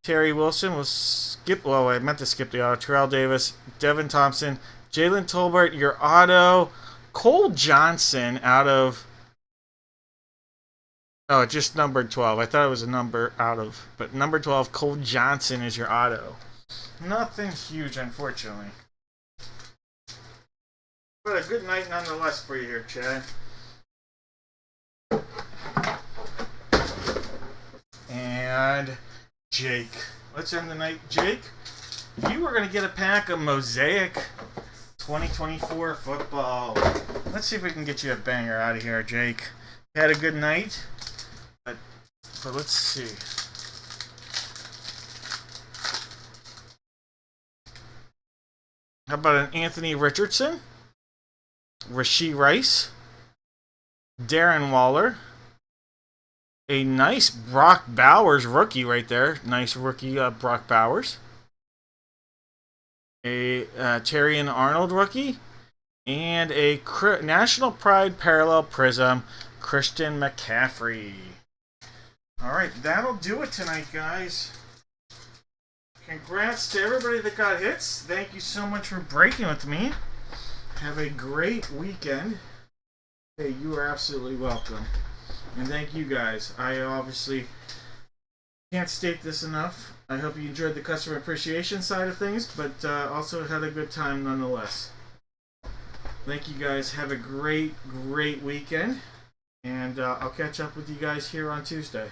Terry Wilson will skip. Well, I meant to skip the auto. Terrell Davis. Devin Thompson. Jalen Tolbert, your auto. Cole Johnson out of. Oh, it just numbered 12. I thought it was a number out of. But number 12, Cole Johnson is your auto. Nothing huge, unfortunately. But a good night nonetheless for you here, Chad. And Jake. Let's end the night. Jake, you were going to get a pack of Mosaic 2024 football. Let's see if we can get you a banger out of here, Jake. You had a good night, but let's see. How about an Anthony Richardson? Rashee Rice? Darren Waller? A nice Brock Bowers rookie right there. Nice rookie Brock Bowers. A Terrion Arnold rookie. And a National Pride Parallel Prism, Christian McCaffrey. Alright, that'll do it tonight, guys. Congrats to everybody that got hits. Thank you so much for breaking with me. Have a great weekend. Hey, you are absolutely welcome. And thank you guys. I obviously can't state this enough. I hope you enjoyed the customer appreciation side of things, but also had a good time nonetheless. Thank you guys. Have a great, great weekend. And I'll catch up with you guys here on Tuesday.